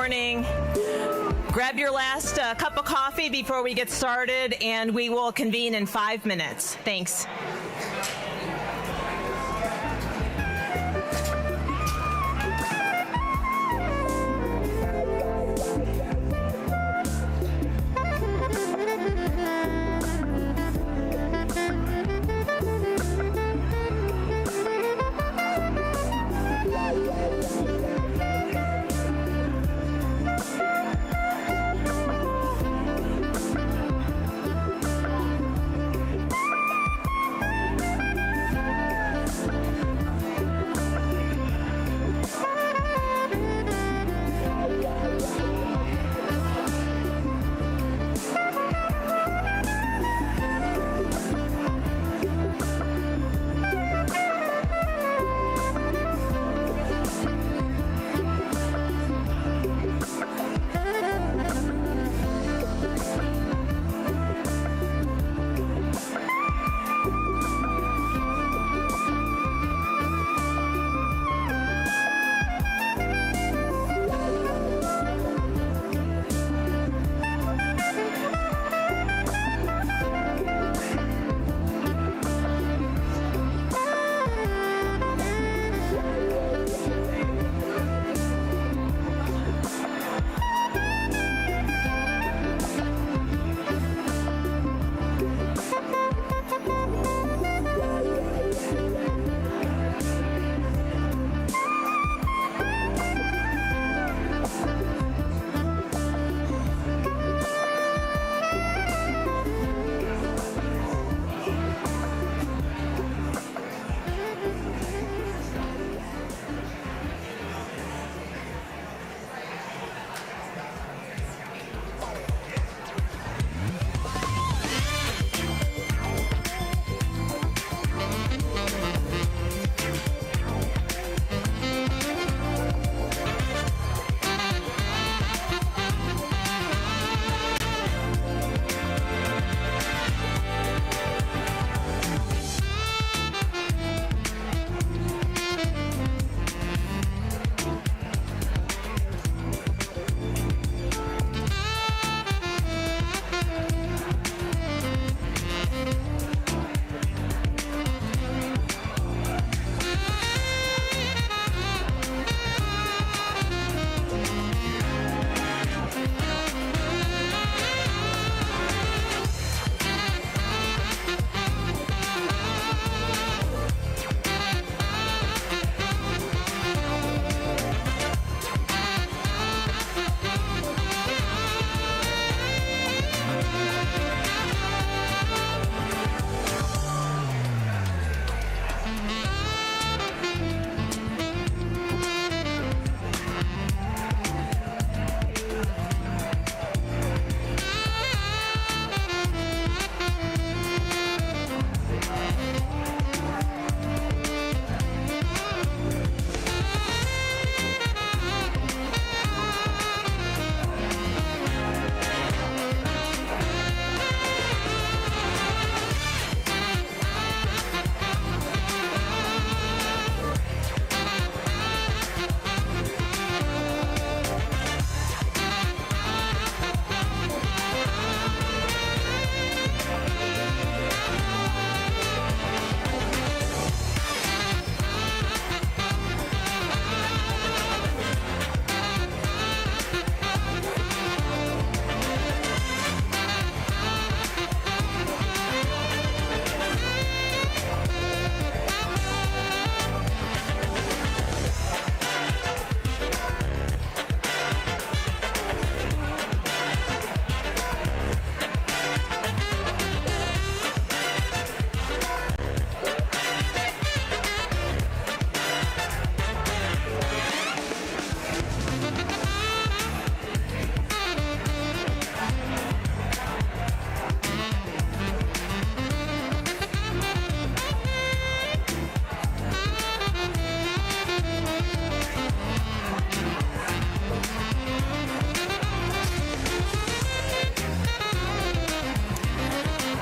morning. Grab your last cup of coffee before we get started, and we will convene in 5 minutes. Thanks.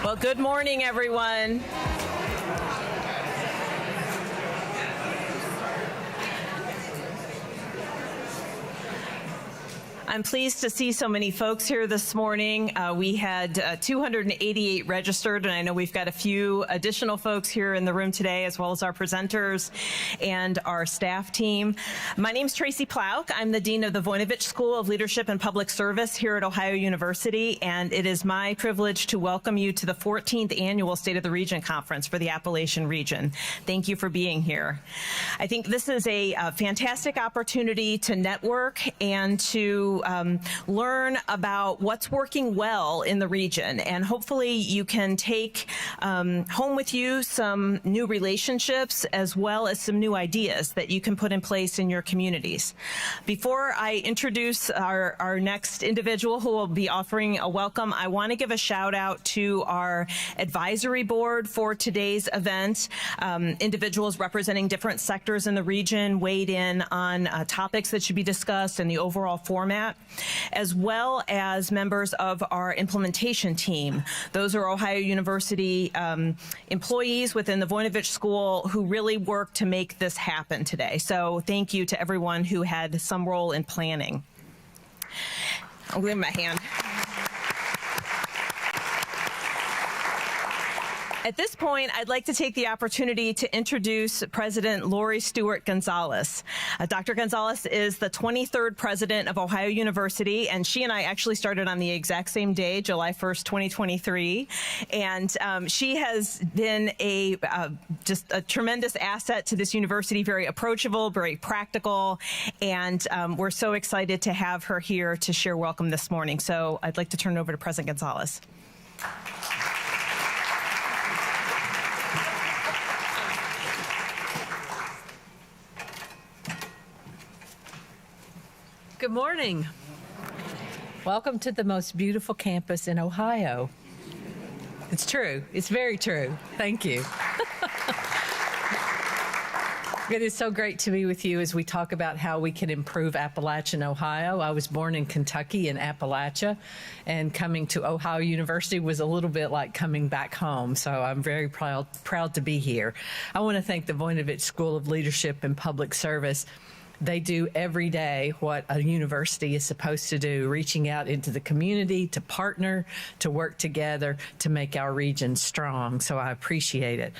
Well, good morning, everyone. I'm pleased to see so many folks here this morning. We had 288 registered, and I know we've got a few additional folks here in the room today, as well as our presenters and our staff team. My name's Tracy Plauk. I'm the Dean of the Voinovich School of Leadership and Public Service here at Ohio University, and it is my privilege to welcome you to the 14th Annual State of the Region Conference for the Appalachian Region. Thank you for being here. I think this is a fantastic opportunity to network and to learn about what's working well in the region, and hopefully you can take home with you some new relationships as well as some new ideas that you can put in place in your communities. Before I introduce our next individual who will be offering a welcome, I want to give a shout out to our advisory board for today's event. Individuals representing different sectors in the region weighed in on topics that should be discussed and the overall format, as well as members of our implementation team. Those are Ohio University employees within the Voinovich School who really worked to make this happen today. So thank you to everyone who had some role in planning. I'll give him my hand. At this point, I'd like to take the opportunity to introduce President Lori Stewart Gonzalez. Dr. Gonzalez is the 23rd president of Ohio University, and she and I actually started on the exact same day, July 1st, 2023. And she has been just a tremendous asset to this university, very approachable, very practical, and we're so excited to have her here to share welcome this morning. So I'd like to turn it over to President Gonzalez. Good morning. Welcome to the most beautiful campus in Ohio. It's true. It's very true. Thank you. It is so great to be with you as we talk about how we can improve Appalachian Ohio. I was born in Kentucky in Appalachia, and coming to Ohio University was a little bit like coming back home. So I'm very proud to be here. I want to thank the Voinovich School of Leadership and Public Service. They do every day what a university is supposed to do, reaching out into the community to partner, to work together, to make our region strong. So I appreciate it.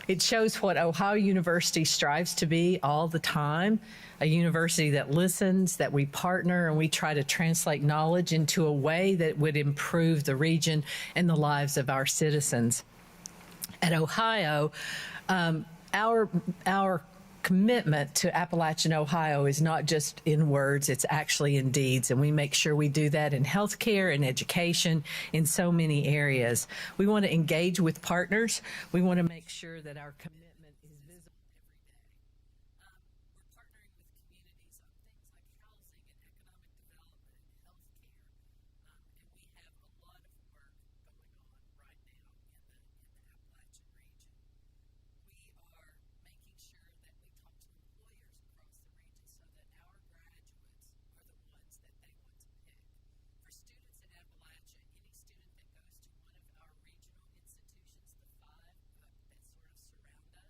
It shows what Ohio University strives to be all the time, a university that listens, that we partner, and we try to translate knowledge into a way that would improve the region and the lives of our citizens. At Ohio, our commitment to Appalachian Ohio is not just in words, it's actually in deeds, and we make sure we do that in healthcare and education, in so many areas. We want to engage with partners. We want to make sure that our commitment is visible every day. We're partnering with communities on things like housing and economic development and healthcare, and we have a lot of work going on right now in the Appalachian region. We are making sure that we talk to employers across the region so that our graduates are the ones that they want to pick. For students in Appalachia, any student that goes to one of our regional institutions, the five that sort of surround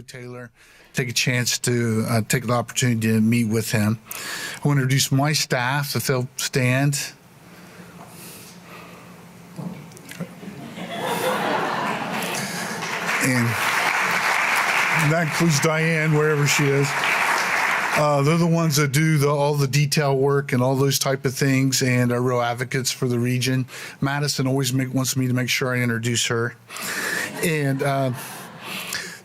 with Taylor, take a chance to take the opportunity to meet with him. I want to introduce my staff, if they'll stand. And that includes Diane, wherever she is. They're the ones that do all the detail work and all those type of things and are real advocates for the region. Madison always wants me to make sure I introduce her. And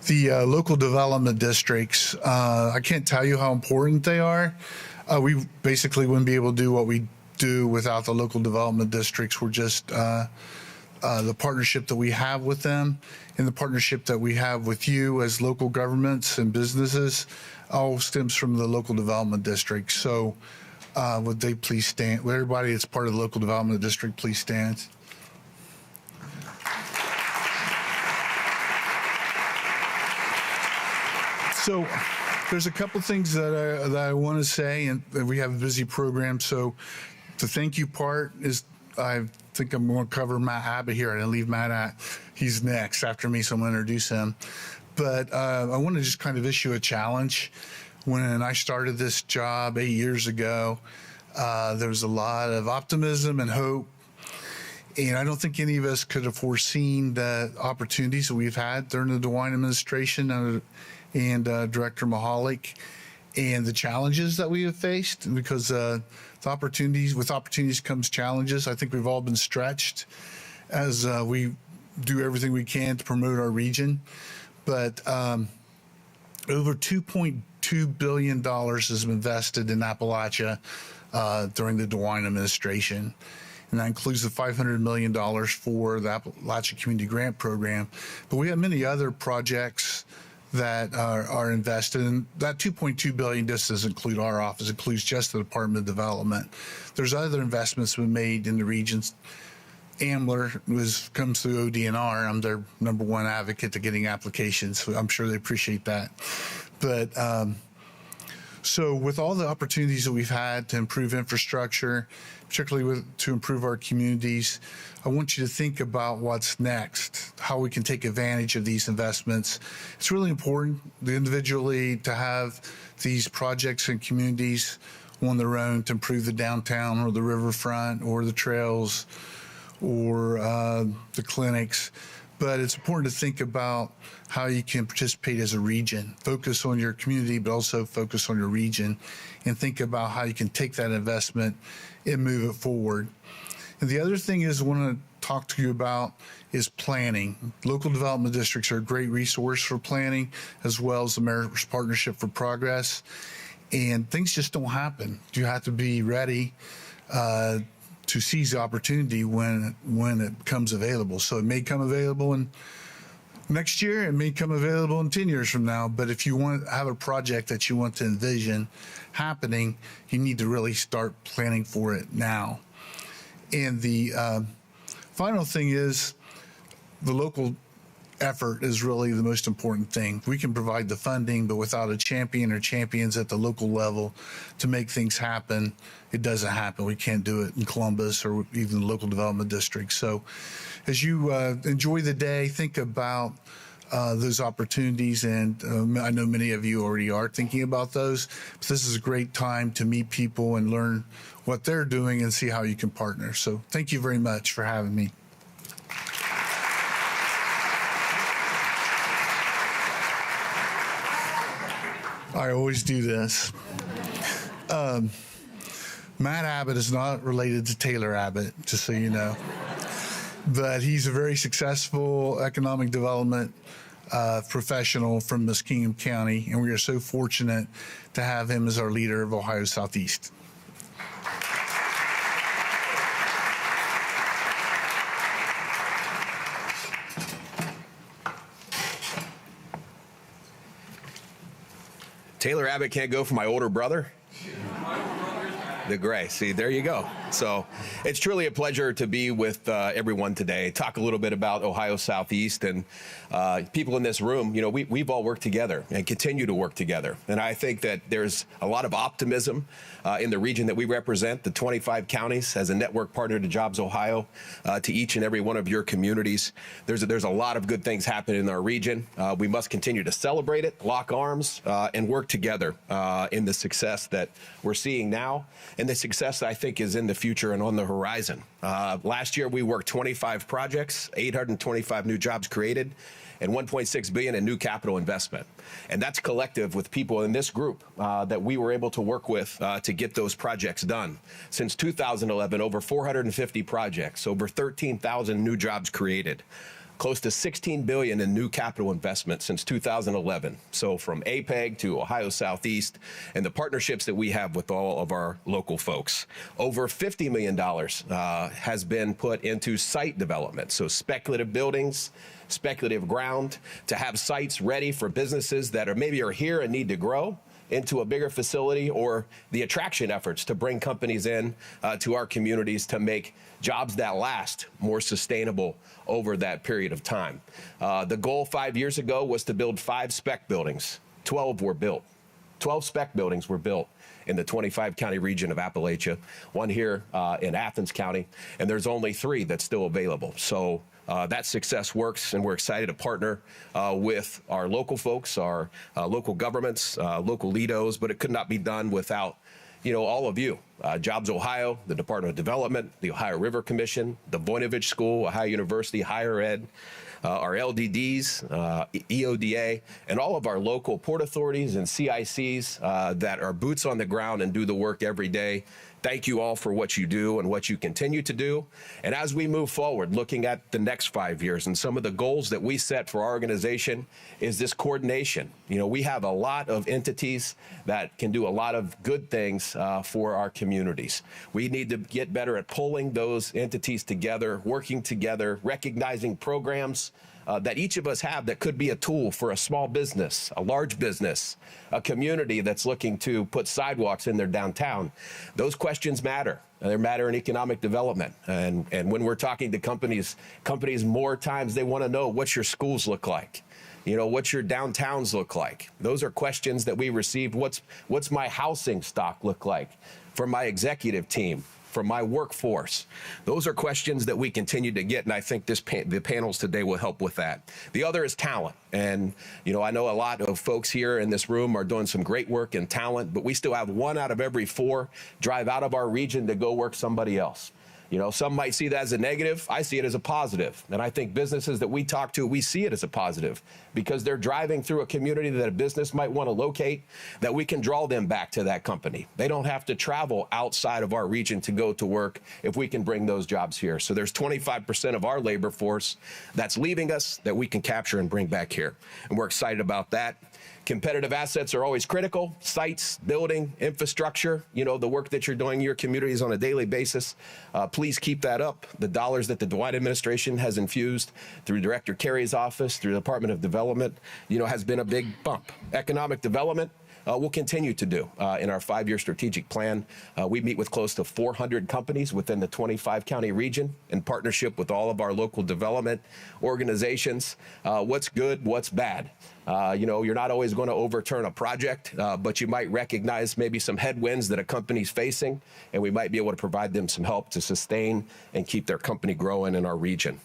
the local development districts, I can't tell you how important they are. We basically wouldn't be able to do what we do without the local development districts. We're just the partnership that we have with them and the partnership that we have with you as local governments and businesses all stems from the local development district. So would they please stand? Would everybody that's part of the local development district please stand? So there's a couple things that I want to say, and we have a busy program. So the thank you part is, I think I'm going to cover Matt Abbott here. I didn't leave Matt out. He's next after me, so I'm going to introduce him. But I want to just kind of issue a challenge. When I started this job 8 years ago, there was a lot of optimism and hope. And I don't think any of us could have foreseen the opportunities that we've had during the DeWine administration and Director Mahalik, and the challenges that we have faced. Because with opportunities comes challenges. I think we've all been stretched as we do everything we can to promote our region. But over $2.2 billion has been invested in Appalachia during the DeWine administration. And that includes the $500 million for the Appalachia Community Grant Program. But we have many other projects that are invested in. That $2.2 billion just doesn't include our office, it includes just the Department of Development. There's other investments been made in the regions. Ambler comes through ODNR. I'm their #1 advocate to getting applications. So I'm sure they appreciate that. But so with all the opportunities that we've had to improve infrastructure, particularly to improve our communities, I want you to think about what's next, how we can take advantage of these investments. It's really important individually to have these projects and communities on their own to improve the downtown or the riverfront or the trails or the clinics. But it's important to think about how you can participate as a region. Focus on your community, but also focus on your region, and think about how you can take that investment and move it forward. And the other thing is I want to talk to you about is planning. Local development districts are a great resource for planning, as well as the Mayor's Partnership for Progress. And things just don't happen. You have to be ready to seize the opportunity when it becomes available. So it may come available in next year, it may come available in 10 years from now, but if you want to have a project that you want to envision happening, you need to really start planning for it now. And the final thing is the local effort is really the most important thing. We can provide the funding, but without a champion or champions at the local level to make things happen, it doesn't happen. We can't do it in Columbus or even the local development district. So as you enjoy the day, think about those opportunities. And I know many of you already are thinking about those. But this is a great time to meet people and learn what they're doing and see how you can partner. So thank you very much for having me. I always do this. Matt Abbott is not related to Taylor Abbott, just so you know. But he's a very successful economic development professional from Muskingum County, and we are so fortunate to have him as our leader of Ohio Southeast. Taylor Abbott can't go for my older brother? The Gray. See, there you go. So it's truly a pleasure to be with everyone today, talk a little bit about Ohio Southeast and people in this room. You know, we've all worked together and continue to work together. And I think that there's a lot of optimism in the region that we represent, the 25 counties, as a network partner to Jobs Ohio, to each and every one of your communities. There's a lot of good things happening in our region. We must continue to celebrate it, lock arms, and work together in the success that we're seeing now, and the success that I think is in the future and on the horizon. Last year, we worked 25 projects, 825 new jobs created, and $1.6 billion in new capital investment. And that's collective with people in this group that we were able to work with to get those projects done. Since 2011, over 450 projects, over 13,000 new jobs created. Close to $16 billion in new capital investment since 2011. So from APEG to Ohio Southeast and the partnerships that we have with all of our local folks. Over $50 million has been put into site development. So speculative buildings, speculative ground, to have sites ready for businesses that maybe are here and need to grow into a bigger facility, or the attraction efforts to bring companies in to our communities to make jobs that last more sustainable over that period of time. The goal 5 years ago was to build 5 spec buildings. 12 were built. 12 spec buildings were built in the 25 county region of Appalachia, one here in Athens County, and there's only 3 that's still available. So that success works, and we're excited to partner with our local folks, our local governments, local LEDOs, but it could not be done without, you know, all of you. Jobs Ohio, the Department of Development, the Ohio River Commission, the Voinovich School, Ohio University Higher Ed, our LDDs, EODA, and all of our local port authorities and CICs that are boots on the ground and do the work every day. Thank you all for what you do and what you continue to do. And as we move forward, looking at the next 5 years and some of the goals that we set for our organization is this coordination. You know, we have a lot of entities that can do a lot of good things for our communities. We need to get better at pulling those entities together, working together, recognizing programs that each of us have that could be a tool for a small business, a large business, a community that's looking to put sidewalks in their downtown. Those questions matter. They matter in economic development. And when we're talking to companies more times, they want to know what your schools look like. You know, what's your downtowns look like? Those are questions that we received. What's my housing stock look like for my executive team? For my workforce? Those are questions that we continue to get, and I think the panels today will help with that. The other is talent. And, you know, I know a lot of folks here in this room are doing some great work in talent, but we still have 1 out of every 4 drive out of our region to go work somebody else. You know, some might see that as a negative. I see it as a positive. And I think businesses that we talk to, we see it as a positive because they're driving through a community that a business might want to locate, that we can draw them back to that company. They don't have to travel outside of our region to go to work if we can bring those jobs here. So there's 25% of our labor force that's leaving us that we can capture and bring back here. And we're excited about that. Competitive assets are always critical. Sites, building, infrastructure, you know, the work that you're doing in your communities on a daily basis. Please keep that up. The dollars that the Dwight administration has infused through Director Kerry's office, through the Department of Development, you know, has been a big bump. Economic development. We'll continue to do in our 5-year strategic plan. We meet with close to 400 companies within the 25 county region in partnership with all of our local development organizations. What's good, what's bad? You know, you're not always going to overturn a project, but you might recognize maybe some headwinds that a company's facing, and we might be able to provide them some help to sustain and keep their company growing in our region.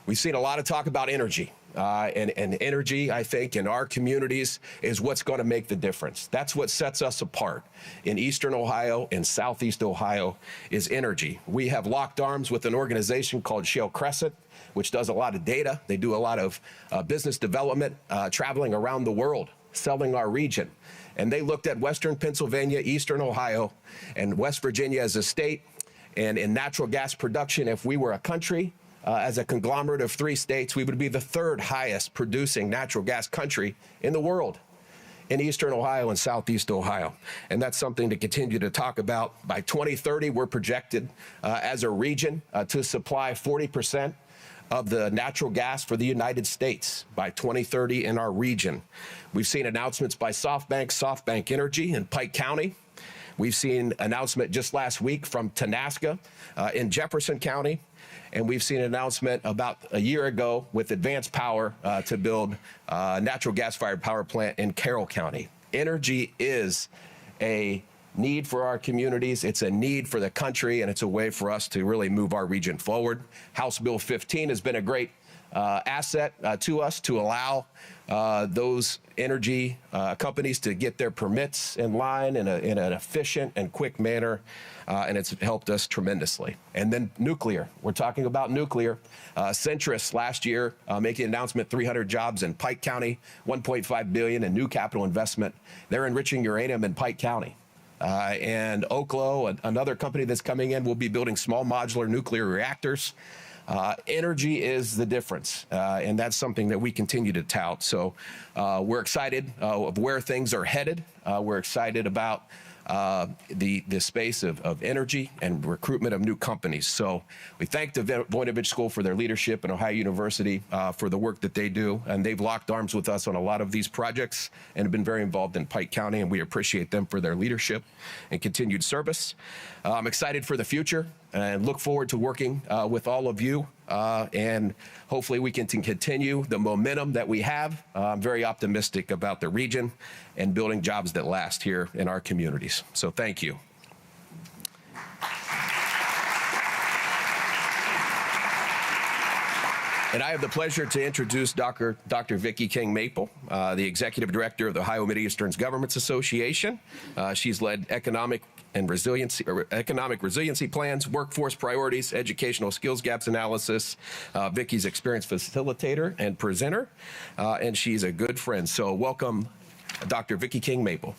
We've seen a lot of talk about energy. And energy, I think, in our communities is what's going to make the difference. That's what sets us apart in Eastern Ohio and Southeast Ohio is energy. We have locked arms with an organization called Shale Crescent, which does a lot of data. They do a lot of business development, traveling around the world, selling our region. And they looked at Western Pennsylvania, Eastern Ohio, and West Virginia as a state. And in natural gas production, if we were a country, as a conglomerate of 3 states, we would be the 3rd highest producing natural gas country in the world in Eastern Ohio and Southeast Ohio. And that's something to continue to talk about. By 2030, we're projected as a region to supply 40% of the natural gas for the United States by 2030 in our region. We've seen announcements by SoftBank Energy in Pike County. We've seen announcement just last week from Tenaska in Jefferson County. And we've seen an announcement about a year ago with Advanced Power to build a natural gas-fired power plant in Carroll County. Energy is a need for our communities. It's a need for the country, and it's a way for us to really move our region forward. House Bill 15 has been a great asset to us to allow those energy companies to get their permits in line in an efficient and quick manner, and it's helped us tremendously. And then nuclear. We're talking about nuclear. Centrus last year making an announcement, 300 jobs in Pike County, $1.5 billion in new capital investment. They're enriching uranium in Pike County. And Oklo, another company that's coming in, will be building small modular nuclear reactors. Energy is the difference, and that's something that we continue to tout. So we're excited of where things are headed. We're excited about the space of energy and recruitment of new companies. So we thank the Voinovich School for their leadership and Ohio University for the work that they do. And they've locked arms with us on a lot of these projects and have been very involved in Pike County, and we appreciate them for their leadership and continued service. I'm excited for the future and look forward to working with all of you. And hopefully we can continue the momentum that we have. I'm very optimistic about the region and building jobs that last here in our communities. So thank you. And I have the pleasure to introduce Dr. Vicki King Maple, the Executive Director of the Ohio Mid-Eastern Governments Association. She's led economic resiliency plans, workforce priorities, educational skills gaps analysis. Vicki's experienced facilitator and presenter, and she's a good friend. So welcome, Dr. Vicki King Maple.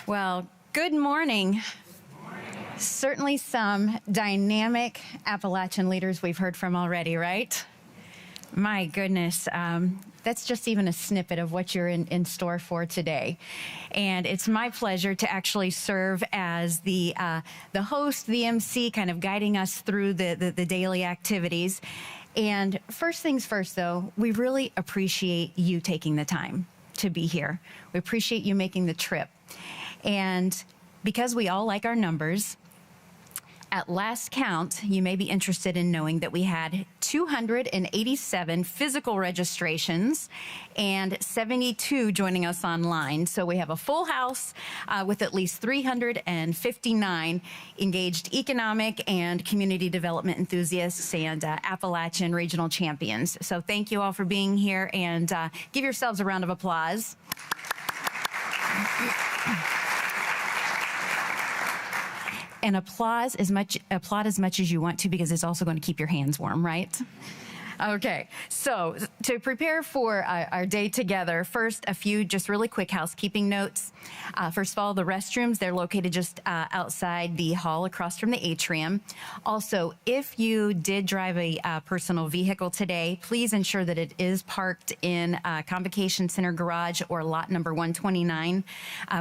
Well, good morning. Certainly some dynamic Appalachian leaders we've heard from already, right? My goodness, that's just even a snippet of what you're in store for today. And it's my pleasure to actually serve as the host, the MC, kind of guiding us through the daily activities. And first things first, though, we really appreciate you taking the time to be here. We appreciate you making the trip. And because we all like our numbers, at last count, you may be interested in knowing that we had 287 physical registrations and 72 joining us online. So we have a full house with at least 359 engaged economic and community development enthusiasts and Appalachian regional champions. So thank you all for being here, and give yourselves a round of applause. And applaud as much as you want to, because it's also going to keep your hands warm, right? Okay, so to prepare for our day together, first, a few just really quick housekeeping notes. First of all, the restrooms, they're located just outside the hall across from the atrium. Also, if you did drive a personal vehicle today, please ensure that it is parked in Convocation Center garage or lot number 129,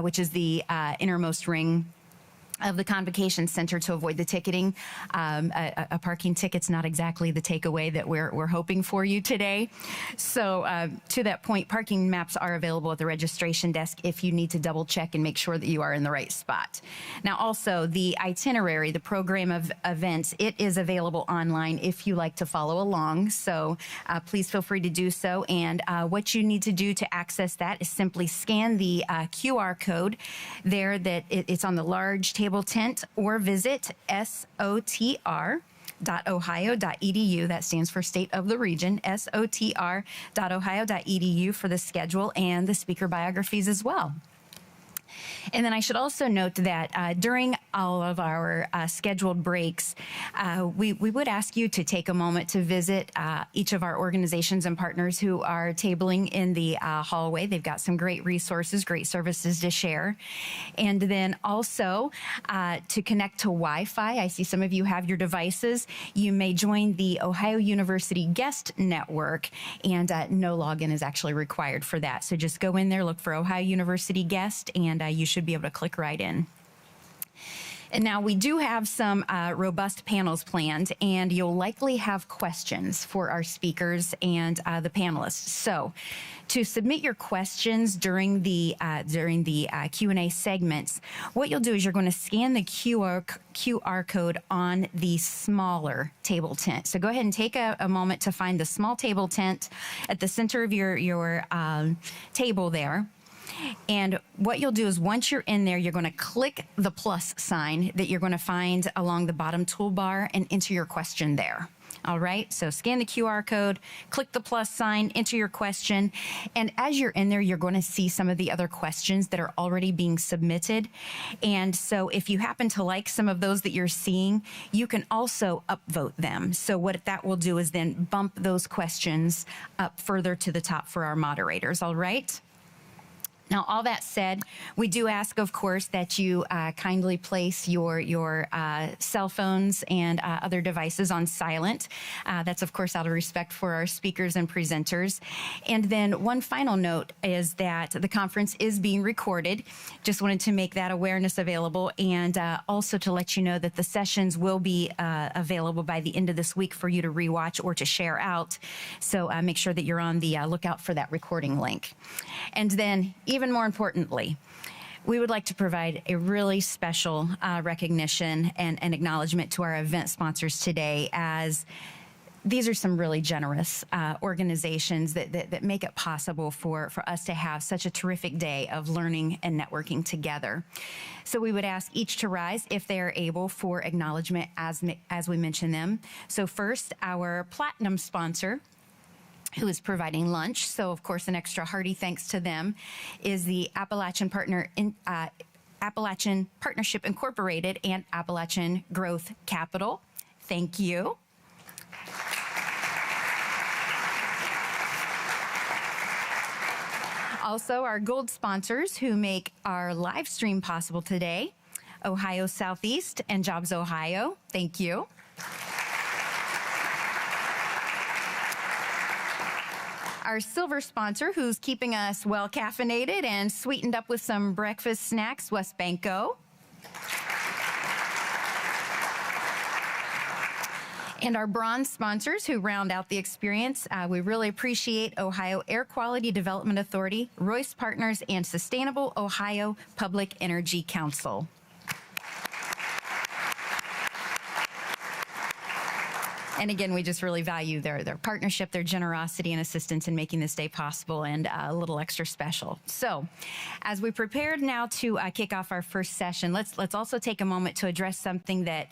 which is the innermost ring of the Convocation Center, to avoid the ticketing. A parking ticket's not exactly the takeaway that we're hoping for you today. So to that point, parking maps are available at the registration desk if you need to double check and make sure that you are in the right spot. Now also, the itinerary, the program of events, it is available online if you like to follow along. So please feel free to do so. And what you need to do to access that is simply scan the QR code there that it's on the large table tent, or visit sotr.ohio.edu. That stands for State of the Region, sotr.ohio.edu, for the schedule and the speaker biographies as well. And then I should also note that during all of our scheduled breaks, we would ask you to take a moment to visit each of our organizations and partners who are tabling in the hallway. They've got some great resources, great services to share. And then also to connect to Wi-Fi. I see some of you have your devices. You may join the Ohio University Guest Network, and no login is actually required for that. So just go in there, look for Ohio University Guest, and you should be able to click right in. And now we do have some robust panels planned, and you'll likely have questions for our speakers and the panelists. So to submit your questions during the Q&A segments, what you'll do is you're going to scan the QR code on the smaller table tent. So go ahead and take a moment to find the small table tent at the center of your table there. And what you'll do is once you're in there, you're going to click the plus sign that you're going to find along the bottom toolbar and enter your question there. All right, so scan the QR code, click the plus sign, enter your question, and as you're in there, you're going to see some of the other questions that are already being submitted. And so if you happen to like some of those that you're seeing, you can also upvote them. So what that will do is then bump those questions up further to the top for our moderators, all right? Now, all that said, we do ask, of course, that you kindly place your cell phones and other devices on silent. That's, of course, out of respect for our speakers and presenters. And then one final note is that the conference is being recorded. Just wanted to make that awareness available, and also to let you know that the sessions will be available by the end of this week for you to rewatch or to share out. So make sure that you're on the lookout for that recording link. And then, even more importantly, we would like to provide a really special recognition and acknowledgement to our event sponsors today, as these are some really generous organizations that make it possible for us to have such a terrific day of learning and networking together. So we would ask each to rise if they are able for acknowledgement as we mention them. So first, our platinum sponsor, who is providing lunch. So, of course, an extra hearty thanks to them, is the Appalachian Partnership Incorporated and Appalachian Growth Capital. Thank you. Also, our gold sponsors who make our live stream possible today, Ohio Southeast and Jobs Ohio. Thank you. Our silver sponsor, who's keeping us well caffeinated and sweetened up with some breakfast snacks, WesBanco. And our bronze sponsors who round out the experience, we really appreciate Ohio Air Quality Development Authority, Royce Partners, and Sustainable Ohio Public Energy Council. And again, we just really value their partnership, their generosity and assistance in making this day possible and a little extra special. So as we prepared now to kick off our first session, let's also take a moment to address something that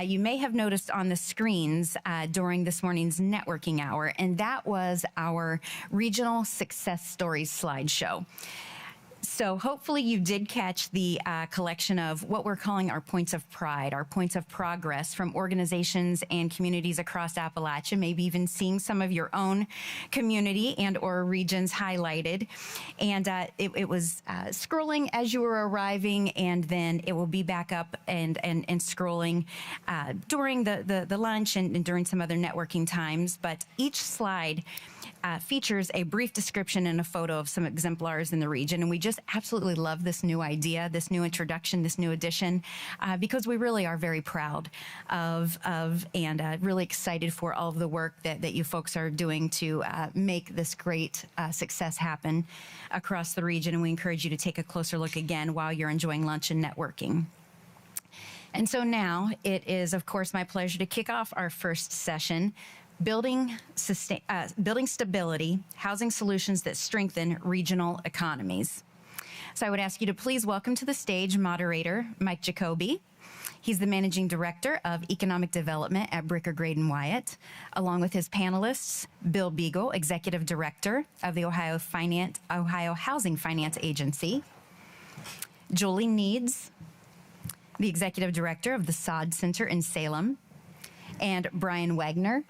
you may have noticed on the screens during this morning's networking hour, and that was our Regional Success Stories slideshow. So hopefully you did catch the collection of what we're calling our points of pride, our points of progress from organizations and communities across Appalachia, maybe even seeing some of your own community and or regions highlighted. And it was scrolling as you were arriving, and then it will be back up and scrolling during the lunch and during some other networking times. But each slide features a brief description and a photo of some exemplars in the region. And we just absolutely love this new idea, this new introduction, this new addition, because we really are very proud of and really excited for all of the work that you folks are doing to make this great success happen across the region. And we encourage you to take a closer look again while you're enjoying lunch and networking. And so now it is, of course, my pleasure to kick off our first session, Building Stability, Housing Solutions that Strengthen Regional Economies. So I would ask you to please welcome to the stage moderator Mike Jacoby. He's the Managing Director of Economic Development at Bricker, Graydon, Wyatt, along with his panelists, Bill Beagle, Executive Director of the Ohio Housing Finance Agency, Jolie Needs, the Executive Director of the Sod Center in Salem, and Brian Wagner,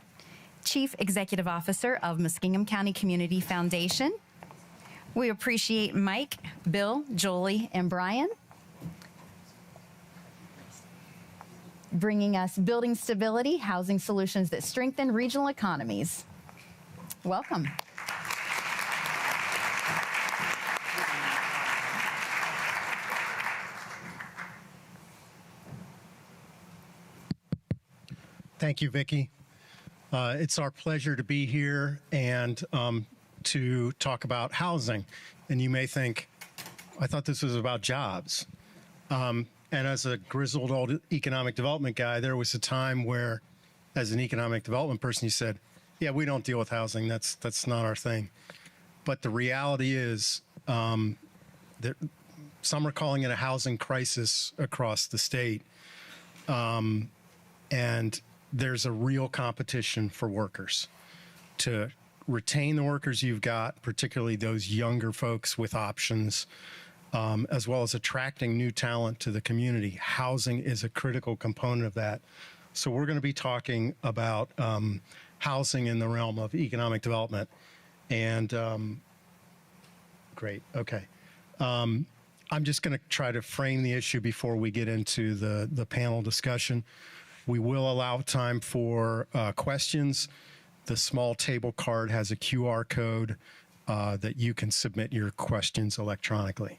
Chief Executive Officer of Muskingum County Community Foundation. We appreciate Mike, Bill, Jolie, and Brian bringing us Building Stability, Housing Solutions that Strengthen Regional Economies. Welcome. Thank you, Vicki. It's our pleasure to be here and to talk about housing. And you may think, I thought this was about jobs. And as a grizzled old economic development guy, there was a time where, as an economic development person, you said, yeah, we don't deal with housing. That's not our thing. But the reality is that some are calling it a housing crisis across the state. And there's a real competition for workers to retain the workers you've got, particularly those younger folks with options, as well as attracting new talent to the community. Housing is a critical component of that. So we're going to be talking about housing in the realm of economic development. And great. Okay. I'm just going to try to frame the issue before we get into the panel discussion. We will allow time for questions. The small table card has a QR code that you can submit your questions electronically.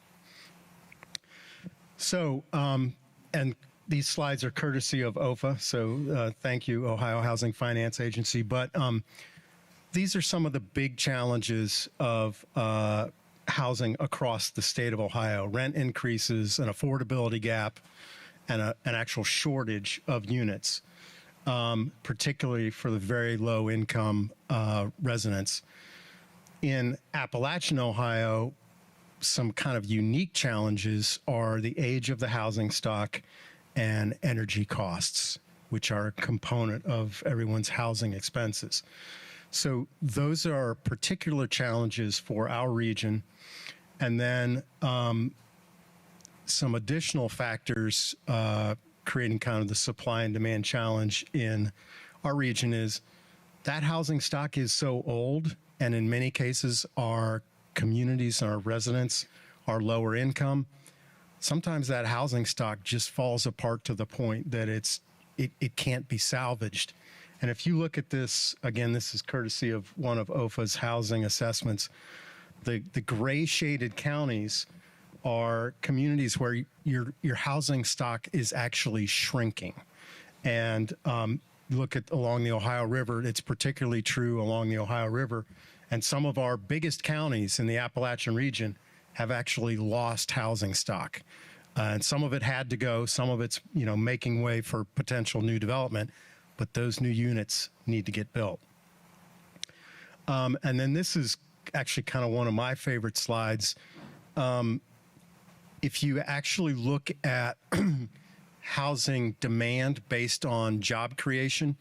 So, and these slides are courtesy of OFA, so thank you, Ohio Housing Finance Agency. But these are some of the big challenges of housing across the state of Ohio: rent increases, an affordability gap, and an actual shortage of units, particularly for the very low income residents. In Appalachian, Ohio, some kind of unique challenges are the age of the housing stock and energy costs, which are a component of everyone's housing expenses. So those are particular challenges for our region. And then some additional factors creating kind of the supply and demand challenge in our region is that housing stock is so old, and in many cases our communities and our residents are lower income. Sometimes that housing stock just falls apart to the point that it can't be salvaged. And if you look at this, again, this is courtesy of one of OFA's housing assessments, the gray shaded counties are communities where your housing stock is actually shrinking. And look at along the Ohio River, it's particularly true along the Ohio River. And some of our biggest counties in the Appalachian region have actually lost housing stock. And some of it had to go, some of it's, making way for potential new development, but those new units need to get built. And then this is actually kind of one of my favorite slides. If you actually look at housing demand based on job creation,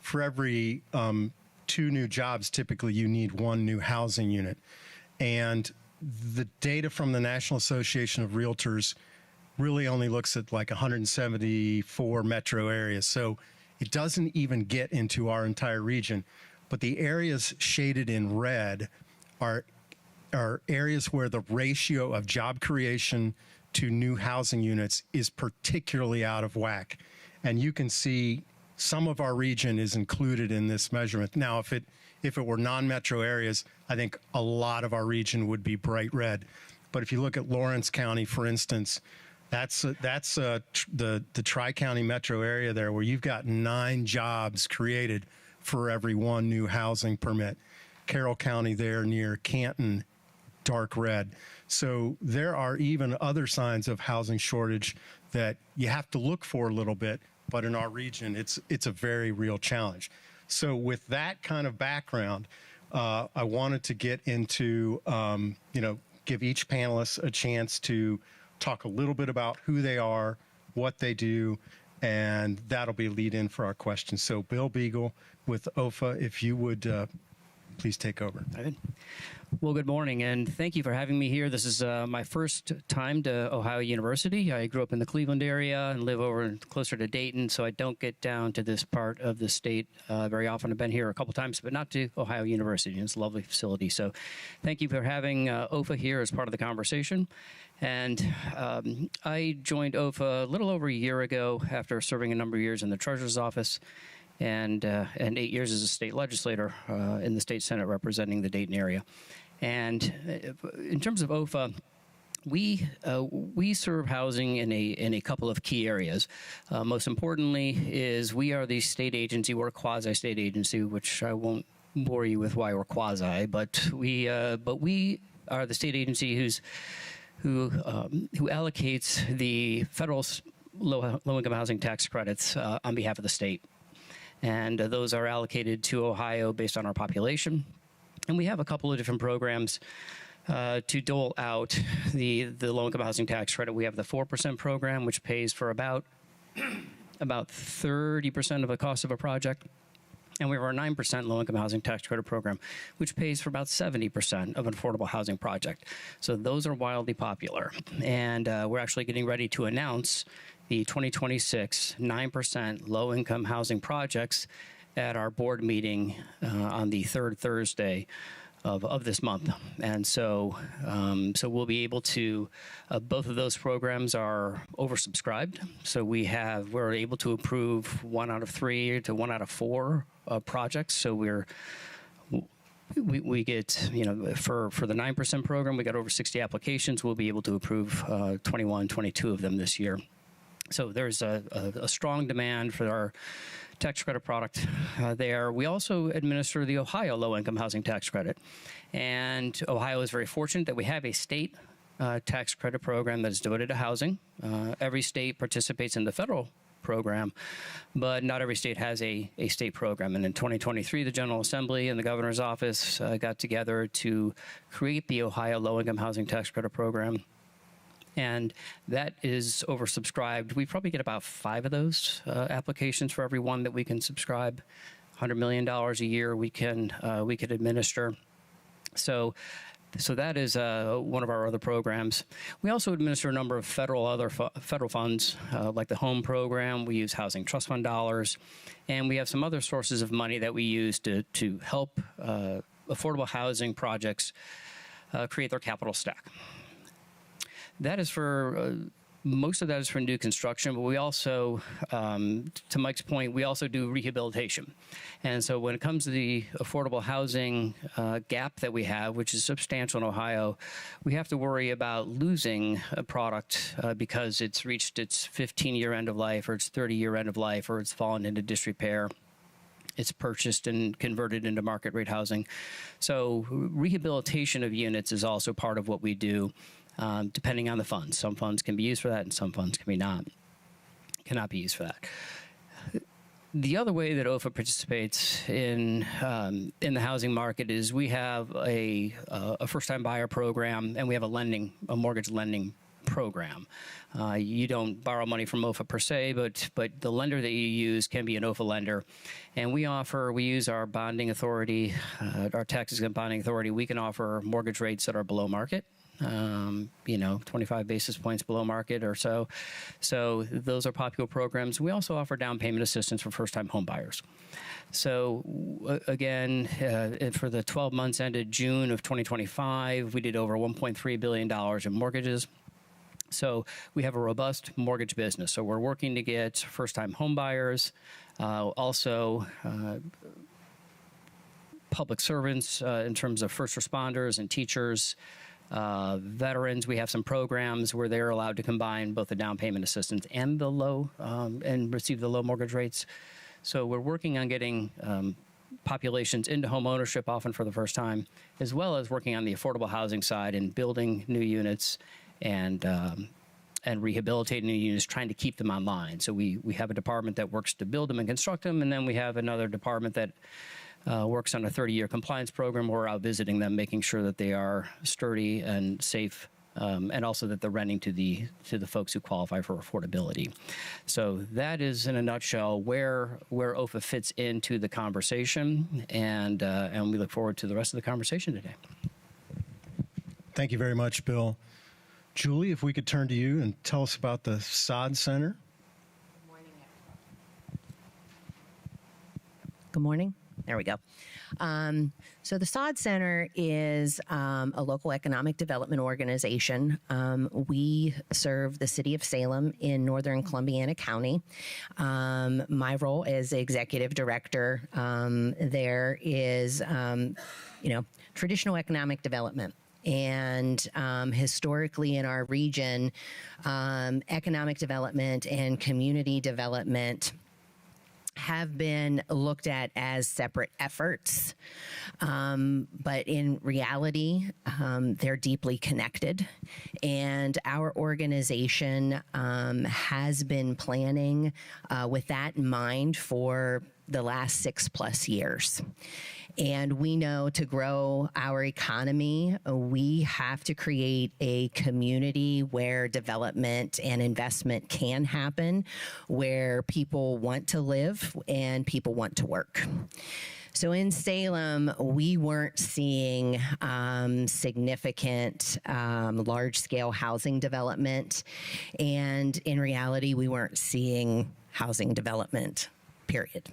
for every 2 new jobs, typically you need 1 new housing unit. And the data from the National Association of Realtors really only looks at like 174 metro areas. So it doesn't even get into our entire region. But the areas shaded in red are areas where the ratio of job creation to new housing units is particularly out of whack. And you can see some of our region is included in this measurement. Now, if it were non-metro areas, I think a lot of our region would be bright red. But if you look at Lawrence County, for instance, that's the Tri-County metro area there, where you've got 9 jobs created for every 1 new housing permit. Carroll County there near Canton, dark red. So there are even other signs of housing shortage that you have to look for a little bit, but in our region, it's a very real challenge. So with that kind of background, I wanted to get into, give each panelist a chance to talk a little bit about who they are, what they do, and that'll be a lead in for our questions. So Bill Beagle with OFA, if you would please take over. Well, good morning, and thank you for having me here. This is my first time to Ohio University. I grew up in the Cleveland area and live over closer to Dayton, so I don't get down to this part of the state very often. I've been here a couple times, but not to Ohio University. It's a lovely facility. So thank you for having OFA here as part of the conversation. And I joined OFA a little over a year ago after serving a number of years in the Treasurer's Office and 8 years as a state legislator in the state Senate representing the Dayton area. And in terms of OFA, we serve housing in a couple of key areas. Most importantly is we are the state agency. We're a quasi-state agency, which I won't bore you with why we're quasi, but we are the state agency who allocates the federal low-income housing tax credits on behalf of the state. And those are allocated to Ohio based on our population. And we have a couple of different programs to dole out the low-income housing tax credit. We have the 4% program, which pays for about 30% of the cost of a project. And we have our 9% low-income housing tax credit program, which pays for about 70% of an affordable housing project. So those are wildly popular. And we're actually getting ready to announce the 2026 9% low-income housing projects at our board meeting on the third Thursday of this month. And so we'll be able to, both of those programs are oversubscribed. So we're able to approve 1 out of 3 to 1 out of 4 projects. So we get, for the 9% program, we got over 60 applications. We'll be able to approve 21, 22 of them this year. So there's a strong demand for our tax credit product there. We also administer the Ohio low-income housing tax credit. And Ohio is very fortunate that we have a state tax credit program that is devoted to housing. Every state participates in the federal program, but not every state has a state program. And in 2023, the General Assembly and the governor's office got together to create the Ohio low-income housing tax credit program. And that is oversubscribed. We probably get about 5 of those applications for every one that we can subscribe. $100 million a year we could administer. So that is one of our other programs. We also administer a number of federal funds, like the home program. We use housing trust fund dollars, and we have some other sources of money that we use to help affordable housing projects create their capital stack. That is for, most of that is for new construction, but we also, to Mike's point, we also do rehabilitation. And so when it comes to the affordable housing gap that we have, which is substantial in Ohio, we have to worry about losing a product because it's reached its 15-year end of life, or its 30-year end of life, or it's fallen into disrepair. It's purchased and converted into market rate housing. So rehabilitation of units is also part of what we do. Depending on the funds. Some funds can be used for that, and some funds cannot be used for that. The other way that OFA participates in the housing market is we have a first-time buyer program, and we have a mortgage lending program. You don't borrow money from OFA per se, but the lender that you use can be an OFA lender. And we use our bonding authority, our tax-exempt bonding authority. We can offer mortgage rates that are below market. 25 basis points below market or so. So those are popular programs. We also offer down payment assistance for first-time home buyers. So again, for the 12 months ended June of 2025, we did over $1.3 billion in mortgages. So we have a robust mortgage business. So we're working to get first-time home buyers, also public servants in terms of first responders and teachers, veterans. We have some programs where they're allowed to combine both the down payment assistance and the low and receive the low mortgage rates. So we're working on getting populations into home ownership, often for the first time, as well as working on the affordable housing side and building new units and rehabilitating new units, trying to keep them online. So we have a department that works to build them and construct them, and then we have another department that works on a 30-year compliance program. We're out visiting them, making sure that they are sturdy and safe, and also that they're renting to the folks who qualify for affordability. So that is, in a nutshell, where OFA fits into the conversation, and we look forward to the rest of the conversation today. Thank you very much, Bill. Julie, if we could turn to you and tell us about the SOD Center. Good morning. There we go. So the SOD Center is a local economic development organization. We serve the city of Salem in northern Columbiana County. My role as executive director there is, traditional economic development. And historically in our region, economic development and community development have been looked at as separate efforts. But in reality, they're deeply connected. And our organization has been planning with that in mind for the last 6+ years. And we know to grow our economy, we have to create a community where development and investment can happen, where people want to live and people want to work. So in Salem, we weren't seeing significant large-scale housing development. And in reality, we weren't seeing housing development, period.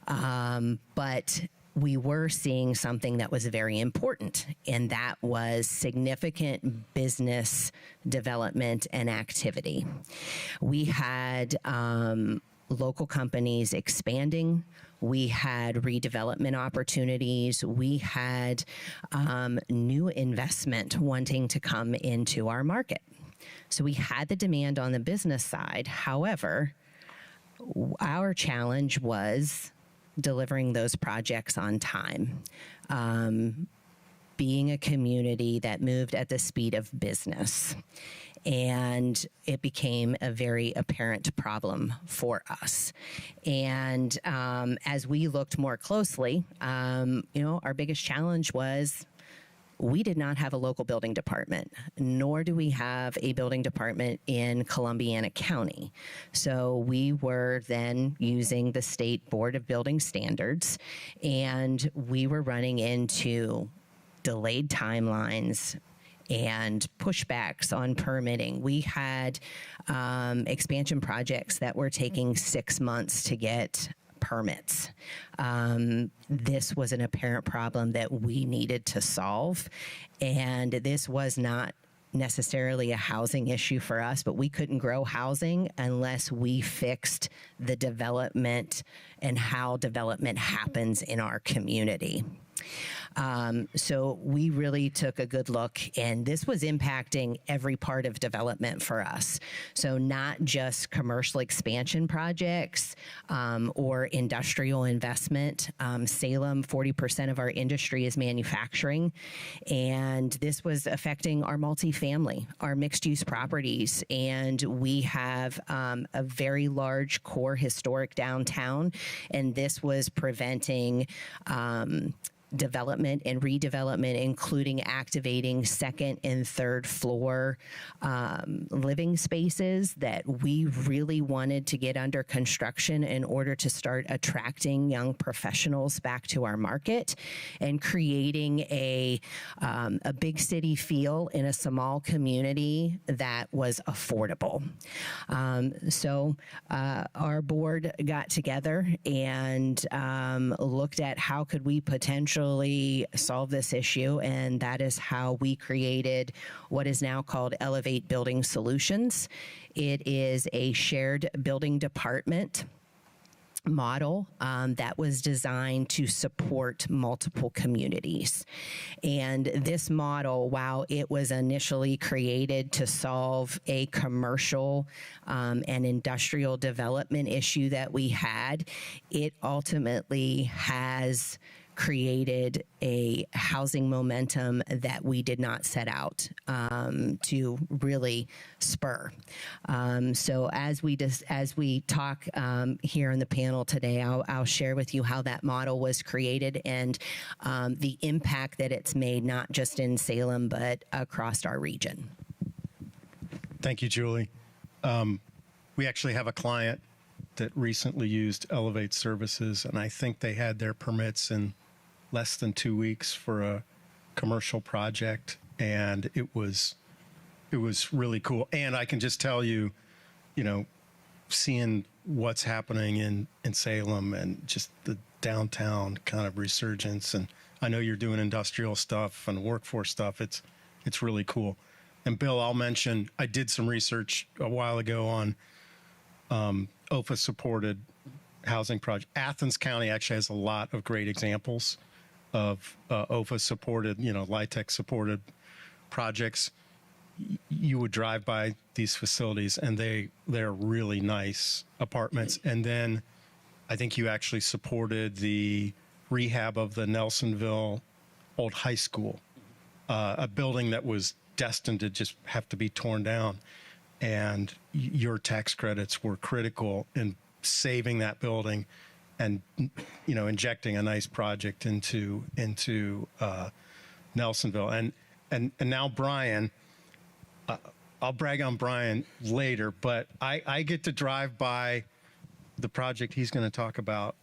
But we were seeing something that was very important, and that was significant business development and activity. We had local companies expanding. We had redevelopment opportunities. We had new investment wanting to come into our market. So we had the demand on the business side. However, our challenge was delivering those projects on time, being a community that moved at the speed of business. And it became a very apparent problem for us. And as we looked more closely, our biggest challenge was we did not have a local building department, nor do we have a building department in Columbiana County. So we were then using the State Board of Building Standards, and we were running into delayed timelines and pushbacks on permitting. We had expansion projects that were taking 6 months to get permits. This was an apparent problem that we needed to solve, and this was not necessarily a housing issue for us, but we couldn't grow housing unless we fixed the development and how development happens in our community. So we really took a good look, and this was impacting every part of development for us. So not just commercial expansion projects or industrial investment. Salem, 40% of our industry is manufacturing, and this was affecting our multifamily, our mixed-use properties, and we have a very large core historic downtown, and this was preventing development and redevelopment, including activating second and third floor living spaces that we really wanted to get under construction in order to start attracting young professionals back to our market and creating a big city feel in a small community that was affordable. So our board got together and looked at how could we potentially solve this issue, and that is how we created what is now called Elevate Building Solutions. It is a shared building department model that was designed to support multiple communities. And this model, while it was initially created to solve a commercial and industrial development issue that we had, it ultimately has created a housing momentum that we did not set out to really spur. So as we talk here on the panel today, I'll share with you how that model was created and the impact that it's made, not just in Salem, but across our region. Thank you, Julie. We actually have a client that recently used Elevate Services, and I think they had their permits in less than 2 weeks for a commercial project, and it was really cool. And I can just tell you, seeing what's happening in Salem and just the downtown kind of resurgence, and I know you're doing industrial stuff and workforce stuff. It's really cool. And Bill, I'll mention I did some research a while ago on OFA supported housing project. Athens County actually has a lot of great examples OFA supported, LIHTC supported projects, you would drive by these facilities and they're really nice apartments. And then I think you actually supported the rehab of the Nelsonville old high school, a building that was destined to just have to be torn down. And your tax credits were critical in saving that building and, injecting a nice project into Nelsonville. And now Brian, I'll brag on Brian later, but I get to drive by the project he's going to talk about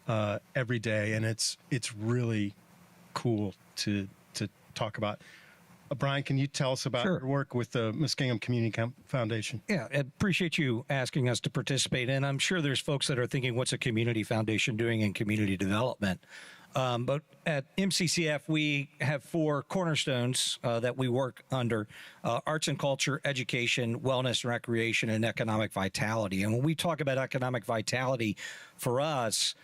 every day, and it's really cool to talk about. Brian, can you tell us about your work with the Muskingum Community Foundation? Yeah, I appreciate you asking us to participate. And I'm sure there's folks that are thinking, what's a community foundation doing in community development? But at MCCF, we have 4 cornerstones that we work under: arts and culture, education, wellness and recreation, and economic vitality. And when we talk about economic vitality, for us,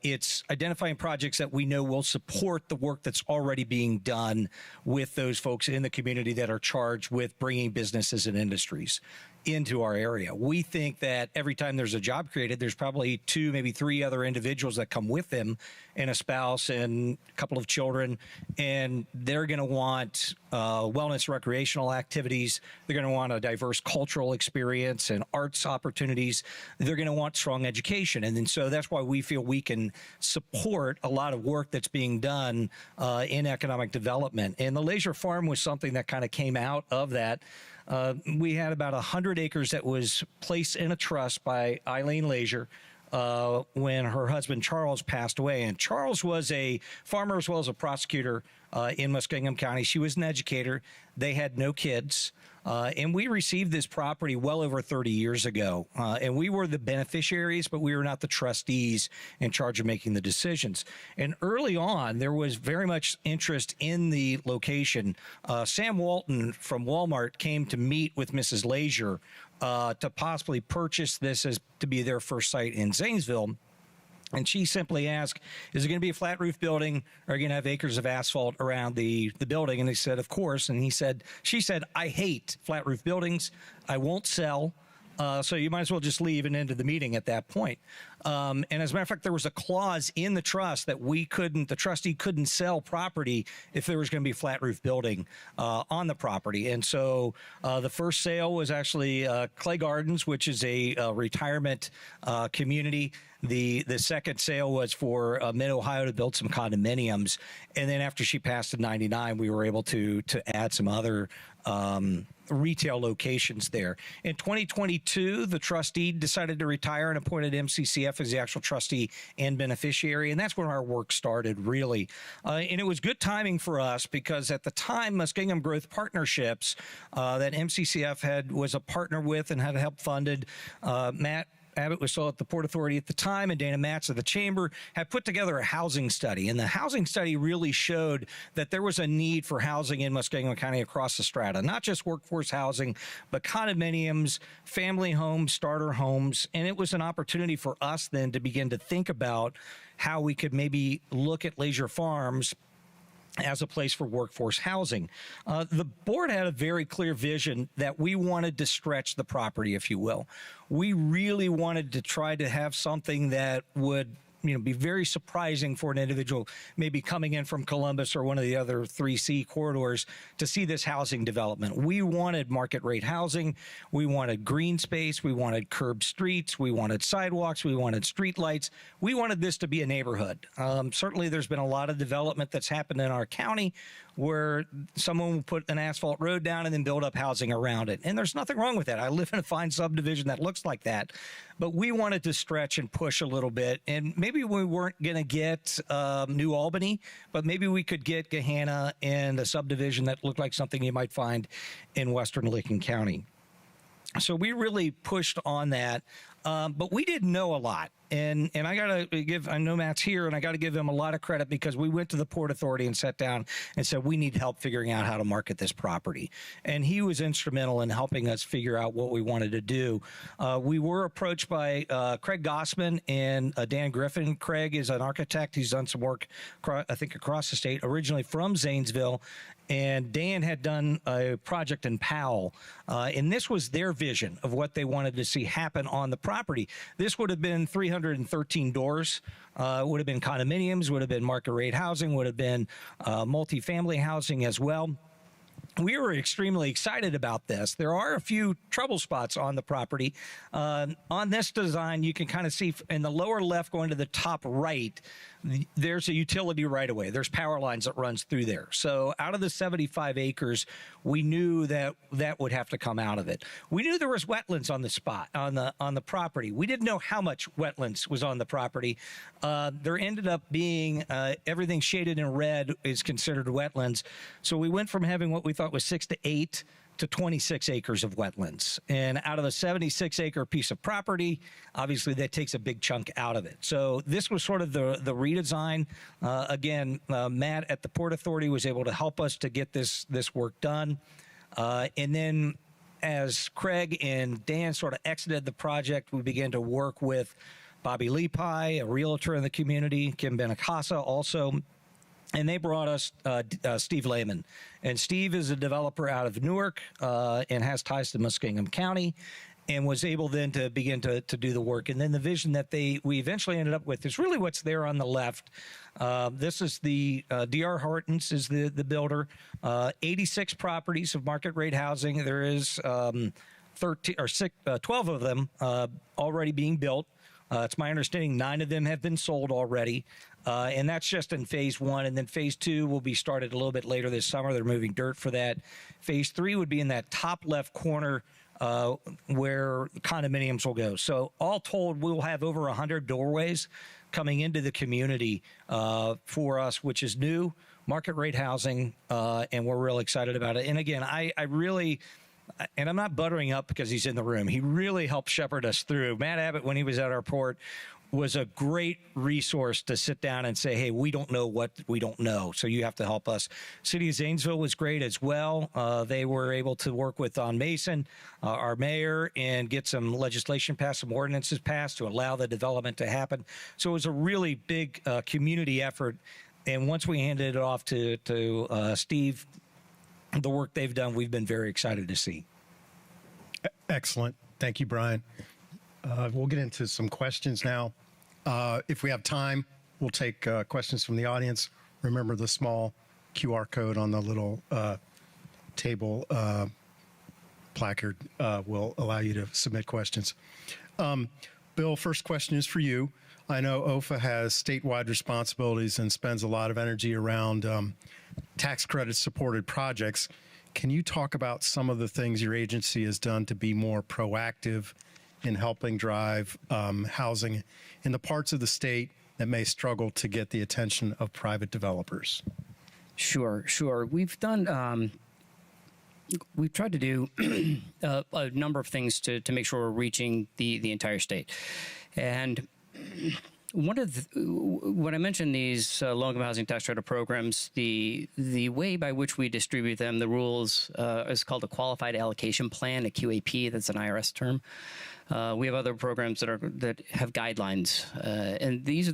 it's identifying projects that we know will support the work that's already being done with those folks in the community that are charged with bringing businesses and industries into our area. We think that every time there's a job created, there's probably 2, maybe 3 other individuals that come with them, and a spouse and a couple of children, and they're going to want wellness, recreational activities. They're going to want a diverse cultural experience and arts opportunities. They're going to want strong education. And then so that's why we feel we can support a lot of work that's being done in economic development. And the Leisure Farm was something that kind of came out of that. We had about 100 acres that was placed in a trust by Eileen Leisure when her husband Charles passed away. And Charles was a farmer as well as a prosecutor in Muskingum County. She was an educator. They had no kids. And we received this property well over 30 years ago. And we were the beneficiaries, but we were not the trustees in charge of making the decisions. And early on, there was very much interest in the location. Sam Walton from Walmart came to meet with Mrs. Leisure to possibly purchase this as to be their first site in Zanesville. And she simply asked, is it going to be a flat roof building? Or are you going to have acres of asphalt around the building? And they said, of course. And she said, I hate flat roof buildings. I won't sell. So you might as well just leave and end the meeting at that point. And as a matter of fact, there was a clause in the trust that the trustee couldn't sell property if there was going to be a flat roof building on the property. And so the first sale was actually Clay Gardens, which is a retirement community. The second sale was for Mid-Ohio to build some condominiums. And then after she passed in 99, we were able to add some other retail locations there. In 2022, the trustee decided to retire and appointed MCCF as the actual trustee and beneficiary. And that's when our work started, really. And it was good timing for us because at the time, Muskingum Growth Partnerships that MCCF was a partner with and had helped funded, Matt Abbott was still at the Port Authority at the time, and Dana Matz of the Chamber had put together a housing study. And the housing study really showed that there was a need for housing in Muskingum County across the strata, not just workforce housing, but condominiums, family homes, starter homes. And it was an opportunity for us then to begin to think about how we could maybe look at Leisure Farms as a place for workforce housing. The board had a very clear vision that we wanted to stretch the property, if you will. We really wanted to try to have something that would be very surprising for an individual maybe coming in from Columbus or one of the other 3C corridors to see this housing development. We wanted market rate housing. We wanted green space. We wanted curb streets. We wanted sidewalks. We wanted street lights. We wanted this to be a neighborhood. Certainly there's been a lot of development that's happened in our county where someone will put an asphalt road down and then build up housing around it. And there's nothing wrong with that. I live in a fine subdivision that looks like that. But we wanted to stretch and push a little bit. And maybe we weren't going to get New Albany, but maybe we could get Gahanna and a subdivision that looked like something you might find in western Licking County. So we really pushed on that. But we didn't know a lot. And I got to give, I know Matt's here, and I got to give him a lot of credit because we went to the Port Authority and sat down and said, we need help figuring out how to market this property. And he was instrumental in helping us figure out what we wanted to do. We were approached by Craig Gossman and Dan Griffin. Craig is an architect. He's done some work, I think, across the state, originally from Zanesville. And Dan had done a project in Powell, and this was their vision of what they wanted to see happen on the property. This would have been 313 doors, would have been condominiums, would have been market rate housing, would have been multifamily housing as well. We were extremely excited about this. There are a few trouble spots on the property. On this design, you can kind of see in the lower left going to the top right, there's a utility right away. There's power lines that runs through there. So out of the 75 acres, we knew that that would have to come out of it. We knew there was wetlands on the spot, on the property. We didn't know how much wetlands was on the property. There ended up being everything shaded in red is considered wetlands. So we went from having what we thought was 6 to 8 to 26 acres of wetlands. And out of a 76-acre piece of property, obviously that takes a big chunk out of it. So this was sort of the redesign. Again, Matt at the Port Authority was able to help us to get this work done. And then as Craig and Dan sort of exited the project, we began to work with Bobby Lepi, a realtor in the community, Kim Benacasa also. And they brought us Steve Lehman. And Steve is a developer out of Newark and has ties to Muskingum County and was able then to begin to do the work. And then the vision that we eventually ended up with is really what's there on the left. This is the D.R. Hortons is the builder. 86 properties of market rate housing. There is 12 of them already being built. It's my understanding 9 of them have been sold already. And that's just in phase 1. And then phase 2 will be started a little bit later this summer. They're moving dirt for that. Phase 3 would be in that top left corner where condominiums will go. So all told, we'll have over 100 doorways coming into the community for us, which is new market rate housing. And we're real excited about it. And again, I really... And I'm not buttering up because he's in the room. He really helped shepherd us through. Matt Abbott, when he was at our port, was a great resource to sit down and say, hey, we don't know what we don't know, so you have to help us. City of Zanesville was great as well. They were able to work with Don Mason, our mayor, and get some legislation passed, some ordinances passed to allow the development to happen. So it was a really big community effort. And once we handed it off to Steve, the work they've done, we've been very excited to see. Excellent. Thank you, Brian. We'll get into some questions now. If we have time, we'll take questions from the audience. Remember the small QR code on the little table placard will allow you to submit questions. Bill, first question is for you. I know OFA has statewide responsibilities and spends a lot of energy around tax credit supported projects. Can you talk about some of the things your agency has done to be more proactive in helping drive housing in the parts of the state that may struggle to get the attention of private developers? Sure. We've done, we've tried to do a number of things to make sure we're reaching the entire state. And one of when I mentioned these low-income housing tax credit programs, the way by which we distribute them, the rules is called a qualified allocation plan, a QAP. That's an IRS term. We have other programs that have guidelines, and these are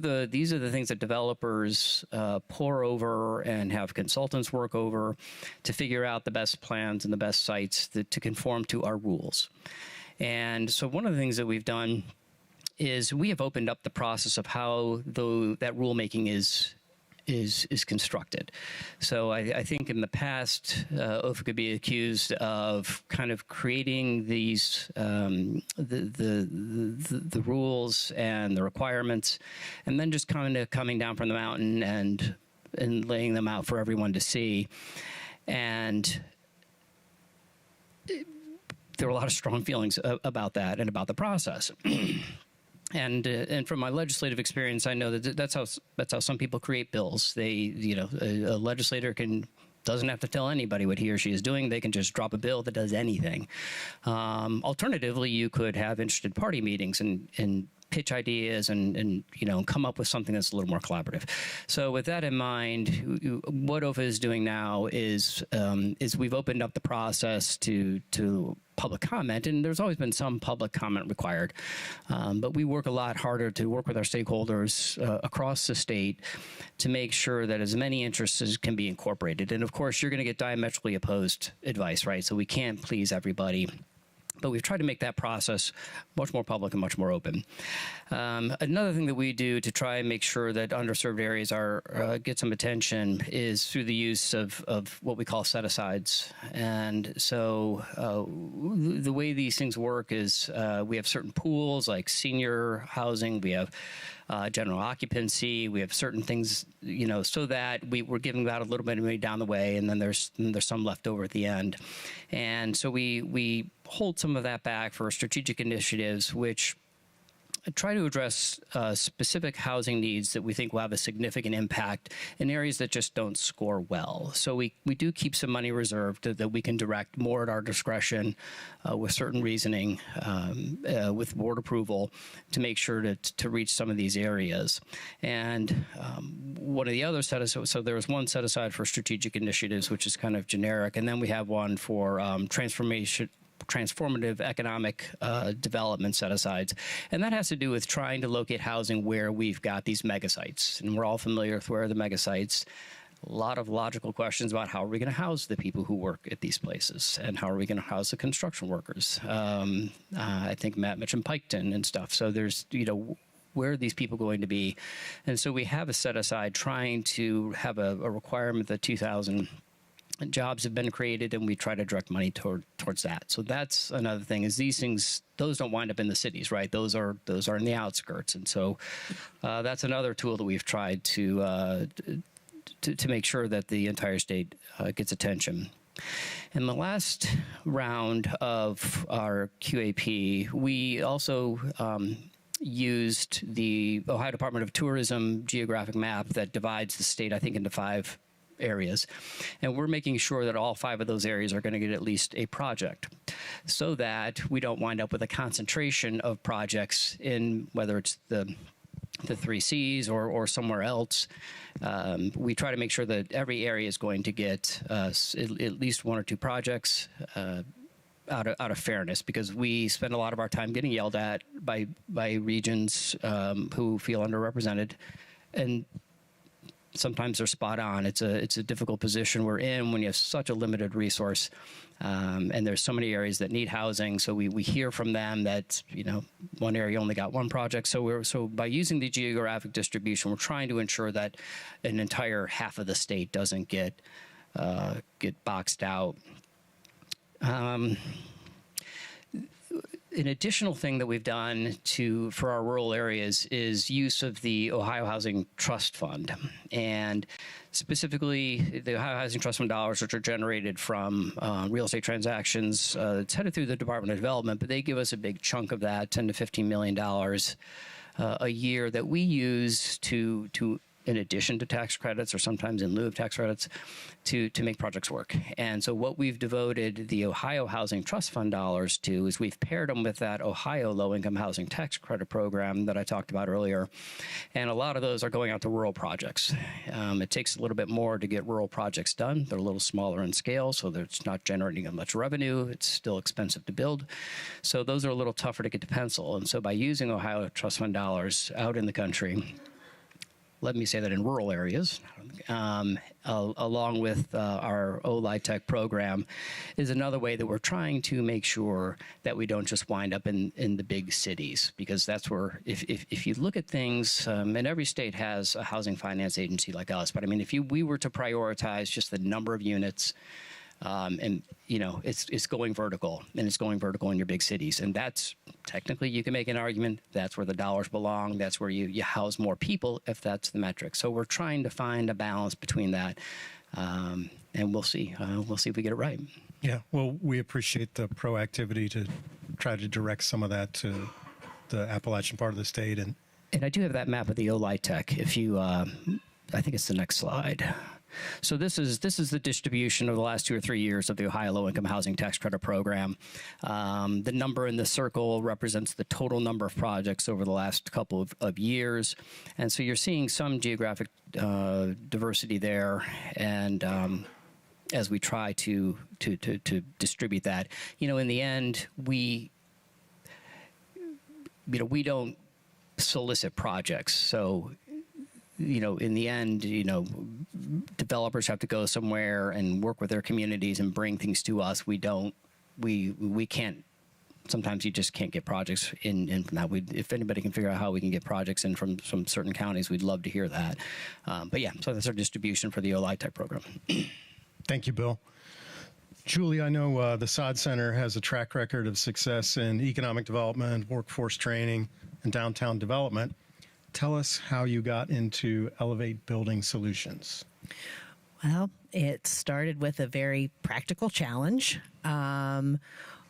the things that developers pore over and have consultants work over to figure out the best plans and the best sites to conform to our rules. And so one of the things that we've done is we have opened up the process of how that rulemaking is constructed. So I think in the past, OFA could be accused of kind of creating these the rules and the requirements, and then just kind of coming down from the mountain and laying them out for everyone to see. And there were a lot of strong feelings about that and about the process. And from my legislative experience, I know that that's how some people create bills. They, a legislator can doesn't have to tell anybody what he or she is doing. They can just drop a bill that does anything. Alternatively, you could have interested party meetings and pitch ideas and come up with something that's a little more collaborative. So with that in mind, what OFA is doing now is we've opened up the process to public comment, and there's always been some public comment required. But we work a lot harder to work with our stakeholders across the state to make sure that as many interests as can be incorporated. And of course, you're going to get diametrically opposed advice, right? So we can't please everybody. But we've tried to make that process much more public and much more open. Another thing that we do to try and make sure that underserved areas get some attention is through the use of what we call set-asides. And so the way these things work is we have certain pools like senior housing, we have general occupancy, we have certain things, so that we're giving out a little bit of money down the way, and then there's some left over at the end. And so we hold some of that back for strategic initiatives, which try to address specific housing needs that we think will have a significant impact in areas that just don't score well. So we do keep some money reserved that we can direct more at our discretion with certain reasoning, with board approval, to make sure to reach some of these areas. And one of the other so there was one set aside for strategic initiatives, which is kind of generic, and then we have one for transformative economic development set-asides. And that has to do with trying to locate housing where we've got these mega sites. And we're all familiar with where are the mega sites. A lot of logical questions about how are we going to house the people who work at these places, and how are we going to house the construction workers. I think Matt mentioned Piketon and stuff. So there's, where are these people going to be? And so we have a set-aside trying to have a requirement that 2,000 jobs have been created, and we try to direct money towards that. So that's another thing, is these things, those don't wind up in the cities, right? Those are in the outskirts. And so that's another tool that we've tried to make sure that the entire state gets attention. In the last round of our QAP, we also used the Ohio Department of Tourism geographic map that divides the state, I think, into 5 areas. And we're making sure that all 5 of those areas are going to get at least a project, so that we don't wind up with a concentration of projects in, whether it's the 3 Cs or somewhere else. We try to make sure that every area is going to get at least 1 or 2 projects out of fairness, because we spend a lot of our time getting yelled at by regions who feel underrepresented, and sometimes they're spot on. It's a difficult position we're in when you have such a limited resource, and there's so many areas that need housing. So we hear from them that one area only got 1 project. So by using the geographic distribution, we're trying to ensure that an entire half of the state doesn't get boxed out. An additional thing that we've done for our rural areas is use of the Ohio Housing Trust Fund, and specifically the Ohio Housing Trust Fund dollars, which are generated from real estate transactions. It's headed through the Department of Development, but they give us a big chunk of that, $10 to $15 million a year, that we use to in addition to tax credits, or sometimes in lieu of tax credits, to make projects work. And so what we've devoted the Ohio Housing Trust Fund dollars to is we've paired them with that Ohio Low-Income Housing Tax Credit Program that I talked about earlier. And a lot of those are going out to rural projects. It takes a little bit more to get rural projects done. They're a little smaller in scale, so it's not generating as much revenue. It's still expensive to build. So those are a little tougher to get to pencil. And so by using Ohio Trust Fund dollars out in the country, let me say that in rural areas, along with our OLITech program, is another way that we're trying to make sure that we don't just wind up in the big cities, because that's where, if you look at things, and every state has a housing finance agency like us, but I mean, if we were to prioritize just the number of units, and it's going vertical, and it's going vertical in your big cities, and that's technically, you can make an argument that's where the dollars belong. That's where you house more people, if that's the metric. So we're trying to find a balance between that, and we'll see. We'll see if we get it right. Yeah, well, we appreciate the proactivity to try to direct some of that to the Appalachian part of the state, and I do have that map of the OLITech. If you, I think it's the next slide. So this is the distribution of the last 2 or 3 years of the Ohio Low Income Housing Tax Credit Program. The number in the circle represents the total number of projects over the last couple of years, and so you're seeing some geographic diversity there, and as we try to distribute that, in the end, we don't solicit projects, so. In the end, developers have to go somewhere and work with their communities and bring things to us. We can't, sometimes you just can't get projects in from that. If anybody can figure out how we can get projects in from certain counties, we'd love to hear that. But yeah, so that's our distribution for the OLI type program. Thank you, Bill. Julie, I know the Sod Center has a track record of success in economic development, workforce training, and downtown development. Tell us how you got into Elevate Building Solutions. Well, it started with a very practical challenge.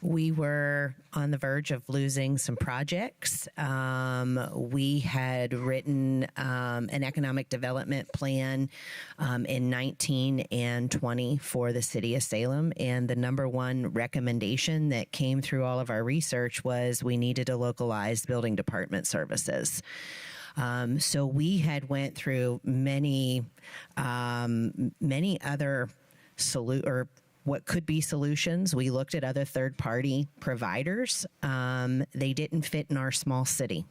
We were on the verge of losing some projects. We had written an economic development plan in 19 and 20 for the city of Salem. And the number one recommendation that came through all of our research was we needed a localized building department services. So we had went through many other what could be solutions. We looked at other third-party providers. They didn't fit in our small city.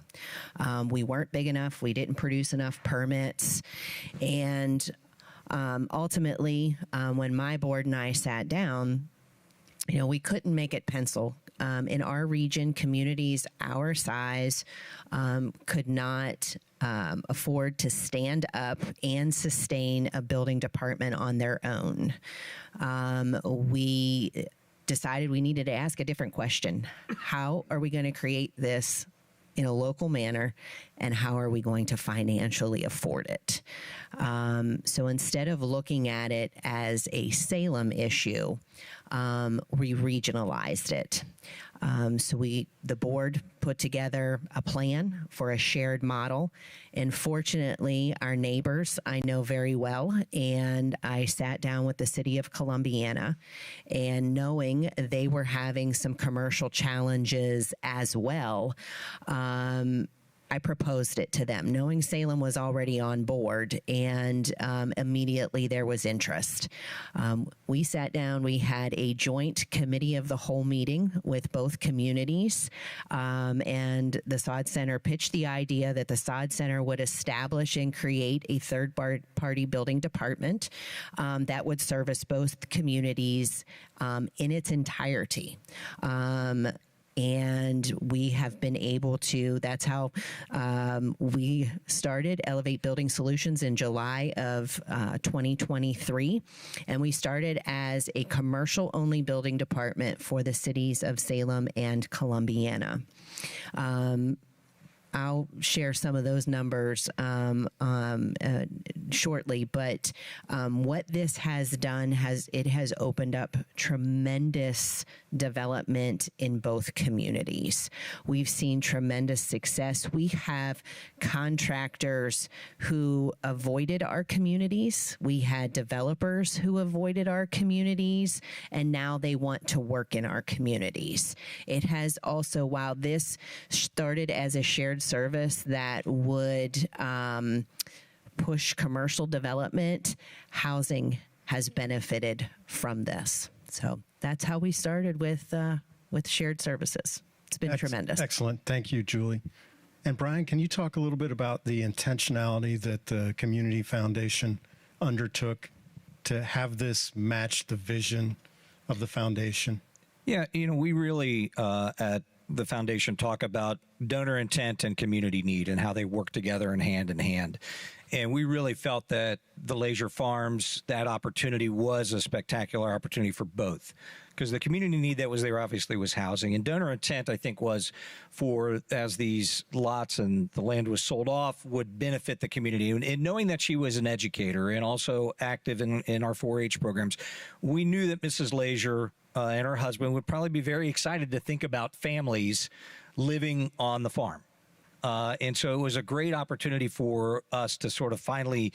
We weren't big enough. We didn't produce enough permits. And ultimately, when my board and I sat down, we couldn't make it pencil. In our region, communities our size could not afford to stand up and sustain a building department on their own. We decided we needed to ask a different question. How are we going to create this in a local manner, and how are we going to financially afford it? So instead of looking at it as a Salem issue, we regionalized it. So the board put together a plan for a shared model. And fortunately, our neighbors I know very well, and I sat down with the city of Columbiana, and knowing they were having some commercial challenges as well, I proposed it to them, knowing Salem was already on board, and immediately there was interest. We sat down, we had a joint committee of the whole meeting with both communities, and the Sod Center pitched the idea that the Sod Center would establish and create a third-party building department that would service both communities in its entirety. And we have been able to, that's how we started Elevate Building Solutions in July of 2023. And we started as a commercial-only building department for the cities of Salem and Columbiana. I'll share some of those numbers shortly, but what this has done it has opened up tremendous development in both communities. We've seen tremendous success. We have contractors who avoided our communities. We had developers who avoided our communities, and now they want to work in our communities. It has also, while this started as a shared service that would push commercial development, housing has benefited from this. So that's how we started with shared services. It's been tremendous. Excellent. Thank you, Julie. And Brian, can you talk a little bit about the intentionality that the Community Foundation undertook to have this match the vision of the foundation? Yeah, we really at the foundation talk about donor intent and community need and how they work together in hand. And we really felt that the Leisure Farms, that opportunity was a spectacular opportunity for both, because the community need that was there obviously was housing, and donor intent I think was for, as these lots and the land was sold off, would benefit the community. And knowing that she was an educator and also active in our 4-H programs, we knew that Mrs. Leisure and her husband would probably be very excited to think about families living on the farm. And so it was a great opportunity for us to sort of finally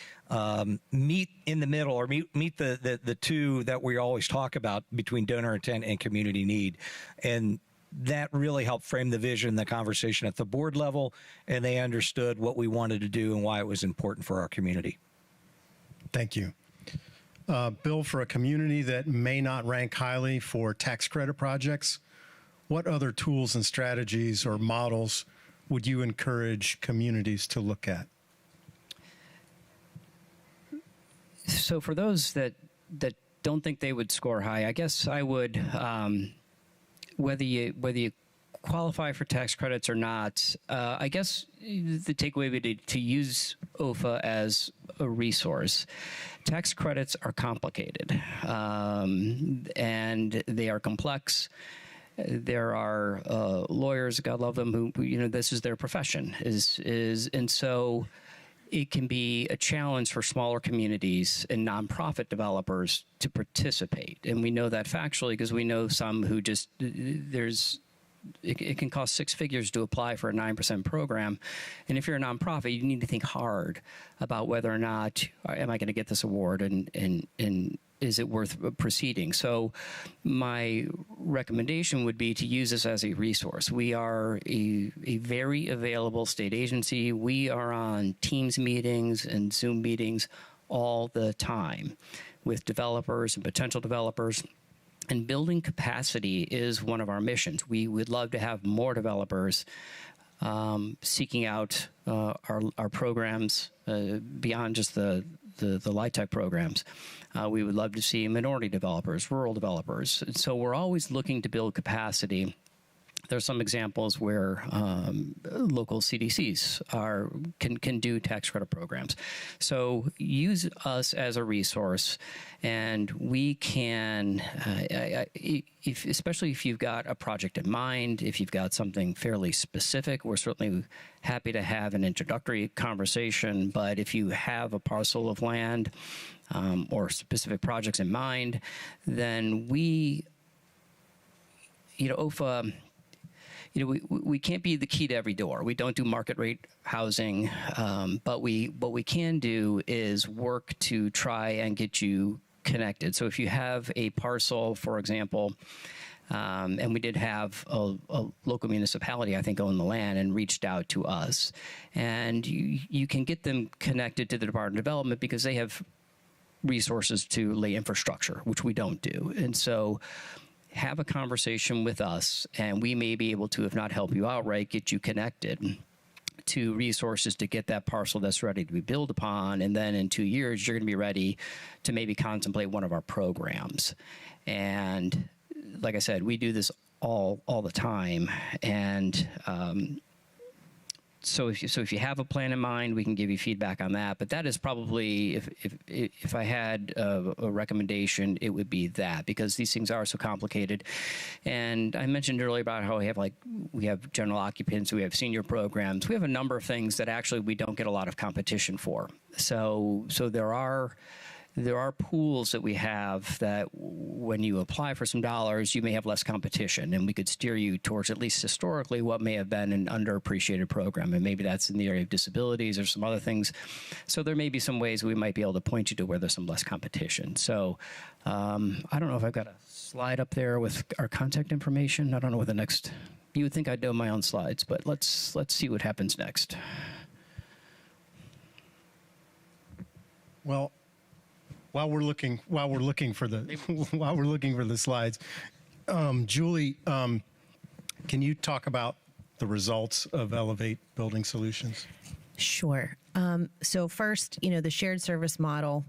meet in the middle, or meet the two that we always talk about between donor intent and community need. And that really helped frame the vision, the conversation at the board level, and they understood what we wanted to do and why it was important for our community. Thank you. Bill, for a community that may not rank highly for tax credit projects, what other tools and strategies or models would you encourage communities to look at? So for those that don't think they would score high, I guess I would, whether you qualify for tax credits or not, I guess the takeaway would be to use OFA as a resource. Tax credits are complicated, and they are complex. There are lawyers, God love them, who this is their profession, and so it can be a challenge for smaller communities and nonprofit developers to participate. And we know that factually because we know some who just, it can cost six figures to apply for a 9% program. And if you're a nonprofit, you need to think hard about whether or not, am I going to get this award, and is it worth proceeding? So my recommendation would be to use this as a resource. We are a very available state agency. We are on Teams meetings and Zoom meetings all the time with developers and potential developers. And building capacity is one of our missions. We would love to have more developers seeking out our programs beyond just the LIHTC programs. We would love to see minority developers, rural developers. And so we're always looking to build capacity. There's some examples where local CDCs can do tax credit programs. So use us as a resource, and we can, especially if you've got a project in mind, if you've got something fairly specific, we're certainly happy to have an introductory conversation. But if you have a parcel of land or specific projects in mind, then OFA, we can't be the key to every door. We don't do market rate housing, but what we can do is work to try and get you connected. So if you have a parcel, for example, and we did have a local municipality, I think, own the land and reached out to us, and you can get them connected to the Department of Development because they have resources to lay infrastructure, which we don't do. And so have a conversation with us, and we may be able to, if not help you outright, get you connected to resources to get that parcel that's ready to be built upon. And then in 2 years, you're going to be ready to maybe contemplate one of our programs. And like I said, we do this all the time. And so if you have a plan in mind, we can give you feedback on that. But that is probably, if I had a recommendation, it would be that, because these things are so complicated. And I mentioned earlier about how we have general occupants, we have senior programs, we have a number of things that actually we don't get a lot of competition for. So there are pools that we have that when you apply for some dollars, you may have less competition, and we could steer you towards, at least historically, what may have been an underappreciated program. And maybe that's in the area of disabilities or some other things. So there may be some ways we might be able to point you to where there's some less competition. So I don't know if I've got a slide up there with our contact information. I don't know what the next, you would think I'd know my own slides, but let's see what happens next. Well, while we're looking for the slides, Julie, can you talk about the results of Elevate Building Solutions? Sure. So first, the shared service model,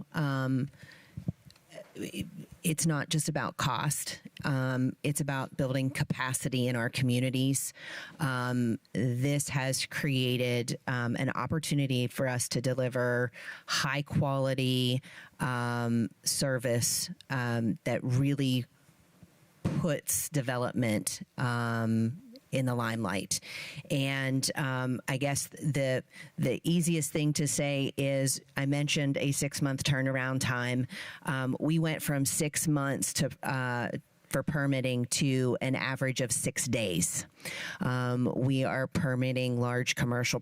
it's not just about cost. It's about building capacity in our communities. This has created an opportunity for us to deliver high quality service that really puts development in the limelight. And I guess the easiest thing to say is, I mentioned a 6-month turnaround time. We went from 6 months to for permitting to an average of 6 days. We are permitting large commercial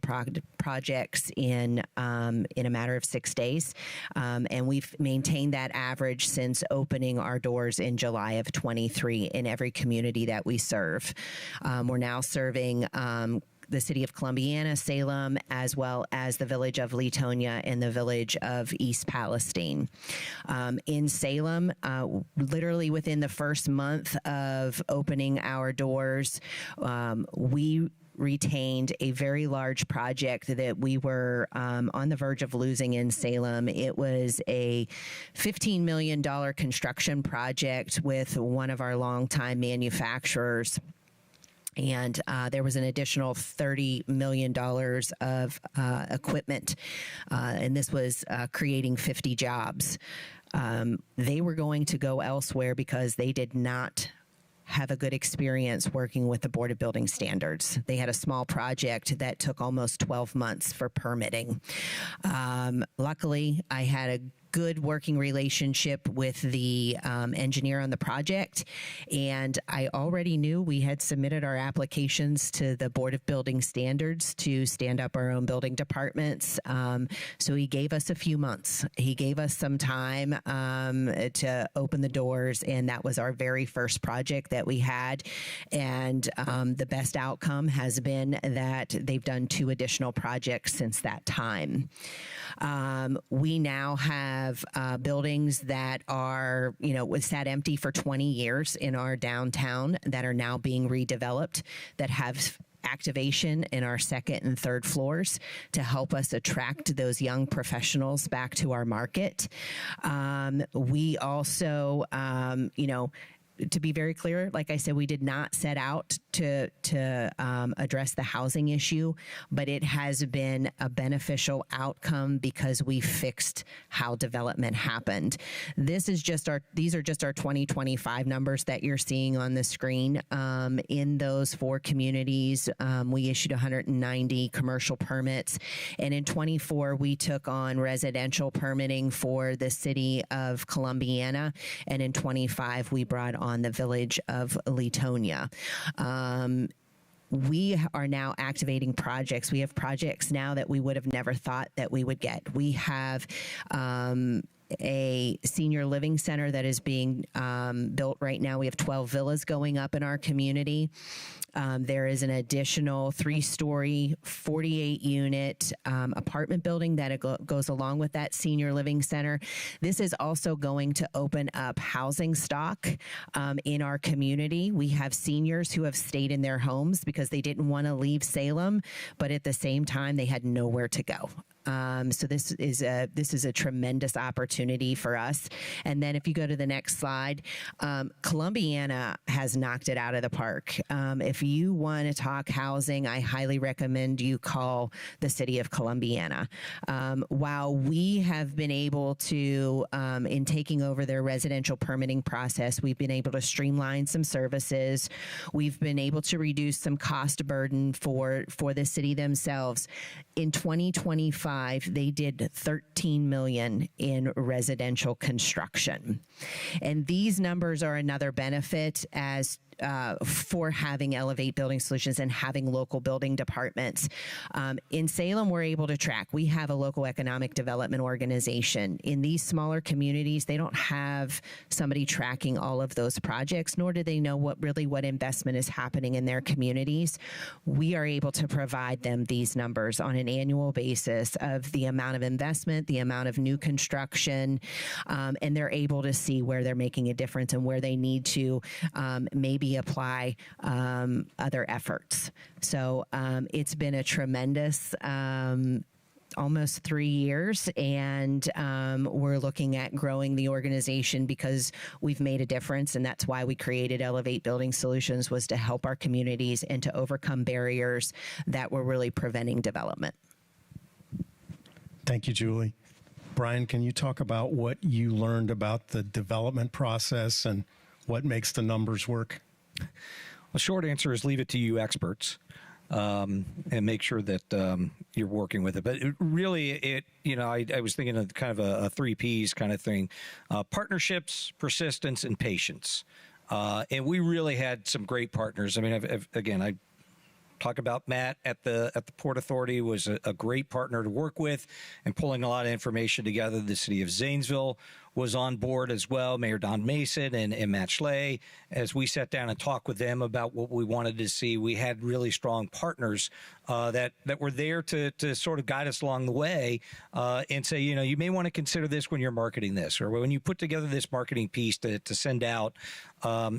projects in a matter of 6 days, and we've maintained that average since opening our doors in July of 23 in every community that we serve. We're now serving the city of Columbiana, Salem, as well as the village of Latonia and the village of East Palestine. In Salem, literally within the first month of opening our doors, we retained a very large project that we were on the verge of losing in Salem. It was a $15 million construction project with one of our longtime manufacturers. And there was an additional $30 million of equipment, and this was creating 50 jobs. They were going to go elsewhere because they did not have a good experience working with the Board of Building Standards. They had a small project that took almost 12 months for permitting. Luckily, I had a good working relationship with the engineer on the project, and I already knew we had submitted our applications to the Board of Building Standards to stand up our own building departments. So he gave us a few months. He gave us some time to open the doors, and that was our very first project that we had. And the best outcome has been that they've done 2 additional projects since that time. We now have buildings that are, sat empty for 20 years in our downtown that are now being redeveloped, that have activation in our second and third floors to help us attract those young professionals back to our market. We also, to be very clear, like I said, we did not set out to address the housing issue, but it has been a beneficial outcome because we fixed how development happened. These are just our 2025 numbers that you're seeing on the screen. In those 4 communities, we issued 190 commercial permits, and in 24 we took on residential permitting for the city of Columbiana, and in 25 we brought on the village of Latonia. We are now activating projects. We have projects now that we would have never thought that we would get. We have a senior living center that is being built right now. We have 12 villas going up in our community. There is an additional 3-story, 48-unit apartment building that goes along with that senior living center. This is also going to open up housing stock in our community. We have seniors who have stayed in their homes because they didn't want to leave Salem, but at the same time, they had nowhere to go. So this is a tremendous opportunity for us. And then if you go to the next slide, Columbiana has knocked it out of the park. If you want to talk housing, I highly recommend you call the city of Columbiana. While we have been able to, in taking over their residential permitting process, we've been able to streamline some services. We've been able to reduce some cost burden for the city themselves. In 2025, they did $13 million in residential construction. And these numbers are another benefit as for having Elevate Building Solutions and having local building departments. In Salem, we're able to track. We have a local economic development organization. In these smaller communities, they don't have somebody tracking all of those projects, nor do they know what investment is happening in their communities. We are able to provide them these numbers on an annual basis of the amount of investment, the amount of new construction, and they're able to see where they're making a difference and where they need to maybe apply other efforts. So it's been a tremendous almost 3 years, and we're looking at growing the organization because we've made a difference, and that's why we created Elevate Building Solutions, was to help our communities and to overcome barriers that were really preventing development. Thank you, Julie. Brian, can you talk about what you learned about the development process and what makes the numbers work? The short answer is leave it to you experts, and make sure that you're working with it. But I was thinking of kind of a 3 Ps kind of thing: partnerships, persistence, and patience. And we really had some great partners. I mean, I talk about Matt at the Port Authority was a great partner to work with and pulling a lot of information together. The city of Zanesville was on board as well, Mayor Don Mason and Matt Schley. As we sat down and talked with them about what we wanted to see, we had really strong partners that were there to sort of guide us along the way and say, you may want to consider this when you're marketing this, or when you put together this marketing piece to send out,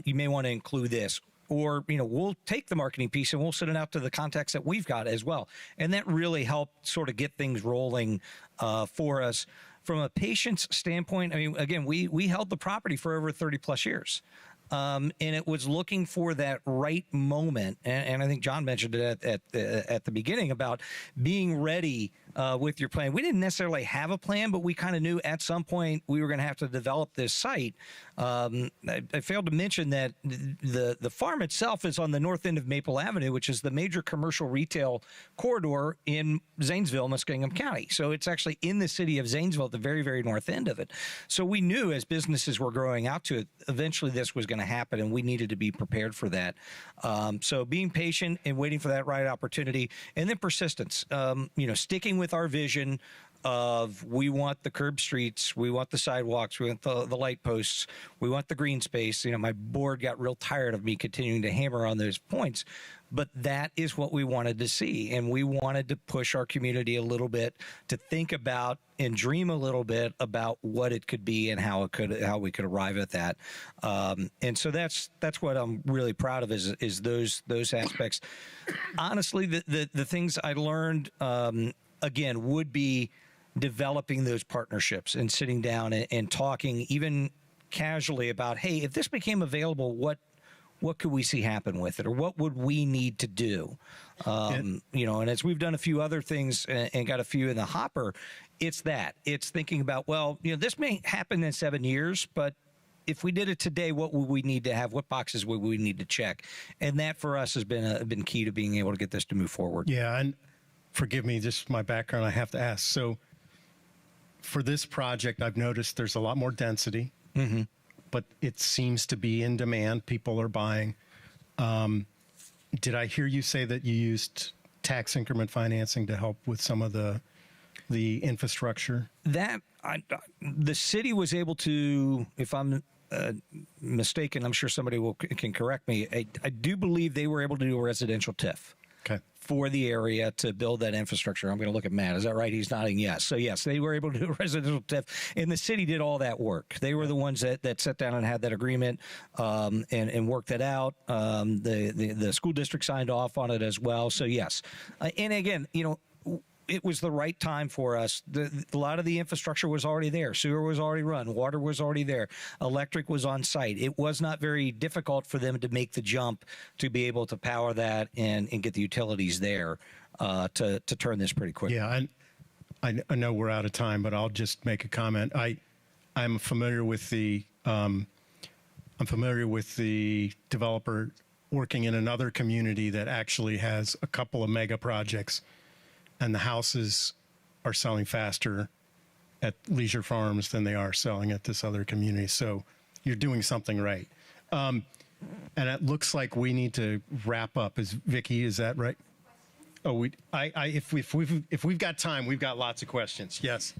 you may want to include this. Or, we'll take the marketing piece and we'll send it out to the contacts that we've got as well. And that really helped sort of get things rolling for us. From a patient's standpoint, I mean, again, we held the property for over 30 plus years. And it was looking for that right moment. And I think John mentioned it at the beginning about being ready with your plan. We didn't necessarily have a plan, but we kind of knew at some point we were going to have to develop this site. I failed to mention that the farm itself is on the north end of Maple Avenue, which is the major commercial retail corridor in Zanesville, Muskingum County. So it's actually in the city of Zanesville at the very, very north end of it. So we knew as businesses were growing out to it, eventually this was going to happen, and we needed to be prepared for that. So being patient and waiting for that right opportunity, and then persistence, sticking with our vision of we want the curb streets, we want the sidewalks, we want the light posts, we want the green space. My board got real tired of me continuing to hammer on those points, but that is what we wanted to see. And we wanted to push our community a little bit to think about and dream a little bit about what it could be and how we could arrive at that. And so that's what I'm really proud of is those aspects. Honestly, the things I learned, again, would be developing those partnerships and sitting down and talking even casually about, hey, if this became available, what could we see happen with it, or what would we need to do? And as we've done a few other things and got a few in the hopper, it's thinking about, this may happen in 7 years, but if we did it today, what would we need to have? What boxes would we need to check? And that for us has been key to being able to get this to move forward. Yeah, and forgive me, just my background, I have to ask. So for this project, I've noticed there's a lot more density, but it seems to be in demand. People are buying. Did I hear you say that you used tax increment financing to help with some of the infrastructure? The city was able to, if I'm mistaken, I'm sure somebody can correct me. I do believe they were able to do a residential TIF. Okay. For the area to build that infrastructure. I'm going to look at Matt. Is that right? He's nodding yes. So yes, they were able to do a residential TIF, and the city did all that work. They were the ones that sat down and had that agreement and worked that out. The school district signed off on it as well. So yes, and again, it was the right time for us. A lot of the infrastructure was already there. Sewer was already run. Water was already there. Electric was on site. It was not very difficult for them to make the jump to be able to power that and get the utilities there to turn this pretty quickly. Yeah, and I know we're out of time, but I'll just make a comment. I'm familiar with the developer working in another community that actually has a couple of mega projects, and the houses are selling faster at Leisure Farms than they are selling at this other community. So you're doing something right. And it looks like we need to wrap up. Vicki, is that right? Oh, if we've got time, we've got lots of questions. Yes.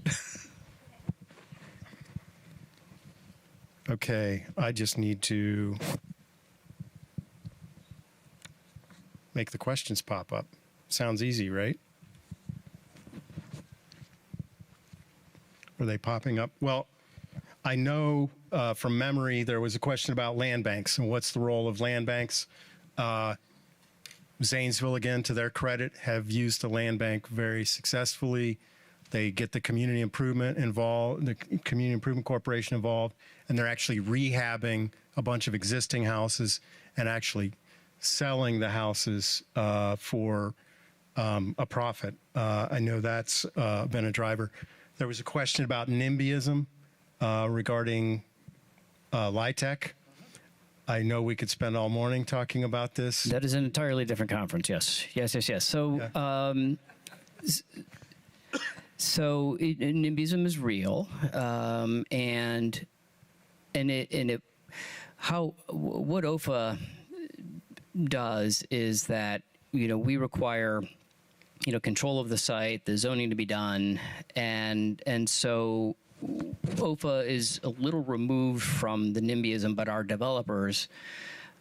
Okay, I just need to make the questions pop up. Sounds easy, right? Are they popping up? Well, I know from memory there was a question about land banks and what's the role of land banks. Zanesville, again, to their credit, have used the land bank very successfully. They get the community improvement involved, the Community Improvement Corporation involved, and they're actually rehabbing a bunch of existing houses and actually selling the houses for a profit. I know that's been a driver. There was a question about NIMBYism regarding LIHTC. I know we could spend all morning talking about this. That is an entirely different conference. Yes. So, NIMBYism is real, and it what OFA does is that, we require, control of the site, the zoning to be done, and so OFA is a little removed from the NIMBYism, but our developers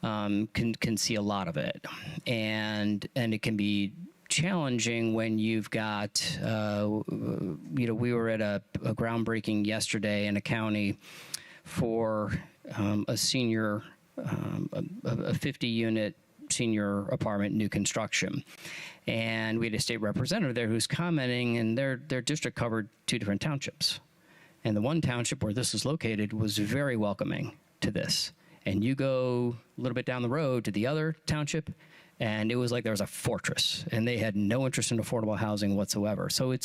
can see a lot of it, and it can be challenging when you've got, we were at a groundbreaking yesterday in a county for a senior, a 50-unit senior apartment new construction. And we had a state representative there who's commenting, and their district covered 2 different townships. And the one township where this is located was very welcoming to this. And you go a little bit down the road to the other township, and it was like there was a fortress, and they had no interest in affordable housing whatsoever. So it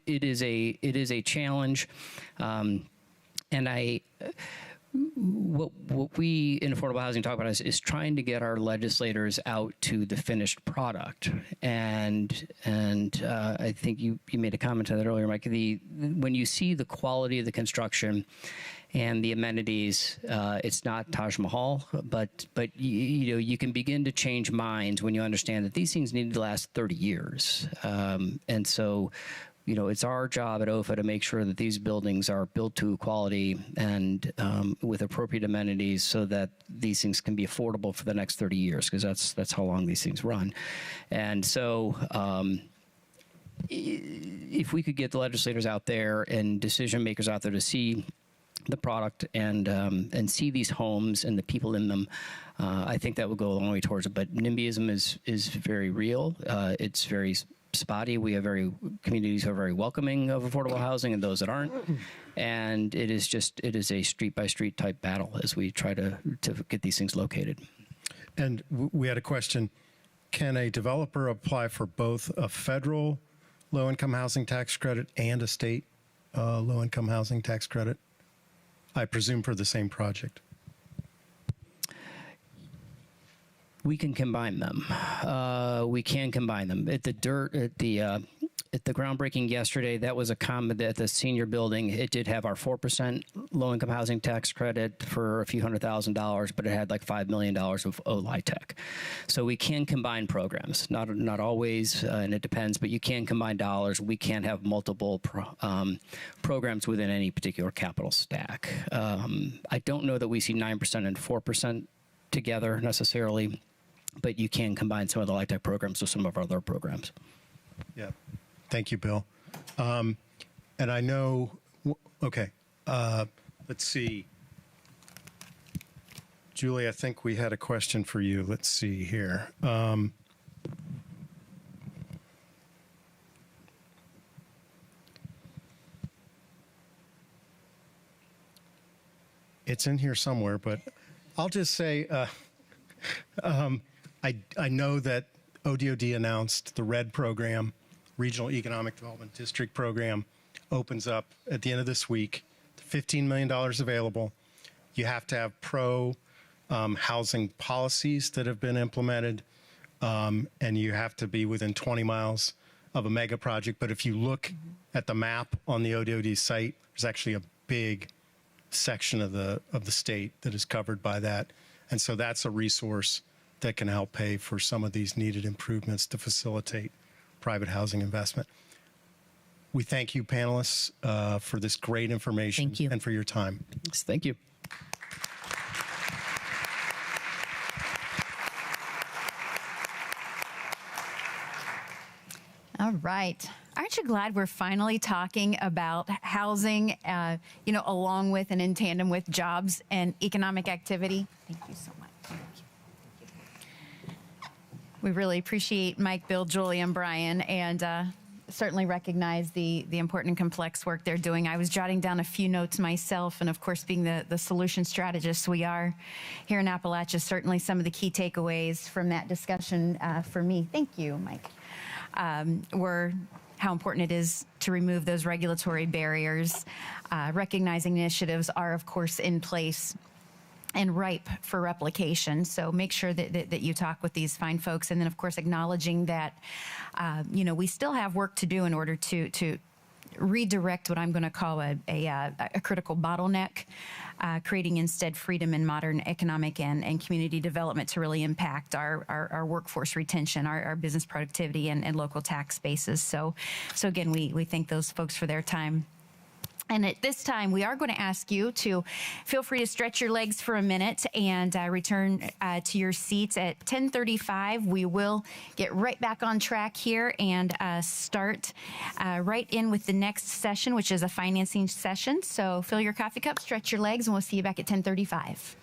is a challenge, and what we in affordable housing talk about is trying to get our legislators out to the finished product. And I think you made a comment on that earlier, Mike. When you see the quality of the construction and the amenities, it's not Taj Mahal, but you can begin to change minds when you understand that these things need to last 30 years. And so, it's our job at OFA to make sure that these buildings are built to quality and with appropriate amenities so that these things can be affordable for the next 30 years, because that's how long these things run. And so if we could get the legislators out there and decision makers out there to see the product and see these homes and the people in them, I think that would go a long way towards it. But NIMBYism is very real. It's very spotty. We have communities who are very welcoming of affordable housing and those that aren't. And it is a street by street type battle as we try to get these things located. And we had a question. Can a developer apply for both a federal low-income housing tax credit and a state low-income housing tax credit? I presume for the same project. We can combine them. At the groundbreaking yesterday, that was a comment at the senior building. It did have our 4% low-income housing tax credit for a few $100,000, but it had like $5 million of OLITEC. So we can combine programs. Not always, and it depends, but you can combine dollars. We can't have multiple programs within any particular capital stack. I don't know that we see 9% and 4% together necessarily, but you can combine some of the LIHTC programs with some of our other programs. Yeah. Thank you, Bill. And I know, okay, let's see. Julie, I think we had a question for you. Let's see here. It's in here somewhere, but I'll just say, I know that ODOD announced the RED program, Regional Economic Development District program, opens up at the end of this week. $15 million available. You have to have housing policies that have been implemented, and you have to be within 20 miles of a mega project. But if you look at the map on the ODOD site, there's actually a big section of the state that is covered by that. And so that's a resource that can help pay for some of these needed improvements to facilitate private housing investment. We thank you, panelists, for this great information. Thank you. And for your time. Yes, thank you. All right. Aren't you glad we're finally talking about housing, along with and in tandem with jobs and economic activity? Thank you so much. Thank you. We really appreciate Mike, Bill, Julie, and Brian, and certainly recognize the important and complex work they're doing. I was jotting down a few notes myself, and of course, being the solution strategists we are here in Appalachia, certainly some of the key takeaways from that discussion for me. Thank you, Mike. Were how important it is to remove those regulatory barriers. Recognizing initiatives are, of course, in place and ripe for replication. So make sure that you talk with these fine folks. And then, of course, acknowledging that, we still have work to do in order to redirect what I'm going to call a critical bottleneck, creating instead freedom in modern economic and community development to really impact our workforce retention, our business productivity, and local tax bases. So again, we thank those folks for their time. And at this time, we are going to ask you to feel free to stretch your legs for a minute and return to your seats. At 10:35, we will get right back on track here and start right in with the next session, which is a financing session. So fill your coffee cup, stretch your legs, and we'll see you back at 10:35.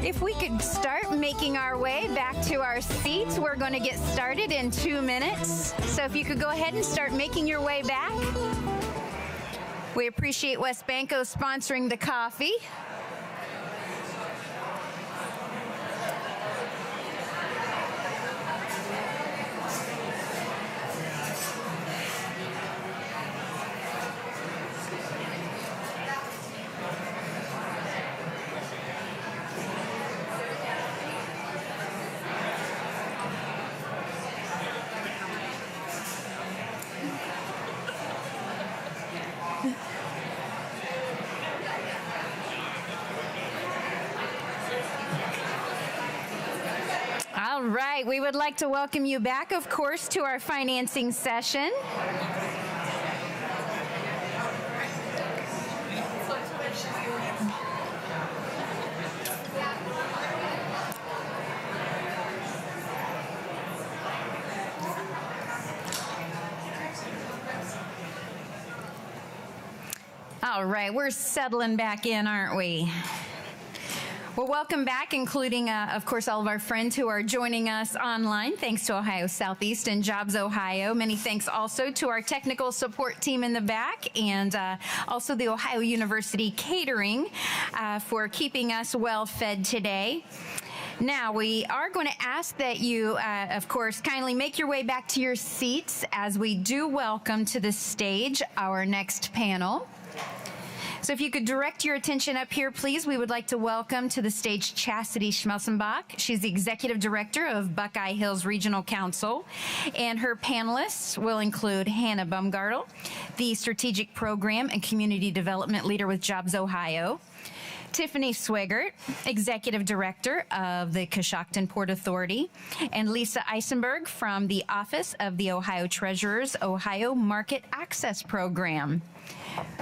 If we could start making our way back to our seats, we're going to get started in 2 minutes. So if you could go ahead and start making your way back. We appreciate West Banco sponsoring the coffee. All right, we would like to welcome you back, of course, to our financing session. All right, we're settling back in, aren't we? Well, welcome back, including, of course, all of our friends who are joining us online. Thanks to Ohio Southeast and Jobs Ohio. Many thanks also to our technical support team in the back, and also the Ohio University Catering for keeping us well fed today. Now, we are going to ask that you, of course, kindly make your way back to your seats as we do welcome to the stage our next panel. So if you could direct your attention up here, please, we would like to welcome to the stage Chastity Schmelzenbach. She's the Executive Director of Buckeye Hills Regional Council, and her panelists will include Hannah Baumgartel, the Strategic Program and Community Development Leader with Jobs Ohio, Tiffany Swigert, Executive Director of the Coshocton Port Authority, and Lisa Eisenberg from the Office of the Ohio Treasurer's Ohio Market Access Program.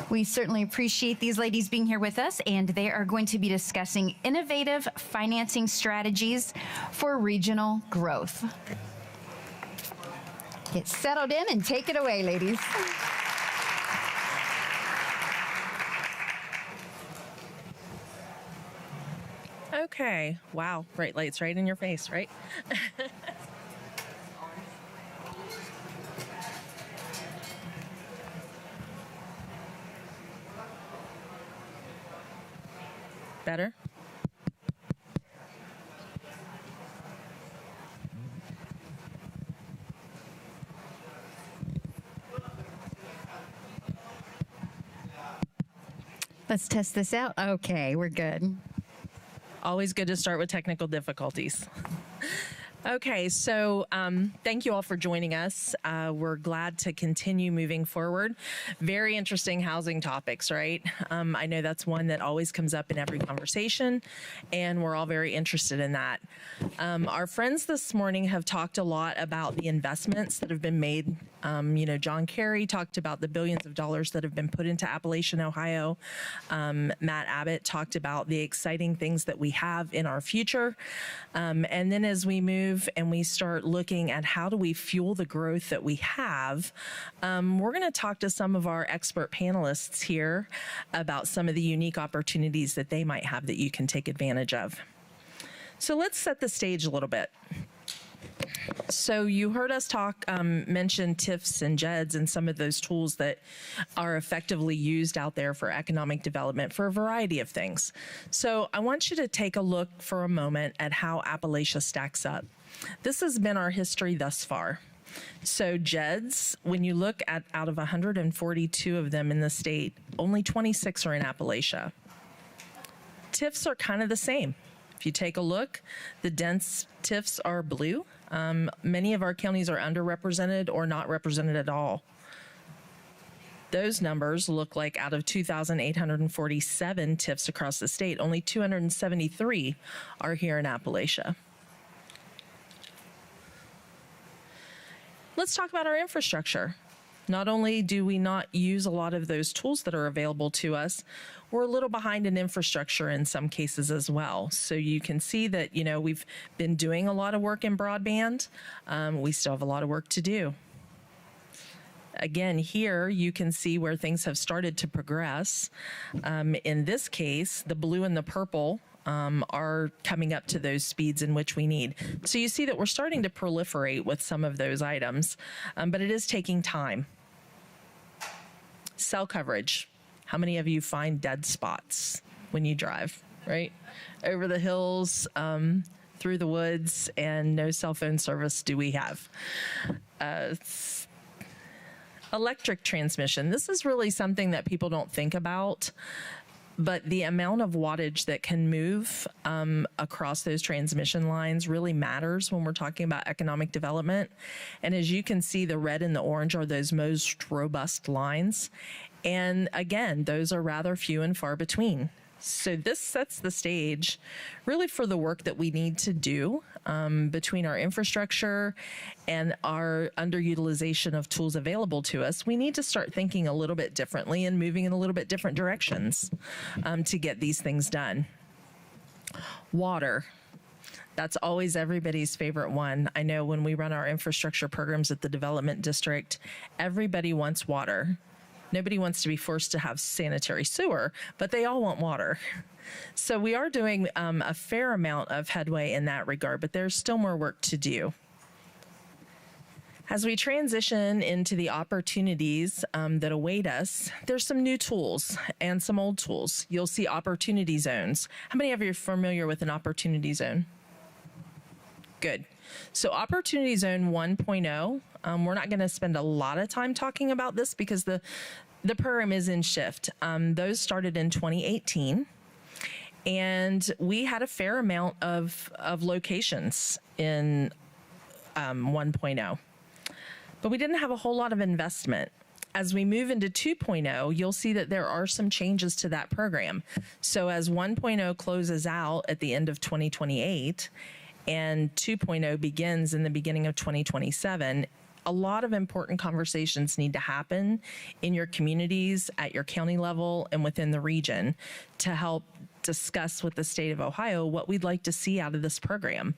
We certainly appreciate these ladies being here with us, and they are going to be discussing innovative financing strategies for regional growth. Get settled in and take it away, ladies. Okay. Wow. Bright lights right in your face, right? Better? Let's test this out. Okay, we're good. Always good to start with technical difficulties. Okay, so thank you all for joining us. We're glad to continue moving forward. Very interesting housing topics, right? I know that's one that always comes up in every conversation, and we're all very interested in that. Our friends this morning have talked a lot about the investments that have been made. John Kerry talked about the billions of dollars that have been put into Appalachian, Ohio. Matt Abbott talked about the exciting things that we have in our future. And then as we move and we start looking at how do we fuel the growth that we have, we're going to talk to some of our expert panelists here about some of the unique opportunities that they might have that you can take advantage of. So let's set the stage a little bit. So you heard us mention TIFs and JEDs and some of those tools that are effectively used out there for economic development for a variety of things. So I want you to take a look for a moment at how Appalachia stacks up. This has been our history thus far. So JEDs, when you look at out of 142 of them in the state, only 26 are in Appalachia. TIFs are kind of the same. If you take a look, the dense TIFs are blue. Many of our counties are underrepresented or not represented at all. Those numbers look like out of 2,847 TIFs across the state, only 273 are here in Appalachia. Let's talk about our infrastructure. Not only do we not use a lot of those tools that are available to us, we're a little behind in infrastructure in some cases as well. So you can see that, we've been doing a lot of work in broadband. We still have a lot of work to do. Again, here you can see where things have started to progress. In this case, the blue and the purple are coming up to those speeds in which we need. So you see that we're starting to proliferate with some of those items, but it is taking time. Cell coverage. How many of you find dead spots when you drive, right? Over the hills, through the woods, and no cell phone service do we have. Electric transmission. This is really something that people don't think about, but the amount of wattage that can move across those transmission lines really matters when we're talking about economic development. And as you can see, the red and the orange are those most robust lines. And again, those are rather few and far between. So this sets the stage really for the work that we need to do between our infrastructure and our underutilization of tools available to us. We need to start thinking a little bit differently and moving in a little bit different directions to get these things done. Water. That's always everybody's favorite one. I know when we run our infrastructure programs at the development district, everybody wants water. Nobody wants to be forced to have sanitary sewer, but they all want water. So we are doing a fair amount of headway in that regard, but there's still more work to do. As we transition into the opportunities that await us, there's some new tools and some old tools. You'll see opportunity zones. How many of you are familiar with an opportunity zone? Good. So Opportunity Zone 1.0, we're not going to spend a lot of time talking about this because the program is in shift. Those started in 2018, and we had a fair amount of locations in 1.0, but we didn't have a whole lot of investment. As we move into 2.0, you'll see that there are some changes to that program. So as 1.0 closes out at the end of 2028, and 2.0 begins in the beginning of 2027, a lot of important conversations need to happen in your communities, at your county level, and within the region to help discuss with the state of Ohio what we'd like to see out of this program.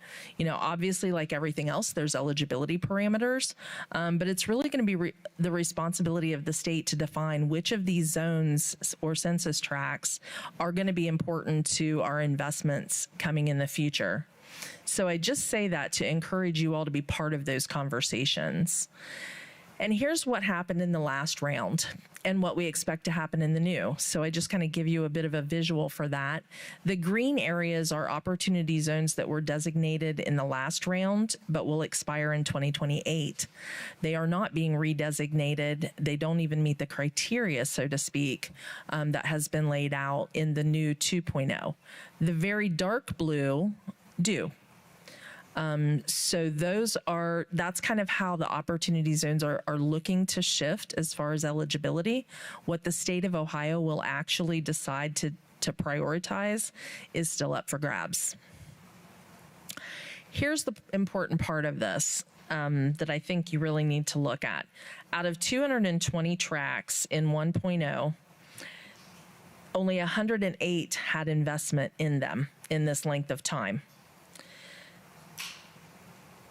Obviously, like everything else, there's eligibility parameters, but it's really going to be the responsibility of the state to define which of these zones or census tracts are going to be important to our investments coming in the future. So I just say that to encourage you all to be part of those conversations. And here's what happened in the last round and what we expect to happen in the new. So I just kind of give you a bit of a visual for that. The green areas are opportunity zones that were designated in the last round, but will expire in 2028. They are not being redesignated. They don't even meet the criteria, so to speak, that has been laid out in the new 2.0. The very dark blue do. So that's kind of how the opportunity zones are looking to shift as far as eligibility. What the state of Ohio will actually decide to prioritize is still up for grabs. Here's the important part of this that I think you really need to look at. Out of 220 tracks in 1.0, only 108 had investment in them in this length of time.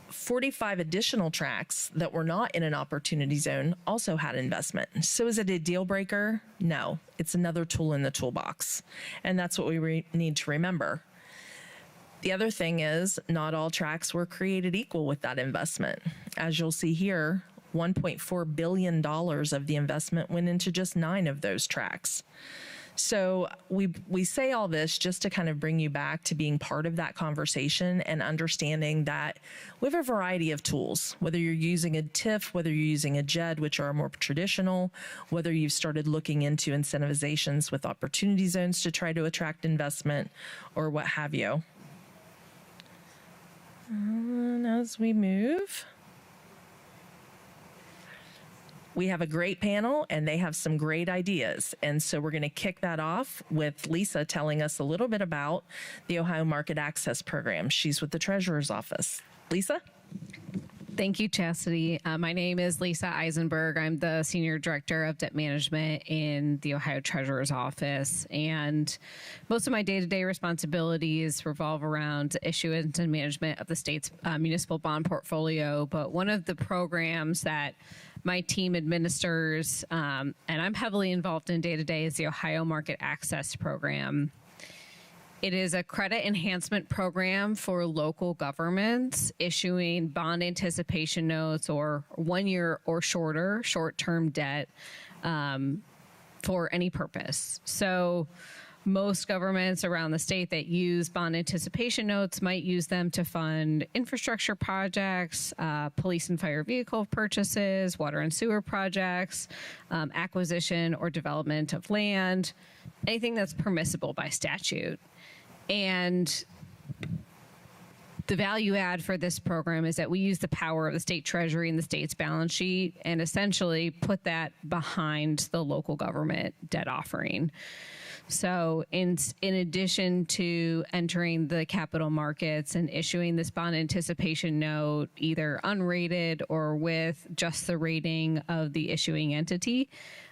45 additional tracks that were not in an opportunity zone also had investment. So is it a deal breaker? No, it's another tool in the toolbox. And that's what we need to remember. The other thing is not all tracks were created equal with that investment. As you'll see here, $1.4 billion of the investment went into just 9 of those tracks. So we say all this just to kind of bring you back to being part of that conversation and understanding that we have a variety of tools, whether you're using a TIF, whether you're using a JED, which are more traditional, whether you've started looking into incentivizations with opportunity zones to try to attract investment or what have you. And as we move, we have a great panel and they have some great ideas. And so we're going to kick that off with Lisa telling us a little bit about the Ohio Market Access Program. She's with the Treasurer's Office. Lisa? Thank you, Chastity. My name is Lisa Eisenberg. I'm the Senior Director of Debt Management in the Ohio Treasurer's Office. And most of my day-to-day responsibilities revolve around issuance and management of the state's municipal bond portfolio. But one of the programs that my team administers, and I'm heavily involved in day-to-day, is the Ohio Market Access Program. It is a credit enhancement program for local governments issuing bond anticipation notes or 1 year or shorter short-term debt for any purpose. So most governments around the state that use bond anticipation notes might use them to fund infrastructure projects, police and fire vehicle purchases, water and sewer projects, acquisition or development of land, anything that's permissible by statute. And the value add for this program is that we use the power of the state treasury and the state's balance sheet and essentially put that behind the local government debt offering. So in addition to entering the capital markets and issuing this bond anticipation note, either unrated or with just the rating of the issuing entity,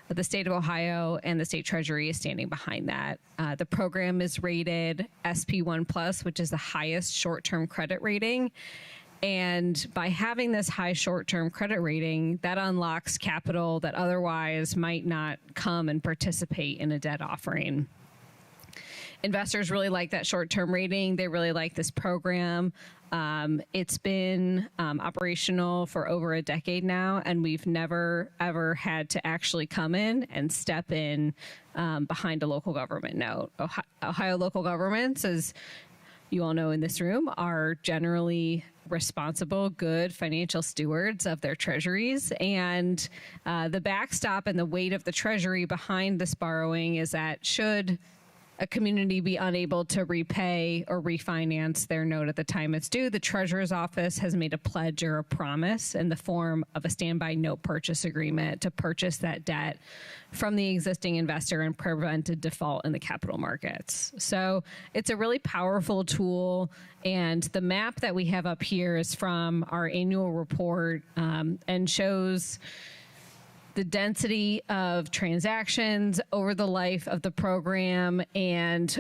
the state of Ohio and the state treasury is standing behind that. The program is rated SP1+, which is the highest short-term credit rating. And by having this high short-term credit rating, that unlocks capital that otherwise might not come and participate in a debt offering. Investors really like that short-term rating. They really like this program. It's been operational for over a decade now, and we've never, ever had to actually come in and step in behind a local government note. Ohio local governments, as you all know in this room, are generally responsible, good financial stewards of their treasuries. And the backstop and the weight of the treasury behind this borrowing is that should a community be unable to repay or refinance their note at the time it's due, the Treasurer's Office has made a pledge or a promise in the form of a standby note purchase agreement to purchase that debt from the existing investor and prevent a default in the capital markets. So it's a really powerful tool. And the map that we have up here is from our annual report and shows the density of transactions over the life of the program and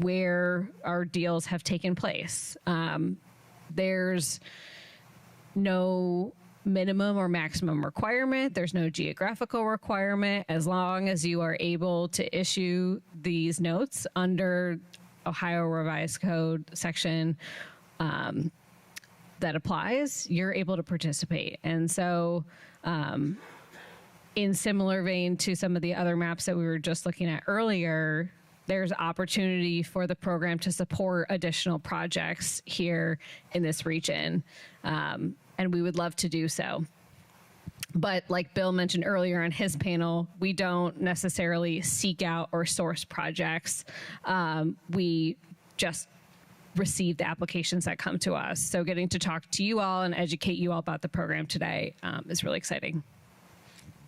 where our deals have taken place. There's no minimum or maximum requirement. There's no geographical requirement as long as you are able to issue these notes under Ohio Revised Code section that applies, you're able to participate. And so In similar vein to some of the other maps that we were just looking at earlier, there's opportunity for the program to support additional projects here in this region, and we would love to do so. But like Bill mentioned earlier on his panel, we don't necessarily seek out or source projects. We just receive the applications that come to us. So getting to talk to you all and educate you all about the program today is really exciting.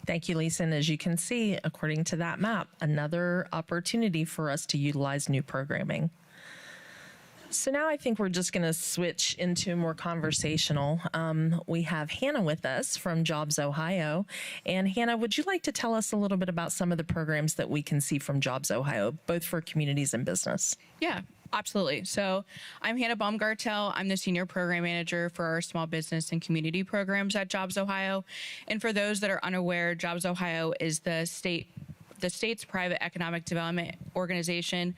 Thank you, Lisa. And as you can see, according to that map, another opportunity for us to utilize new programming. So now I think we're just going to switch into more conversational. We have Hannah with us from Jobs Ohio. And Hannah, would you like to tell us a little bit about some of the programs that we can see from Jobs Ohio, both for communities and business? Yeah, absolutely. So I'm Hannah Baumgartel. I'm the Senior Program Manager for our Small Business and Community Programs at Jobs Ohio. And for those that are unaware, Jobs Ohio is the state's private economic development organization,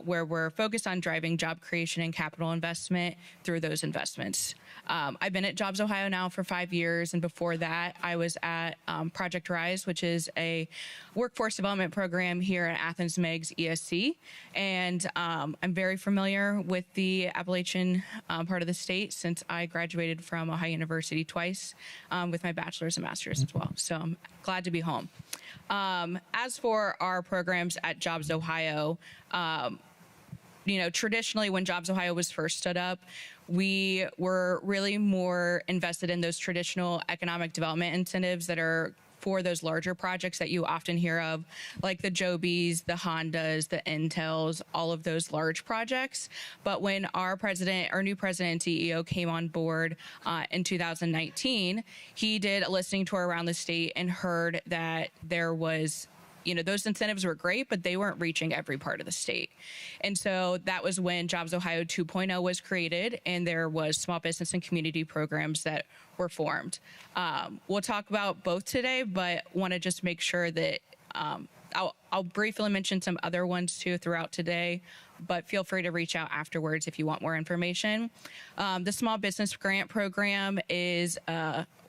where we're focused on driving job creation and capital investment through those investments. I've been at Jobs Ohio now for 5 years, and before that, I was at Project Rise, which is a workforce development program here at Athens Meg's ESC. And I'm very familiar with the Appalachian part of the state since I graduated from Ohio University twice with my bachelor's and master's as well. So I'm glad to be home. As for our programs at Jobs Ohio, traditionally when Jobs Ohio was first stood up, we were really more invested in those traditional economic development incentives that are for those larger projects that you often hear of, like the Jobies, the Hondas, the Intels, all of those large projects. But when our new president and CEO came on board in 2019, he did a listening tour around the state and heard that there was those incentives were great, but they weren't reaching every part of the state. And so that was when Jobs Ohio 2.0 was created, and there was small business and community programs that were formed. We'll talk about both today, but want to just make sure that I'll briefly mention some other ones too throughout today, but feel free to reach out afterwards if you want more information. The Small Business Grant Program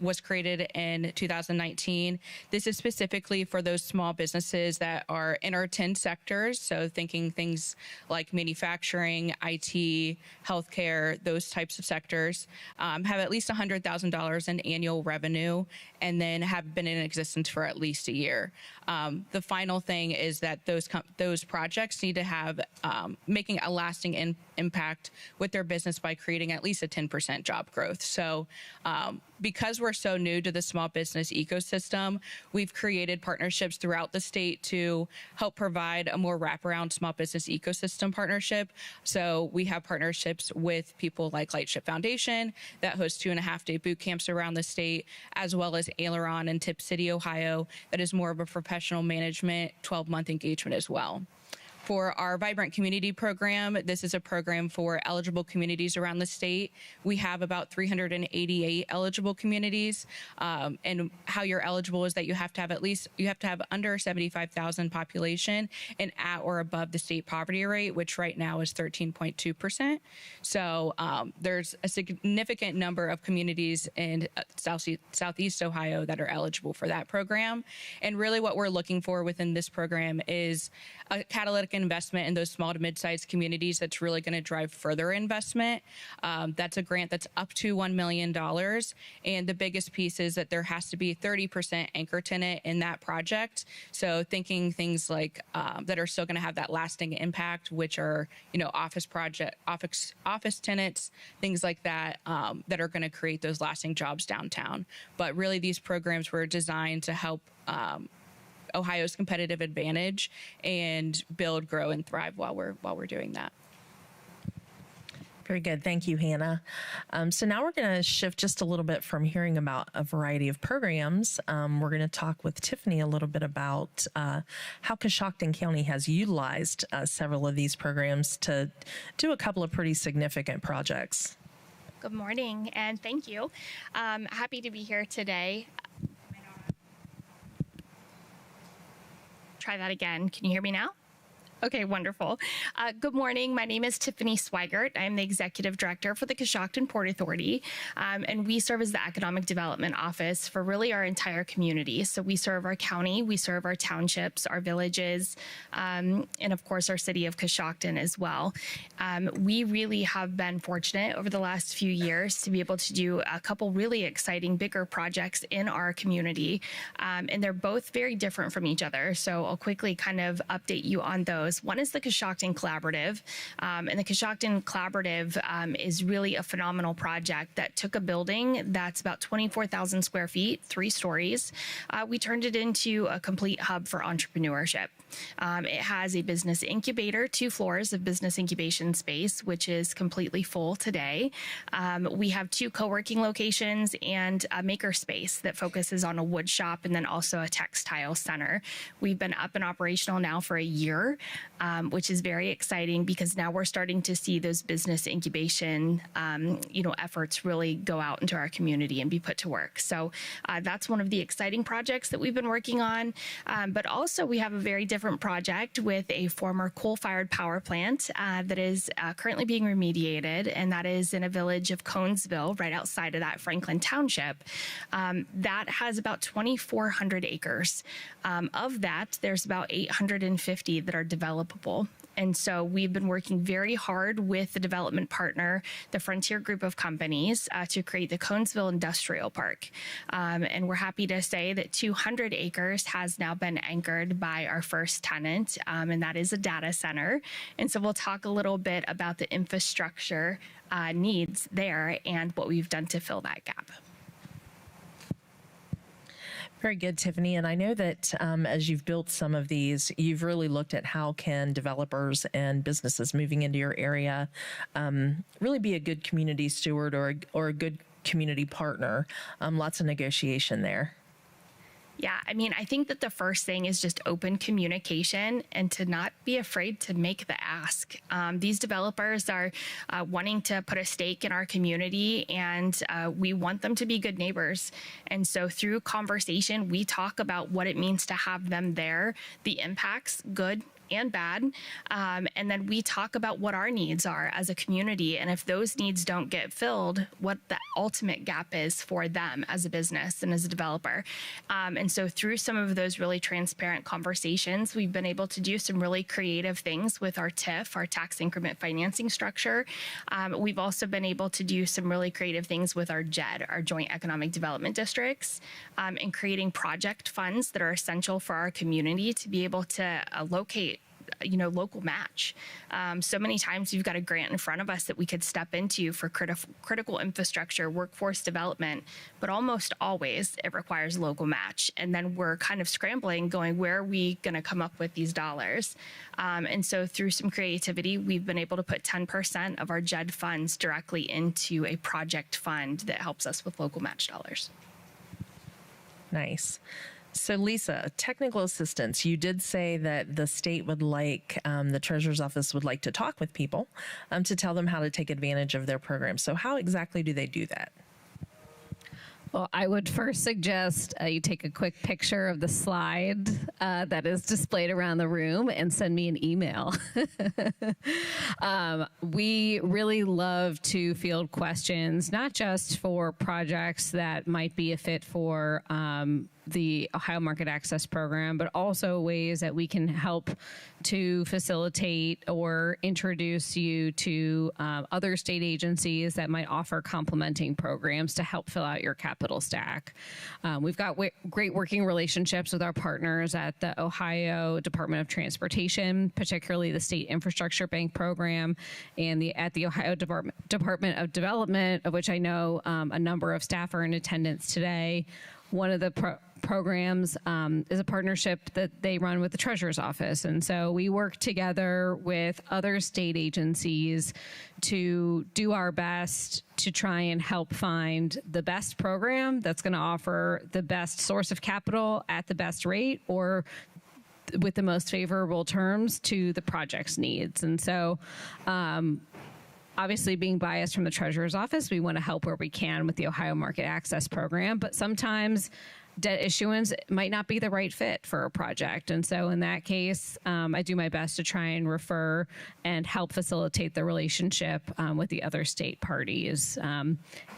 was created in 2019. This is specifically for those small businesses that are in our 10 sectors, so thinking things like manufacturing, IT, healthcare, those types of sectors, have at least $100,000 in annual revenue, and then have been in existence for at least a year. The final thing is that those projects need to have making a lasting impact with their business by creating at least a 10% job growth. So because we're so new to the small business ecosystem, we've created partnerships throughout the state to help provide a more wraparound small business ecosystem partnership. So we have partnerships with people like Lightship Foundation that hosts 2.5-day boot camps around the state, as well as Aileron in Tip City, Ohio, that is more of a professional management 12-month engagement as well. For our Vibrant Community Program, this is a program for eligible communities around the state. We have about 388 eligible communities, and how you're eligible is that you have to have under 75,000 population and at or above the state poverty rate, which right now is 13.2%. So there's a significant number of communities in Southeast Ohio that are eligible for that program. And really what we're looking for within this program is a catalytic investment in those small to mid-sized communities that's really going to drive further investment. That's a grant that's up to $1 million. And the biggest piece is that there has to be 30% anchor tenant in that project. So thinking things like that are still going to have that lasting impact, which are, office tenants, things like that, that are going to create those lasting jobs downtown. But really these programs were designed to help Ohio's competitive advantage and build, grow, and thrive while we're doing that. Very good. Thank you, Hannah. So now we're going to shift just a little bit from hearing about a variety of programs. We're going to talk with Tiffany a little bit about how Coshocton County has utilized several of these programs to do a couple of pretty significant projects. Good morning, and thank you. Happy to be here today. Try that again. Can you hear me now? Okay, wonderful. Good morning. My name is Tiffany Swigert. I'm the Executive Director for the Coshocton Port Authority, and we serve as the Economic Development Office for really our entire community. So we serve our county, we serve our townships, our villages, and of course our city of Coshocton as well. We really have been fortunate over the last few years to be able to do a couple really exciting, bigger projects in our community, and they're both very different from each other. So I'll quickly kind of update you on those. One is the Coshocton Collaborative, and the Coshocton Collaborative is really a phenomenal project that took a building that's about 24,000 square feet, 3 stories. We turned it into a complete hub for entrepreneurship. It has a business incubator, 2 floors of business incubation space, which is completely full today. We have 2 co-working locations and a maker space that focuses on a wood shop and then also a textile center. We've been up and operational now for a year, which is very exciting because now we're starting to see those business incubation, efforts really go out into our community and be put to work. So that's one of the exciting projects that we've been working on. But also we have a very different project with a former coal-fired power plant that is currently being remediated, and that is in a village of Conesville, right outside of that Franklin Township. That has about 2,400 acres. Of that, there's about 850 that are developable. And so we've been working very hard with the development partner, the Frontier Group of Companies, to create the Conesville Industrial Park. And we're happy to say that 200 acres has now been anchored by our first tenant, and that is a data center. And so we'll talk a little bit about the infrastructure needs there and what we've done to fill that gap. Very good, Tiffany. And I know that as you've built some of these, you've really looked at how can developers and businesses moving into your area really be a good community steward or a good community partner. Lots of negotiation there. Yeah, I mean, I think that the first thing is just open communication and to not be afraid to make the ask. These developers are wanting to put a stake in our community, and we want them to be good neighbors. And so through conversation, we talk about what it means to have them there, the impacts, good and bad. And then we talk about what our needs are as a community. And if those needs don't get filled, what the ultimate gap is for them as a business and as a developer. And so through some of those really transparent conversations, we've been able to do some really creative things with our TIF, our tax increment financing structure. We've also been able to do some really creative things with our JED, our Joint Economic Development Districts, and creating project funds that are essential for our community to be able to locate local match. So many times we've got a grant in front of us that we could step into for critical infrastructure, workforce development, but almost always it requires local match. And then we're kind of scrambling, going, where are we going to come up with these dollars? And so through some creativity, we've been able to put 10% of our JED funds directly into a project fund that helps us with local match dollars. Nice. So Lisa, technical assistance, you did say that the state would like, the Treasurer's Office would like to talk with people to tell them how to take advantage of their program. So how exactly do they do that? Well, I would first suggest you take a quick picture of the slide that is displayed around the room and send me an email. We really love to field questions, not just for projects that might be a fit for the Ohio Market Access Program, but also ways that we can help to facilitate or introduce you to other state agencies that might offer complementing programs to help fill out your capital stack. We've got great working relationships with our partners at the Ohio Department of Transportation, particularly the State Infrastructure Bank Program, and at the Ohio Department of Development, of which I know a number of staff are in attendance today. One of the programs is a partnership that they run with the Treasurer's Office. And so we work together with other state agencies to do our best to try and help find the best program that's going to offer the best source of capital at the best rate or with the most favorable terms to the project's needs. And so obviously, being biased from the Treasurer's Office, we want to help where we can with the Ohio Market Access Program, but sometimes debt issuance might not be the right fit for a project. And so in that case, I do my best to try and refer and help facilitate the relationship with the other state parties.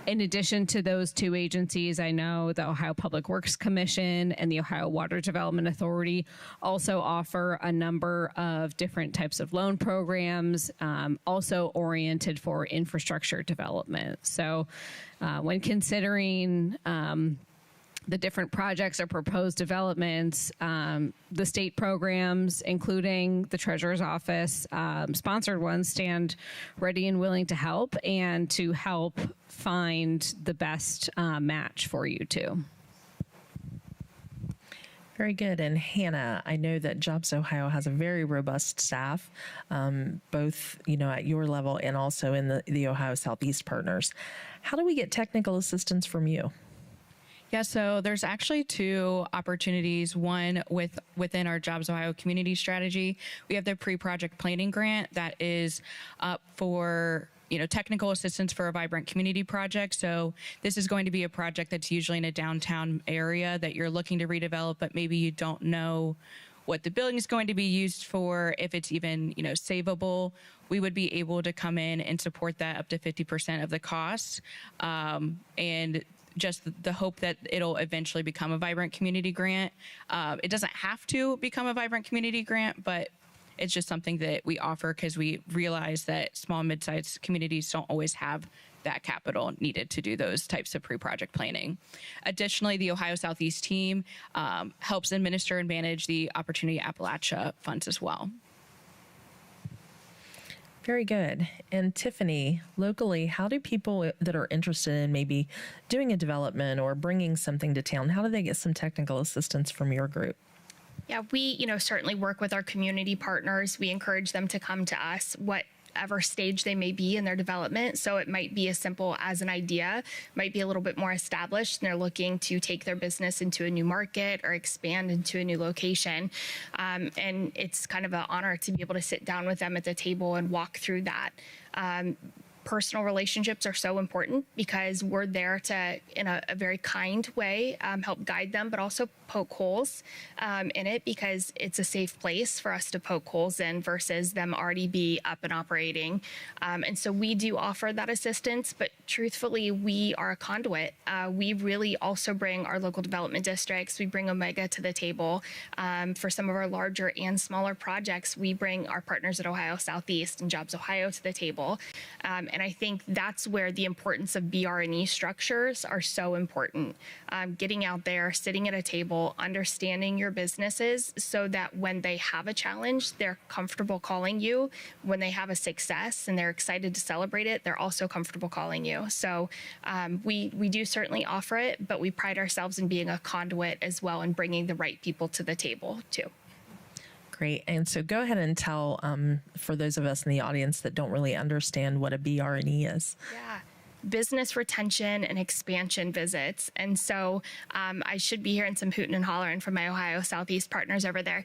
In addition to those two agencies, I know the Ohio Public Works Commission and the Ohio Water Development Authority also offer a number of different types of loan programs, also oriented for infrastructure development. So when considering the different projects or proposed developments, the state programs, including the Treasurer's Office sponsored ones, stand ready and willing to help and to help find the best match for you too. Very good. And Hannah, I know that Jobs Ohio has a very robust staff, both at your level and also in the Ohio Southeast partners. How do we get technical assistance from you? Yeah, so there's actually two opportunities. One within our Jobs Ohio community strategy, we have the pre-project planning grant that is up for technical assistance for a vibrant community project. So this is going to be a project that's usually in a downtown area that you're looking to redevelop, but maybe you don't know what the building is going to be used for, if it's even savable. We would be able to come in and support that up to 50% of the cost, and just the hope that it'll eventually become a vibrant community grant. It doesn't have to become a vibrant community grant, but it's just something that we offer because we realize that small and mid-sized communities don't always have that capital needed to do those types of pre-project planning. Additionally, the Ohio Southeast team helps administer and manage the Opportunity Appalachia funds as well. Very good. And Tiffany, locally, how do people that are interested in maybe doing a development or bringing something to town, how do they get some technical assistance from your group? Yeah, we, certainly work with our community partners. We encourage them to come to us, whatever stage they may be in their development. So it might be as simple as an idea, might be a little bit more established, and they're looking to take their business into a new market or expand into a new location. And it's kind of an honor to be able to sit down with them at the table and walk through that. Personal relationships are so important because we're there to, in a very kind way, help guide them, but also poke holes in it because it's a safe place for us to poke holes in versus them already be up and operating. And so we do offer that assistance, but truthfully, we are a conduit. We really also bring our local development districts. We bring Omega to the table. For some of our larger and smaller projects, we bring our partners at Ohio Southeast and Jobs Ohio to the table. And I think that's where the importance of BR&E structures are so important. Getting out there, sitting at a table, understanding your businesses so that when they have a challenge, they're comfortable calling you. When they have a success and they're excited to celebrate it, they're also comfortable calling you. So we do certainly offer it, but we pride ourselves in being a conduit as well and bringing the right people to the table too. Great. And so go ahead and tell, for those of us in the audience that don't really understand what a BR&E is. Yeah. Business retention and expansion visits. And so I should be hearing some hooting and hollering from my Ohio Southeast partners over there.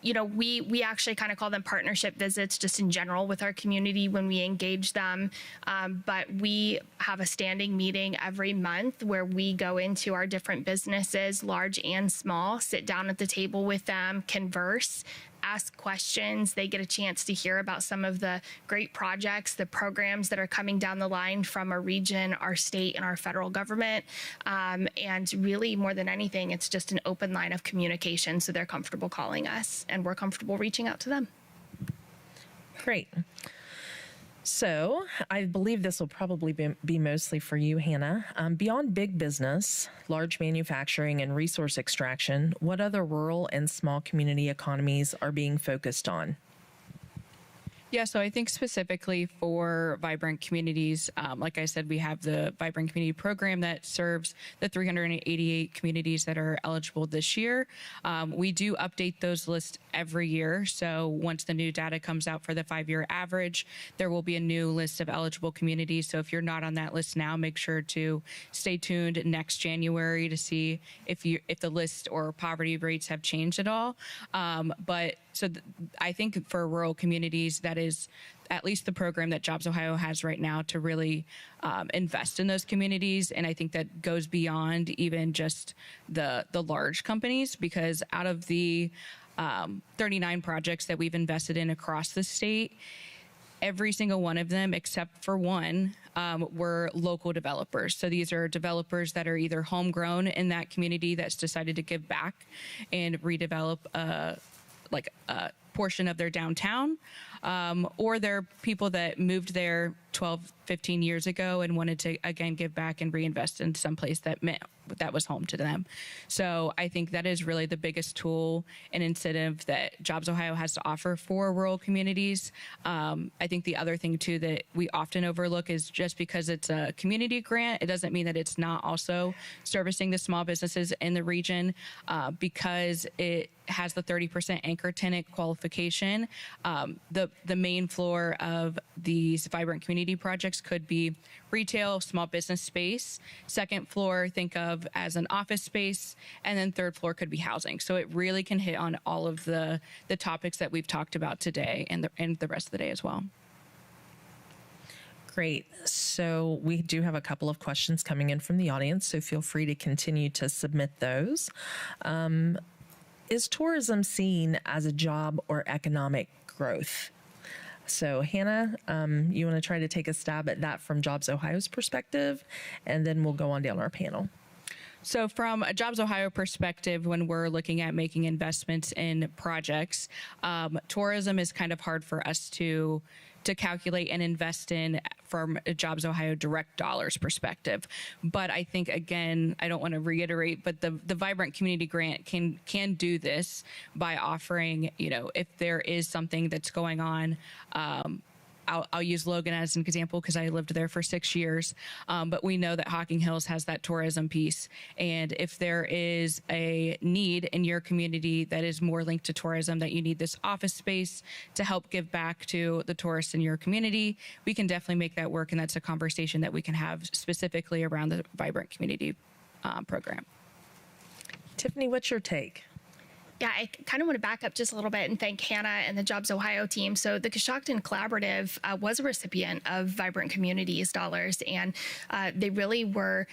We actually kind of call them partnership visits just in general with our community when we engage them. But we have a standing meeting every month where we go into our different businesses, large and small, sit down at the table with them, converse, ask questions. They get a chance to hear about some of the great projects, the programs that are coming down the line from our region, our state, and our federal government. And really, more than anything, it's just an open line of communication so they're comfortable calling us and we're comfortable reaching out to them. Great. So I believe this will probably be mostly for you, Hannah. Beyond big business, large manufacturing, and resource extraction, what other rural and small community economies are being focused on? Yeah, so I think specifically for vibrant communities, like I said, we have the Vibrant Community Program that serves the 388 communities that are eligible this year. We do update those lists every year. So once the new data comes out for the 5-year average, there will be a new list of eligible communities. So if you're not on that list now, make sure to stay tuned next January to see if the list or poverty rates have changed at all. But I think for rural communities, that is at least the program that Jobs Ohio has right now to really invest in those communities. And I think that goes beyond even just the large companies, because out of the 39 projects that we've invested in across the state, every single one of them, except for one, were local developers. So these are developers that are either homegrown in that community that's decided to give back and redevelop a portion of their downtown, or they're people that moved there 12, 15 years ago and wanted to, again, give back and reinvest in some place that was home to them. So I think that is really the biggest tool and incentive that Jobs Ohio has to offer for rural communities. I think the other thing, too, that we often overlook is just because it's a community grant, it doesn't mean that it's not also servicing the small businesses in the region, because it has the 30% anchor tenant qualification. The main floor of these vibrant community projects could be retail, small business space. Second floor, think of as an office space, and then third floor could be housing. So it really can hit on all of the topics that we've talked about today and the rest of the day as well. Great. So we do have a couple of questions coming in from the audience, so feel free to continue to submit those. Is tourism seen as a job or economic growth? So Hannah, you want to try to take a stab at that from Jobs Ohio's perspective, and then we'll go on down our panel. So from a Jobs Ohio perspective, when we're looking at making investments in projects, tourism is kind of hard for us to calculate and invest in from a Jobs Ohio direct dollars perspective. But I think, again, I don't want to reiterate, but the Vibrant Community Grant can do this by offering, if there is something that's going on, I'll use Logan as an example because I lived there for 6 years, but we know that Hocking Hills has that tourism piece. And if there is a need in your community that is more linked to tourism, that you need this office space to help give back to the tourists in your community, we can definitely make that work. And that's a conversation that we can have specifically around the Vibrant Community program. Tiffany, what's your take? Yeah, I kind of want to back up just a little bit and thank Hannah and the Jobs Ohio team. So the Coshocton Collaborative was a recipient of Vibrant Communities dollars, and they really were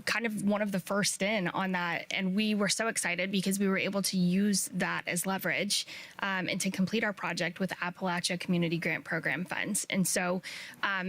kind of one of the first in on that. And we were so excited because we were able to use that as leverage and to complete our project with Appalachia Community Grant Program funds. And so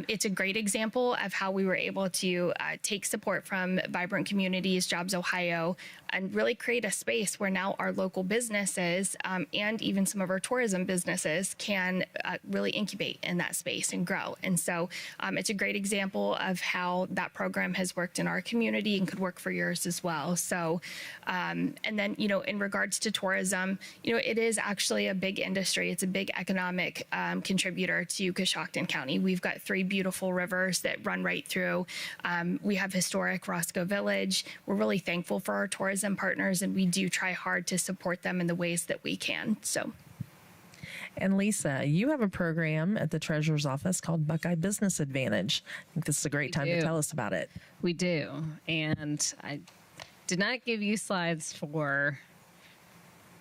it's a great example of how we were able to take support from Vibrant Communities, Jobs Ohio, and really create a space where now our local businesses and even some of our tourism businesses can really incubate in that space and grow. And so it's a great example of how that program has worked in our community and could work for yours as well. So, and then, in regards to tourism, it is actually a big industry. It's a big economic contributor to Coshocton County. We've got 3 beautiful rivers that run right through. We have historic Roscoe Village. We're really thankful for our tourism partners, and we do try hard to support them in the ways that we can. So. And Lisa, you have a program at the Treasurer's Office called Buckeye Business Advantage. I think this is a great time to tell us about it. We do. And I did not give you slides for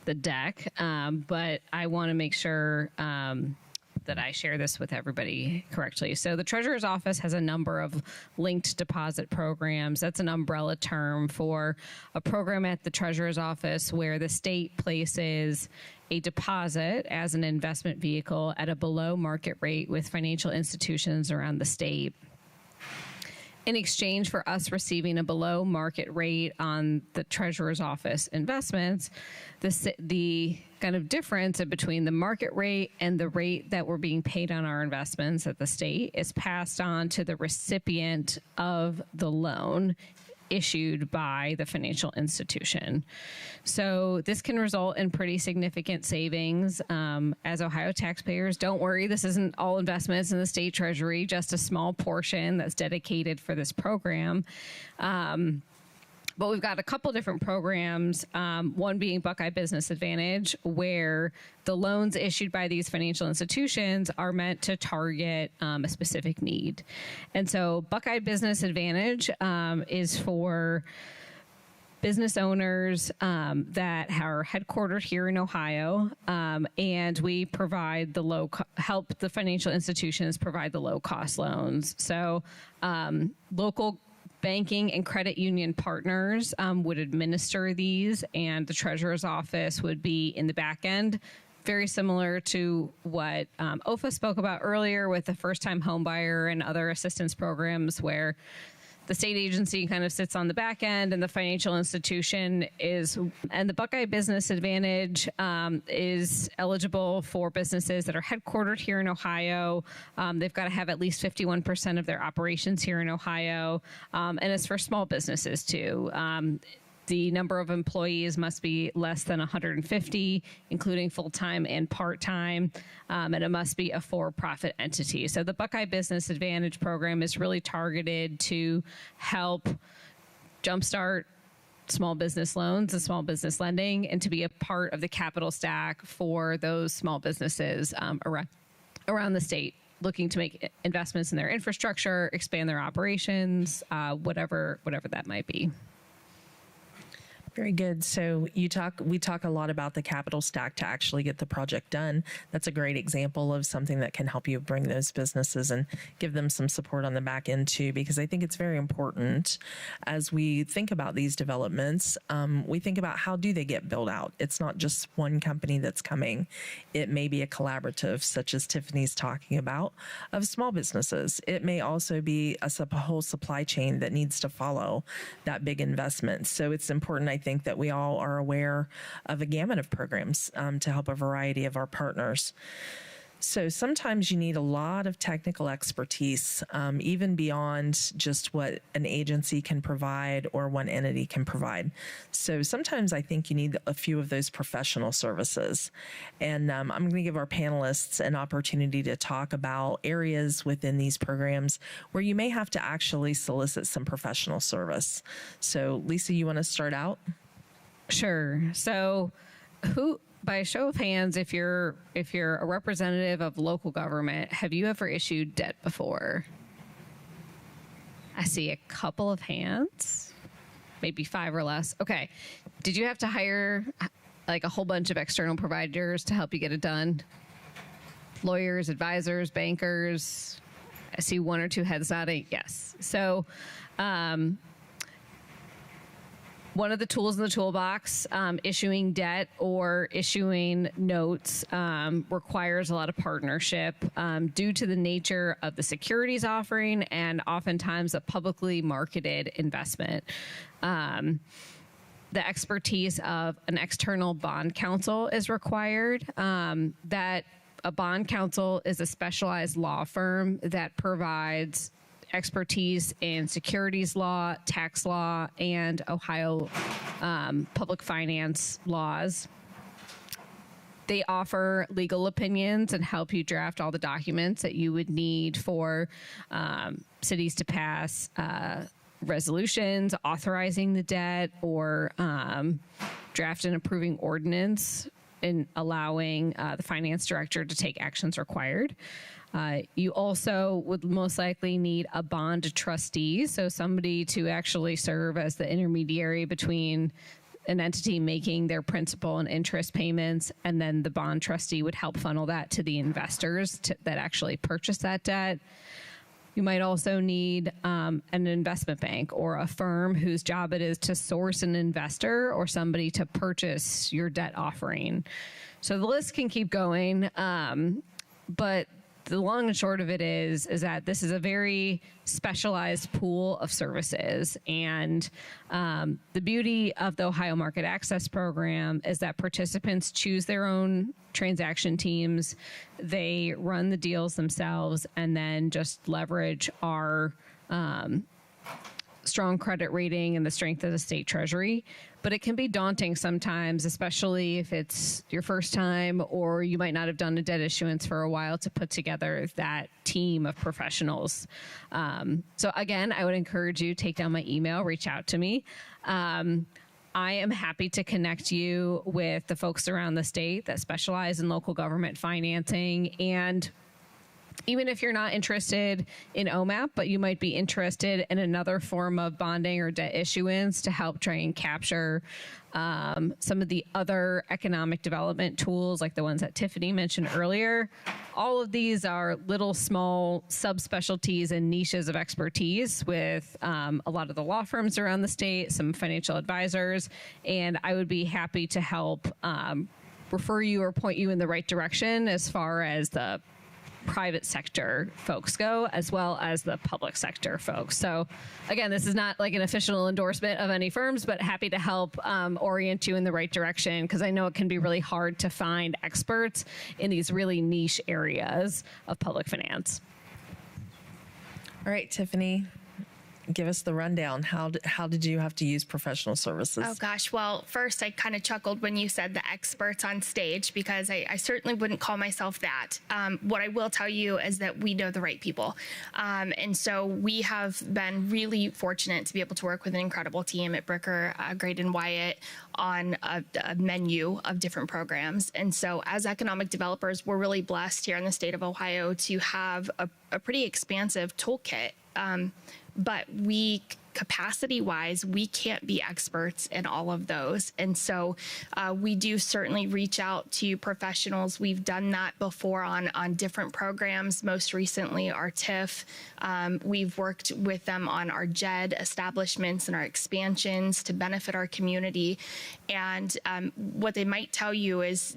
the deck, but I want to make sure that I share this with everybody correctly. So the Treasurer's Office has a number of linked deposit programs. That's an umbrella term for a program at the Treasurer's Office where the state places a deposit as an investment vehicle at a below market rate with financial institutions around the state. In exchange for us receiving a below market rate on the Treasurer's Office investments, the kind of difference between the market rate and the rate that we're being paid on our investments at the state is passed on to the recipient of the loan issued by the financial institution. So this can result in pretty significant savings. As Ohio taxpayers, don't worry, this isn't all investments in the state treasury, just a small portion that's dedicated for this program. But we've got a couple different programs, one being Buckeye Business Advantage, where the loans issued by these financial institutions are meant to target a specific need. And so Buckeye Business Advantage is for business owners that are headquartered here in Ohio, and we provide the help the financial institutions provide the low cost loans. So local banking and credit union partners would administer these, and the treasurer's office would be in the back end. Very similar to what OFA spoke about earlier with the first-time homebuyer and other assistance programs, where the state agency kind of sits on the back end and the financial institution is, and the Buckeye Business Advantage is eligible for businesses that are headquartered here in Ohio. They've got to have at least 51% of their operations here in Ohio, and it's for small businesses too. The number of employees must be less than 150, including full-time and part-time, and it must be a for-profit entity. So the Buckeye Business Advantage program is really targeted to help jumpstart small business loans and small business lending, and to be a part of the capital stack for those small businesses around the state, looking to make investments in their infrastructure, expand their operations, whatever that might be. Very good. So we talk a lot about the capital stack to actually get the project done. That's a great example of something that can help you bring those businesses and give them some support on the back end too, because I think it's very important as we think about these developments. We think about how do they get built out. It's not just one company that's coming. It may be a collaborative, such as Tiffany's talking about, of small businesses. It may also be a whole supply chain that needs to follow that big investment. So it's important, I think, that we all are aware of a gamut of programs to help a variety of our partners. So sometimes you need a lot of technical expertise, even beyond just what an agency can provide or one entity can provide. So sometimes I think you need a few of those professional services. And I'm going to give our panelists an opportunity to talk about areas within these programs where you may have to actually solicit some professional service. So Lisa, you want to start out? Sure. So by a show of hands, if you're a representative of local government, have you ever issued debt before? I see a couple of hands, maybe 5 or less. Okay. Did you have to hire like a whole bunch of external providers to help you get it done? Lawyers, advisors, bankers? I see 1 or 2 heads nodding. Yes. So, one of the tools in the toolbox, issuing debt or issuing notes, requires a lot of partnership due to the nature of the securities offering and oftentimes a publicly marketed investment. The expertise of an external bond counsel is required. That a bond counsel is a specialized law firm that provides expertise in securities law, tax law, and Ohio public finance laws. They offer legal opinions and help you draft all the documents that you would need for cities to pass resolutions authorizing the debt, or draft and approving ordinance and allowing the finance director to take actions required. You also would most likely need a bond trustee, so somebody to actually serve as the intermediary between an entity making their principal and interest payments, and then the bond trustee would help funnel that to the investors that actually purchase that debt. You might also need an investment bank or a firm whose job it is to source an investor or somebody to purchase your debt offering. So the list can keep going, but the long and short of it is that this is a very specialized pool of services. And the beauty of the Ohio Market Access Program is that participants choose their own transaction teams. They run the deals themselves and then just leverage our strong credit rating and the strength of the state treasury. But it can be daunting sometimes, especially if it's your first time or you might not have done a debt issuance for a while, to put together that team of professionals. So again, I would encourage you, take down my email, reach out to me. I am happy to connect you with the folks around the state that specialize in local government financing. And even if you're not interested in OMAP, but you might be interested in another form of bonding or debt issuance to help try and capture some of the other economic development tools like the ones that Tiffany mentioned earlier. All of these are little small subspecialties and niches of expertise with a lot of the law firms around the state, some financial advisors, and I would be happy to help refer you or point you in the right direction as far as the private sector folks go, as well as the public sector folks. So again, this is not like an official endorsement of any firms, but happy to help orient you in the right direction, because I know it can be really hard to find experts in these really niche areas of public finance. All right, Tiffany, give us the rundown. How did you have to use professional services? Oh gosh, well, first I kind of chuckled when you said the experts on stage, because I certainly wouldn't call myself that. What I will tell you is that we know the right people. And so we have been really fortunate to be able to work with an incredible team at Bricker, Graydon Wyatt on a menu of different programs. And so as economic developers, we're really blessed here in the state of Ohio to have a pretty expansive toolkit. But capacity-wise, we can't be experts in all of those. And so we do certainly reach out to professionals. We've done that before on different programs, most recently our TIF. We've worked with them on our JED establishments and our expansions to benefit our community. And what they might tell you is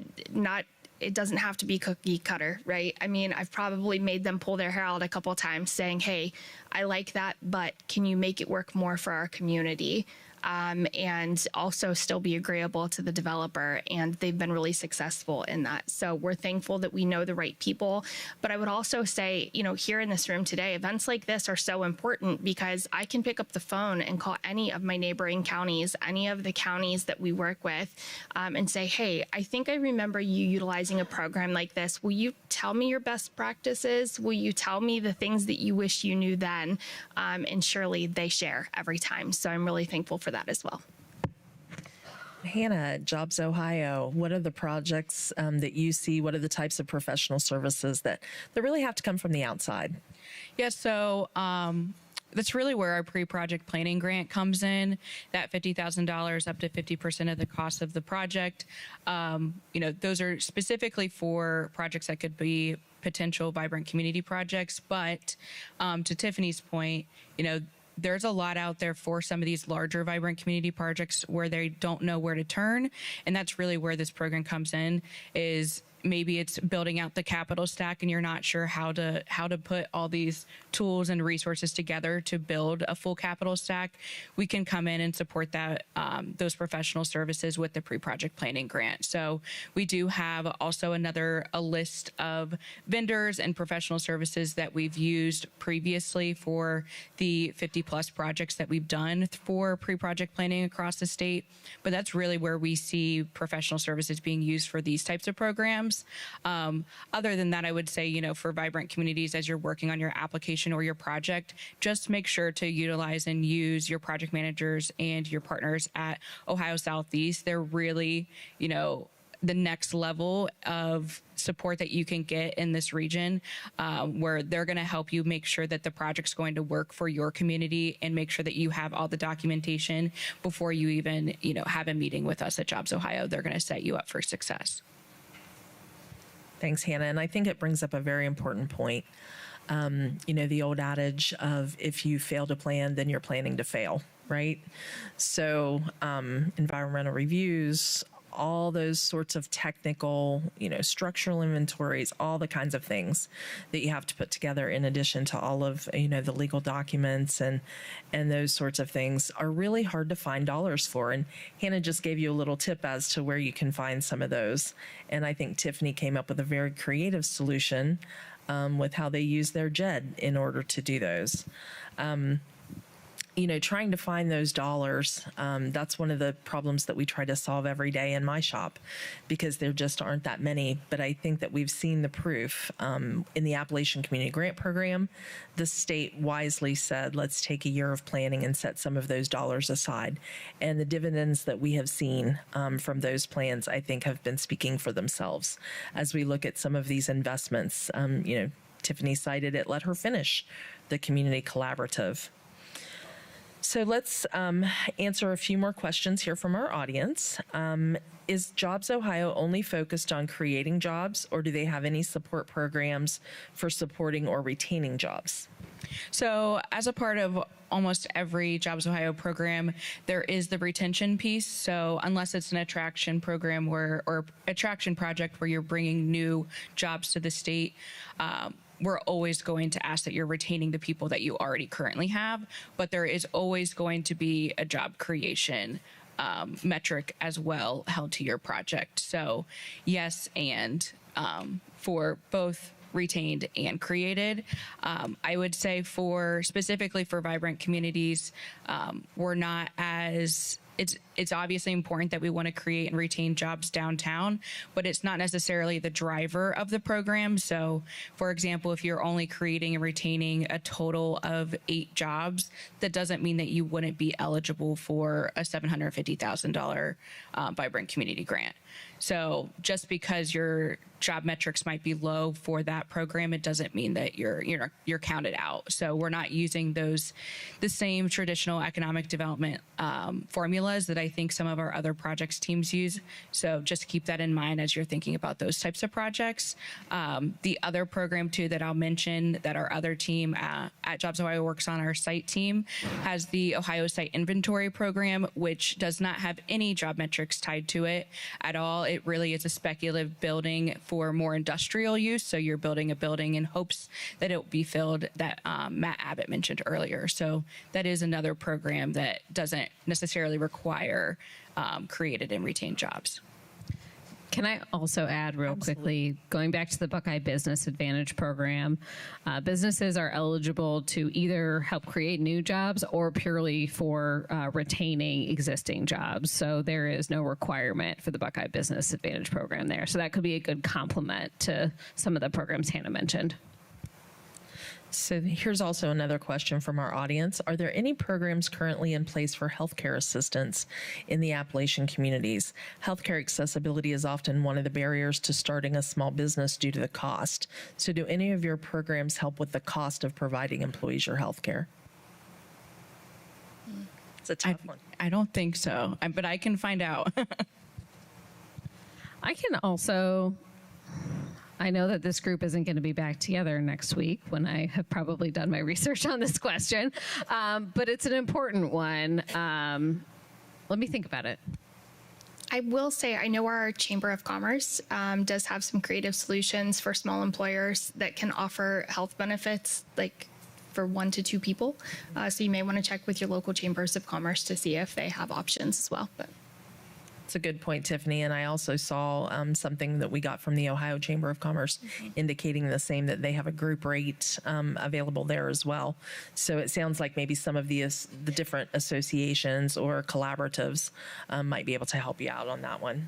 it doesn't have to be cookie cutter, right? I mean, I've probably made them pull their hair out a couple of times saying, hey, I like that, but can you make it work more for our community? And also still be agreeable to the developer. And they've been really successful in that. So we're thankful that we know the right people. But I would also say, here in this room today, events like this are so important because I can pick up the phone and call any of my neighboring counties, any of the counties that we work with, and say, hey, I think I remember you utilizing a program like this. Will you tell me your best practices? Will you tell me the things that you wish you knew then? And surely they share every time. So I'm really thankful for that as well. Hannah, Jobs Ohio, what are the projects that you see? What are the types of professional services that really have to come from the outside? Yeah, so that's really where our pre-project planning grant comes in, that $50,000 up to 50% of the cost of the project. Those are specifically for projects that could be potential vibrant community projects. But to Tiffany's point, there's a lot out there for some of these larger vibrant community projects where they don't know where to turn. And that's really where this program comes in, is maybe it's building out the capital stack and you're not sure how to put all these tools and resources together to build a full capital stack. We can come in and support that, those professional services with the pre-project planning grant. So we do have also a list of vendors and professional services that we've used previously for the 50 plus projects that we've done for pre-project planning across the state. But that's really where we see professional services being used for these types of programs. Other than that, I would say, for vibrant communities, as you're working on your application or your project, just make sure to utilize and use your project managers and your partners at Ohio Southeast. They're really, the next level of support that you can get in this region, where they're going to help you make sure that the project's going to work for your community and make sure that you have all the documentation before you even, have a meeting with us at Jobs Ohio. They're going to set you up for success. Thanks, Hannah. And I think it brings up a very important point. The old adage of if you fail to plan, then you're planning to fail, right? So environmental reviews, all those sorts of technical, structural inventories, all the kinds of things that you have to put together in addition to all of, the legal documents and those sorts of things are really hard to find dollars for. And Hannah just gave you a little tip as to where you can find some of those. And I think Tiffany came up with a very creative solution with how they use their JED in order to do those. Trying to find those dollars, that's one of the problems that we try to solve every day in my shop, because there just aren't that many. But I think that we've seen the proof in the Appalachian Community Grant Program. The state wisely said, let's take a year of planning and set some of those dollars aside. And the dividends that we have seen from those plans, I think, have been speaking for themselves as we look at some of these investments. Tiffany cited, it let her finish the community collaborative. So let's answer a few more questions here from our audience. Is Jobs Ohio only focused on creating jobs, or do they have any support programs for supporting or retaining jobs? So, as a part of almost every Jobs Ohio program, there is the retention piece. So, unless it's an attraction program or attraction project where you're bringing new jobs to the state, we're always going to ask that you're retaining the people that you already currently have. But there is always going to be a job creation metric as well held to your project. So, yes, and for both retained and created. I would say specifically for vibrant communities, we're not as, it's obviously important that we want to create and retain jobs downtown, but it's not necessarily the driver of the program. So, for example, if you're only creating and retaining a total of 8 jobs, that doesn't mean that you wouldn't be eligible for a $750,000 vibrant community grant. So just because your job metrics might be low for that program, it doesn't mean that you're counted out. So we're not using the same traditional economic development formulas that I think some of our other projects teams use. So just keep that in mind as you're thinking about those types of projects. The other program too that I'll mention that our other team at Jobs Ohio works on, our site team, has the Ohio Site Inventory Program, which does not have any job metrics tied to it at all. It really is a speculative building for more industrial use. So you're building a building in hopes that it will be filled, that Matt Abbott mentioned earlier. So that is another program that doesn't necessarily require created and retained jobs. Can I also add real quickly, going back to the Buckeye Business Advantage program, businesses are eligible to either help create new jobs or purely for retaining existing jobs. So there is no requirement for the Buckeye Business Advantage program there. So that could be a good complement to some of the programs Hannah mentioned. So here's also another question from our audience. Are there any programs currently in place for healthcare assistance in the Appalachian communities? Healthcare accessibility is often one of the barriers to starting a small business due to the cost. So do any of your programs help with the cost of providing employees your healthcare? It's a tough one. I don't think so, but I can find out. I can also, I know that this group isn't going to be back together next week when I have probably done my research on this question, but it's an important one. Let me think about it. I will say, I know our Chamber of Commerce does have some creative solutions for small employers that can offer health benefits, like for 1 to 2 people. So you may want to check with your local chambers of commerce to see if they have options as well. But It's a good point, Tiffany. And I also saw something that we got from the Ohio Chamber of Commerce indicating the same, that they have a group rate available there as well. So it sounds like maybe some of the different associations or collaboratives might be able to help you out on that one.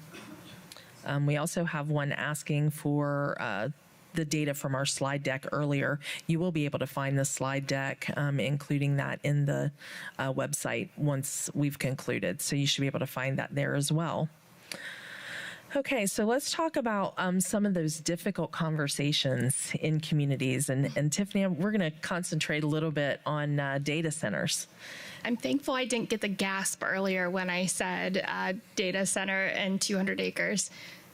We also have one asking for the data from our slide deck earlier. You will be able to find the slide deck, including that in the website once we've concluded. So you should be able to find that there as well. Okay, so let's talk about some of those difficult conversations in communities. And Tiffany, we're going to concentrate a little bit on data centers. I'm thankful I didn't get the gasp earlier when I said data center and 200 acres.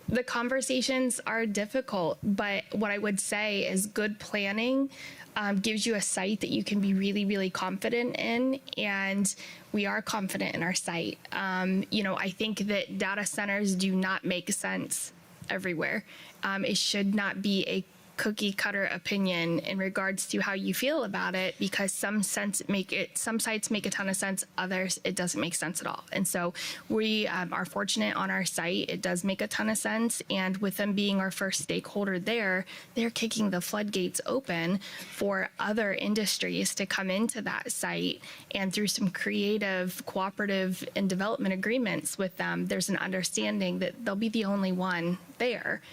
The conversations are difficult, but what I would say is good planning gives you a site that you can be really, really confident in, and we are confident in our site. I think that data centers do not make sense everywhere. It should not be a cookie cutter opinion in regards to how you feel about it, because some sites make a ton of sense, others it doesn't make sense at all. And so we are fortunate on our site, it does make a ton of sense, and with them being our first stakeholder there, they're kicking the floodgates open for other industries to come into that site, and through some creative cooperative and development agreements with them, there's an understanding that they'll be the only one there.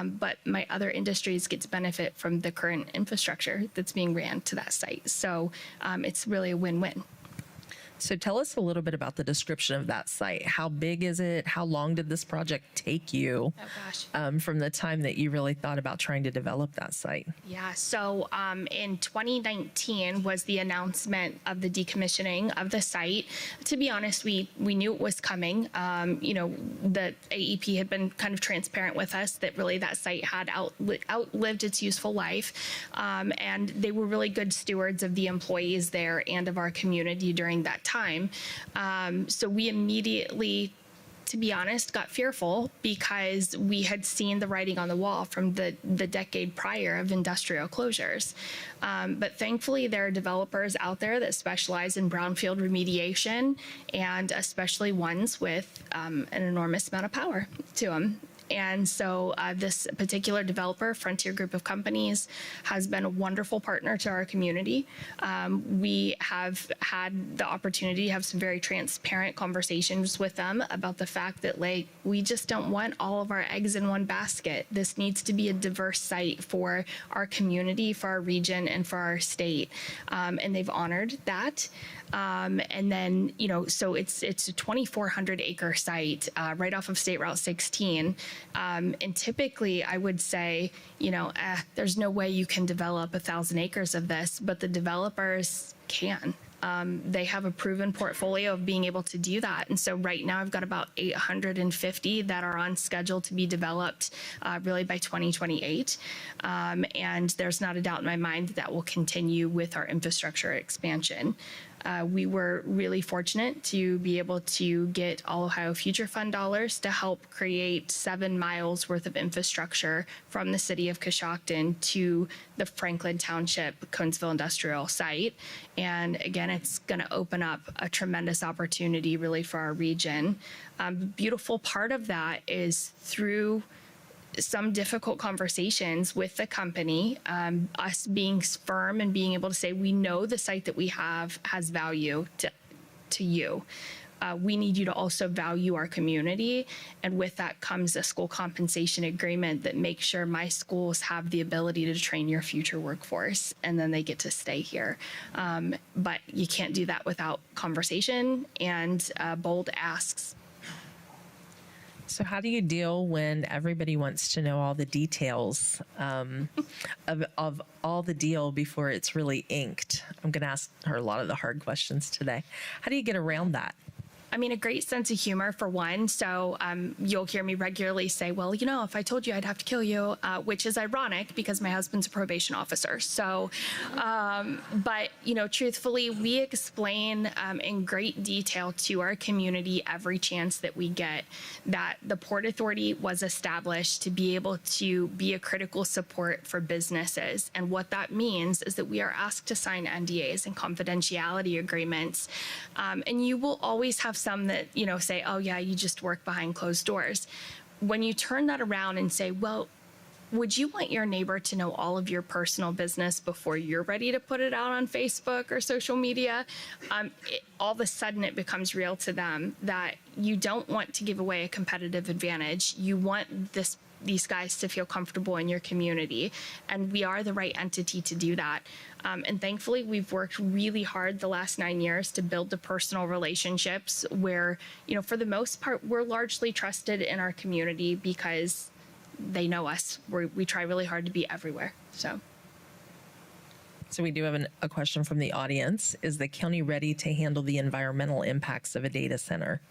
But my other industries get to benefit from the current infrastructure that's being ran to that site. So it's really a win-win. So tell us a little bit about the description of that site. How big is it? How long did this project take you from the time that you really thought about trying to develop that site? Yeah, so in 2019 was the announcement of the decommissioning of the site. To be honest, we knew it was coming. The AEP had been kind of transparent with us that really that site had outlived its useful life. And they were really good stewards of the employees there and of our community during that time. So we immediately, to be honest, got fearful because we had seen the writing on the wall from the decade prior of industrial closures. But thankfully, there are developers out there that specialize in brownfield remediation, and especially ones with an enormous amount of power to them. And so this particular developer, Frontier Group of Companies, has been a wonderful partner to our community. We have had the opportunity to have some very transparent conversations with them about the fact that, like, we just don't want all of our eggs in one basket. This needs to be a diverse site for our community, for our region, and for our state. And they've honored that. And then, so it's a 2,400 acre site right off of State Route 16. And typically I would say, there's no way you can develop 1,000 acres of this, but the developers can. They have a proven portfolio of being able to do that. And so right now I've got about 850 that are on schedule to be developed really by 2028. And there's not a doubt in my mind that will continue with our infrastructure expansion. We were really fortunate to be able to get All Ohio Future Fund dollars to help create 7 miles worth of infrastructure from the city of Coshocton to the Franklin Township Conesville Industrial Site. And again, it's going to open up a tremendous opportunity really for our region. The beautiful part of that is through some difficult conversations with the company, us being firm and being able to say, we know the site that we have has value to you. We need you to also value our community. And with that comes a school compensation agreement that makes sure my schools have the ability to train your future workforce, and then they get to stay here. But you can't do that without conversation and bold asks. So how do you deal when everybody wants to know all the details of all the deal before it's really inked? I'm going to ask her a lot of the hard questions today. How do you get around that? I mean, a great sense of humor for one. So you'll hear me regularly say, well, if I told you I'd have to kill you, which is ironic because my husband's a probation officer. So, but, truthfully, we explain in great detail to our community every chance that we get that the Port Authority was established to be able to be a critical support for businesses. And what that means is that we are asked to sign NDAs and confidentiality agreements. And you will always have some that, say, oh, yeah, you just work behind closed doors. When you turn that around and say, well, would you want your neighbor to know all of your personal business before you're ready to put it out on Facebook or social media? All of a sudden it becomes real to them that you don't want to give away a competitive advantage. You want these guys to feel comfortable in your community, and we are the right entity to do that. And thankfully, we've worked really hard the last 9 years to build the personal relationships where, for the most part, we're largely trusted in our community because they know us. We try really hard to be everywhere. So we do have a question from the audience. Is the county ready to handle the environmental impacts of a data center?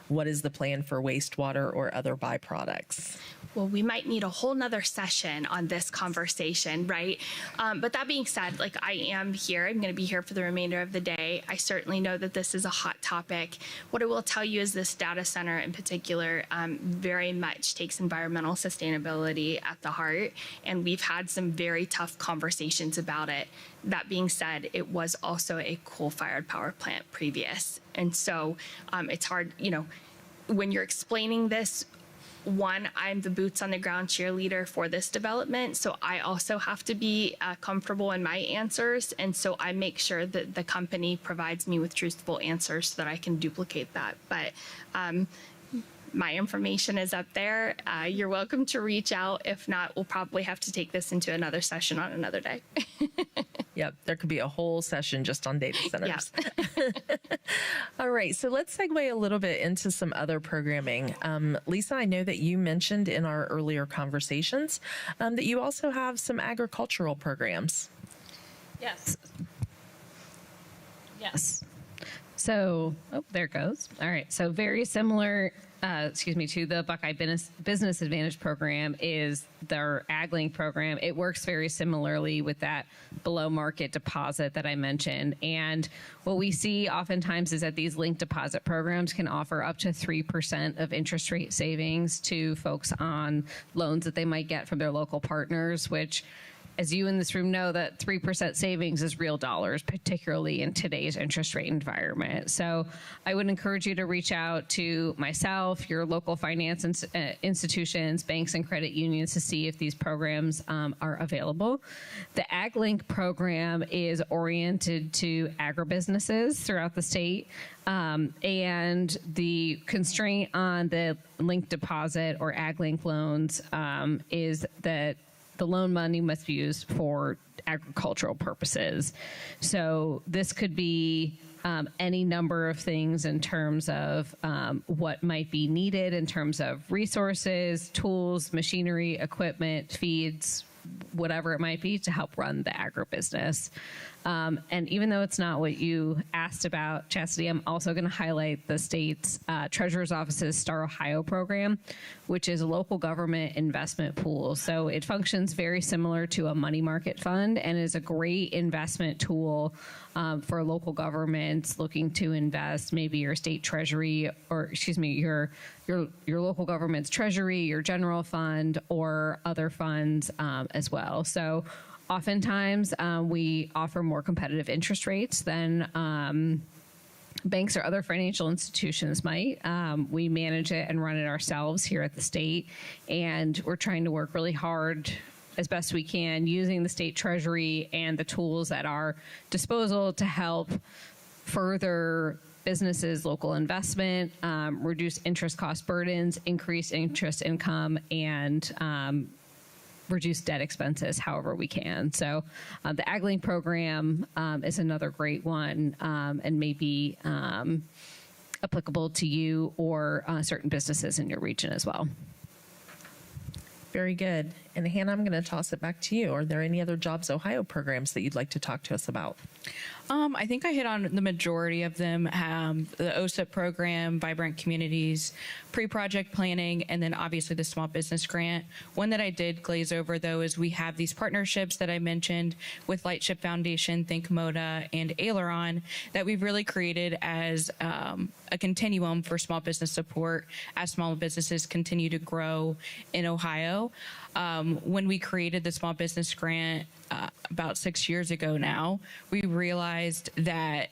What is the plan for wastewater or other byproducts? Well, we might need a whole nother session on this conversation, right? But that being said, I am here. I'm going to be here for the remainder of the day. I certainly know that this is a hot topic. What I will tell you is this data center in particular very much takes environmental sustainability at the heart, and we've had some very tough conversations about it. That being said, it was also a coal-fired power plant previous. And so it's hard, when you're explaining this, one, I'm the boots on the ground cheerleader for this development. So I also have to be comfortable in my answers. And so I make sure that the company provides me with truthful answers so that I can duplicate that. But my information is up there. You're welcome to reach out. If not, we'll probably have to take this into another session on another day. Yep, there could be a whole session just on data centers. All right, so let's segue a little bit into some other programming. Lisa, I know that you mentioned in our earlier conversations that you also have some agricultural programs. Yes. Yes. So, there it goes. All right. So very similar, to the Buckeye Business Advantage program is their AgLink program. It works very similarly with that below market deposit that I mentioned. And what we see oftentimes is that these linked deposit programs can offer up to 3% of interest rate savings to folks on loans that they might get from their local partners, which, as you in this room know, that 3% savings is real dollars, particularly in today's interest rate environment. So I would encourage you to reach out to myself, your local finance institutions, banks, and credit unions to see if these programs are available. The AgLink program is oriented to agribusinesses throughout the state. And the constraint on the linked deposit or AgLink loans is that the loan money must be used for agricultural purposes. So this could be any number of things in terms of what might be needed in terms of resources, tools, machinery, equipment, feeds, whatever it might be to help run the agribusiness. And even though it's not what you asked about, Chastity, I'm also going to highlight the state's Treasurer's Office's Star Ohio program, which is a local government investment pool. So it functions very similar to a money market fund and is a great investment tool for local governments looking to invest, maybe your state treasury, or excuse me, your local government's treasury, your general fund, or other funds as well. So oftentimes, we offer more competitive interest rates than banks or other financial institutions might. We manage it and run it ourselves here at the state, and we're trying to work really hard as best we can using the state treasury and the tools at our disposal to help further businesses' local investment, reduce interest cost burdens, increase interest income, and reduce debt expenses however we can. So the AgLink program is another great one and maybe applicable to you or certain businesses in your region as well. Very good. And Hannah, I'm going to toss it back to you. Are there any other Jobs Ohio programs that you'd like to talk to us about? I think I hit on the majority of them. The OSIP program, Vibrant Communities, pre-project planning, and then obviously the small business grant. One that I did glaze over, though, is we have these partnerships that I mentioned with Lightship Foundation, Think Moda, and Aileron that we've really created as a continuum for small business support as small businesses continue to grow in Ohio. When we created the small business grant about 6 years ago now, we realized that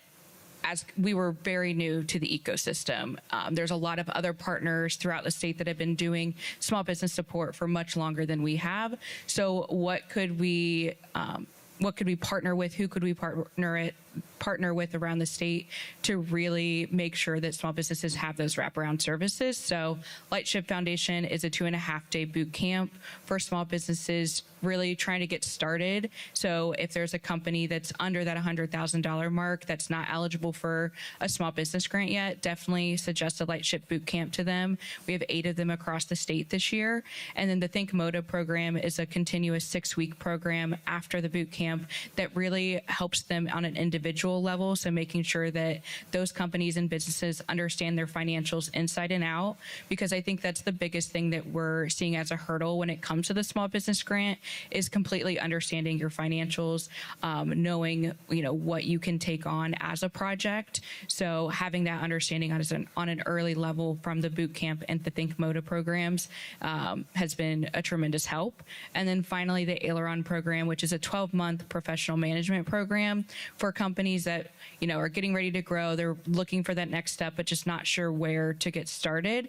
as we were very new to the ecosystem, there's a lot of other partners throughout the state that have been doing small business support for much longer than we have. So what could we partner with? Who could we partner with around the state to really make sure that small businesses have those wraparound services? So Lightship Foundation is a 2.5-day boot camp for small businesses really trying to get started. So if there's a company that's under that $100,000 mark that's not eligible for a small business grant yet, definitely suggest a Lightship boot camp to them. We have 8 of them across the state this year. And then the Think Moda program is a continuous 6-week program after the boot camp that really helps them on an individual level. So making sure that those companies and businesses understand their financials inside and out, because I think that's the biggest thing that we're seeing as a hurdle when it comes to the small business grant is completely understanding your financials, knowing what you can take on as a project. So having that understanding on an early level from the boot camp and the Think Moda programs has been a tremendous help. And then finally, the Aileron program, which is a 12-month professional management program for companies that are getting ready to grow. They're looking for that next step, but just not sure where to get started.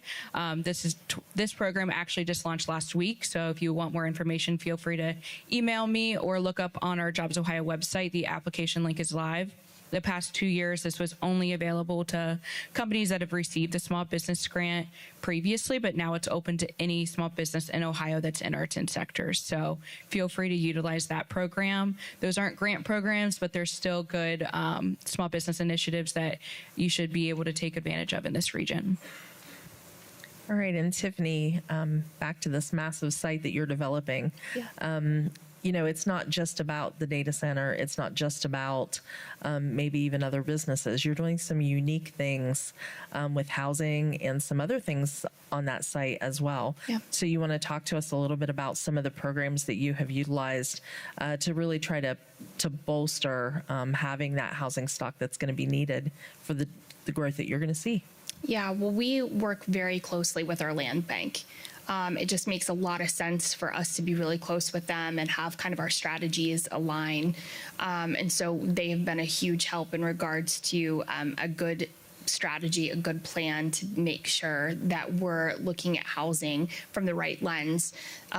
This program actually just launched last week. So if you want more information, feel free to email me or look up on our Jobs Ohio website. The application link is live. the past 2 years, this was only available to companies that have received the small business grant previously, but now it's open to any small business in Ohio that's in our 10 sectors. So feel free to utilize that program. Those aren't grant programs, but they're still good small business initiatives that you should be able to take advantage of in this region. All right, and Tiffany, back to this massive site that you're developing. You know, it's not just about the data center. It's not just about maybe even other businesses. You're doing some unique things with housing and some other things on that site as well. Yeah. So you want to talk to us a little bit about some of the programs that you have utilized to really try to bolster having that housing stock that's going to be needed for the growth that you're going to see. Yeah, well, we work very closely with our land bank. It just makes a lot of sense for us to be really close with them and have kind of our strategies align. And so they have been a huge help in regards to a good strategy, a good plan to make sure that we're looking at housing from the right lens.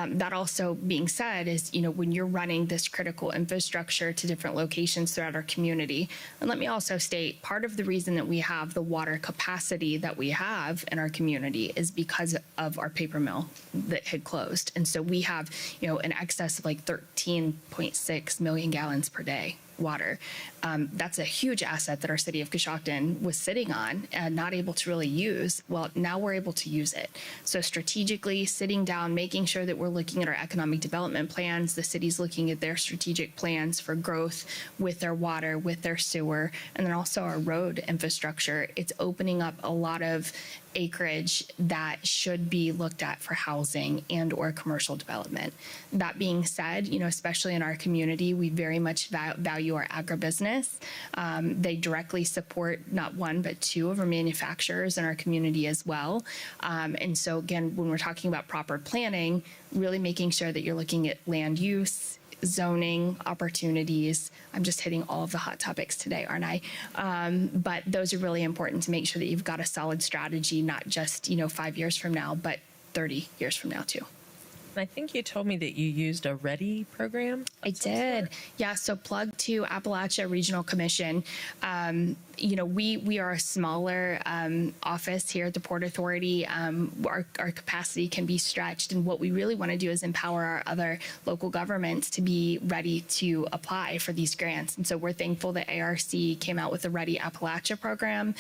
That also being said is, you know, when you're running this critical infrastructure to different locations throughout our community, and let me also state, part of the reason that we have the water capacity that we have in our community is because of our paper mill that had closed. And so we have, you know, in excess of like 13.6 million gallons per day water. That's a huge asset that our city of Coshocton was sitting on and not able to really use. Well, now we're able to use it. So strategically sitting down, making sure that we're looking at our economic development plans, the city's looking at their strategic plans for growth with their water, with their sewer, and then also our road infrastructure. It's opening up a lot of acreage that should be looked at for housing and or commercial development. That being said, you know, especially in our community, we very much value our agribusiness. They directly support not one, but two of our manufacturers in our community as well. And so again, when we're talking about proper planning, really making sure that you're looking at land use, zoning opportunities. I'm just hitting all of the hot topics today, aren't I? But those are really important to make sure that you've got a solid strategy, not just, you know, 5 years from now, but 30 years from now too. I think you told me that you used a READY program. I did. Yeah. So plug to Appalachia Regional Commission. You know, we are a smaller office here at the Port Authority. Our capacity can be stretched. And what we really want to do is empower our other local governments to be ready to apply for these grants. And so we're thankful that ARC came out with the Ready Appalachia program.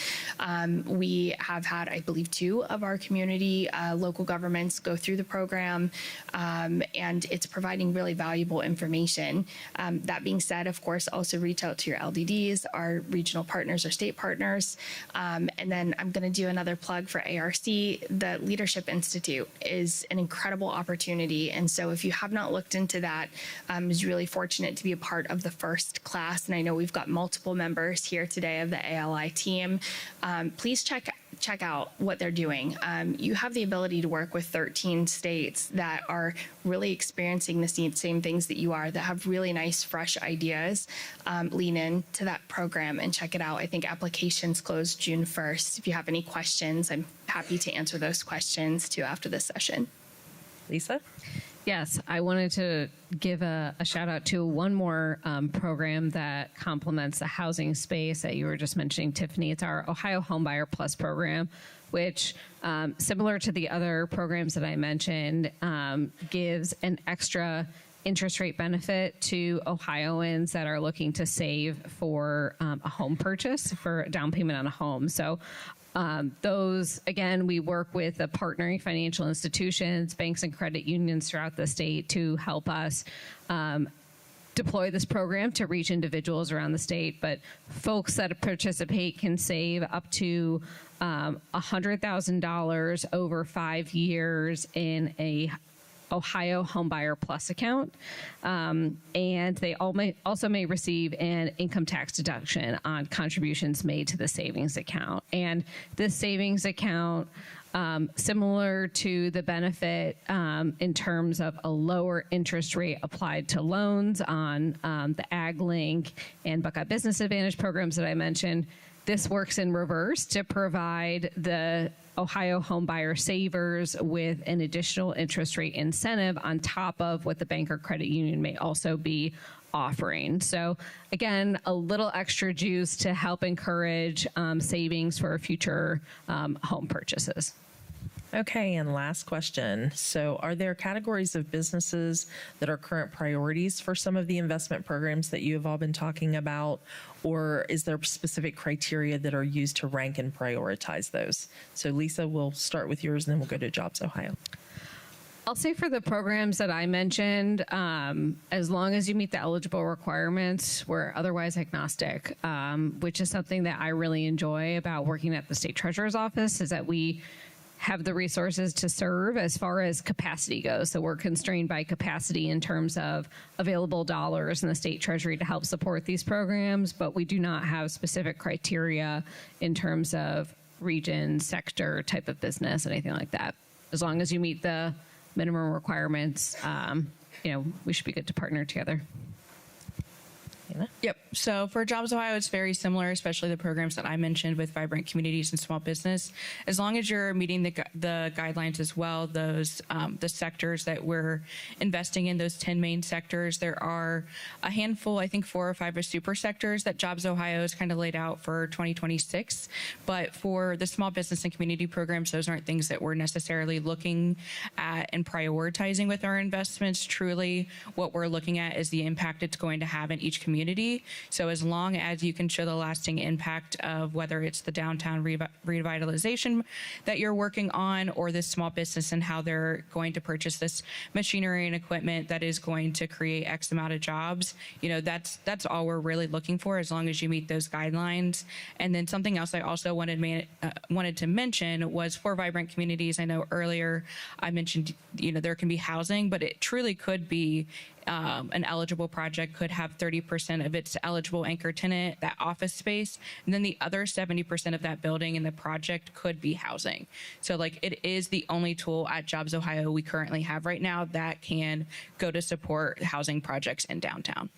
We have had, I believe, 2 of our community local governments go through the program. And it's providing really valuable information. That being said, of course, also reach out to your LDDs, our regional partners, our state partners. And then I'm going to do another plug for ARC. The Leadership Institute is an incredible opportunity. And so if you have not looked into that, I was really fortunate to be a part of the first class. And I know we've got multiple members here today of the ALI team. Please check out what they're doing. You have the ability to work with 13 states that are really experiencing the same things that you are, that have really nice, fresh ideas. Lean into that program and check it out. I think applications close June 1st. If you have any questions, I'm happy to answer those questions too after this session. Lisa? Yes, I wanted to give a shout out to one more program that complements the housing space that you were just mentioning, Tiffany. It's our Ohio Homebuyer Plus program, which, similar to the other programs that I mentioned, gives an extra interest rate benefit to Ohioans that are looking to save for a home purchase, for a down payment on a home. So those, again, we work with the partnering financial institutions, banks and credit unions throughout the state to help us deploy this program to reach individuals around the state. But folks that participate can save up to $100,000 over 5 years in a Ohio Homebuyer Plus account, and they also may receive an income tax deduction on contributions made to the savings account. And this savings account, similar to the benefit in terms of a lower interest rate applied to loans on the AgLink and Buckeye Business Advantage programs that I mentioned, this works in reverse to provide the Ohio homebuyer savers with an additional interest rate incentive on top of what the bank or credit union may also be offering. So again, a little extra juice to help encourage savings for future home purchases. Okay, and last question. So, are there categories of businesses that are current priorities for some of the investment programs that you have all been talking about? Or is there specific criteria that are used to rank and prioritize those? So, Lisa, we'll start with yours and then we'll go to Jobs Ohio. I'll say for the programs that I mentioned, as long as you meet the eligible requirements, we're otherwise agnostic, which is something that I really enjoy about working at the State Treasurer's Office, is that we have the resources to serve as far as capacity goes. So we're constrained by capacity in terms of available dollars in the state treasury to help support these programs, but we do not have specific criteria in terms of region, sector, type of business, anything like that. As long as you meet the minimum requirements, we should be good to partner together. Yep. So for Jobs Ohio, it's very similar, especially the programs that I mentioned with vibrant communities and small business. As long as you're meeting the guidelines as well, those the sectors that we're investing in, those 10 main sectors, there are a handful, I think 4 or 5 super sectors that Jobs Ohio has kind of laid out for 2026. But for the small business and community programs, those aren't things that we're necessarily looking at and prioritizing with our investments. Truly, what we're looking at is the impact it's going to have in each community. So as long as you can show the lasting impact of whether it's the downtown revitalization that you're working on, or this small business and how they're going to purchase this machinery and equipment that is going to create X amount of jobs, that's all we're really looking for, as long as you meet those guidelines. And then something else I also wanted to mention was for vibrant communities. I know earlier I mentioned, there can be housing, but it truly could be an eligible project could have 30% of its eligible anchor tenant, that office space, and then the other 70% of that building in the project could be housing. So it is the only tool at Jobs Ohio we currently have right now that can go to support housing projects in downtown.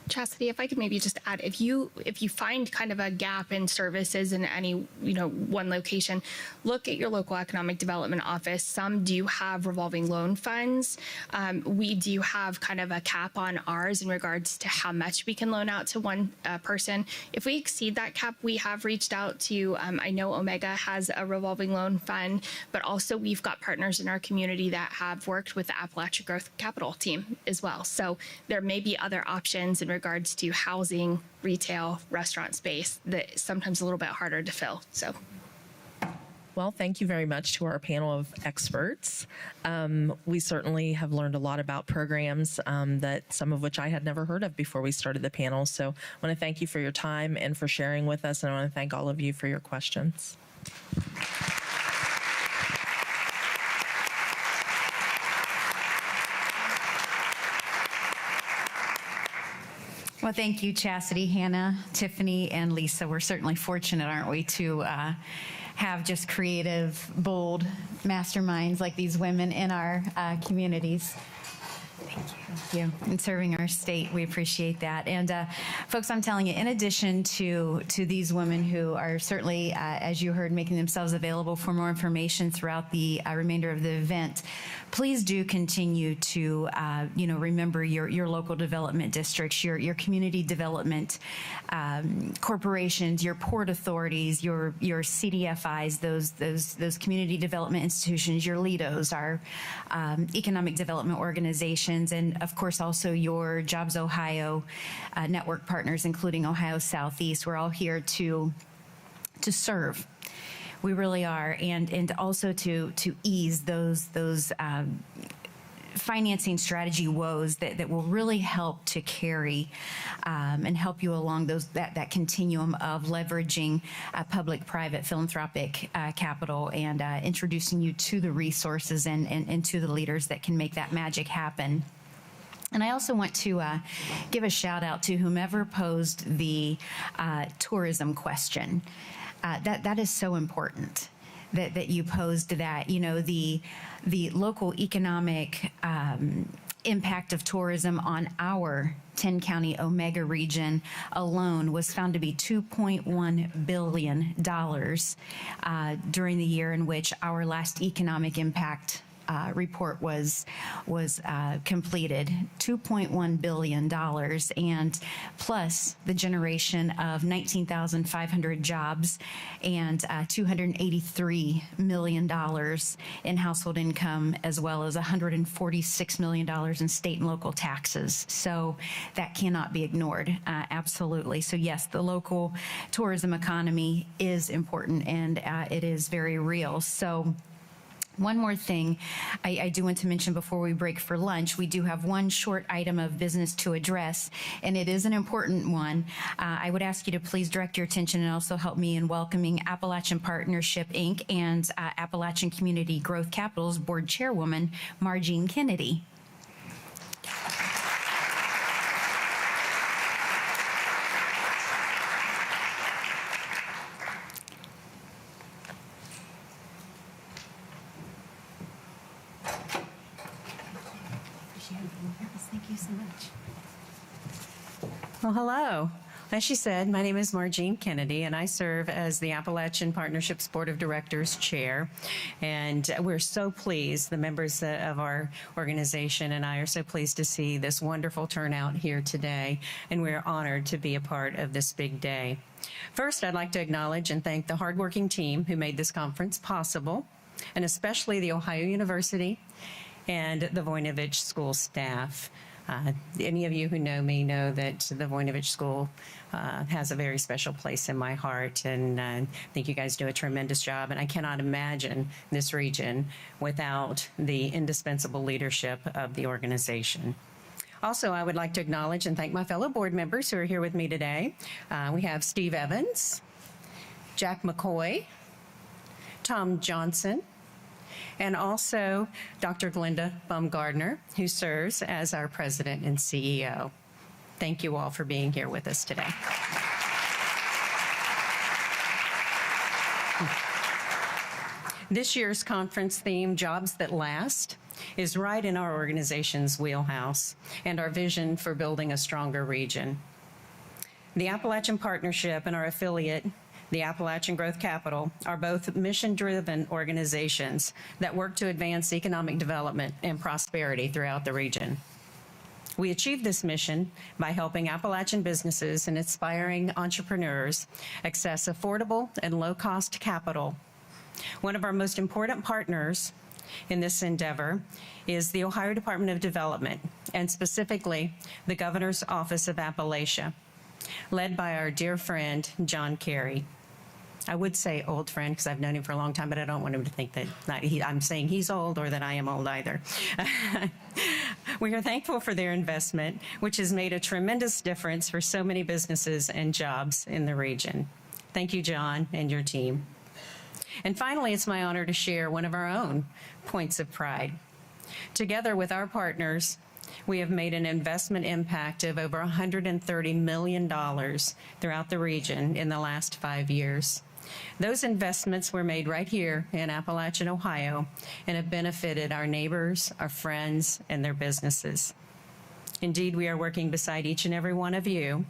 Chastity, if I could maybe just add, if you find kind of a gap in services in any one location, look at your local economic development office. Some do have revolving loan funds. We do have kind of a cap on ours in regards to how much we can loan out to one person. If we exceed that cap, we have reached out to, I know Omega has a revolving loan fund, but also we've got partners in our community that have worked with the Appalachia Growth Capital team as well. So there may be other options in regards to housing, retail, restaurant space that is sometimes a little bit harder to fill. So, well, thank you very much to our panel of experts. We certainly have learned a lot about programs that some of which I had never heard of before we started the panel. So I want to thank you for your time and for sharing with us, and I want to thank all of you for your questions. Well, thank you, Chastity, Hannah, Tiffany, and Lisa. We're certainly fortunate, aren't we, to have just creative, bold masterminds like these women in our communities. Thank you. In serving our state, we appreciate that. And folks, I'm telling you, in addition to these women who are certainly, as you heard, making themselves available for more information throughout the remainder of the event, please do continue to, remember your local development districts, your community development corporations, your port authorities, your CDFIs, those community development institutions, your LEDOs, our economic development organizations, and of course also your Jobs Ohio network partners, including Ohio Southeast. We're all here to serve. We really are, and also to ease those financing strategy woes that will really help to carry and help you along that continuum of leveraging public-private philanthropic capital and introducing you to the resources and to the leaders that can make that magic happen. And I also want to give a shout out to whomever posed the tourism question. That is so important that you posed that. The local economic impact of tourism on our 10-county Omega region alone was found to be $2.1 billion during the year in which our last economic impact report was completed, $2.1 billion, and plus the generation of 19,500 jobs and $283 million in household income, as well as $146 million in state and local taxes. So that cannot be ignored, absolutely. So yes, the local tourism economy is important, and it is very real. So one more thing I do want to mention before we break for lunch. We do have one short item of business to address, and it is an important one. I would ask you to please direct your attention and also help me in welcoming Appalachian Partnership, Inc. and Appalachian Community Growth Capital's Board Chairwoman, Margene Kennedy. Thank you so much. Well, hello. As she said, my name is Margene Kennedy, and I serve as the Appalachian Partnerships Board of Directors Chair. And we're so pleased, the members of our organization and I are so pleased to see this wonderful turnout here today, and we're honored to be a part of this big day. First, I'd like to acknowledge and thank the hardworking team who made this conference possible, and especially the Ohio University and the Voinovich School staff. Any of you who know me know that the Voinovich School has a very special place in my heart, and I think you guys do a tremendous job, and I cannot imagine this region without the indispensable leadership of the organization. Also, I would like to acknowledge and thank my fellow board members who are here with me today. We have Steve Evans, Jack McCoy, Tom Johnson, and also Dr. Glenda Baumgardner, who serves as our president and CEO. Thank you all for being here with us today. This year's conference theme, Jobs That Last, is right in our organization's wheelhouse and our vision for building a stronger region. The Appalachian Partnership and our affiliate, the Appalachian Growth Capital, are both mission-driven organizations that work to advance economic development and prosperity throughout the region. We achieve this mission by helping Appalachian businesses and aspiring entrepreneurs access affordable and low-cost capital. One of our most important partners in this endeavor is the Ohio Department of Development, and specifically the Governor's Office of Appalachia, led by our dear friend, John Kerry. I would say old friend because I've known him for a long time, but I don't want him to think that I'm saying he's old or that I am old either. We are thankful for their investment, which has made a tremendous difference for so many businesses and jobs in the region. Thank you, John, and your team. And finally, it's my honor to share one of our own points of pride. Together with our partners, we have made an investment impact of over $130 million throughout the region in the last 5 years. Those investments were made right here in Appalachian, Ohio, and have benefited our neighbors, our friends, and their businesses. Indeed, we are working beside each and every one of you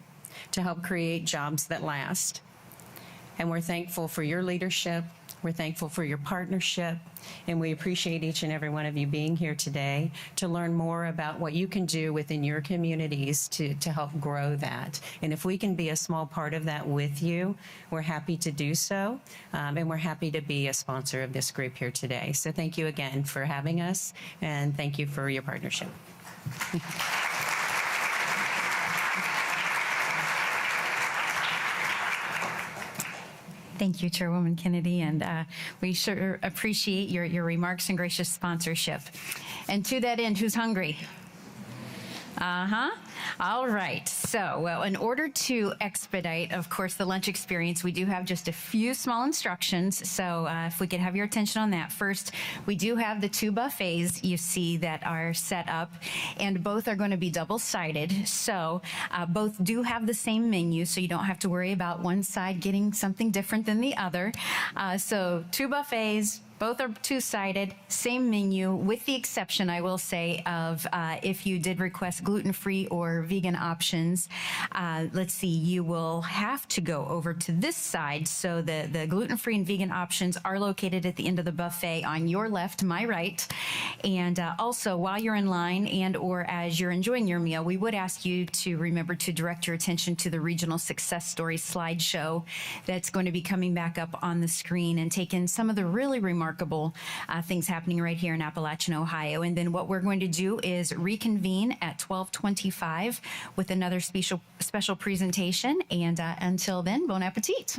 to help create jobs that last. And we're thankful for your leadership. We're thankful for your partnership, and we appreciate each and every one of you being here today to learn more about what you can do within your communities to help grow that. And if we can be a small part of that with you, we're happy to do so, and we're happy to be a sponsor of this group here today. So thank you again for having us, and thank you for your partnership. Thank you, Chairwoman Kennedy, and we sure appreciate your remarks and gracious sponsorship. And to that end, who's hungry? All right. So, well, in order to expedite, of course, the lunch experience, we do have just a few small instructions. So if we could have your attention on that. First, we do have the 2 buffets you see that are set up, and both are going to be double-sided. So both do have the same menu, so you don't have to worry about one side getting something different than the other. So 2 buffets, Both are two-sided, same menu, with the exception, I will say, of if you did request gluten-free or vegan options. Let's see, you will have to go over to this side. So the gluten-free and vegan options are located at the end of the buffet on your left, my right. And also, while you're in line and or as you're enjoying your meal, we would ask you to remember to direct your attention to the Regional Success Stories slideshow that's going to be coming back up on the screen and take in some of the really remarkable things happening right here in Appalachian, Ohio. And then what we're going to do is reconvene at 12:25 with another special presentation. And until then, bon appetit.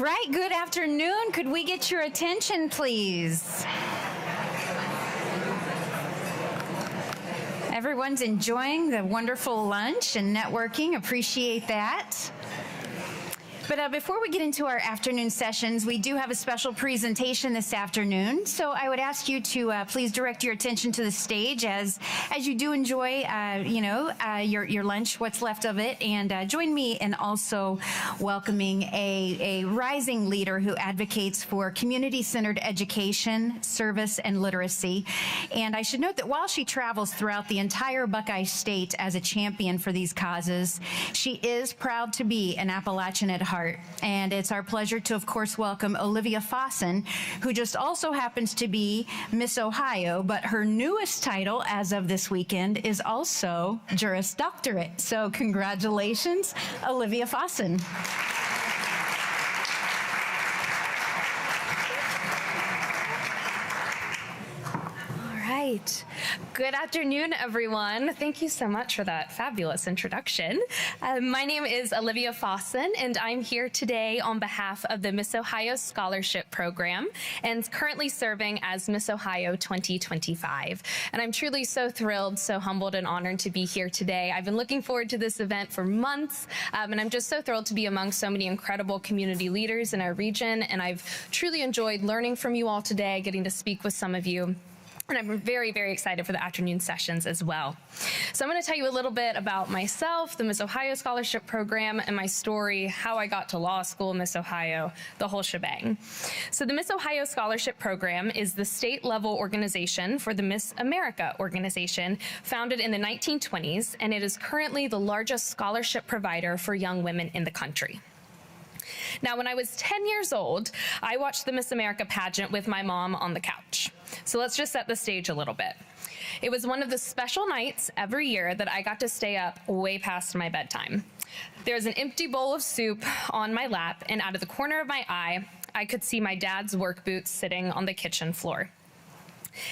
right, good afternoon. Could we get your attention, please? Everyone's enjoying the wonderful lunch and networking. Appreciate that. But before we get into our afternoon sessions, we do have a special presentation this afternoon. So I would ask you to please direct your attention to the stage as you do enjoy, your lunch, what's left of it, and join me in also welcoming a rising leader who advocates for community-centered education, service, and literacy. And I should note that while she travels throughout the entire Buckeye State as a champion for these causes, she is proud to be an Appalachian at heart. And it's our pleasure to, of course, welcome Olivia Fossen, who just also happens to be Miss Ohio, but her newest title as of this weekend is also Juris Doctorate. So congratulations, Olivia Fossen. Right. Good afternoon, everyone. Thank you so much for that fabulous introduction. My name is Olivia Fossen, and I'm here today on behalf of the Miss Ohio Scholarship Program and currently serving as Miss Ohio 2025. And I'm truly so thrilled, so humbled, and honored to be here today. I've been looking forward to this event for months, and I'm just so thrilled to be among so many incredible community leaders in our region. And I've truly enjoyed learning from you all today, getting to speak with some of you. And I'm very, very excited for the afternoon sessions as well. So I'm going to tell you a little bit about myself, the Miss Ohio Scholarship Program, and my story, how I got to law school, Miss Ohio, the whole shebang. So the Miss Ohio Scholarship Program is the state-level organization for the Miss America organization, founded in the 1920s, and it is currently the largest scholarship provider for young women in the country. Now, when I was 10 years old, I watched the Miss America pageant with my mom on the couch. So let's just set the stage a little bit. It was one of the special nights every year that I got to stay up way past my bedtime. There was an empty bowl of soup on my lap, and out of the corner of my eye, I could see my dad's work boots sitting on the kitchen floor.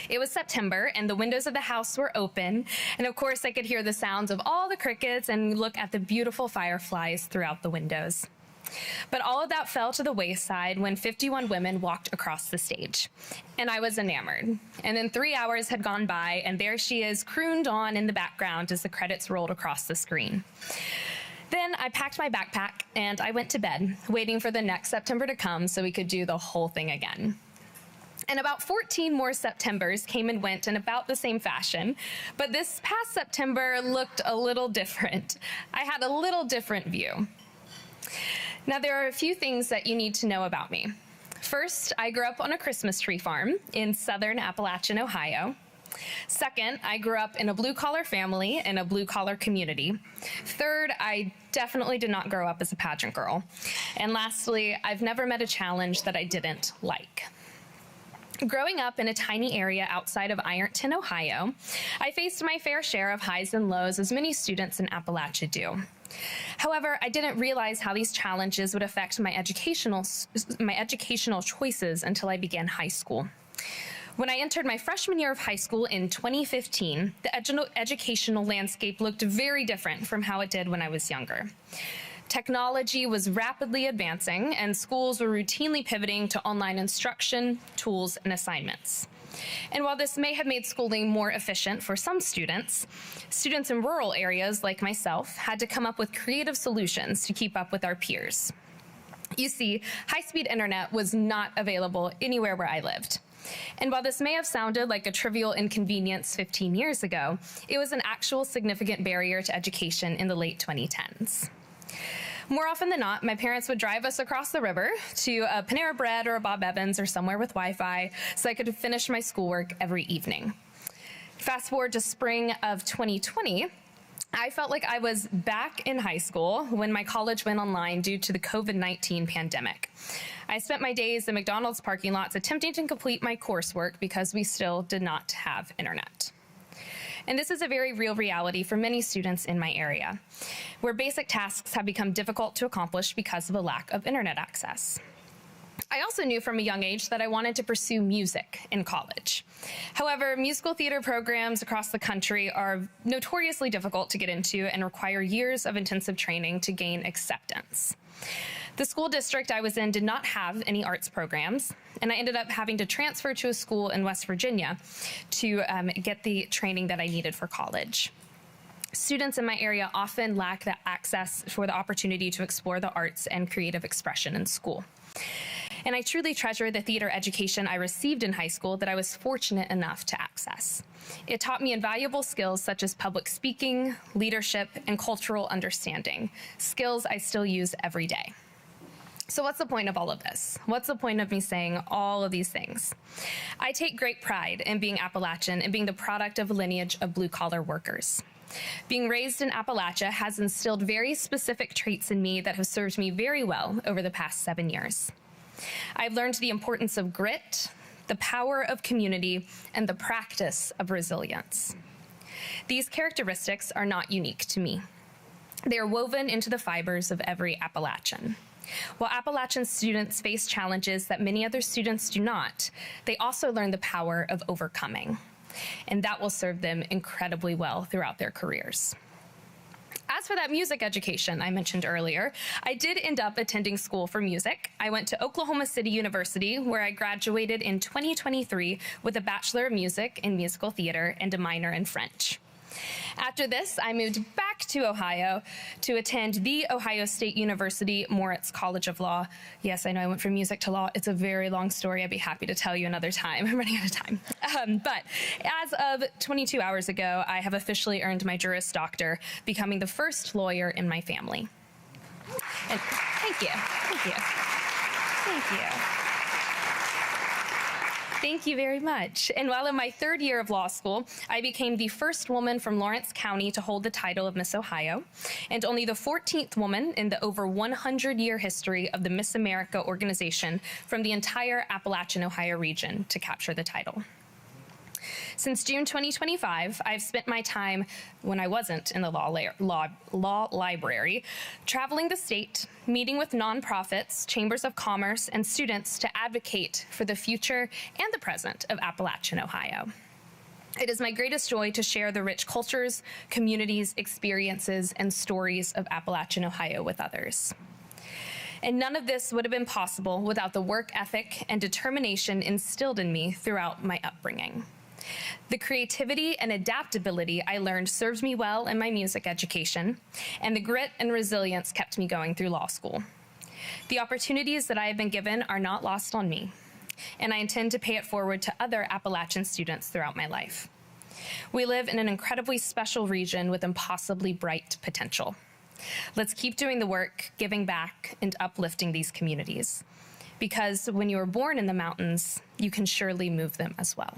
It was September, and the windows of the house were open, and of course I could hear the sounds of all the crickets and look at the beautiful fireflies throughout the windows. But all of that fell to the wayside when 51 women walked across the stage, and I was enamored. And then 3 hours had gone by, and there she is, crooned on in the background as the credits rolled across the screen. Then I packed my backpack, and I went to bed, waiting for the next September to come so we could do the whole thing again. And about 14 more Septembers came and went in about the same fashion, but this past September looked a little different. I had a little different view. Now, there are a few things that you need to know about me. First, I grew up on a Christmas tree farm in southern Appalachian, Ohio. Second, I grew up in a blue-collar family in a blue-collar community. Third, I definitely did not grow up as a pageant girl. And lastly, I've never met a challenge that I didn't like. Growing up in a tiny area outside of Ironton, Ohio, I faced my fair share of highs and lows, as many students in Appalachia do. However, I didn't realize how these challenges would affect my educational choices until I began high school. When I entered my freshman year of high school in 2015, the educational landscape looked very different from how it did when I was younger. Technology was rapidly advancing, and schools were routinely pivoting to online instruction, tools, and assignments. And while this may have made schooling more efficient for some students, students in rural areas like myself had to come up with creative solutions to keep up with our peers. You see, high-speed internet was not available anywhere where I lived. And while this may have sounded like a trivial inconvenience 15 years ago, it was an actual significant barrier to education in the late 2010s. More often than not, my parents would drive us across the river to a Panera Bread or a Bob Evans or somewhere with Wi-Fi so I could finish my schoolwork every evening. Fast forward to spring of 2020, I felt like I was back in high school when my college went online due to the COVID-19 pandemic. I spent my days in McDonald's parking lots attempting to complete my coursework because we still did not have internet. And this is a very real reality for many students in my area, where basic tasks have become difficult to accomplish because of a lack of internet access. I also knew from a young age that I wanted to pursue music in college. However, musical theater programs across the country are notoriously difficult to get into and require years of intensive training to gain acceptance. The school district I was in did not have any arts programs, and I ended up having to transfer to a school in West Virginia to get the training that I needed for college. Students in my area often lack the access for the opportunity to explore the arts and creative expression in school. And I truly treasure the theater education I received in high school that I was fortunate enough to access. It taught me invaluable skills such as public speaking, leadership, and cultural understanding, skills I still use every day. So what's the point of all of this? What's the point of me saying all of these things? I take great pride in being Appalachian and being the product of a lineage of blue-collar workers. Being raised in Appalachia has instilled very specific traits in me that have served me very well over the past 7 years. I've learned the importance of grit, the power of community, and the practice of resilience. These characteristics are not unique to me. They are woven into the fibers of every Appalachian. While Appalachian students face challenges that many other students do not, they also learn the power of overcoming, and that will serve them incredibly well throughout their careers. As for that music education I mentioned earlier, I did end up attending school for music. I went to Oklahoma City University, where I graduated in 2023 with a Bachelor of Music in Musical Theater and a minor in French. After this, I moved back to Ohio to attend The Ohio State University Moritz College of Law. Yes, I know I went from music to law. It's a very long story. I'd be happy to tell you another time. I'm running out of time. But as of 22 hours ago, I have officially earned my Juris Doctor, becoming the first lawyer in my family. And thank you. Thank you. Thank you. Thank you very much. And while in my third year of law school, I became the first woman from Lawrence County to hold the title of Miss Ohio, and only the 14th woman in the over 100-year history of the Miss America organization from the entire Appalachian Ohio region to capture the title. Since June 2025, I've spent my time, when I wasn't in the law library, traveling the state, meeting with nonprofits, chambers of commerce, and students to advocate for the future and the present of Appalachian Ohio. It is my greatest joy to share the rich cultures, communities, experiences, and stories of Appalachian Ohio with others. And none of this would have been possible without the work ethic and determination instilled in me throughout my upbringing. The creativity and adaptability I learned served me well in my music education, and the grit and resilience kept me going through law school. The opportunities that I have been given are not lost on me, and I intend to pay it forward to other Appalachian students throughout my life. We live in an incredibly special region with impossibly bright potential. Let's keep doing the work, giving back, and uplifting these communities. Because when you are born in the mountains, you can surely move them as well.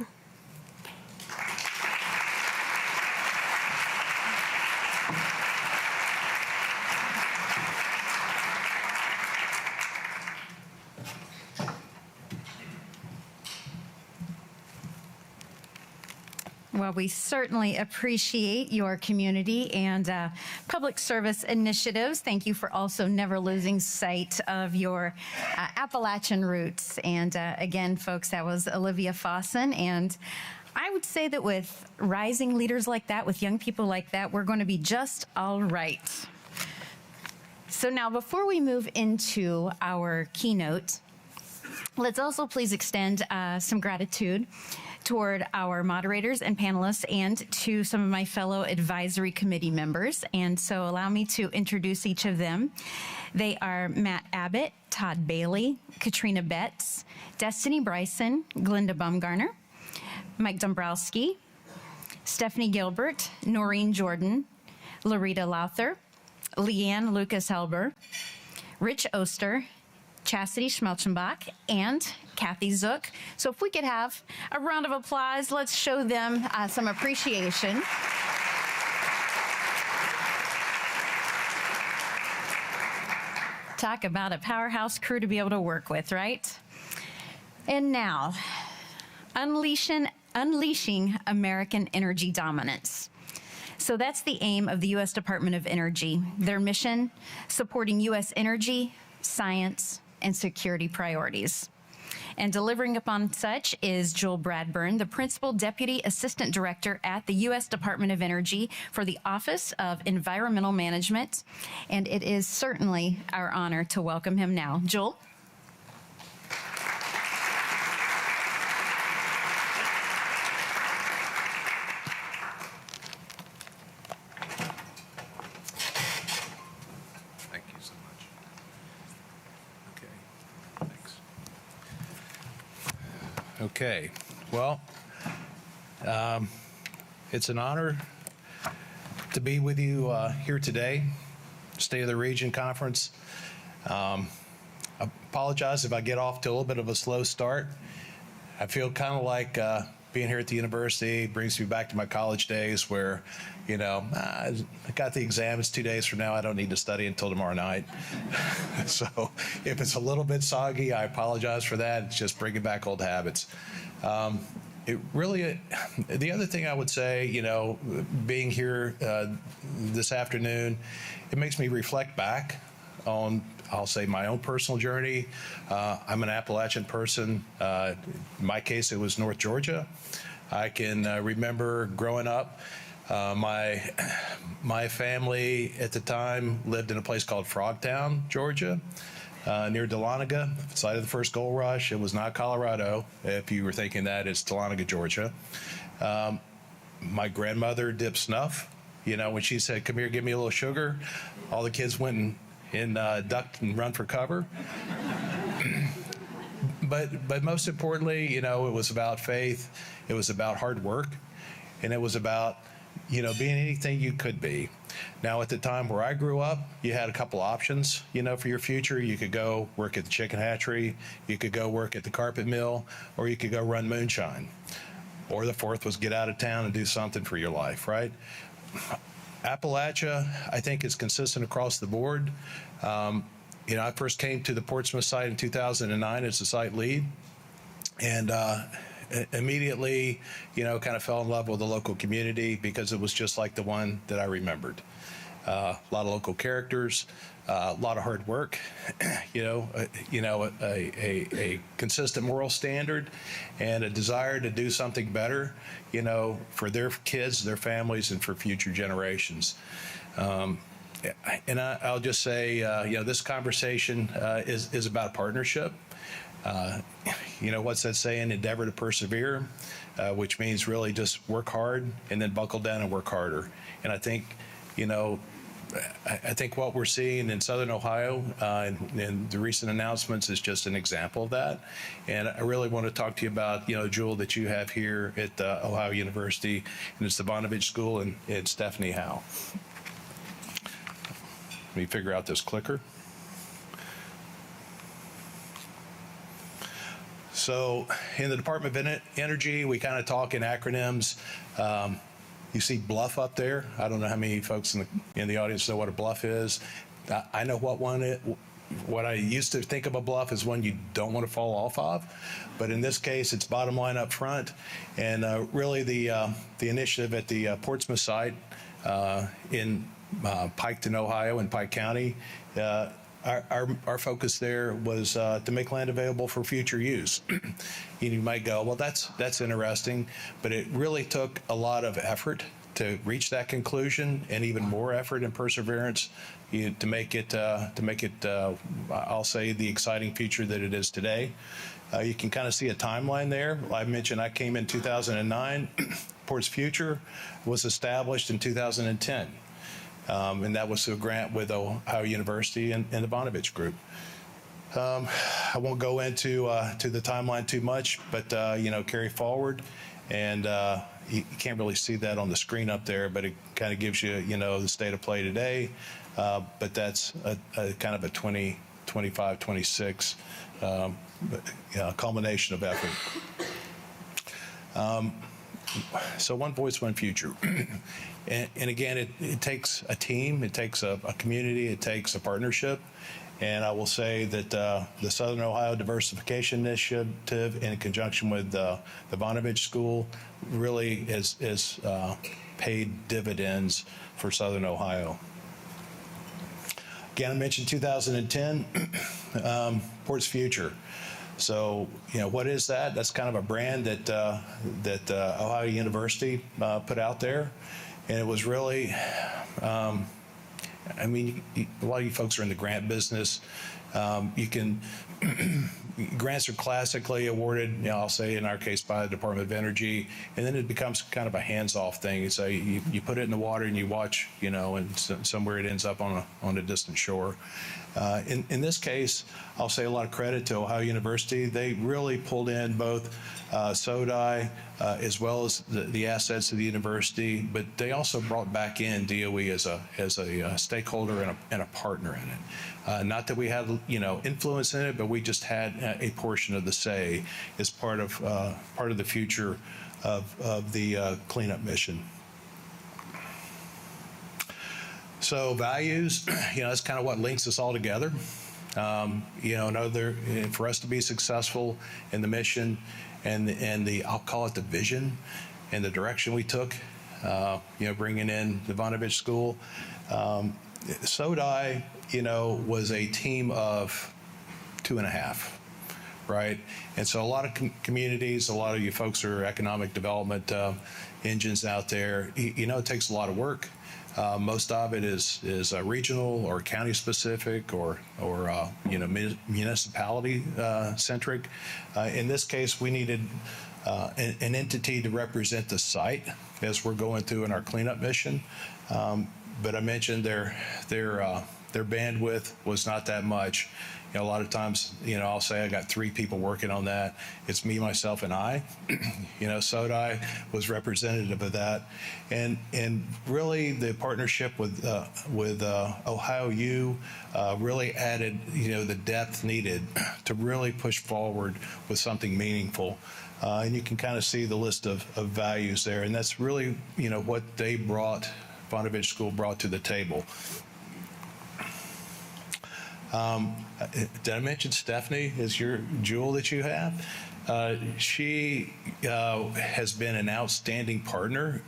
Well, we certainly appreciate your community and public service initiatives. Thank you for also never losing sight of your Appalachian roots. And again, folks, that was Olivia Fossen. And I would say that with rising leaders like that, with young people like that, we're going to be just all right. So now, before we move into our keynote, let's also please extend some gratitude toward our moderators and panelists and to some of my fellow advisory committee members. And so allow me to introduce each of them. They are Matt Abbott, Todd Bailey, Katrina Betts, Destiny Bryson, Glenda Baumgartner, Mike Dombrowski, Stephanie Gilbert, Noreen Jordan, Larita Lowther, Leanne Lucas-Helber, Rich Oster, Chastity Schmelzenbach, and Kathy Zook. So if we could have a round of applause, let's show them some appreciation. Talk about a powerhouse crew to be able to work with, right? And now, unleashing American energy dominance. So that's the aim of the U.S. Department of Energy. Their mission, supporting U.S. energy, science, and security priorities. And delivering upon such is Joel Bradburn, the Principal Deputy Assistant Director at the U.S. Department of Energy for the Office of Environmental Management. And it is certainly our honor to welcome him now. Joel? Thank you so much. Okay, thanks. Okay, well, it's an honor to be with you here today, State of the Region Conference. I apologize if I get off to a little bit of a slow start. I feel kind of like being here at the university brings me back to my college days where, you know, I got the exam, it's 2 days from now, I don't need to study until tomorrow night. So if it's a little bit soggy, I apologize for that. It's just bringing back old habits. It really, the other thing I would say, you know, being here this afternoon, it makes me reflect back on, I'll say, my own personal journey. I'm an Appalachian person. In my case, it was North Georgia. I can remember growing up, my family at the time lived in a place called Frogtown, Georgia, near Dahlonega, site of the first gold rush. It was not Colorado. If you were thinking that, it's Dahlonega, Georgia. My grandmother dipped snuff. You know, when she said, "Come here, give me a little sugar," all the kids went and ducked and run for cover. But most importantly, you know, it was about faith. It was about hard work, and it was about, you know, being anything you could be. Now, at the time where I grew up, you had a couple options, you know, for your future. You could go work at the chicken hatchery, you could go work at the carpet mill, or you could go run moonshine. Or the fourth was get out of town and do something for your life, right? Appalachia, I think, is consistent across the board. You know, I first came to the Portsmouth site in 2009 as the site lead, and immediately, you know, kind of fell in love with the local community because it was just like the one that I remembered. A lot of local characters, a lot of hard work, a consistent moral standard, and a desire to do something better, you know, for their kids, their families, and for future generations. And I'll just say, you know, this conversation is about partnership. You know, what's that saying? Endeavor to persevere, which means really just work hard and then buckle down and work harder. And I think, you know, I think what we're seeing in Southern Ohio and the recent announcements is just an example of that. And I really want to talk to you about, you know, Jewel, that you have here at Ohio University, and it's the Vonovich School, and it's Stephanie Howe. Let me figure out this clicker. So in the Department of Energy, we kind of talk in acronyms. You see BLUF up there. I don't know how many folks in the audience know what a BLUF is. I know what one is. What I used to think of a BLUF is one you don't want to fall off of, but in this case, it's bottom line up front. And really, the initiative at the Portsmouth site in Piketon, Ohio, in Pike County. Our focus there was to make land available for future use. You might go, well, that's interesting, but it really took a lot of effort to reach that conclusion, and even more effort and perseverance to make it, I'll say, the exciting future that it is today. You can kind of see a timeline there. I mentioned I came in 2009. Ports Future was established in 2010. And that was a grant with Ohio University and the Vonovich Group. I won't go into to the timeline too much, but you know, carry forward, and you can't really see that on the screen up there, but it kind of gives you, you know, the state of play today. But that's a kind of a 2025, 26 culmination of effort. So one voice, one future. And again, it takes a team, it takes a community, it takes a partnership. And I will say that the Southern Ohio Diversification Initiative, in conjunction with the Vonovich School, really is paid dividends for Southern Ohio. Again, I mentioned 2010, Ports Future. So, what is that? That's kind of a brand that Ohio University put out there. And it was really, a lot of you folks are in the grant business. Grants are classically awarded, I'll say in our case by the Department of Energy, and then it becomes kind of a hands-off thing. So you put it in the water and you watch, and somewhere it ends up on a distant shore. In this case, I'll say a lot of credit to Ohio University. They really pulled in both SODI as well as the assets of the university, but they also brought back in DOE as a stakeholder and a partner in it. Not that we had influence in it, but we just had a portion of the say as part of the future of the cleanup mission. So values, that's kind of what links us all together. For us to be successful in the mission and the I'll call it the vision and the direction we took, bringing in the Vonovich School. SODI, was a team of 2.5, right? And so a lot of communities, a lot of you folks are economic development engines out there. It takes a lot of work. Most of it is regional or county specific or municipality centric. In this case, we needed an entity to represent the site as we're going through in our cleanup mission. But I mentioned their bandwidth was not that much. A lot of times, I'll say I got 3 people working on that. It's me, myself, and I. SODI was representative of that, and really the partnership with Ohio U really added the depth needed to really push forward with something meaningful. And you can kind of see the list of values there, and that's really what they brought. Vonovich School brought to the table. Did I mention Stephanie is your jewel that you have? She has been an outstanding partner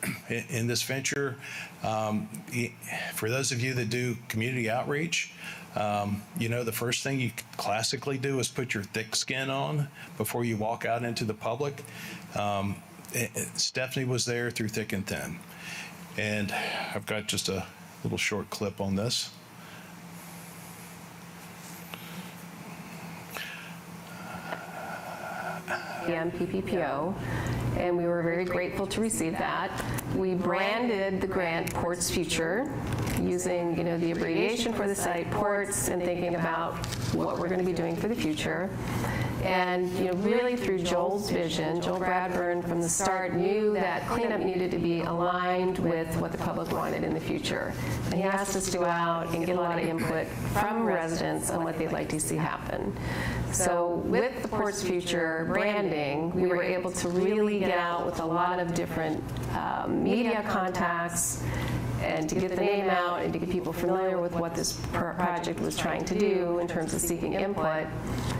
in this venture. For those of you that do community outreach, the first thing you classically do is put your thick skin on before you walk out into the public. Stephanie was there through thick and thin. And I've got just a little short clip on this. PPPO, and we were very grateful to receive that. We branded the grant Ports Future using, the abbreviation for the site, Ports, and thinking about what we're going to be doing for the future. And, really through Joel's vision, Joel Bradburn from the start knew that cleanup needed to be aligned with what the public wanted in the future. And he asked us to go out and get a lot of input from residents on what they'd like to see happen. So with the Ports Future branding, we were able to really get out with a lot of different media contacts and to get the name out and to get people familiar with what this project was trying to do in terms of seeking input.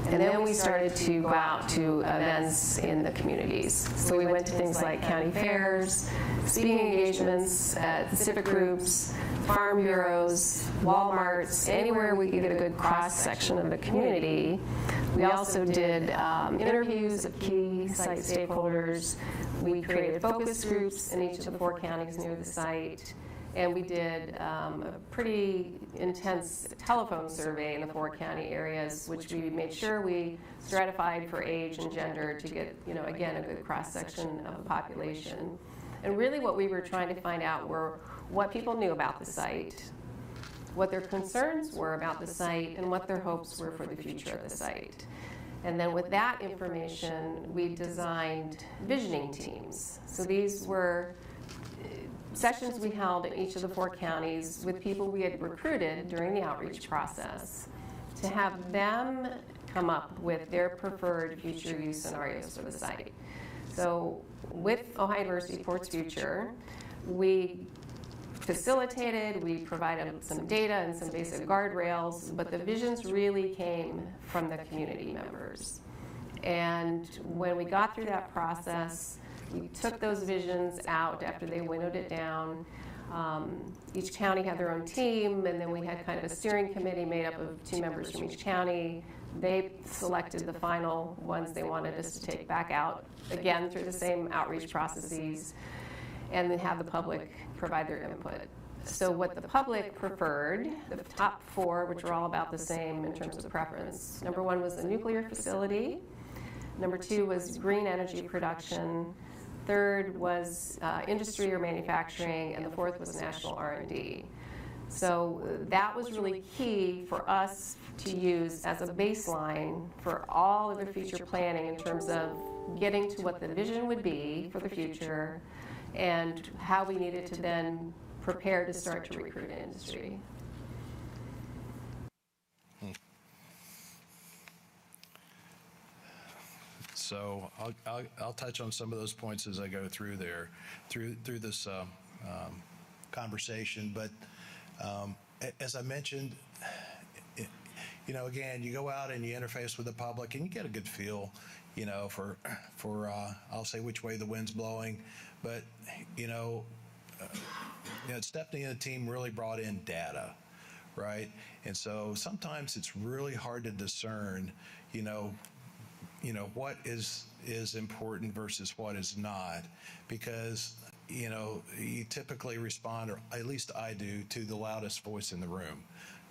And then we started to go out to events in the communities. So we went to things like county fairs, speaking engagements at civic groups, farm bureaus, Walmarts, anywhere we could get a good cross-section of the community. We also did interviews of key site stakeholders. We created focus groups in each of the 4 counties near the site. And we did a pretty intense telephone survey in the 4 county areas, which we made sure we stratified for age and gender to get, again, a good cross-section of the population. And really what we were trying to find out were what people knew about the site, what their concerns were about the site, and what their hopes were for the future of the site. And then with that information, we designed visioning teams. So these were sessions we held in each of the 4 counties with people we had recruited during the outreach process to have them come up with their preferred future use scenarios for the site. So with Ohio University Ports Future, we facilitated, we provided some data and some basic guardrails, but the visions really came from the community members. And when we got through that process, we took those visions out after they winnowed it down. Each county had their own team, and then we had kind of a steering committee made up of 2 members from each county. They selected the final ones they wanted us to take back out, again, through the same outreach processes, and then have the public provide their input. So what the public preferred, the top 4, which were all about the same in terms of preference. Number 1 was the nuclear facility. Number 2 was green energy production. Third was industry or manufacturing, and the 4th was national R&D. So that was really key for us to use as a baseline for all of the future planning in terms of getting to what the vision would be for the future and how we needed to then prepare to start to recruit industry. So I'll touch on some of those points as I go through this conversation. But as I mentioned, again, you go out and you interface with the public, and you get a good feel, for I'll say which way the wind's blowing. But Stephanie and the team really brought in data, right? And so sometimes it's really hard to discern, what is important versus what is not, because you typically respond, or at least I do, to the loudest voice in the room.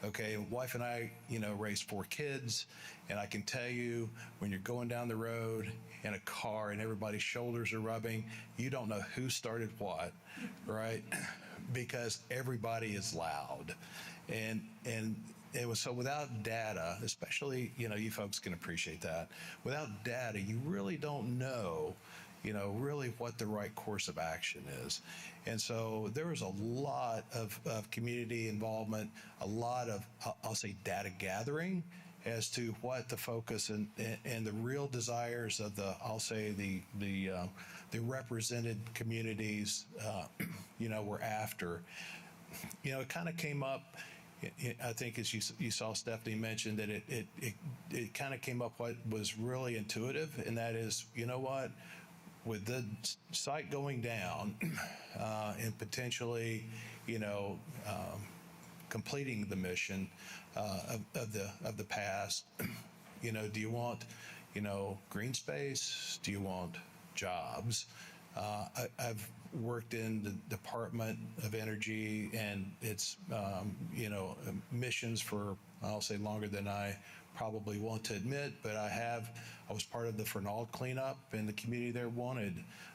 Okay, wife and I, raised 4 kids, and I can tell you, when you're going down the road in a car and everybody's shoulders are rubbing, you don't know who started what, right? Because everybody is loud, and it was so without data, especially, you folks can appreciate that. Without data, you really don't know, really what the right course of action is. And so there was a lot of community involvement, a lot of, I'll say, data gathering as to what the focus and the real desires of the represented communities, were after. It kind of came up. I think, as you saw Stephanie mention, that it kind of came up what was really intuitive, and that is, with the site going down and potentially, completing the mission of the past, do you want, green space? Do you want jobs? I've worked in the Department of Energy and its, missions for, I'll say, longer than I probably want to admit, but I was part of the Fernald cleanup, and the community there wanted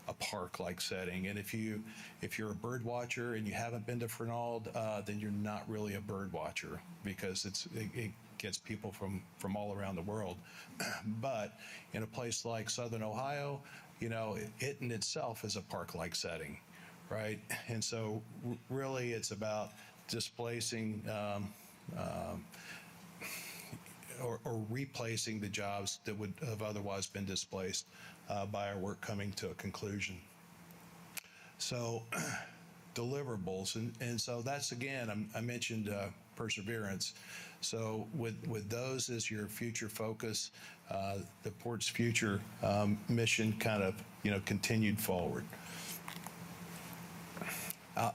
a park-like setting. And if you're a bird watcher and you haven't been to Fernald, then you're not really a bird watcher, because it gets people from all around the world. But in a place like Southern Ohio, it in itself is a park-like setting, right? And so really it's about displacing or replacing the jobs that would have otherwise been displaced by our work coming to a conclusion. So deliverables, and so that's, again, I mentioned perseverance. So with those as your future focus, the Port's future mission kind of continued forward.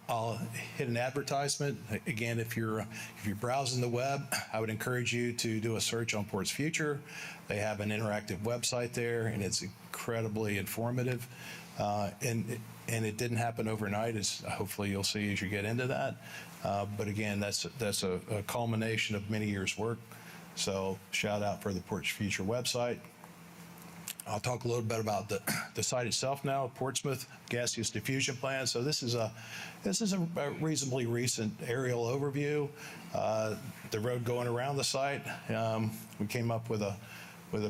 I'll hit an advertisement. Again, if you're browsing the web, I would encourage you to do a search on Port's Future. They have an interactive website there, and it's incredibly informative. And it didn't happen overnight, as hopefully you'll see as you get into that. But again, that's a culmination of many years' work. So shout out for the Port's Future website. I'll talk a little bit about the site itself now, Portsmouth Gaseous Diffusion Plant. So this is a reasonably recent aerial overview. The road going around the site, we came up with a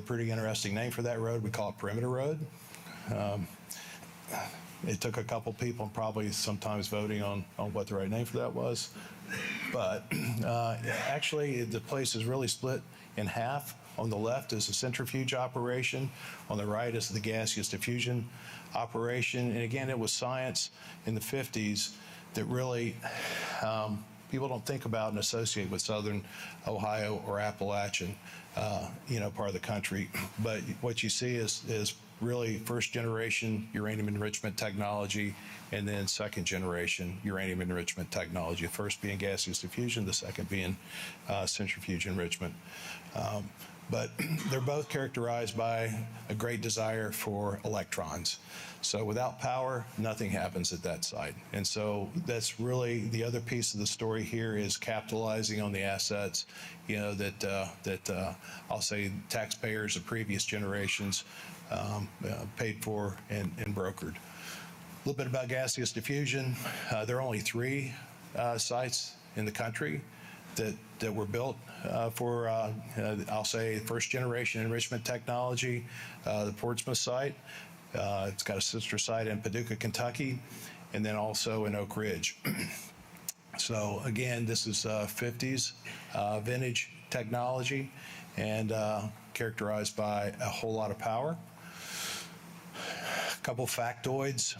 pretty interesting name for that road. We call it Perimeter Road. It took a couple people probably sometimes voting on what the right name for that was. But actually, the place is really split in half. On the left is a centrifuge operation. On the right is the gaseous diffusion operation. And again, it was science in the 50s that really people don't think about and associate with Southern Ohio or Appalachian, part of the country. But what you see is really first generation uranium enrichment technology, and then second generation uranium enrichment technology. The first being gaseous diffusion, the second being centrifuge enrichment. But they're both characterized by a great desire for electrons. So without power, nothing happens at that site. And so that's really the other piece of the story here, is capitalizing on the assets, that I'll say taxpayers of previous generations paid for and brokered. A little bit about gaseous diffusion. There are only 3 sites in the country that were built for, I'll say, first generation enrichment technology. The Portsmouth site, it's got a sister site in Paducah, Kentucky, and then also in Oak Ridge. So again, this is 50s vintage technology, and characterized by a whole lot of power. A couple factoids.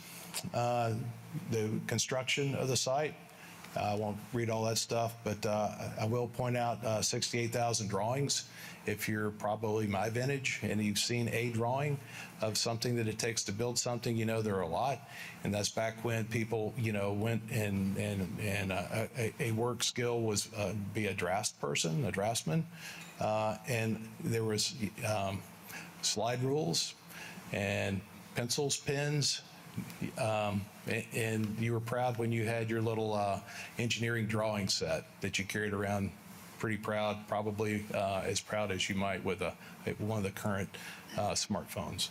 The construction of the site, I won't read all that stuff, but I will point out 68,000 drawings. If you're probably my vintage and you've seen a drawing of something that it takes to build something, you know there are a lot. And that's back when people, went and a work skill was be a draftsman. And there was slide rules and pencils, pens, and you were proud when you had your little engineering drawing set that you carried around, pretty proud, probably as proud as you might with one of the current smartphones.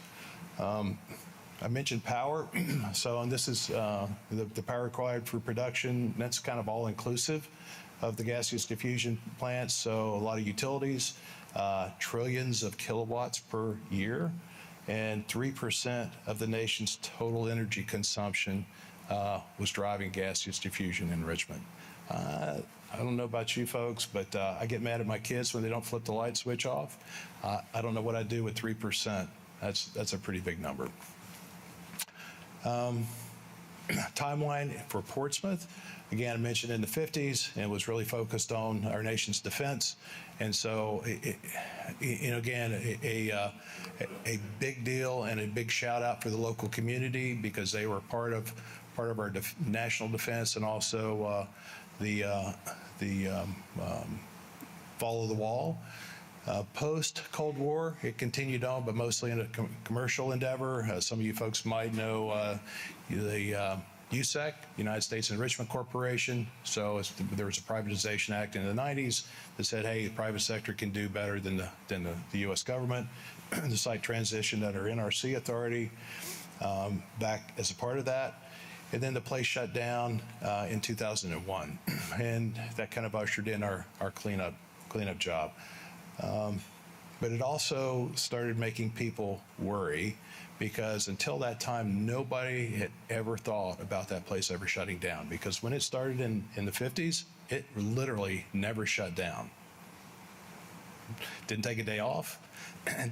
I mentioned power, and this is the power required for production. That's kind of all inclusive of the gaseous diffusion plants, so a lot of utilities, trillions of kilowatts per year, and 3% of the nation's total energy consumption was driving gaseous diffusion enrichment. I don't know about you folks, but I get mad at my kids when they don't flip the light switch off. I don't know what I'd do with 3%. That's a pretty big number. Timeline for Portsmouth. Again, I mentioned in the 50s, and was really focused on our nation's defense. And so, again, a big deal and a big shout out for the local community, because they were part of our national defense, and also the fall of the wall. Post Cold War, it continued on, but mostly in a commercial endeavor. Some of you folks might know the USEC, United States Enrichment Corporation. So there was a privatization act in the 90s that said, hey, the private sector can do better than the U.S. government. The site transitioned under NRC authority back as a part of that. And then the place shut down in 2001. And that kind of ushered in our cleanup job. But it also started making people worry, because until that time, nobody had ever thought about that place ever shutting down. Because when it started in the 50s, it literally never shut down. Didn't take a day off,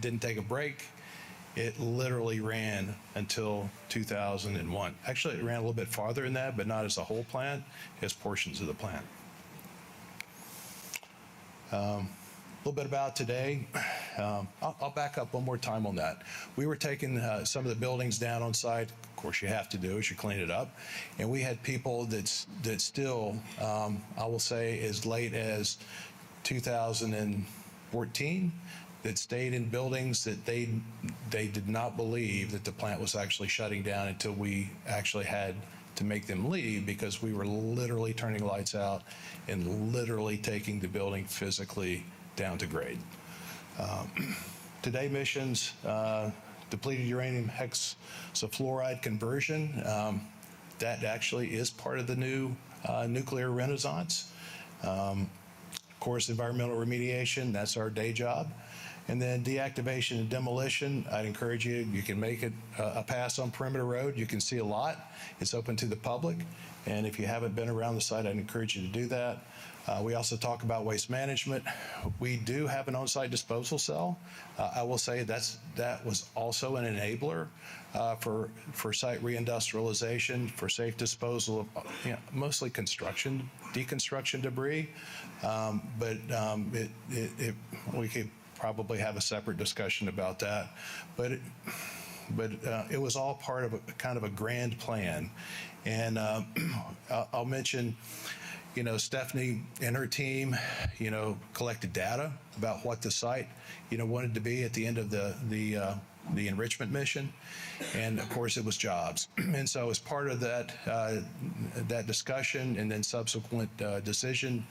didn't take a break. It literally ran until 2001. Actually, it ran a little bit farther than that, but not as a whole plant, as portions of the plant. A little bit about today. I'll back up one more time on that. We were taking some of the buildings down on site. Of course, you have to do is you clean it up. And we had people that still, I will say, as late as 2014, that stayed in buildings that they did not believe that the plant was actually shutting down until we actually had to make them leave, because we were literally turning lights out and literally taking the building physically down to grade. Today missions, depleted uranium hexafluoride conversion, that actually is part of the new nuclear renaissance. Of course, environmental remediation, that's our day job. And then deactivation and demolition, I'd encourage you, you can make it a pass on Perimeter Road. You can see a lot. It's open to the public. And if you haven't been around the site, I'd encourage you to do that. We also talk about waste management. We do have an on-site disposal cell. I will say that was also an enabler for site reindustrialization, for safe disposal of mostly deconstruction debris. But we could probably have a separate discussion about that. But but it was all part of a kind of a grand plan. And I'll mention, Stephanie and her team, collected data about what the site, wanted to be at the end of the enrichment mission, and of course it was jobs. And so as part of that that discussion and then subsequent decision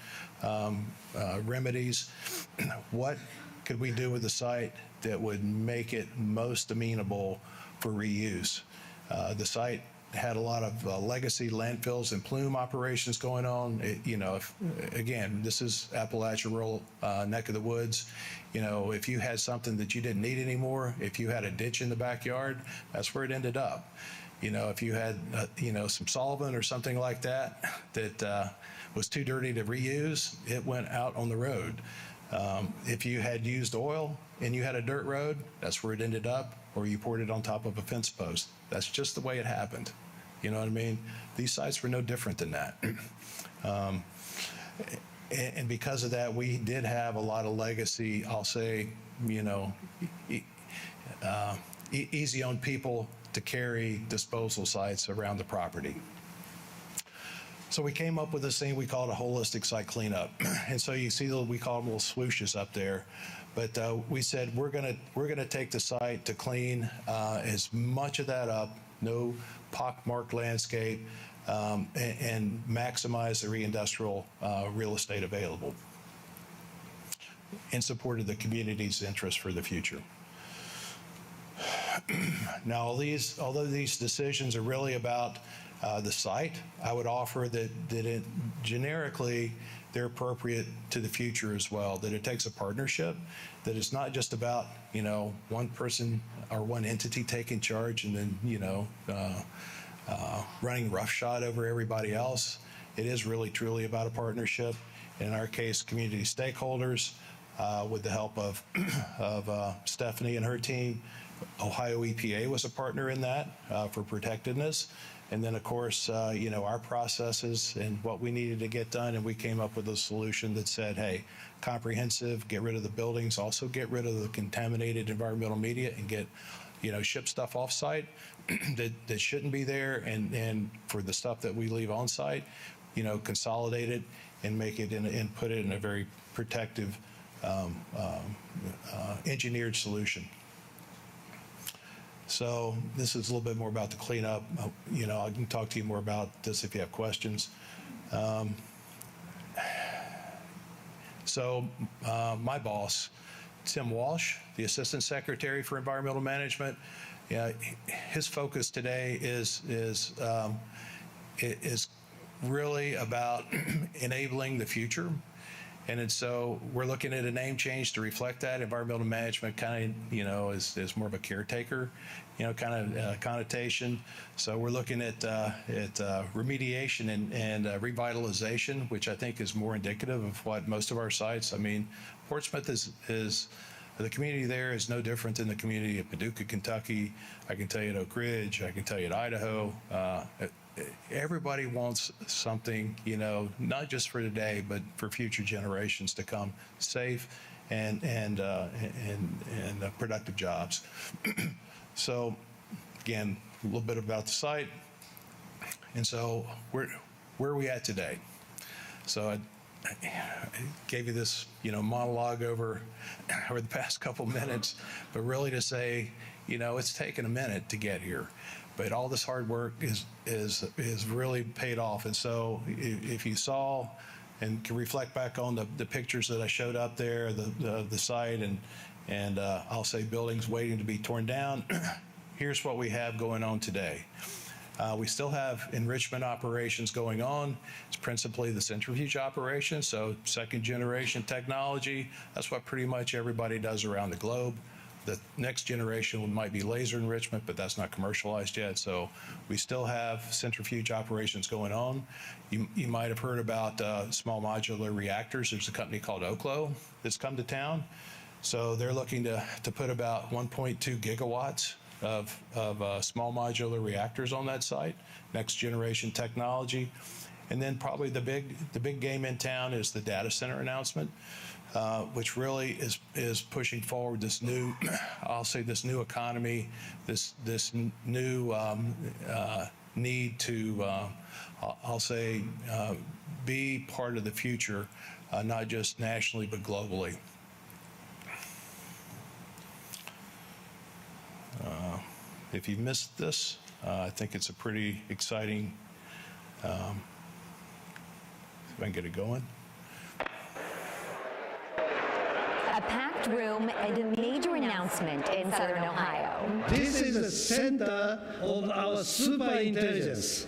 remedies, what could we do with the site that would make it most amenable for reuse? The site had a lot of legacy landfills and plume operations going on. Again, this is Appalachia rural neck of the woods. If you had something that you didn't need anymore, if you had a ditch in the backyard, that's where it ended up. If you had, some solvent or something like that that was too dirty to reuse, it went out on the road. If you had used oil and you had a dirt road, that's where it ended up, or you poured it on top of a fence post. That's just the way it happened. You know what I mean? These sites were no different than that. And because of that, we did have a lot of legacy, I'll say, easy on people to carry disposal sites around the property. So we came up with this thing we called a holistic site cleanup. And so you see, we call them little swooshes up there. But we said we're gonna take the site to clean as much of that up, no pockmarked landscape, and maximize the reindustrial real estate available in support of the community's interest for the future. Now, although these decisions are really about the site, I would offer that generically they're appropriate to the future as well, that it takes a partnership, that it's not just about, one person or one entity taking charge and then, running roughshod over everybody else. It is really, truly about a partnership. In our case, community stakeholders, with the help of Stephanie and her team. Ohio EPA was a partner in that for protectiveness. And then, of course, our processes and what we needed to get done. And we came up with a solution that said, hey, comprehensive, get rid of the buildings, also get rid of the contaminated environmental media and get, ship stuff off site that shouldn't be there. And for the stuff that we leave on site, consolidate it and make it and put it in a very protective, engineered solution. So this is a little bit more about the cleanup. I can talk to you more about this if you have questions. My boss, Tim Walsh, the Assistant Secretary for Environmental Management, his focus today is really about enabling the future. And so we're looking at a name change to reflect that. Environmental management kind of, is more of a caretaker, connotation. So we're looking at remediation and revitalization, which I think is more indicative of what most of our sites. I mean, Portsmouth is the community there is no different than the community of Paducah, Kentucky. I can tell you at Oak Ridge. I can tell you at Idaho. Everybody wants something, not just for today, but for future generations to come, safe and productive jobs. So, again, a little bit about the site. And so, where are we at today? So, I gave you this, monologue over the past couple minutes, but really to say, it's taken a minute to get here. But all this hard work is really paid off. And so if you saw and can reflect back on the pictures that I showed up there, the site and I'll say buildings waiting to be torn down, here's what we have going on today. We still have enrichment operations going on. It's principally the centrifuge operation, so second generation technology. That's what pretty much everybody does around the globe. The next generation might be laser enrichment, but that's not commercialized yet. So we still have centrifuge operations going on. You might have heard about small modular reactors. There's a company called Oklo that's come to town. So they're looking to put about 1.2 gigawatts of small modular reactors on that site, next generation technology. And then probably the big game in town is the data center announcement. which really is pushing forward this new, I'll say this new economy, this new need to, I'll say, be part of the future, not just nationally but globally. If you missed this, I think it's a pretty exciting. If I can get it going. A packed room and a major announcement in Southern Ohio. This is the center of our super intelligence.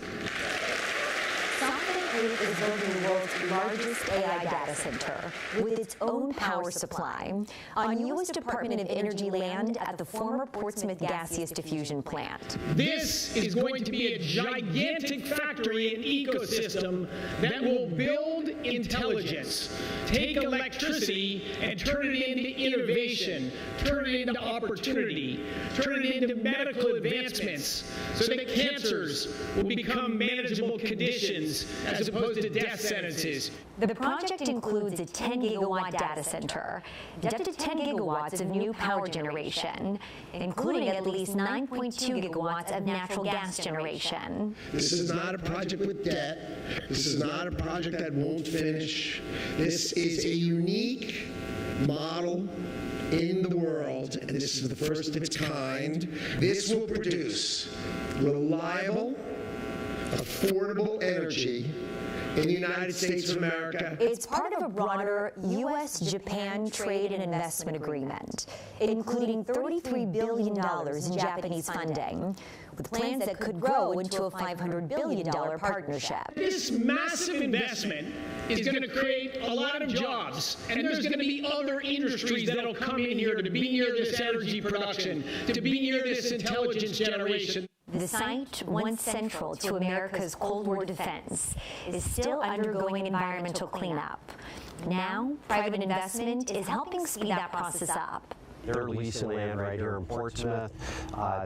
SoftBank Group is building the world's largest AI data center with its own power supply on U.S. Department of Energy land at the former Portsmouth gaseous diffusion plant. This is going to be a gigantic factory and ecosystem that will build intelligence, take electricity and turn it into innovation, turn it into opportunity, turn it into medical advancements so that cancers will become manageable conditions as opposed to death sentences. The project includes a 10-gigawatt data center, up to 10 gigawatts of new power generation, including at least 9.2 gigawatts of natural gas generation. This is not a project with debt. This is not a project that won't finish. This is a unique model in the world, and this is the first of its kind. This will produce reliable, affordable energy in the United States of America. It's part of a broader U.S.-Japan trade and investment agreement, including $33 billion in Japanese funding, with plans that could grow into a $500 billion partnership. This massive investment is going to create a lot of jobs, and there's going to be other industries that will come in here to be near this energy production, to be near this intelligence generation. The site, once central to America's Cold War defense, is still undergoing environmental cleanup. Now, private investment is helping speed that process up. They're leasing land right here in Portsmouth.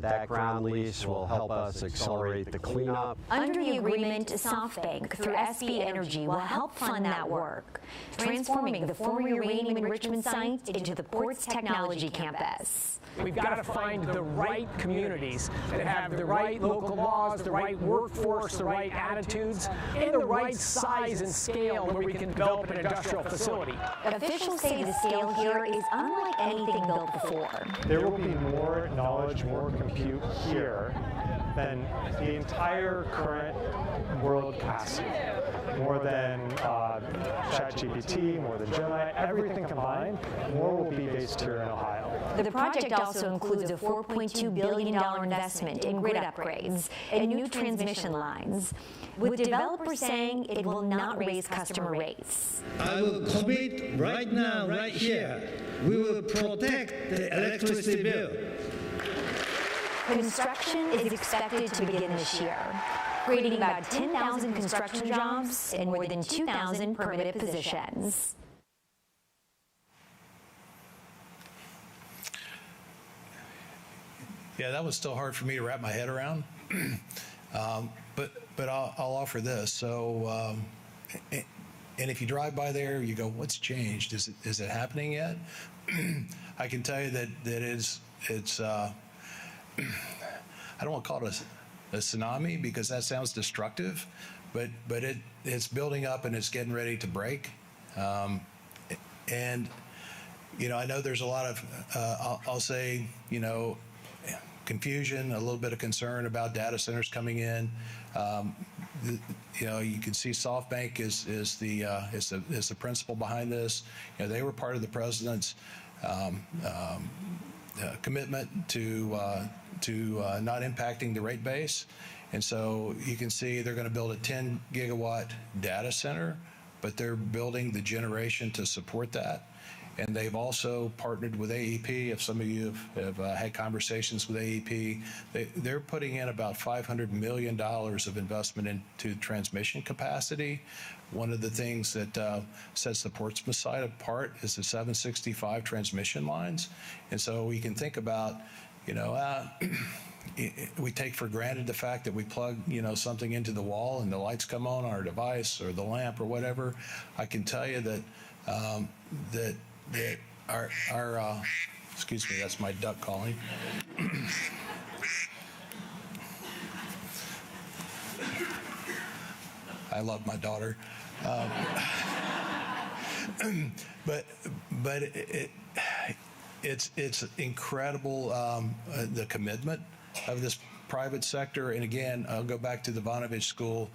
That ground lease will help us accelerate the cleanup. Under the agreement, SoftBank, through SB Energy, will help fund that work, transforming the former uranium enrichment site into the Port's Technology Campus. We've got to find the right communities that have the right local laws, the right workforce, the right attitudes, and the right size and scale where we can develop an industrial facility. Officials say the scale here is unlike anything built before. There will be more knowledge, more compute here than the entire current world capacity. More than ChatGPT, more than Gemini, everything combined, more will be based here in Ohio. The project also includes a $4.2 billion investment in grid upgrades and new transmission lines, with developers saying it will not raise customer rates. I will commit right now, right here, we will protect the electricity bill. Construction is expected to begin this year, creating about 10,000 construction jobs and more than 2,000 permanent positions. Yeah, that was still hard for me to wrap my head around, but I'll offer this. So, and if you drive by there, you go, "What's changed? Is it happening yet?" I can tell you that it's. I don't want to call it a tsunami because that sounds destructive, but it's building up and it's getting ready to break, and you know I know there's a lot of I'll say confusion, a little bit of concern about data centers coming in. You can see SoftBank is the principal behind this. They were part of the president's commitment to not impacting the rate base. And so you can see they're going to build a 10 gigawatt data center, but they're building the generation to support that. And they've also partnered with AEP. If some of you have had conversations with AEP, they're putting in about $500 million of investment into transmission capacity. One of the things that sets the Portsmouth site apart is the 765 transmission lines. And so we can think about, we take for granted the fact that we plug, something into the wall and the lights come on our device or the lamp or whatever. I can tell you that that our excuse me, that's my duck calling. I love my daughter. But it's incredible, the commitment of this private sector. And again, I'll go back to the Vonovich School,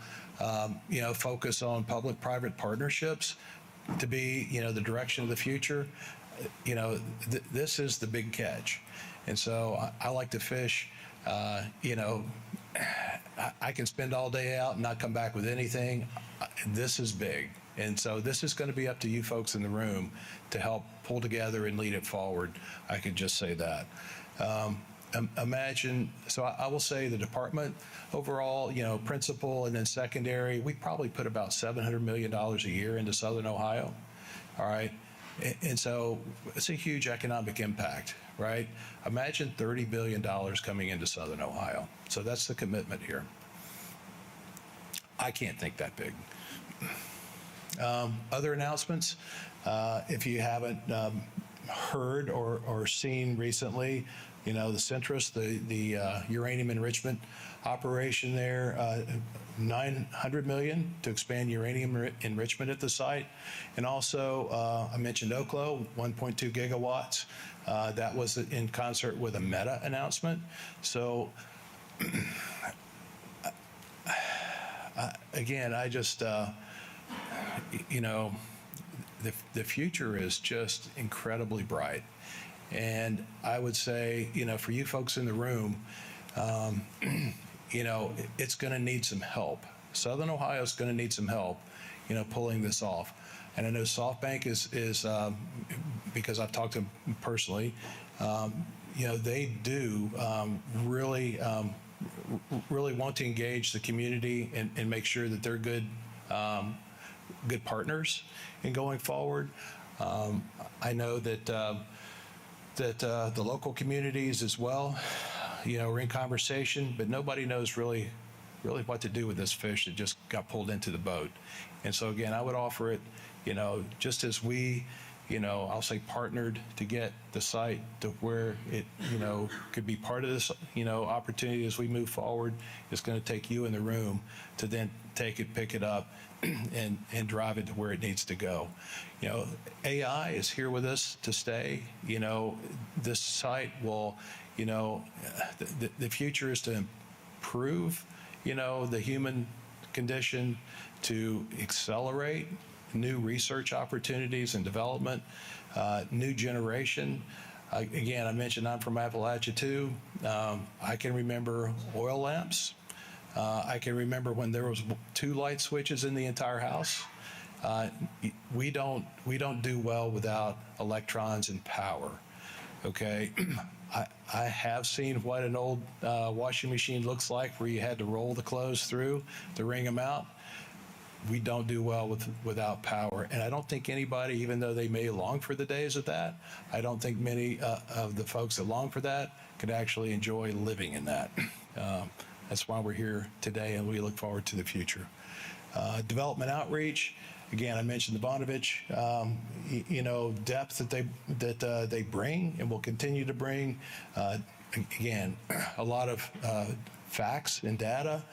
focus on public-private partnerships to be, the direction of the future. This is the big catch. And so I like to fish, I can spend all day out and not come back with anything. This is big. And so this is going to be up to you folks in the room to help pull together and lead it forward. I could just say that. Imagine, so I will say the department overall, principal and then secondary, we probably put about $700 million a year into Southern Ohio. All right. And so it's a huge economic impact, right? Imagine $30 billion coming into Southern Ohio. So that's the commitment here. I can't think that big. Other announcements, if you haven't heard or seen recently, the Centrus, the uranium enrichment operation there, $900 million to expand uranium enrichment at the site. And also, I mentioned Oklo, 1.2 gigawatts. That was in concert with a Meta announcement. So, again, I just, the future is just incredibly bright. And I would say, for you folks in the room, it's going to need some help. Southern Ohio is going to need some help, pulling this off. And I know SoftBank is because I've talked to them personally, they do really want to engage the community and make sure that they're good partners in going forward. I know that the local communities as well, we're in conversation, but nobody knows really what to do with this fish that just got pulled into the boat. And so again, I would offer it, just as we, I'll say partnered to get the site to where it, could be part of this, opportunity as we move forward. It's going to take you in the room to then take it, pick it up, and drive it to where it needs to go. AI is here with us to stay. This site will, the future is to improve, the human condition, to accelerate new research opportunities and development, new generation. Again, I mentioned I'm from Appalachia too. I can remember oil lamps. I can remember when there was 2 light switches in the entire house. We don't do well without electrons and power. Okay, I have seen what an old washing machine looks like, where you had to roll the clothes through to wring them out. We don't do well without power, and I don't think anybody, even though they may long for the days of that, I don't think many of the folks that long for that could actually enjoy living in that. That's why we're here today, and we look forward to the future. Development outreach. Again, I mentioned the Vonovich, depth that they bring and will continue to bring. Again, a lot of facts and data,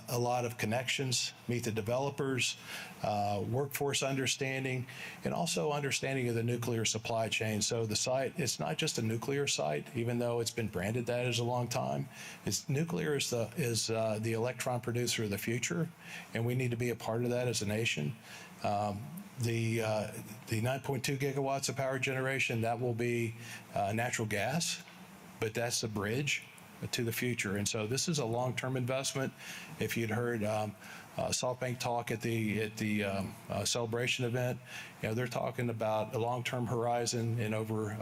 a lot of connections, meet the developers, workforce understanding, and also understanding of the nuclear supply chain. So the site, it's not just a nuclear site, even though it's been branded that as a long time. Nuclear is the electron producer of the future, and we need to be a part of that as a nation. The 9.2 gigawatts of power generation, that will be natural gas, but that's the bridge to the future. And so this is a long-term investment. If you'd heard SoftBank talk at the celebration event, they're talking about a long-term horizon and over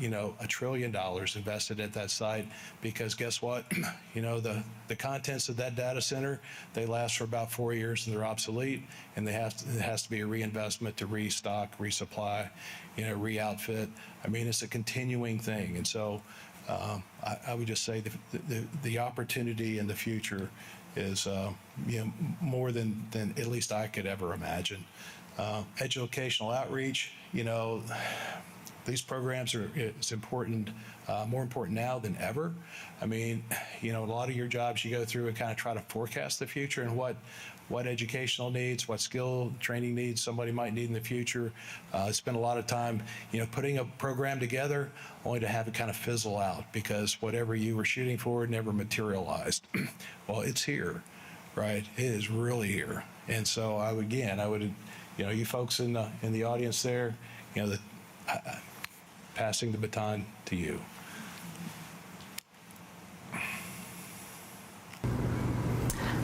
$1 trillion invested at that site, because guess what? The contents of that data center, they last for about 4 years and they're obsolete, and it has to be a reinvestment to restock, resupply, re-outfit. I mean, it's a continuing thing. And so I would just say the opportunity in the future is more than at least I could ever imagine. Educational outreach, you know, these programs are it's important, more important now than ever. I mean, you know, a lot of your jobs you go through and kind of try to forecast the future and what educational needs, what skill training needs somebody might need in the future. Spend a lot of time, you know, putting a program together only to have it kind of fizzle out because whatever you were shooting for never materialized. Well, it's here, right? It is really here. And so I would, you know, you folks in the audience there, you know, passing the baton to you.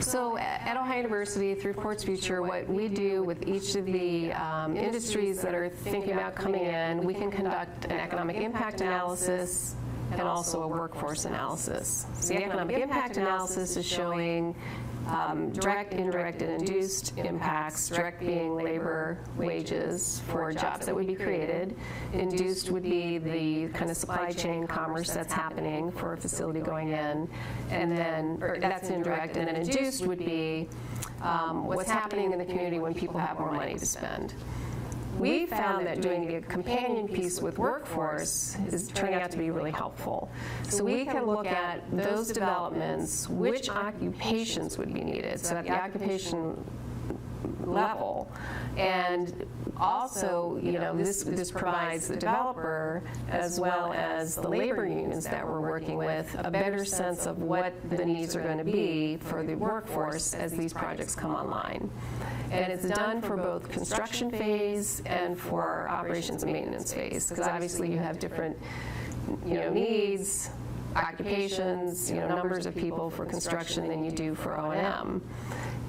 So at Ohio University, through Ports Future, what we do with each of the industries that are thinking about coming in, we can conduct an economic impact analysis and also a workforce analysis. So the economic impact analysis is showing direct, indirect, and induced impacts, direct being labor, wages for jobs that would be created. Induced would be the kind of supply chain commerce that's happening for a facility going in, and then that's indirect, and then induced would be what's happening in the community when people have more money to spend. We found that doing a companion piece with workforce is turning out to be really helpful. So we can look at those developments, which occupations would be needed, so at the occupation level. And also, you know, this provides the developer as well as the labor unions that we're working with a better sense of what the needs are going to be for the workforce as these projects come online. And it's done for both construction phase and for operations and maintenance phase, because obviously you have different, you know, needs, occupations, you know, numbers of people for construction than you do for O&M.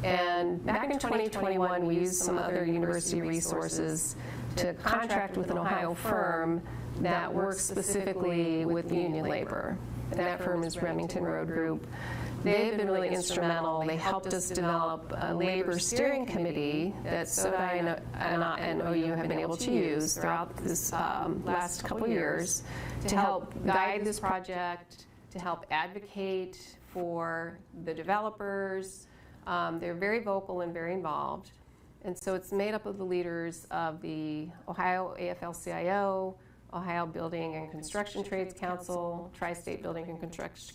And back in 2021, we used some other university resources to contract with an Ohio firm that works specifically with union labor. And that firm is Remington Road Group. They've been really instrumental. They helped us develop a labor steering committee that SODI and OU have been able to use throughout this last couple of years to help guide this project, to help advocate for the developers. They're very vocal and very involved. And so it's made up of the leaders of the Ohio AFL-CIO, Ohio Building and Construction Trades Council, Tri-State Building and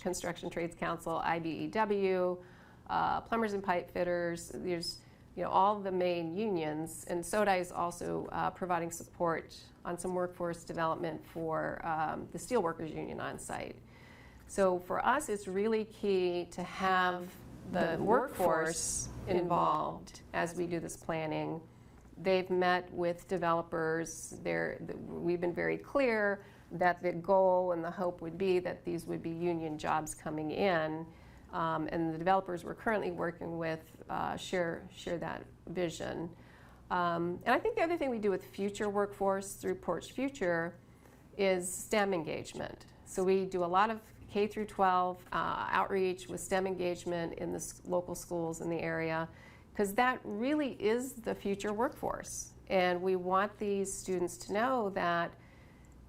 Construction Trades Council, IBEW, plumbers and pipe fitters. There's, you know, all the main unions, and SODI is also providing support on some workforce development for the steelworkers union on site. So for us, it's really key to have the workforce involved as we do this planning. They've met with developers. We've been very clear that the goal and the hope would be that these would be union jobs coming in, and the developers we're currently working with share that vision. And I think the other thing we do with future workforce through Ports Future is STEM engagement. So we do a lot of K through 12 outreach with STEM engagement in the local schools in the area, because that really is the future workforce. And we want these students to know that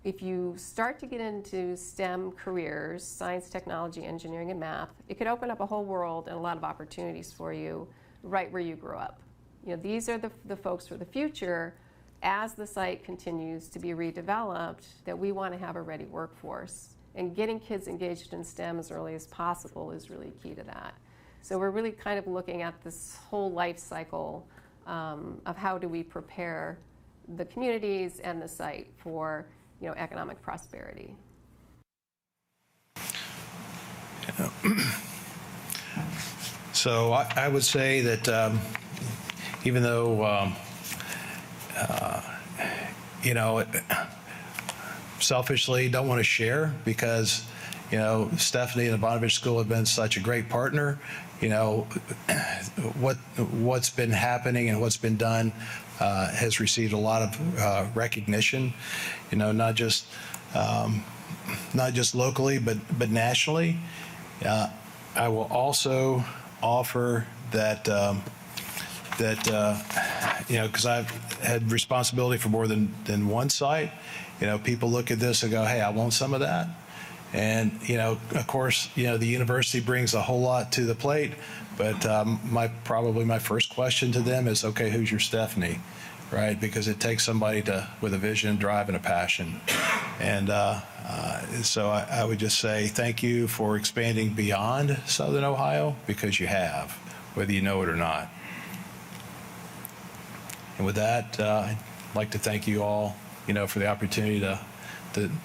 if you start to get into STEM careers, science, technology, engineering, and math, it could open up a whole world and a lot of opportunities for you right where you grew up. You know, these are the folks for the future as the site continues to be redeveloped, that we want to have a ready workforce. And getting kids engaged in STEM as early as possible is really key to that. So we're really kind of looking at this whole life cycle of how do we prepare the communities and the site for, you know, economic prosperity. So I would say that even though, you know, selfishly don't want to share because, you know, Stephanie and the Bonovich School have been such a great partner. You know, what's been happening and what's been done has received a lot of recognition. You know, not just locally, but nationally. I will also offer that you know, because I've had responsibility for more than one site. You know, people look at this and go, "Hey, I want some of that." And, you know, of course, you know, the university brings a whole lot to the plate, but probably my first question to them is, okay, who's your Stephanie, right? Because it takes somebody with a vision, drive, and a passion. And so I would just say thank you for expanding beyond Southern Ohio, because you have, whether you know it or not. And with that, I'd like to thank you all, for the opportunity to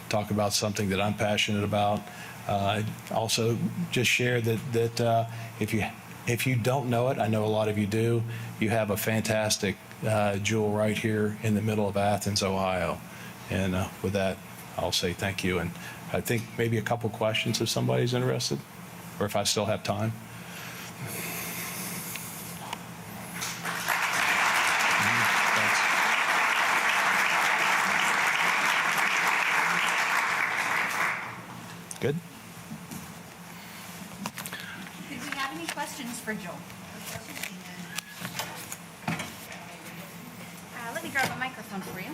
talk about something that I'm passionate about. Also, just share that if you don't know it, I know a lot of you do. You have a fantastic jewel right here in the middle of Athens, Ohio. And with that, I'll say thank you. And I think maybe a couple questions if somebody's interested, or if I still have time. Good. Did we have any questions for Joel? Let me grab a microphone for you.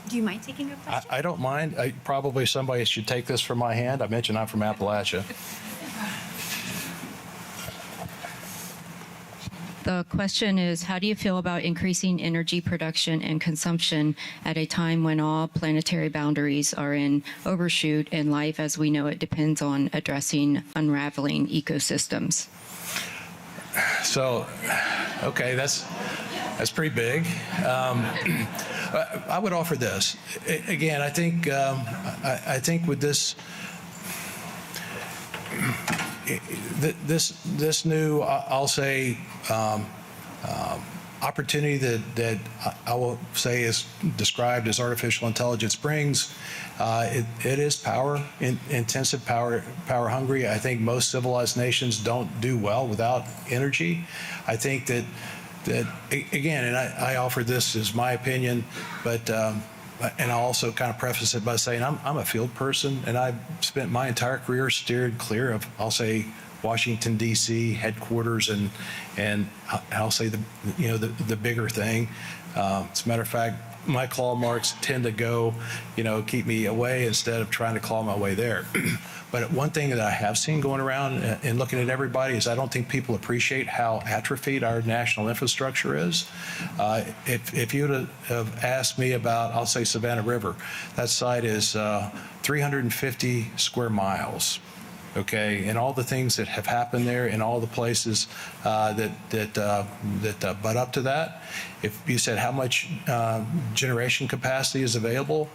Do you mind taking a question? I don't mind. Probably somebody should take this from my hand. I mentioned I'm from Appalachia. The question is, how do you feel about increasing energy production and consumption at a time when all planetary boundaries are in overshoot and life as we know it depends on addressing unraveling ecosystems? So, okay, that's pretty big. I would offer this. Again, I think with this new, I'll say, opportunity that I will say is described as artificial intelligence brings, it is intensive, power hungry. I think most civilized nations don't do well without energy. I think that again, and I offer this as my opinion, but and I'll also kind of preface it by saying I'm a field person, and I've spent my entire career steered clear of, I'll say, Washington D.C. headquarters, and I'll say the bigger thing. As a matter of fact, my claw marks tend to go, keep me away instead of trying to claw my way there. But one thing that I have seen going around and looking at everybody is I don't think people appreciate how atrophied our national infrastructure is. If you would have asked me about, I'll say, Savannah River, that site is 350 square miles. Okay, and all the things that have happened there, and all the places that butt up to that. If you said how much generation capacity is available,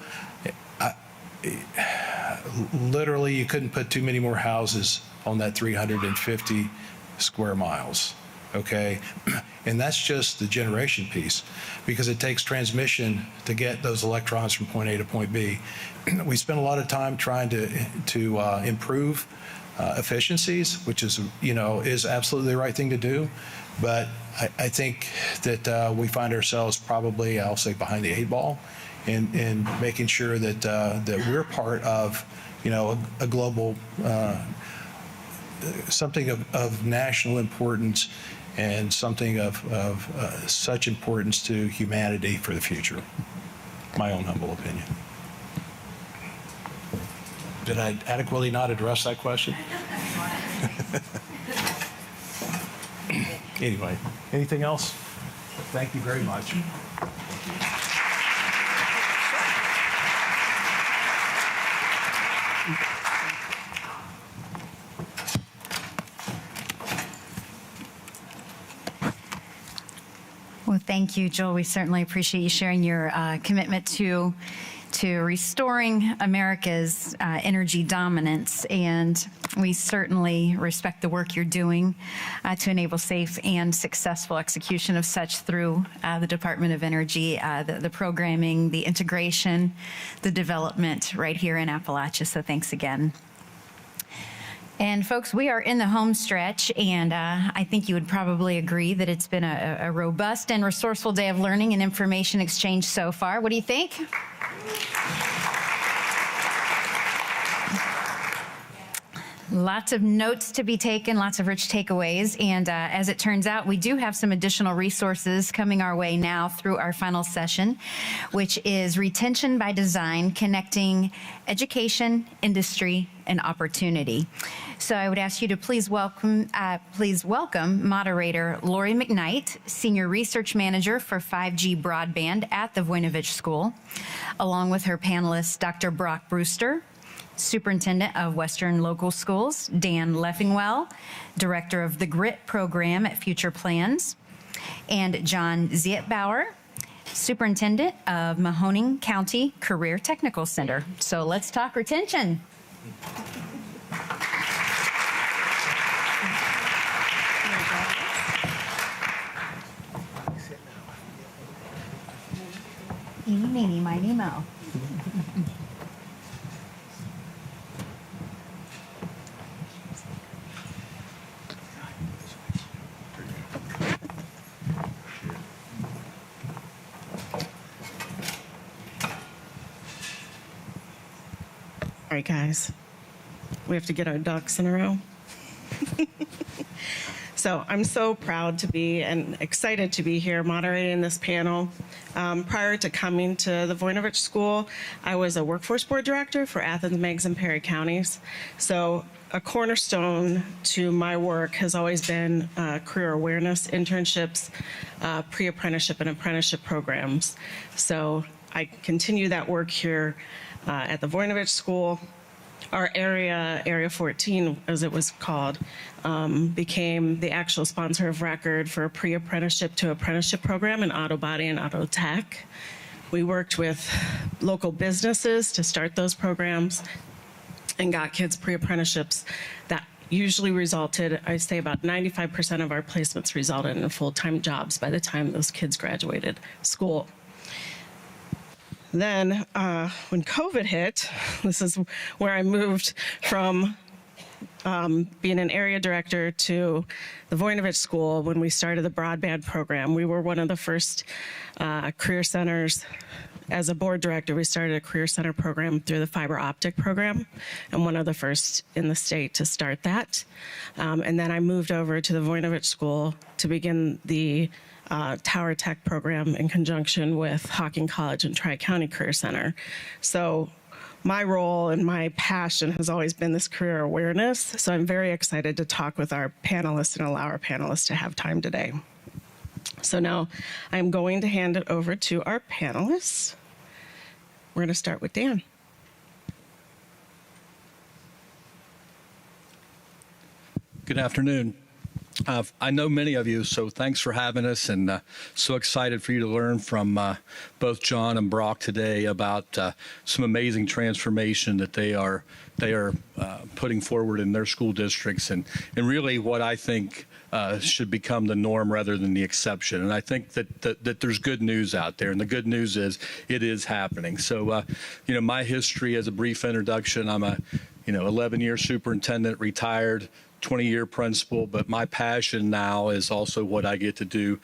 literally you couldn't put too many more houses on that 350 square miles. Okay, and that's just the generation piece, because it takes transmission to get those electrons from point A to point B. We spend a lot of time trying to improve efficiencies, which is absolutely the right thing to do. But I think that we find ourselves probably, I'll say, behind the 8 ball in making sure that we're part of, a global, something of national importance, and something of such importance to humanity for the future. My own humble opinion. Did I adequately not address that question? Anyway, anything else? Thank you very much. Well, thank you, Joel. We certainly appreciate you sharing your commitment to restoring America's energy dominance, and we certainly respect the work you're doing to enable safe and successful execution of such through the Department of Energy, the programming, the integration, the development right here in Appalachia. So thanks again. And folks, we are in the home stretch, and I think you would probably agree that it's been a robust and resourceful day of learning and information exchange so far. What do you think? Lots of notes to be taken, lots of rich takeaways. And as it turns out, we do have some additional resources coming our way now through our final session, which is Retention by Design, Connecting Education, Industry, and Opportunity. So I would ask you to please welcome moderator Lori McKnight, Senior Research Manager for 5G Broadband at the Voinovich School, along with her panelists, Dr. Brock Brewster, Superintendent of Western Local Schools, Dan Leffingwell, Director of the GRIT program at Future Plans, and John Zietbauer, Superintendent of Mahoning County Career Technical Center. So let's talk retention. Eeny, meeny, miny, moe. All right, guys, we have to get our ducks in a row. So I'm so proud to be and excited to be here moderating this panel. Prior to coming to the Voinovich School, I was a workforce board director for Athens, Meigs, and Perry counties. So a cornerstone to my work has always been career awareness internships, pre-apprenticeship and apprenticeship programs. So I continue that work here at the Voinovich School. Our Area 14, as it was called, became the actual sponsor of record for a pre-apprenticeship to apprenticeship program in auto body and auto tech. We worked with local businesses to start those programs and got kids pre-apprenticeships that usually resulted, I'd say about 95% of our placements resulted in full-time jobs by the time those kids graduated school. Then when COVID hit, this is where I moved from being an area director to the Voinovich School when we started the broadband program. We were one of the first career centers. As a board director, we started a career center program through the fiber optic program, and one of the first in the state to start that. And then I moved over to the Voinovich School to begin the Tower Tech program in conjunction with Hocking College and Tri-County Career Center. So my role and my passion has always been this career awareness. So I'm very excited to talk with our panelists and allow our panelists to have time today. So now I'm going to hand it over to our panelists. We're going to start with Dan. Good afternoon. I know many of you, so thanks for having us, and so excited for you to learn from both John and Brock today about some amazing transformation that they are putting forward in their school districts, and really what I think should become the norm rather than the exception. And I think that there's good news out there, and the good news is it is happening. So, my history as a brief introduction, I'm a 11-year superintendent, retired, 20-year principal, but my passion now is also what I get to do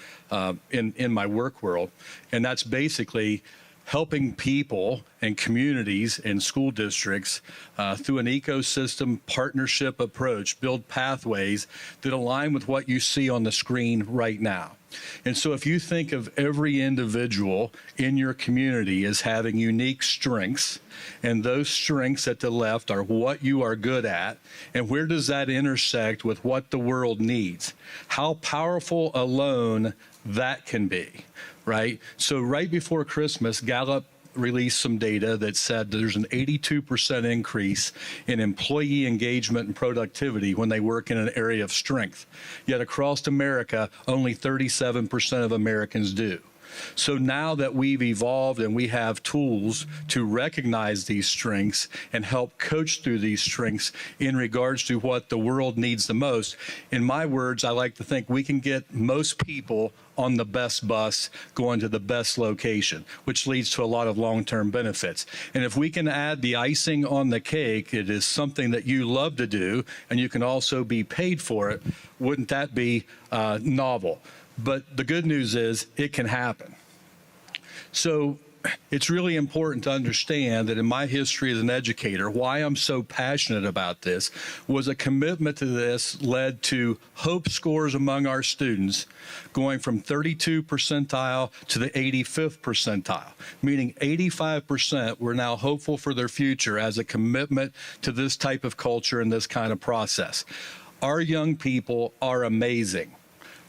in my work world. And that's basically helping people and communities and school districts through an ecosystem partnership approach, build pathways that align with what you see on the screen right now. And so if you think of every individual in your community as having unique strengths, and those strengths at the left are what you are good at, and where does that intersect with what the world needs? How powerful alone that can be, right? So right before Christmas, Gallup released some data that said there's an 82% increase in employee engagement and productivity when they work in an area of strength. Yet across America, only 37% of Americans do. So now that we've evolved and we have tools to recognize these strengths and help coach through these strengths in regards to what the world needs the most, in my words, I like to think we can get most people on the best bus going to the best location, which leads to a lot of long-term benefits. And if we can add the icing on the cake, it is something that you love to do, and you can also be paid for it. Wouldn't that be novel? But the good news is it can happen. So it's really important to understand that in my history as an educator, why I'm so passionate about this was a commitment to this led to hope scores among our students going from 32 percentile to the 85th percentile, meaning 85% were now hopeful for their future as a commitment to this type of culture and this kind of process. Our young people are amazing.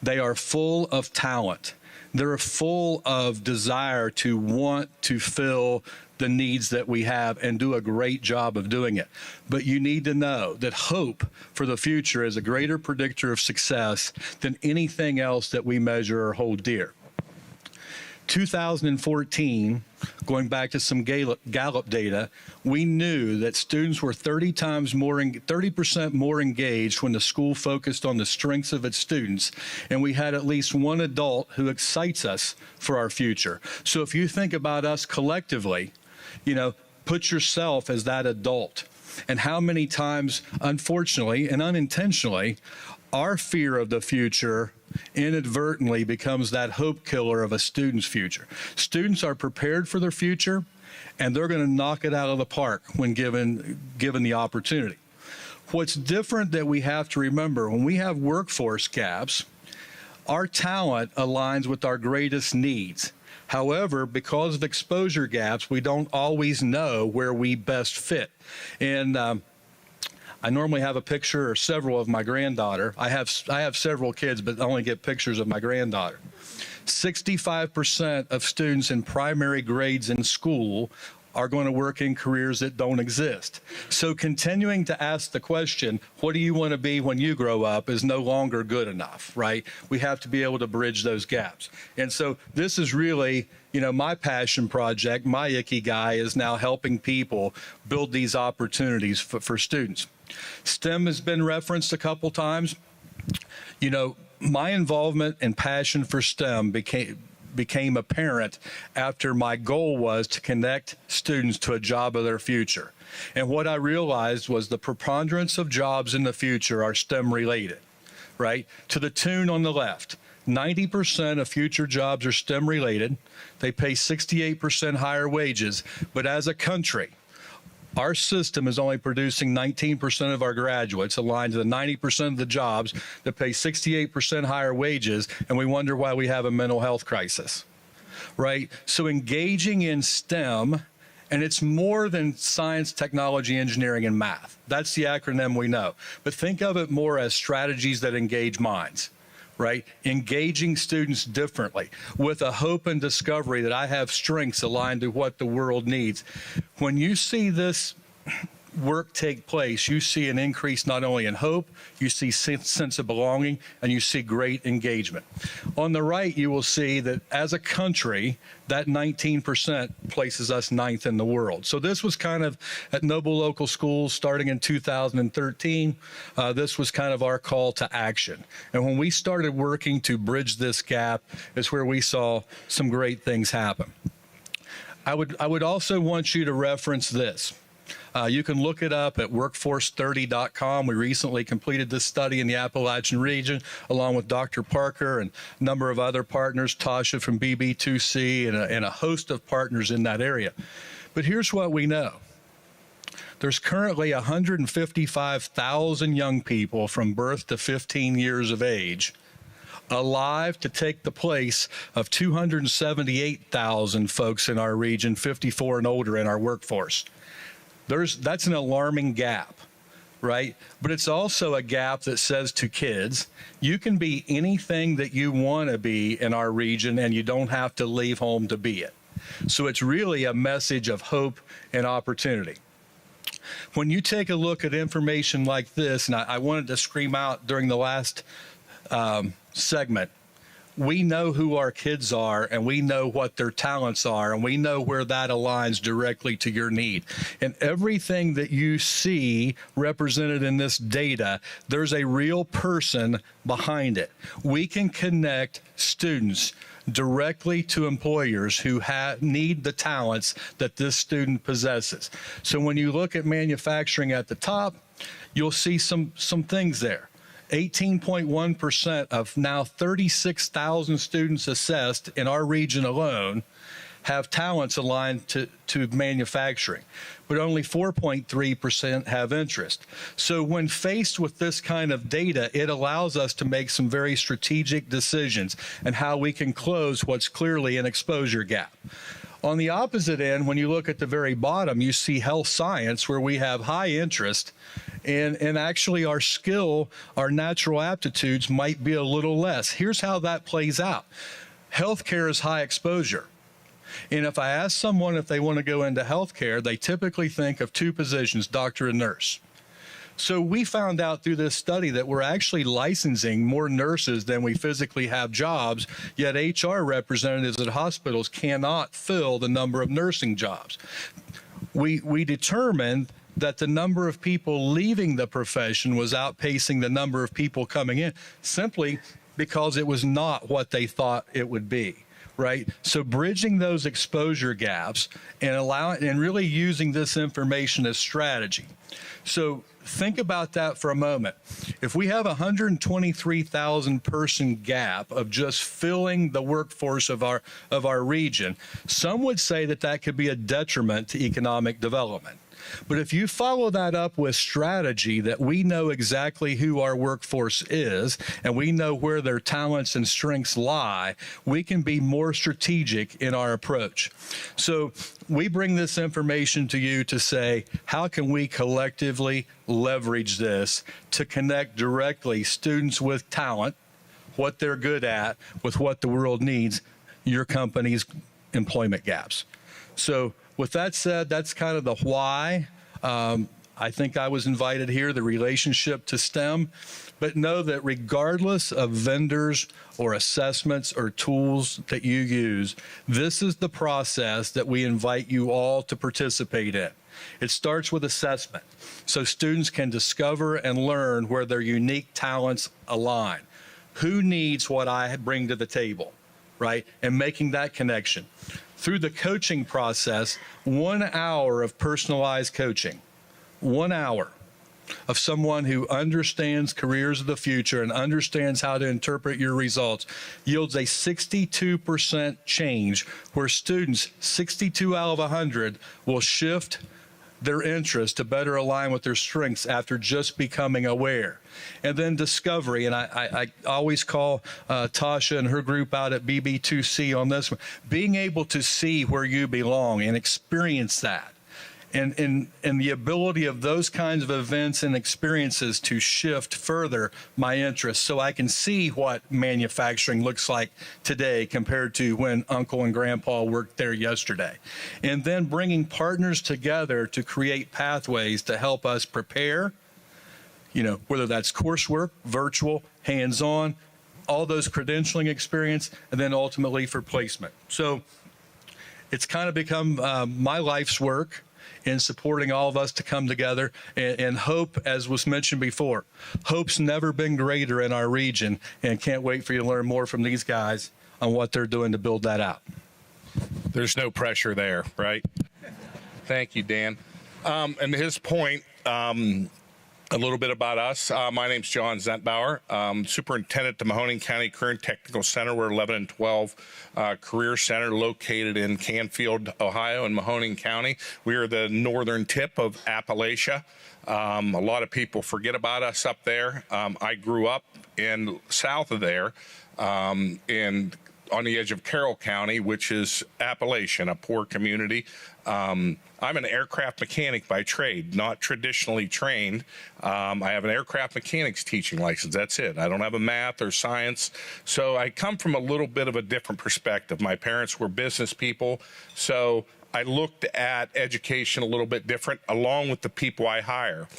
They are full of talent. They're full of desire to want to fill the needs that we have and do a great job of doing it. But you need to know that hope for the future is a greater predictor of success than anything else that we measure or hold dear. 2014, going back to some Gallup data, we knew that students were 30% more engaged when the school focused on the strengths of its students, and we had at least one adult who excites us for our future. So if you think about us collectively, put yourself as that adult. And how many times, unfortunately and unintentionally, our fear of the future inadvertently becomes that hope killer of a student's future. Students are prepared for their future, and they're going to knock it out of the park when given the opportunity. What's different that we have to remember, when we have workforce gaps, our talent aligns with our greatest needs. However, because of exposure gaps, we don't always know where we best fit. And I normally have a picture or several of my granddaughter. I have several kids, but I only get pictures of my granddaughter. 65% of students in primary grades in school are going to work in careers that don't exist. So continuing to ask the question, what do you want to be when you grow up, is no longer good enough, right? We have to be able to bridge those gaps. And so this is really, my passion project, my Ikigai is now helping people build these opportunities for students. STEM has been referenced a couple times. My involvement and passion for STEM became apparent after my goal was to connect students to a job of their future. And what I realized was the preponderance of jobs in the future are STEM related, right? To the tune on the left, 90% of future jobs are STEM related. They pay 68% higher wages, but as a country, our system is only producing 19% of our graduates aligned to the 90% of the jobs that pay 68% higher wages, and we wonder why we have a mental health crisis, right? So engaging in STEM, and it's more than science, technology, engineering, and math. That's the acronym we know. But think of it more as strategies that engage minds, right? Engaging students differently with a hope and discovery that I have strengths aligned to what the world needs. When you see this work take place, you see an increase not only in hope, you see sense of belonging, and you see great engagement. On the right, you will see that as a country, that 19% places us 9th in the world. So this was kind of at Noble Local Schools starting in 2013. This was kind of our call to action. And when we started working to bridge this gap is where we saw some great things happen. I would also want you to reference this. You can look it up at workforce30.com. We recently completed this study in the Appalachian region, along with Dr. Parker and a number of other partners, Tasha from BB2C, and a host of partners in that area. But here's what we know. There's currently 155,000 young people from birth to 15 years of age alive to take the place of 278,000 folks in our region, 54 and older, in our workforce. That's an alarming gap, right? But it's also a gap that says to kids, you can be anything that you want to be in our region, and you don't have to leave home to be it. So it's really a message of hope and opportunity. When you take a look at information like this, and I wanted to scream out during the last segment, we know who our kids are, and we know what their talents are, and we know where that aligns directly to your need. And everything that you see represented in this data, there's a real person behind it. We can connect students directly to employers who need the talents that this student possesses. So when you look at manufacturing at the top, you'll see some things there. 18.1% of now 36,000 students assessed in our region alone have talents aligned to manufacturing, but only 4.3% have interest. So when faced with this kind of data, it allows us to make some very strategic decisions and how we can close what's clearly an exposure gap. On the opposite end, when you look at the very bottom, you see health science, where we have high interest, and actually our skill, our natural aptitudes might be a little less. Here's how that plays out. Healthcare is high exposure. And if I ask someone if they want to go into healthcare, they typically think of two positions, doctor and nurse. So we found out through this study that we're actually licensing more nurses than we physically have jobs, yet HR representatives at hospitals cannot fill the number of nursing jobs. We determined that the number of people leaving the profession was outpacing the number of people coming in, simply because it was not what they thought it would be. Right? So bridging those exposure gaps and really using this information as strategy. So think about that for a moment. If we have a 123,000 person gap of just filling the workforce of our region, some would say that that could be a detriment to economic development. But if you follow that up with strategy, that we know exactly who our workforce is and we know where their talents and strengths lie, we can be more strategic in our approach. So we bring this information to you to say, how can we collectively leverage this to connect directly students with talent, what they're good at, with what the world needs, your company's employment gaps. So with that said, that's kind of the why. I think I was invited here, the relationship to STEM, but know that regardless of vendors or assessments or tools that you use, this is the process that we invite you all to participate in. It starts with assessment, so students can discover and learn where their unique talents align. Who needs what I bring to the table, right? And making that connection. Through the coaching process, 1 hour of personalized coaching, 1 hour of someone who understands careers of the future and understands how to interpret your results yields a 62% change, where students, 62 out of 100, will shift their interest to better align with their strengths after just becoming aware. And then discovery, and I always call Tasha and her group out at BB2C on this one, being able to see where you belong and experience that. And the ability of those kinds of events and experiences to shift further my interests, so I can see what manufacturing looks like today compared to when Uncle and Grandpa worked there yesterday. And then bringing partners together to create pathways to help us prepare, whether that's coursework, virtual, hands-on, all those credentialing experience, and then ultimately for placement. So it's kind of become my life's work in supporting all of us to come together, and hope, as was mentioned before, hope's never been greater in our region, and can't wait for you to learn more from these guys on what they're doing to build that out. There's no pressure there, right? Thank you, Dan. And to his point, a little bit about us. My name's John Zentbauer, superintendent to Mahoning County Career and Technical Center. We're 11 and 12 career center located in Canfield, Ohio, in Mahoning County. We are the northern tip of Appalachia. A lot of people forget about us up there. I grew up south of there, and on the edge of Carroll County, which is Appalachian, a poor community. I'm an aircraft mechanic by trade, not traditionally trained. I have an aircraft mechanics teaching license. That's it. I don't have a math or science. So I come from a little bit of a different perspective. My parents were business people, so I looked at education a little bit different, along with the people I hire,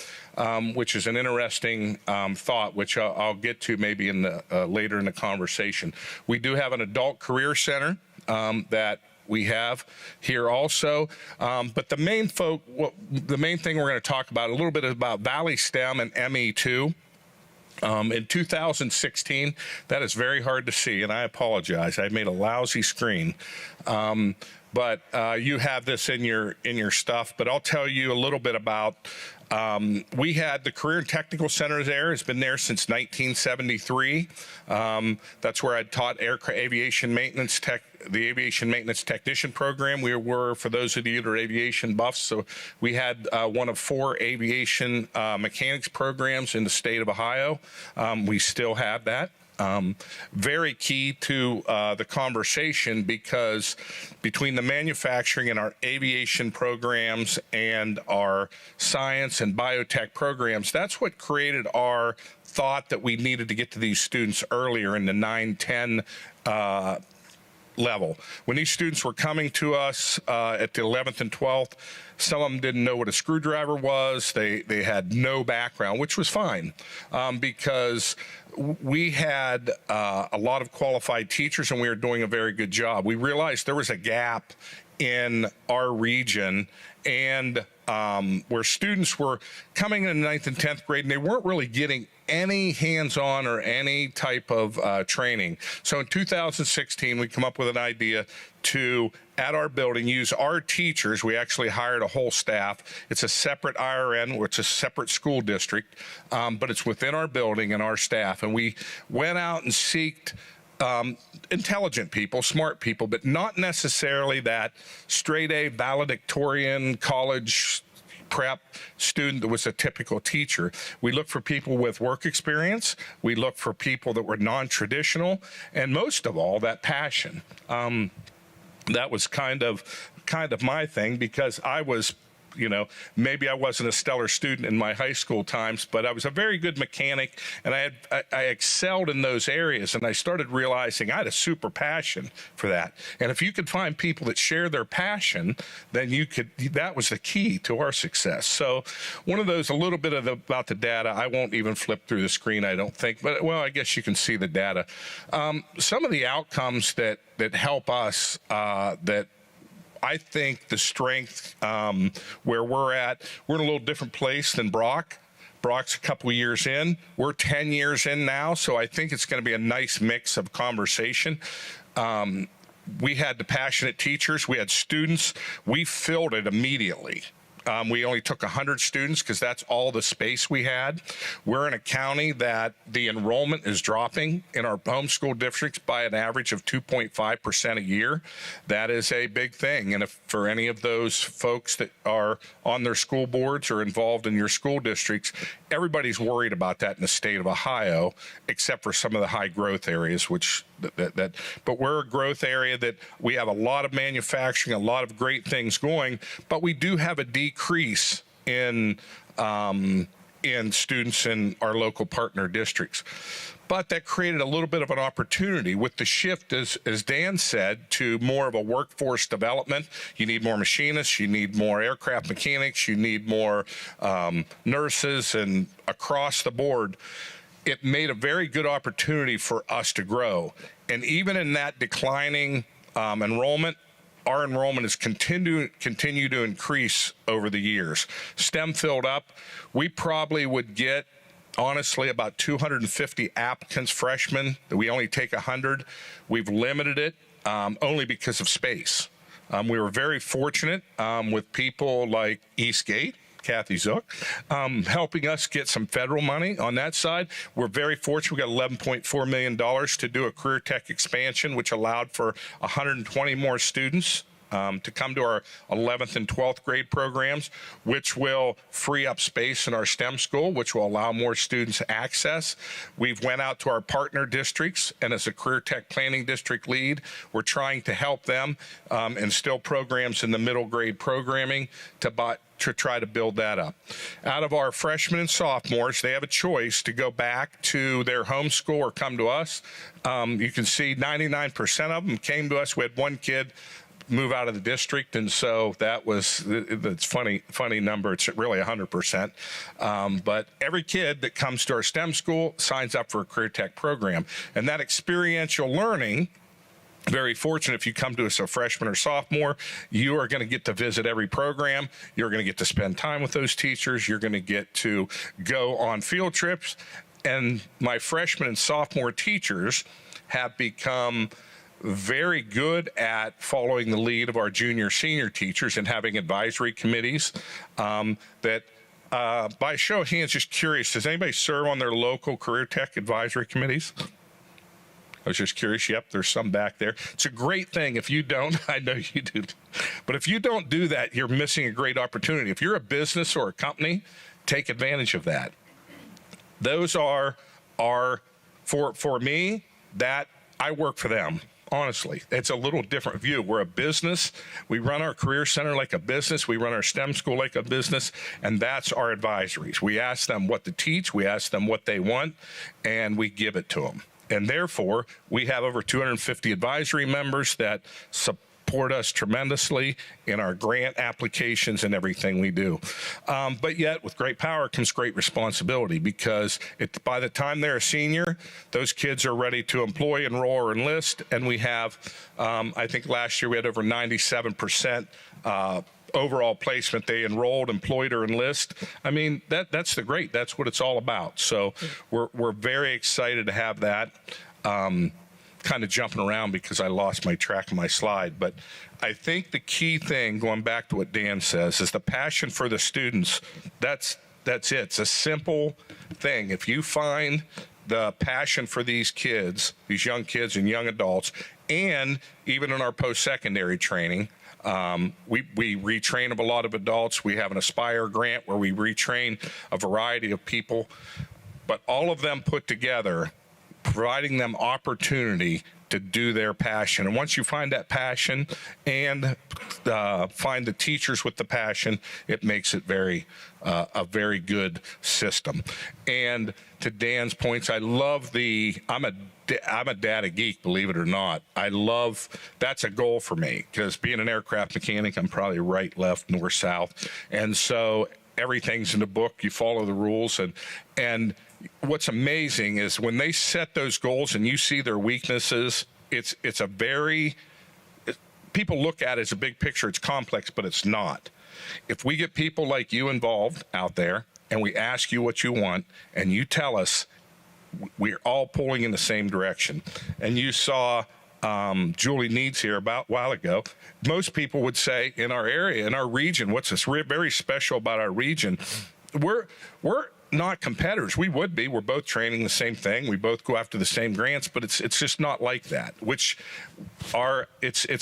which is an interesting thought, which I'll get to maybe in the, later in the conversation. We do have an adult career center that we have here also, but the main thing we're going to talk about a little bit about Valley STEM and ME2. In 2016, that is very hard to see, and I apologize. I made a lousy screen. But you have this in your stuff. But I'll tell you a little bit about. We had the Career and Technical Center there. It's been there since 1973. That's where I taught aviation maintenance the aviation maintenance technician program. We were, for those of you that are aviation buffs, so we had one of 4 aviation mechanics programs in the state of Ohio. We still have that. Very key to the conversation, because between the manufacturing and our aviation programs and our science and biotech programs, that's what created our thought that we needed to get to these students earlier in the 9-10 level. When these students were coming to us at the 11th and 12th, some of them didn't know what a screwdriver was. They had no background, which was fine, because we had a lot of qualified teachers and we were doing a very good job. We realized there was a gap in our region, and where students were coming in the 9th and 10th grade and they weren't really getting any hands-on or any type of training. So in 2016, we come up with an idea to, at our building, use our teachers. We actually hired a whole staff. It's a separate IRN, which is a separate school district, but it's within our building and our staff. And we went out and sought intelligent people, smart people, but not necessarily that straight A valedictorian college prep student that was a typical teacher. We looked for people with work experience. We looked for people that were non-traditional, and most of all, that passion. That was kind of my thing, because I was, maybe I wasn't a stellar student in my high school times, but I was a very good mechanic, and I excelled in those areas, and I started realizing I had a super passion for that. And if you could find people that share their passion, then that was the key to our success. So one of those, a little bit about the data. I won't even flip through the screen, I don't think, but well, I guess you can see the data. Some of the outcomes that help us, that I think the strength where we're at, we're in a little different place than Brock. Brock's a couple of years in. We're 10 years in now, so I think it's going to be a nice mix of conversation. We had the passionate teachers. We had students. We filled it immediately. We only took 100 students because that's all the space we had. We're in a county that the enrollment is dropping in our homeschool districts by an average of 2.5% a year. That is a big thing. And if for any of those folks that are on their school boards or involved in your school districts, everybody's worried about that in the state of Ohio, except for some of the high growth areas, which but we're a growth area that we have a lot of manufacturing, a lot of great things going, but we do have a decrease in students in our local partner districts. But that created a little bit of an opportunity with the shift, as Dan said, to more of a workforce development. You need more machinists, you need more aircraft mechanics, you need more nurses, and across the board, it made a very good opportunity for us to grow. And even in that declining enrollment, our enrollment has continued to increase over the years. STEM filled up. We probably would get, honestly, about 250 applicants, freshmen. We only take 100. We've limited it only because of space. We were very fortunate with people like Eastgate, Kathy Zook, helping us get some federal money on that side. We're very fortunate. We got $11.4 million to do a career tech expansion, which allowed for 120 more students to come to our 11th and 12th grade programs, which will free up space in our STEM school, which will allow more students access. We've went out to our partner districts, and as a career tech planning district lead, we're trying to help them instill programs in the middle grade programming to try to build that up. Out of our freshmen and sophomores, they have a choice to go back to their home school or come to us. You can see 99% of them came to us. We had one kid move out of the district, and so it's funny number. It's really 100%. But every kid that comes to our STEM school signs up for a career tech program, and that experiential learning. Very fortunate if you come to us a freshman or sophomore, you are going to get to visit every program. You're going to get to spend time with those teachers. You're going to get to go on field trips. And my freshman and sophomore teachers have become very good at following the lead of our junior, senior teachers and having advisory committees that, by a show of hands, just curious, does anybody serve on their local career tech advisory committees? I was just curious. Yep, there's some back there. It's a great thing. If you don't, I know you do, but if you don't do that, you're missing a great opportunity. If you're a business or a company, take advantage of that. Those are for me, that I work for them. Honestly, it's a little different view. We're a business. We run our career center like a business. We run our STEM school like a business, and that's our advisories. We ask them what to teach. We ask them what they want, and we give it to them. And therefore, we have over 250 advisory members that support us tremendously in our grant applications and everything we do. But yet, with great power comes great responsibility, because by the time they're a senior, those kids are ready to employ, enroll, or enlist. And we have, I think last year we had over 97% overall placement. They enrolled, employed, or enlist. I mean, that's the great. That's what it's all about. So we're very excited to have that. Kind of jumping around because I lost my track of my slide, but I think the key thing, going back to what Dan says, is the passion for the students. That's it. It's a simple thing. If you find the passion for these kids, these young kids and young adults, and even in our post-secondary training, we retrain a lot of adults. We have an Aspire grant where we retrain a variety of people, but all of them put together, providing them opportunity to do their passion. And once you find that passion and find the teachers with the passion, it makes it a very good system. And to Dan's points, I love I'm a data geek, believe it or not. That's a goal for me, because being an aircraft mechanic, I'm probably right, left, north, south. And so everything's in the book. You follow the rules. And what's amazing is when they set those goals and you see their weaknesses, people look at it as a big picture. It's complex, but it's not. If we get people like you involved out there and we ask you what you want and you tell us, we're all pulling in the same direction. And you saw Julie Needs here a while ago. Most people would say in our area, in our region, what's this very special about our region? We're not competitors. We would be. We're both training the same thing. We both go after the same grants, but it's just not like that. It's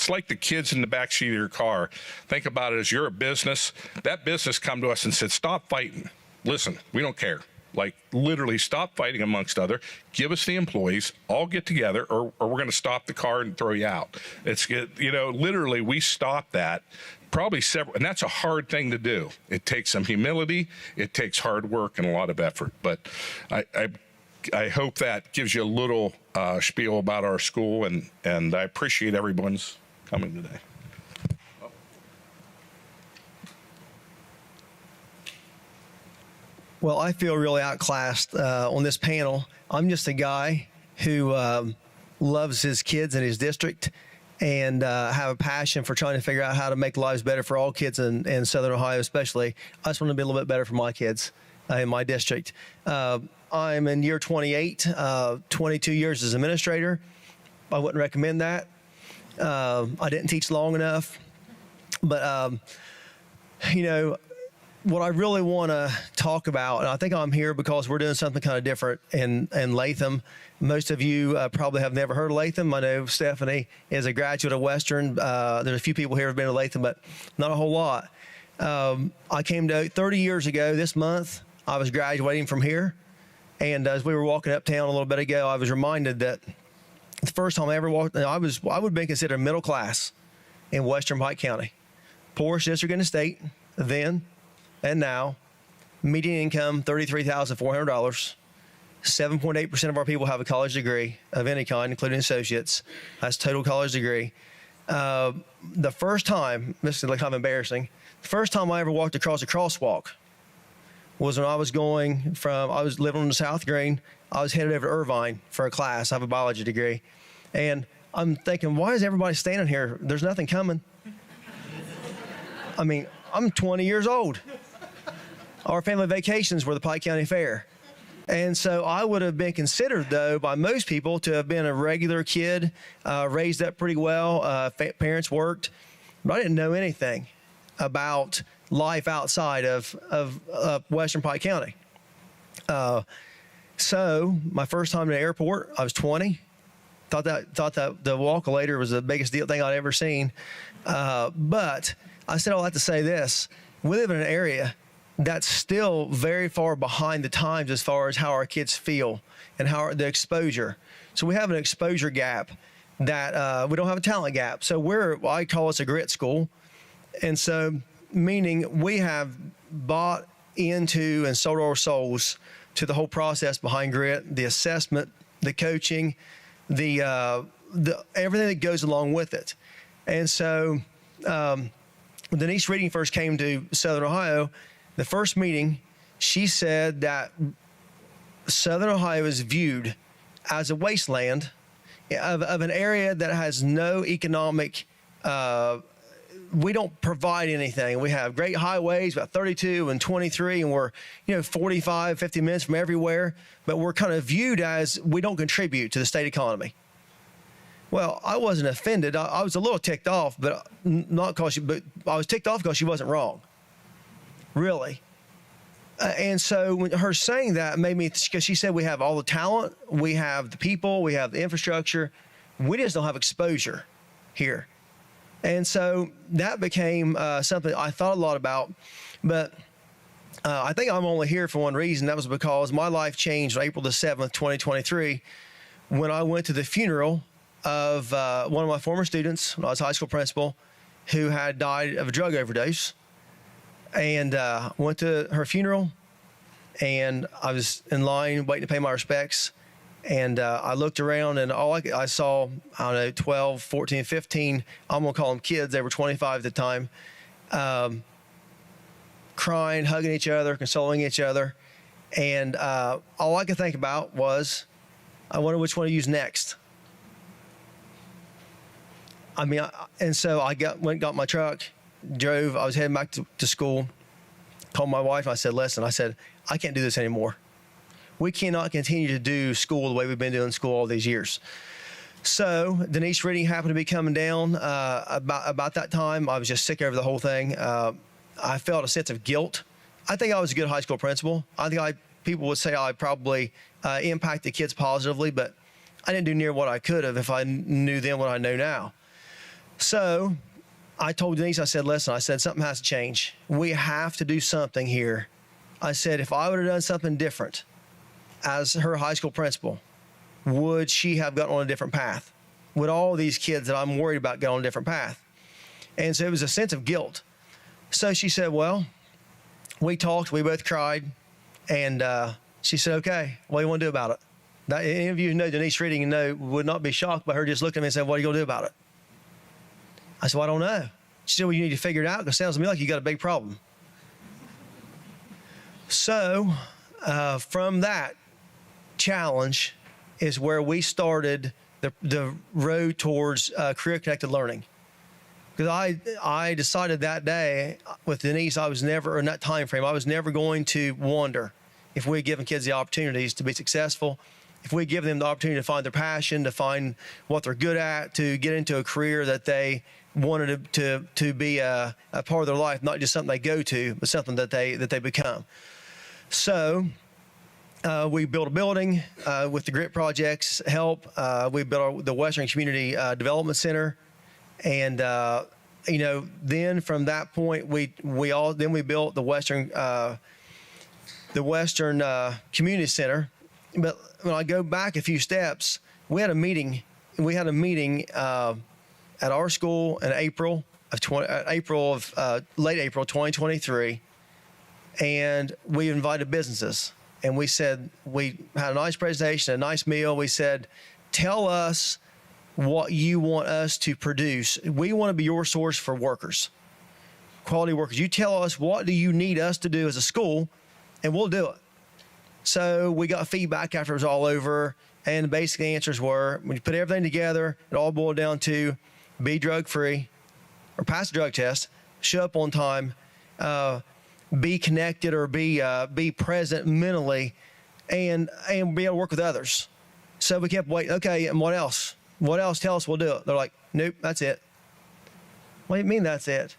like the kids in the backseat of your car. Think about it as you're a business. That business come to us and said, "Stop fighting. Listen, we don't care. Like, literally stop fighting amongst other. Give us the employees. All get together, or we're going to stop the car and throw you out." Literally, we stop that. Probably several, and that's a hard thing to do. It takes some humility, it takes hard work and a lot of effort. But I hope that gives you a little spiel about our school, and I appreciate everyone's coming today. Well, I feel really outclassed on this panel. I'm just a guy who loves his kids in his district, and have a passion for trying to figure out how to make lives better for all kids in Southern Ohio, especially. I just want to be a little bit better for my kids in my district. I'm in year 28, 22 years as administrator. I wouldn't recommend that. I didn't teach long enough. But, what I really want to talk about, and I think I'm here because we're doing something kind of different in Latham. Most of you probably have never heard of Latham. I know Stephanie is a graduate of Western. There's a few people here who have been to Latham, but not a whole lot. I came to 30 years ago this month. I was graduating from here. And as we were walking uptown a little bit ago, I was reminded that the first time I ever walked, I would have been considered middle class in Western Pike County. Poorest district in the state then and now. Median income, $33,400. 7.8% of our people have a college degree of any kind, including associates. That's total college degree. The first time, this is kind of embarrassing, the first time I ever walked across a crosswalk was when I was living on the South Green. I was headed over to Irvine for a class. I have a biology degree. And I'm thinking, why is everybody standing here? There's nothing coming. I mean, I'm 20 years old. Our family vacations were the Pike County Fair. And so I would have been considered, though, by most people to have been a regular kid, raised up pretty well, parents worked, but I didn't know anything about life outside of Western Pike County. So my first time in the airport, I was 20. Thought that the walk-a-later was the biggest thing I'd ever seen. But I said all that to say this. We live in an area that's still very far behind the times as far as how our kids feel and how the exposure. So we have an exposure gap that we don't have a talent gap. So I call us a grit school. And so meaning we have bought into and sold our souls to the whole process behind grit, the assessment, the coaching, the everything that goes along with it. And so when Denise Reading first came to Southern Ohio, the first meeting, she said that Southern Ohio is viewed as a wasteland of an area that has no economic, we don't provide anything. We have great highways, about 32 and 23, and we're 45, 50 minutes from everywhere, but we're kind of viewed as we don't contribute to the state economy. Well, I wasn't offended. I was a little ticked off, but but I was ticked off because she wasn't wrong. Really. And so when her saying that made me, because she said we have all the talent, we have the people, we have the infrastructure, we just don't have exposure here. And so that became something I thought a lot about. But I think I'm only here for one reason. That was because my life changed on April the 7th, 2023, when I went to the funeral of one of my former students when I was high school principal who had died of a drug overdose. And went to her funeral, and I was in line waiting to pay my respects. And I looked around, and all I saw, I don't know, 12, 14, 15, I'm going to call them kids. They were 25 at the time, crying, hugging each other, consoling each other. And all I could think about was, I wonder which one to use next. I mean, and so I went and got my truck, drove. I was heading back to school, called my wife, and I said, listen, I can't do this anymore. We cannot continue to do school the way we've been doing school all these years. So Denise Reading happened to be coming down about that time. I was just sick over the whole thing. I felt a sense of guilt. I think I was a good high school principal. I think people would say I probably impacted kids positively, but I didn't do near what I could have if I knew then what I know now. So I told Denise, I said, listen, something has to change. We have to do something here. I said, if I would have done something different as her high school principal, would she have gotten on a different path? Would all these kids that I'm worried about get on a different path? And so it was a sense of guilt. So she said, well, we talked, we both cried, and she said, okay, what do you want to do about it? Now, any of you who know Denise Reading would not be shocked by her just looking at me and saying, what are you going to do about it? I said, well, I don't know. She said, well, you need to figure it out because it sounds to me like you got a big problem. So from that challenge is where we started the road towards career-connected learning. Because I decided that day with Denise, I was never, in that time frame, I was never going to wonder if we had given kids the opportunities to be successful, if we give them the opportunity to find their passion, to find what they're good at, to get into a career that they wanted to be a part of their life, not just something they go to, but something that they become. So we built a building with the GRIT Project's help. We built the Western Community Development Center, and then from that point we built the Western Community Center. But when I go back a few steps, we had a meeting. At our school in late April 2023, and we invited businesses. And we said, we had a nice presentation, a nice meal. We said, tell us what you want us to produce. We want to be your source for workers, quality workers. You tell us what do you need us to do as a school, and we'll do it. So we got feedback after it was all over, and the basic answers were, when you put everything together, it all boiled down to be drug-free or pass the drug test, show up on time, be connected or be present mentally, and be able to work with others. So we kept waiting. Okay, and what else? What else? Tell us, we'll do it. They're like, nope, that's it. What do you mean that's it?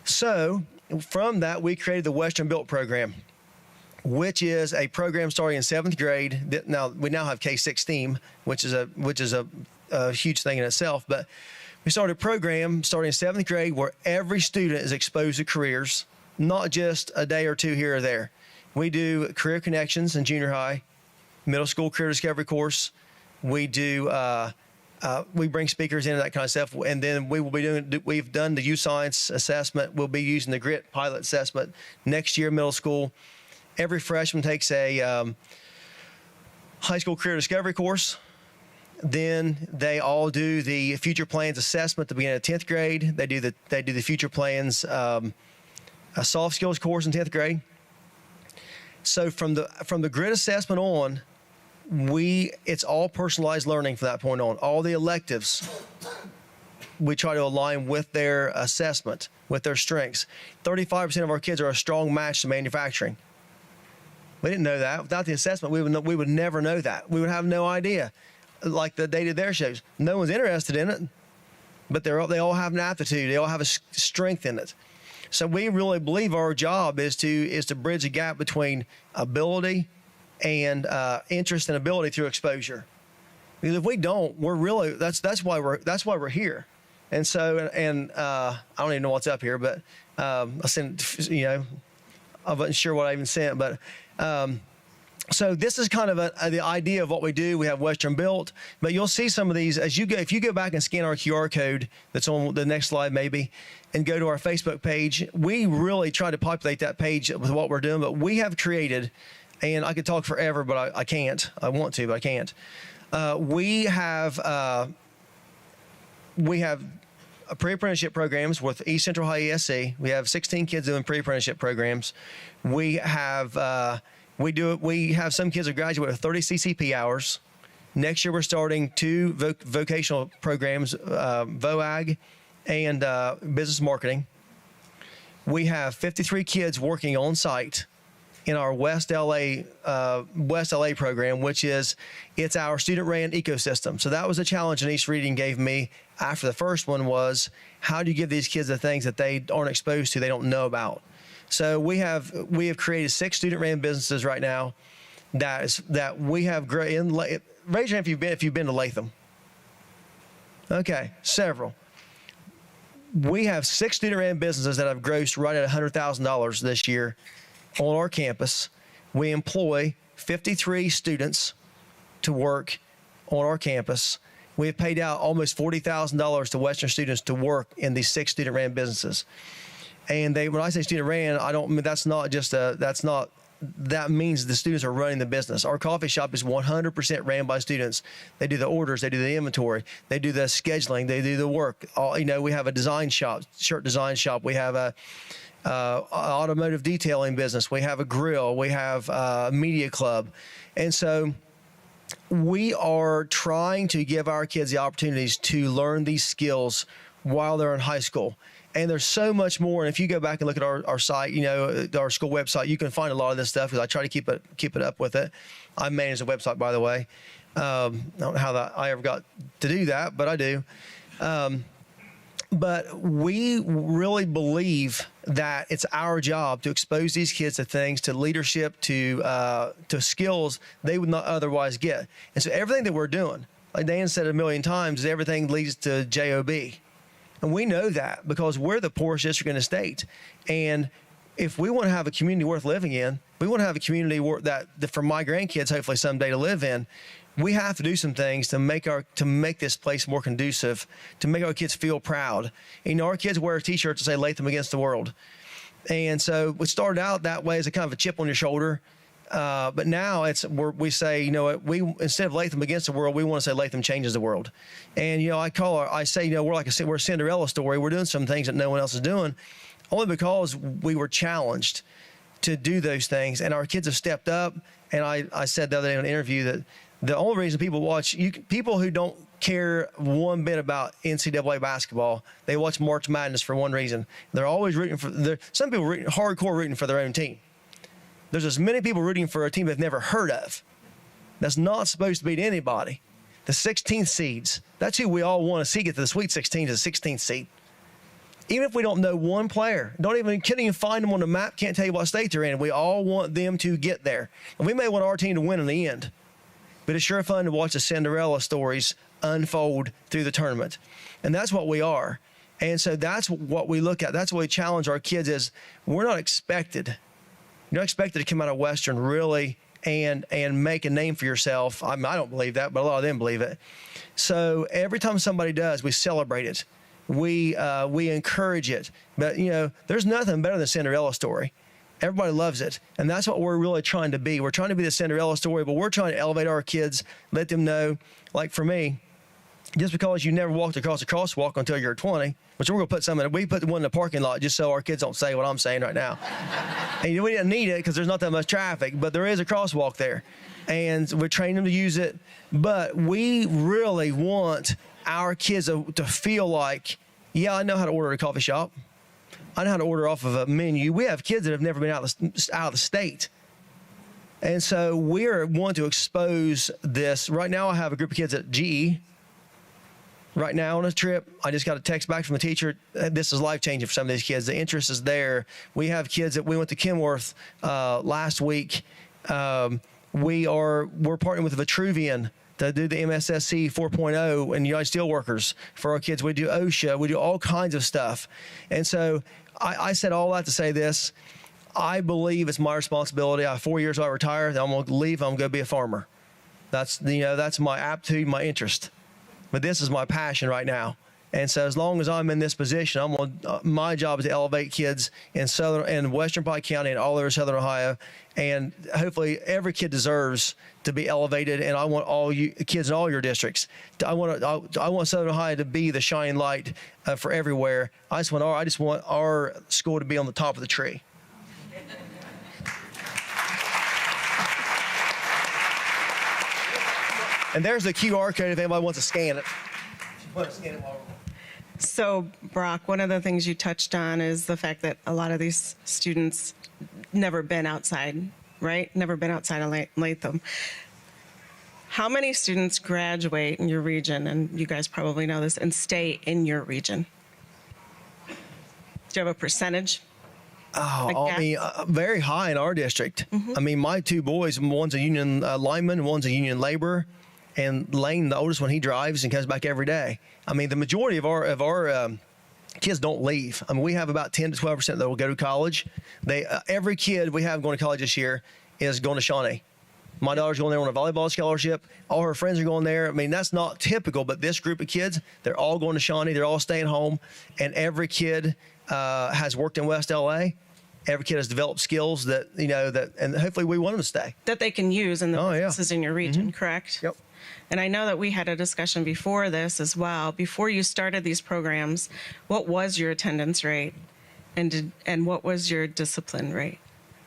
So from that, we created the Western Built program. which is a program starting in 7th grade. We now have K-6 STEAM, which is a huge thing in itself. But we started a program starting in 7th grade where every student is exposed to careers, not just a day or two here or there. We do career connections in junior high, middle school career discovery course. We do we bring speakers into that kind of stuff, and then we've done the youth science assessment. We'll be using the GRIT pilot assessment next year, middle school. Every freshman takes a high school career discovery course. Then they all do the future plans assessment at the beginning of 10th grade. They do the future plans a soft skills course in 10th grade. So from the GRIT assessment on, it's all personalized learning from that point on. All the electives, we try to align with their assessment, with their strengths. 35% of our kids are a strong match to manufacturing. We didn't know that. Without the assessment, we would never know that. We would have no idea. Like the data there shows, no one's interested in it, but they all have an aptitude. They all have a strength in it. So we really believe our job is to bridge the gap between ability and interest and ability through exposure. Because if we don't, we're really that's why we're here. And so I don't even know what's up here, but I sent I wasn't sure what I even sent, but. So this is kind of the idea of what we do. We have Western Built, but you'll see some of these as you go. If you go back and scan our QR code that's on the next slide maybe, and go to our Facebook page, we really try to populate that page with what we're doing. But we have created, and I could talk forever, but I can't. I want to, but I can't. We have pre-apprenticeship programs with East Central High ESC. We have 16 kids doing pre-apprenticeship programs. We have we have some kids that graduate with 30 CCP hours. Next year, we're starting 2 vocational programs, VOAG and business marketing. We have 53 kids working on site in our West LA program, which it's our student-ran ecosystem. So that was a challenge Denise Reading gave me after the first one was, how do you give these kids the things that they aren't exposed to, they don't know about? So we have created 6 student-ran businesses right now that we have in. Raise your hand if you've been to Latham. Okay, several. We have 6 student-ran businesses that have grossed right at $100,000 this year on our campus. We employ 53 students to work on our campus. We have paid out almost $40,000 to Western students to work in these 6 student-ran businesses. And when I say student-ran, I don't mean that means the students are running the business. Our coffee shop is 100% ran by students. They do the orders, they do the inventory, they do the scheduling, they do the work. We have a design shop, shirt design shop. We have a automotive detailing business. We have a grill. We have a media club. And so we are trying to give our kids the opportunities to learn these skills while they're in high school. And there's so much more. And if you go back and look at our site, our school website, you can find a lot of this stuff because I try to keep it up with it. I manage the website, by the way. I don't know how I ever got to do that, but I do. But we really believe that it's our job to expose these kids to things, to leadership, to skills they would not otherwise get. And so everything that we're doing, like Dan said a million times, everything leads to JOB. And we know that because we're the poorest district in the state. And if we want to have a community worth living in, we want to have a community that for my grandkids, hopefully someday to live in, we have to do some things to make this place more conducive, to make our kids feel proud. Our kids wear T-shirts that say Latham against the world. And so we started out that way as a kind of a chip on your shoulder. But now we say, instead of Latham against the world, we want to say Latham changes the world. And, I say, we're a Cinderella story. We're doing some things that no one else is doing, only because we were challenged to do those things. And our kids have stepped up. And I said the other day in an interview that the only reason people watch, people who don't care one bit about NCAA basketball, they watch March Madness for one reason. They're always rooting some people hardcore rooting for their own team. There's as many people rooting for a team they've never heard of. That's not supposed to beat anybody. The 16th seeds, that's who we all want to see get to the Sweet 16 to the 16th seed. Even if we don't know one player, can't even find them on the map, can't tell you what state they're in. We all want them to get there. And we may want our team to win in the end, but it's sure fun to watch the Cinderella stories unfold through the tournament. And that's what we are. And so that's what we look at. That's what we challenge our kids is we're not expected. You're not expected to come out of Western really and make a name for yourself. I don't believe that, but a lot of them believe it. So every time somebody does, we celebrate it. We encourage it. But, there's nothing better than Cinderella story. Everybody loves it. And that's what we're really trying to be. We're trying to be the Cinderella story, but we're trying to elevate our kids, let them know, like for me, just because you never walked across a crosswalk until you're 20, which we're going to put some in it. We put one in the parking lot just so our kids don't say what I'm saying right now. And we didn't need it because there's not that much traffic, but there is a crosswalk there. And we're training them to use it. But we really want our kids to feel like, yeah, I know how to order at a coffee shop. I know how to order off of a menu. We have kids that have never been out of the state. And so we're wanting to expose this. Right now I have a group of kids at GE. Right now on a trip, I just got a text back from a teacher. This is life-changing for some of these kids. The interest is there. We have kids that we went to Kenworth last week. We're partnering with Vitruvian to do the MSSC 4.0 and United Steelworkers for our kids. We do OSHA. We do all kinds of stuff. And so I said all that to say this. I believe it's my responsibility. I have 4 years I retire. Then I'm going to leave. I'm going to be a farmer. That's my aptitude, my interest. But this is my passion right now. And so as long as I'm in this position, my job is to elevate kids in Southern and Western Pike County and all over Southern Ohio. And hopefully every kid deserves to be elevated. And I want all you kids in all your districts. I want Southern Ohio to be the shining light for everywhere. I just want our school to be on the top of the tree. And there's the QR code if anybody wants to scan it. So, Brock, one of the things you touched on is the fact that a lot of these students never been outside, right? Never been outside of Latham. How many students graduate in your region, and you guys probably know this, and stay in your region? Do you have a percentage? Very high in our district. Mm-hmm. I mean, my two boys, one's a union lineman, one's a union laborer. And Lane, the oldest one, he drives and comes back every day. I mean, the majority of our kids don't leave. I mean, we have about 10 to 12% that will go to college. Every kid we have going to college this year is going to Shawnee. My daughter's going there on a volleyball scholarship. All her friends are going there. I mean, that's not typical, but this group of kids, they're all going to Shawnee. They're all staying home. And every kid has worked in West LA. Every kid has developed skills that, and hopefully we want them to stay. That they can use in the businesses in your region, correct? Yep. And I know that we had a discussion before this as well. Before you started these programs, what was your attendance rate and what was your discipline rate?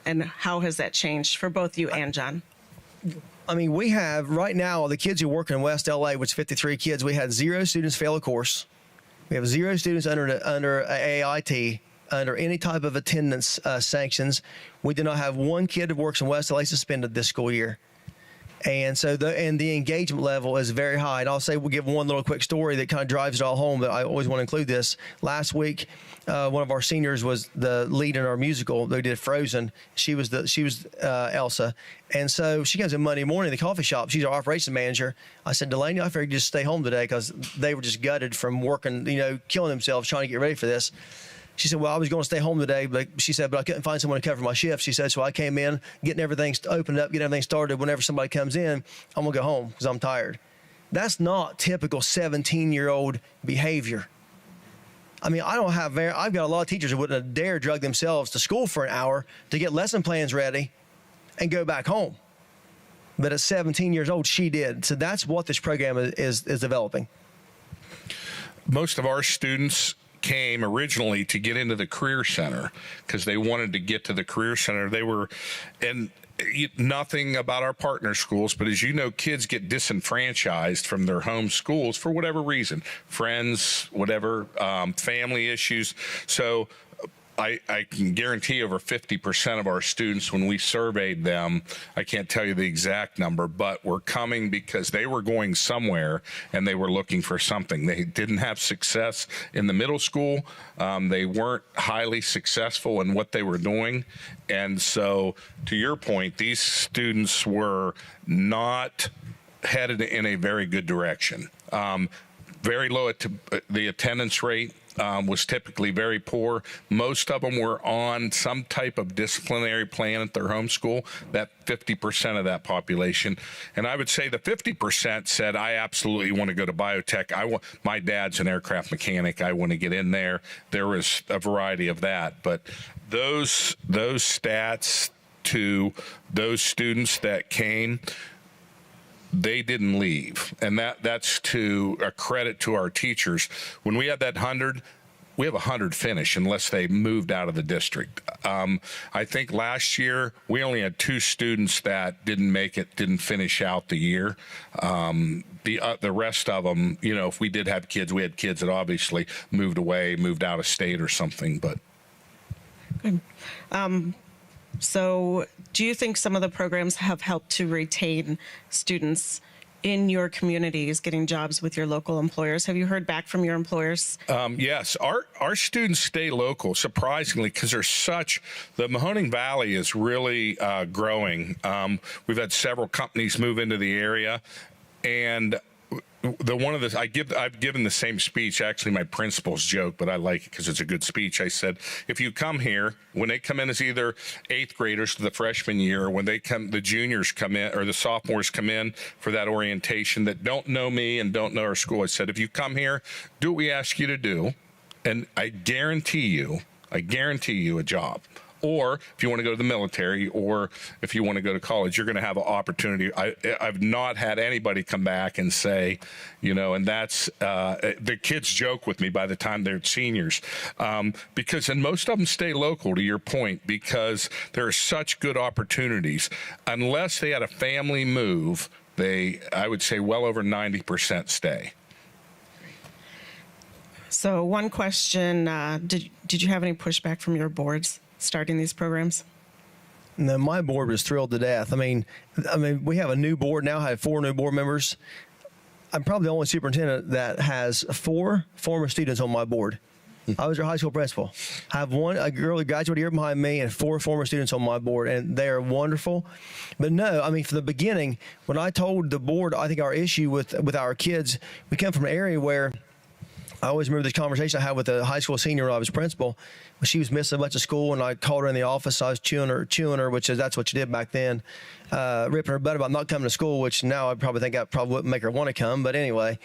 And how has that changed for both you and John? I mean, we have right now, the kids who work in West LA, which is 53 kids, we had 0 students fail a course. We have 0 students under AIT, under any type of attendance sanctions. We do not have one kid that works in West LA suspended this school year. And so the engagement level is very high. And I'll say we'll give one little quick story that kind of drives it all home, but I always want to include this. Last week, one of our seniors was the lead in our musical. They did Frozen. She was Elsa. And so she comes in Monday morning to the coffee shop. She's our operations manager. I said, Delaney, I figured you just stay home today because they were just gutted from working, killing themselves trying to get ready for this. She said, well, I was going to stay home today, but she said, but I couldn't find someone to cover my shift. She said, so I came in, getting everything opened up, getting everything started. Whenever somebody comes in, I'm going to go home because I'm tired. That's not typical 17-year-old behavior. I mean, I've got a lot of teachers who wouldn't have dared drug themselves to school for an hour to get lesson plans ready and go back home. But at 17 years old, she did. So that's what this program is developing. Most of our students came originally to get into the Career Center because they wanted to get to the Career Center. And nothing about our partner schools, but as you know, kids get disenfranchised from their home schools for whatever reason, friends, whatever, family issues. So I can guarantee over 50% of our students, when we surveyed them, I can't tell you the exact number, but were coming because they were going somewhere and they were looking for something. They didn't have success in the middle school. They weren't highly successful in what they were doing. And so, to your point, these students were not headed in a very good direction. Very low the attendance rate. Was typically very poor. Most of them were on some type of disciplinary plan at their home school, that 50% of that population. And I would say the 50% said, I absolutely want to go to biotech. My dad's an aircraft mechanic. I want to get in there. There was a variety of that. But those stats to those students that came, they didn't leave, and that's to a credit to our teachers. When we had that 100, we have 100 finish unless they moved out of the district. I think last year we only had 2 students that didn't make it, didn't finish out the year. The rest of them, you know, if we did have kids, we had kids that obviously moved away, moved out of state or something. But good. So do you think some of the programs have helped to retain students in your communities getting jobs with your local employers? Have you heard back from your employers? Yes, our students stay local, surprisingly, because the Mahoning Valley is really growing. We've had several companies move into the area, and I've given the same speech. Actually, my principal's joke, but I like it because it's a good speech. I said, if you come here, when they come in as either 8th graders to the freshman year, or when the juniors come in or the sophomores come in for that orientation that don't know me and don't know our school, I said, if you come here, do what we ask you to do, and I guarantee you a job. Or if you want to go to the military, or if you want to go to college, you're going to have an opportunity. I've not had anybody come back and say, you know, and that's the kids joke with me by the time they're seniors, because, and most of them stay local, to your point, because there are such good opportunities. Unless they had a family move, I would say well over 90% stay. So one question, did you have any pushback from your boards starting these programs? No, my board was thrilled to death. I mean, we have a new board now. I have 4 new board members. I'm probably the only superintendent that has 4 former students on my board. I was their high school principal. I have a girl who graduated here behind me and 4 former students on my board, and they are wonderful. But no, I mean, from the beginning, when I told the board, I think our issue with our kids, we come from an area where I always remember this conversation I had with a high school senior when I was principal. When she was missing a bunch of school, and I called her in the office. I was chewing her, which is that's what you did back then, ripping her butt about not coming to school, which now I probably think that probably wouldn't make her want to come. But anyway,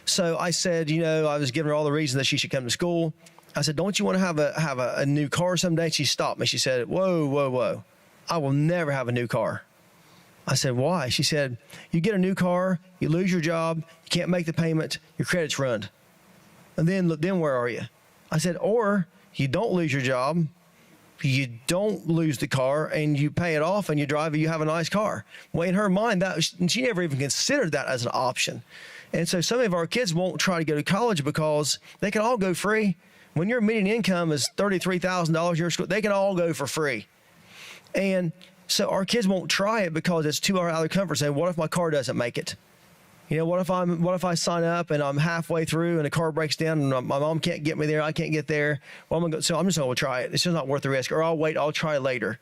so I said, you know, I was giving her all the reasons that she should come to school. I said, don't you want to have a new car someday? She stopped me. She said, whoa, I will never have a new car. I said, why? She said, you get a new car, you lose your job, you can't make the payment, your credit's ruined. And then where are you? I said, or you don't lose your job, you don't lose the car, and you pay it off and you drive it, you have a nice car. Well, in her mind, she never even considered that as an option. And so some of our kids won't try to go to college because they can all go free. When your median income is $33,000 a year, they can all go for free. And so our kids won't try it because it's too out of their comfort zone. What if my car doesn't make it? You know, what if I sign up and I'm halfway through and the car breaks down and my mom can't get me there, I can't get there. Well, so I'm just going to try it. It's just not worth the risk. Or I'll try later.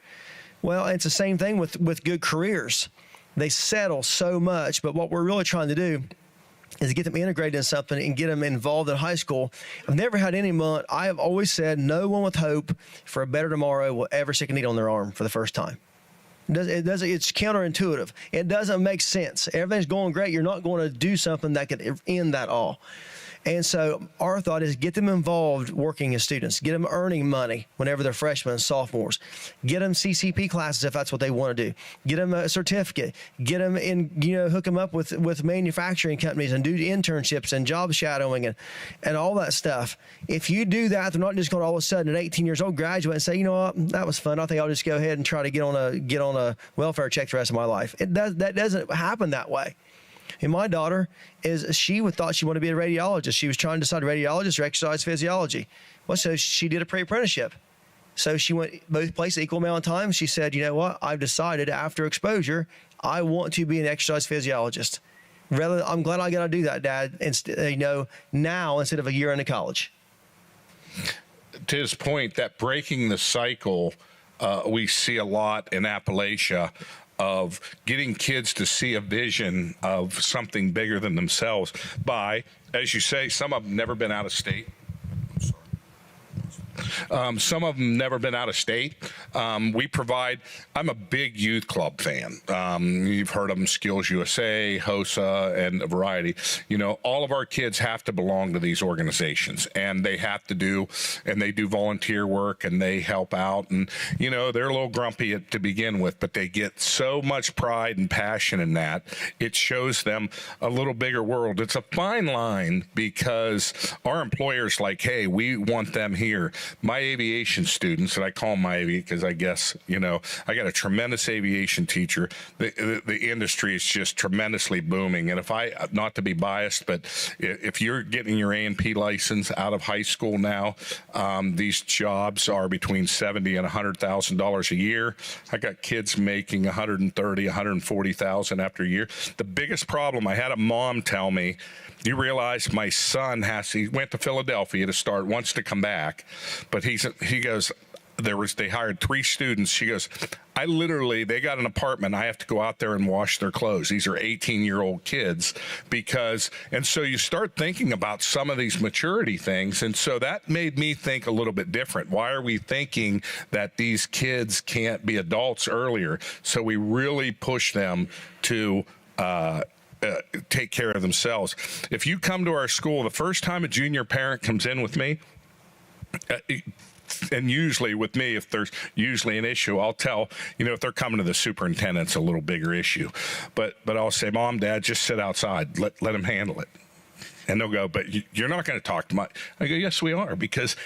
Well, it's the same thing with good careers. They settle so much, but what we're really trying to do is get them integrated in something and get them involved in high school. I've never had anyone, I have always said, no one with hope for a better tomorrow will ever stick a needle on their arm for the first time. It's counterintuitive. It doesn't make sense. Everything's going great. You're not going to do something that could end that all. And so our thought is get them involved working as students, get them earning money whenever they're freshmen and sophomores, get them CCP classes if that's what they want to do, get them a certificate, get them in, hook them up with manufacturing companies and do internships and job shadowing and all that stuff. If you do that, they're not just going to all of a sudden at 18 years old graduate and say, you know what, that was fun. I think I'll just go ahead and try to get on a welfare check the rest of my life. That doesn't happen that way. And my daughter she thought she wanted to be a radiologist. She was trying to decide radiologist or exercise physiology. Well, so she did a pre-apprenticeship. So she went both places equal amount of time. She said, you know what? I've decided after exposure, I want to be an exercise physiologist. I'm glad I got to do that, Dad, now instead of a year into college. To his point, that breaking the cycle, we see a lot in Appalachia of getting kids to see a vision of something bigger than themselves by, as you say, some of them never been out of state. Some of them never been out of state. We provide, I'm a big youth club fan. You've heard of them, Skills USA, HOSA, and a variety. All of our kids have to belong to these organizations, and they have to do volunteer work, and they help out. And, they're a little grumpy to begin with, but they get so much pride and passion in that. It shows them a little bigger world. It's a fine line because our employers like, hey, we want them here. My aviation students, and I call them my aviation because I guess, I got a tremendous aviation teacher. The industry is just tremendously booming. And not to be biased, but if you're getting your A&P license out of high school now, these jobs are between $70,000 and $100,000 a year. I got kids making $130,000, $140,000 after a year. The biggest problem, I had a mom tell me, you realize my son he went to Philadelphia to start, wants to come back, but he goes, they hired 3 students. She goes, they got an apartment. I have to go out there and wash their clothes. These are 18-year-old kids and so you start thinking about some of these maturity things. And so that made me think a little bit different. Why are we thinking that these kids can't be adults earlier? So we really push them to, take care of themselves. If you come to our school, the first time a junior parent comes in with me, and usually with me, if there's usually an issue, I'll tell, if they're coming to the superintendent, it's a little bigger issue. But I'll say, Mom, Dad, just sit outside. Let them handle it. And they'll go, but you're not going to talk to my... I go, yes, we are, because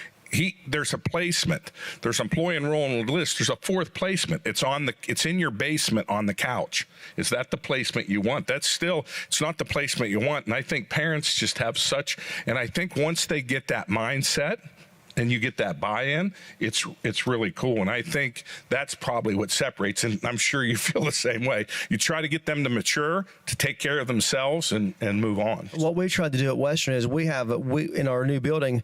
there's a placement. There's employee enrollment list. There's a 4th placement. It's in your basement on the couch. Is that the placement you want? It's not the placement you want. And I think parents just have and I think once they get that mindset and you get that buy-in, it's really cool. And I think that's probably what separates, and I'm sure you feel the same way. You try to get them to mature, to take care of themselves and move on. What we tried to do at Western is we in our new building,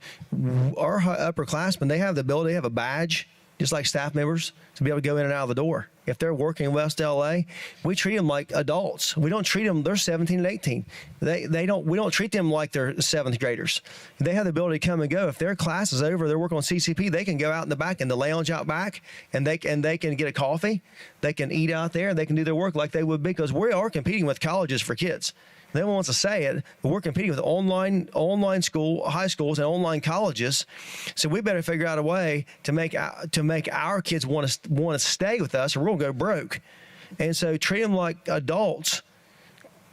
our upperclassmen, they have the ability, they have a badge, just like staff members, to be able to go in and out of the door. If they're working in West LA, we treat them like adults. We don't treat them, they're 17 and 18. We don't treat them like they're 7th graders. They have the ability to come and go. If their class is over, they're working on CCP, they can go out in the back in the lounge out back, and they can get a coffee. They can eat out there, and they can do their work like they would be, because we are competing with colleges for kids. No one wants to say it, but we're competing with online high schools and online colleges. So we better figure out a way to make our kids want to stay with us, or we'll go broke. And so treat them like adults,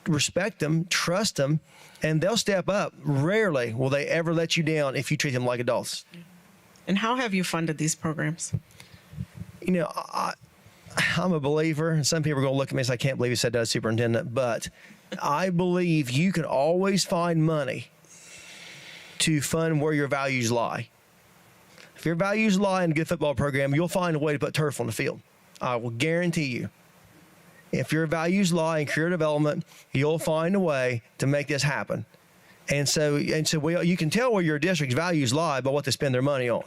respect them, trust them, and they'll step up. Rarely will they ever let you down if you treat them like adults. And how have you funded these programs? I'm a believer, and some people are going to look at me and say, I can't believe you said that, Superintendent, but I believe you can always find money to fund where your values lie. If your values lie in a good football program, you'll find a way to put turf on the field. I will guarantee you. If your values lie in career development, you'll find a way to make this happen. And so you can tell where your district's values lie by what they spend their money on.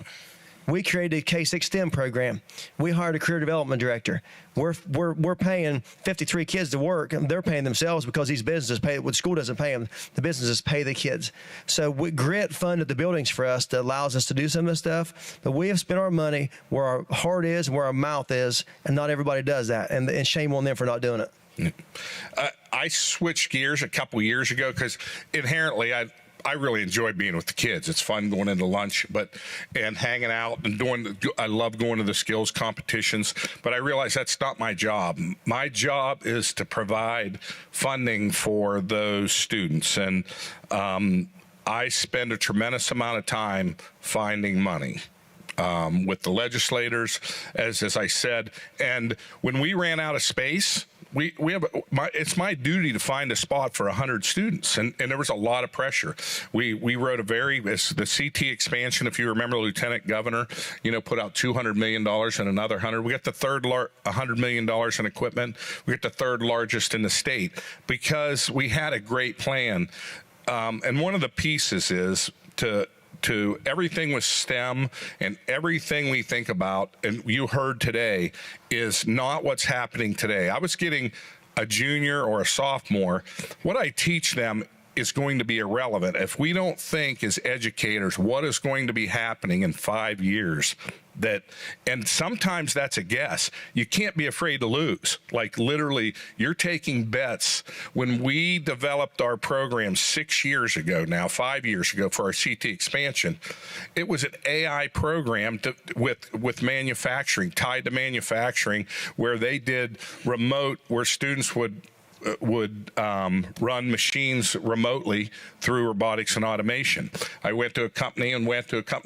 We created a K-6 STEM program. We hired a career development director. We're paying 53 kids to work, and they're paying themselves because these businesses pay. What school doesn't pay them, the businesses pay the kids. So GRIT funded the buildings for us that allows us to do some of this stuff. But we have spent our money where our heart is and where our mouth is, and not everybody does that. And shame on them for not doing it. I switched gears a couple years ago because inherently I really enjoy being with the kids. It's fun going into lunch, and hanging out and I love going to the skills competitions, but I realize that's not my job. My job is to provide funding for those students. And I spend a tremendous amount of time finding money. With the legislators, as I said, and when we ran out of space, we have it's my duty to find a spot for 100 students, and there was a lot of pressure. We wrote the CT expansion. If you remember, the Lieutenant Governor, put out $200 million and another 100. We got the $100 million in equipment. We got the third largest in the state because we had a great plan. And one of the pieces is to everything with STEM, and everything we think about, and you heard today, is not what's happening today. I was getting a junior or a sophomore. What I teach them is going to be irrelevant if we don't think as educators what is going to be happening in 5 years. And sometimes that's a guess. You can't be afraid to lose. Like literally, you're taking bets. When we developed our program 5 years ago for our CT expansion, it was an AI program with manufacturing, tied to manufacturing, where they did remote, where students would run machines remotely through robotics and automation. I went to a company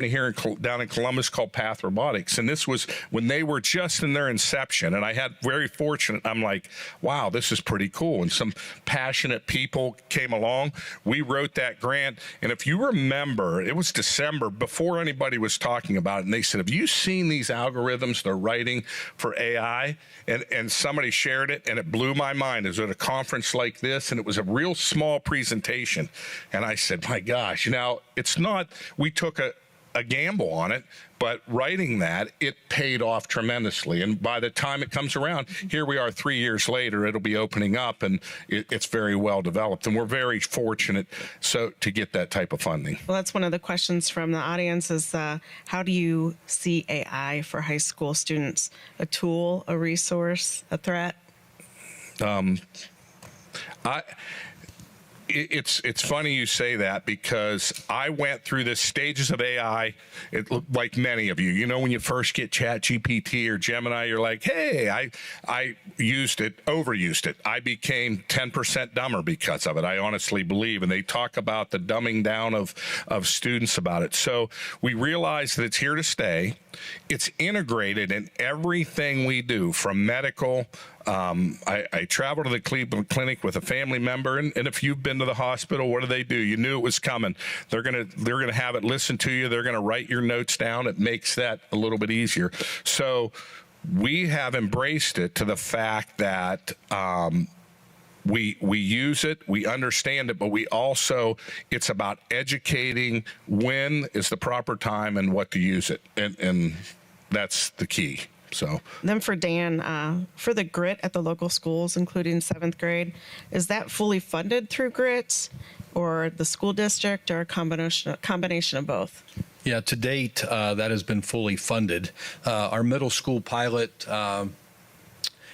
here down in Columbus called Path Robotics, and this was when they were just in their inception. And I had very fortunate. I'm like, wow, this is pretty cool. And some passionate people came along. We wrote that grant, and if you remember, it was December before anybody was talking about it, and they said, "Have you seen these algorithms they're writing for AI?" And somebody shared it, and it blew my mind. It was at a conference like this, and it was a real small presentation. And I said, my gosh, it's not, we took a gamble on it, but writing that, it paid off tremendously. And by the time it comes around, here we are 3 years later, it'll be opening up, and it's very well developed. And we're very fortunate to get that type of funding. Well, that's one of the questions from the audience is how do you see AI for high school students? A tool, a resource, a threat? It's funny you say that, because I went through the stages of AI, like many of you. When you first get ChatGPT or Gemini, you're like, hey, I overused it. I became 10% dumber because of it, I honestly believe. And they talk about the dumbing down of students about it. So we realize that it's here to stay. It's integrated in everything we do, from medical. I traveled to the Cleveland Clinic with a family member, and if you've been to the hospital, what do? You knew it was coming. They're gonna have it listen to you. They're gonna write your notes down. It makes that a little bit easier. So we have embraced it to the fact that we use it, we understand it, but it's about educating when is the proper time and what to use it, and that's the key. So then for Dan, for the GRIT at the local schools, including 7th grade, is that fully funded through GRIT or the school district, or a combination of both? Yeah, to date, that has been fully funded. Our middle school pilot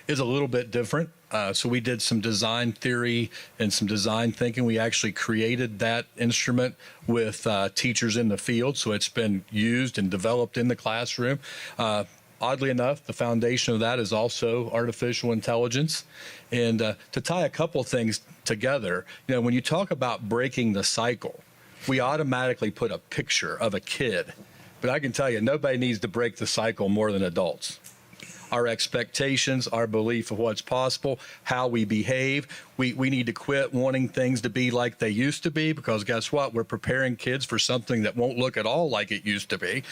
is a little bit different. So we did some design theory and some design thinking. We actually created that instrument with teachers in the field. So it's been used and developed in the classroom. Oddly enough, the foundation of that is also artificial intelligence. And to tie a couple things together, when you talk about breaking the cycle, we automatically put a picture of a kid. But I can tell you, nobody needs to break the cycle more than adults. Our expectations, our belief of what's possible, how we behave. We need to quit wanting things to be like they used to be, because guess what? We're preparing kids for something that won't look at all like it used to be.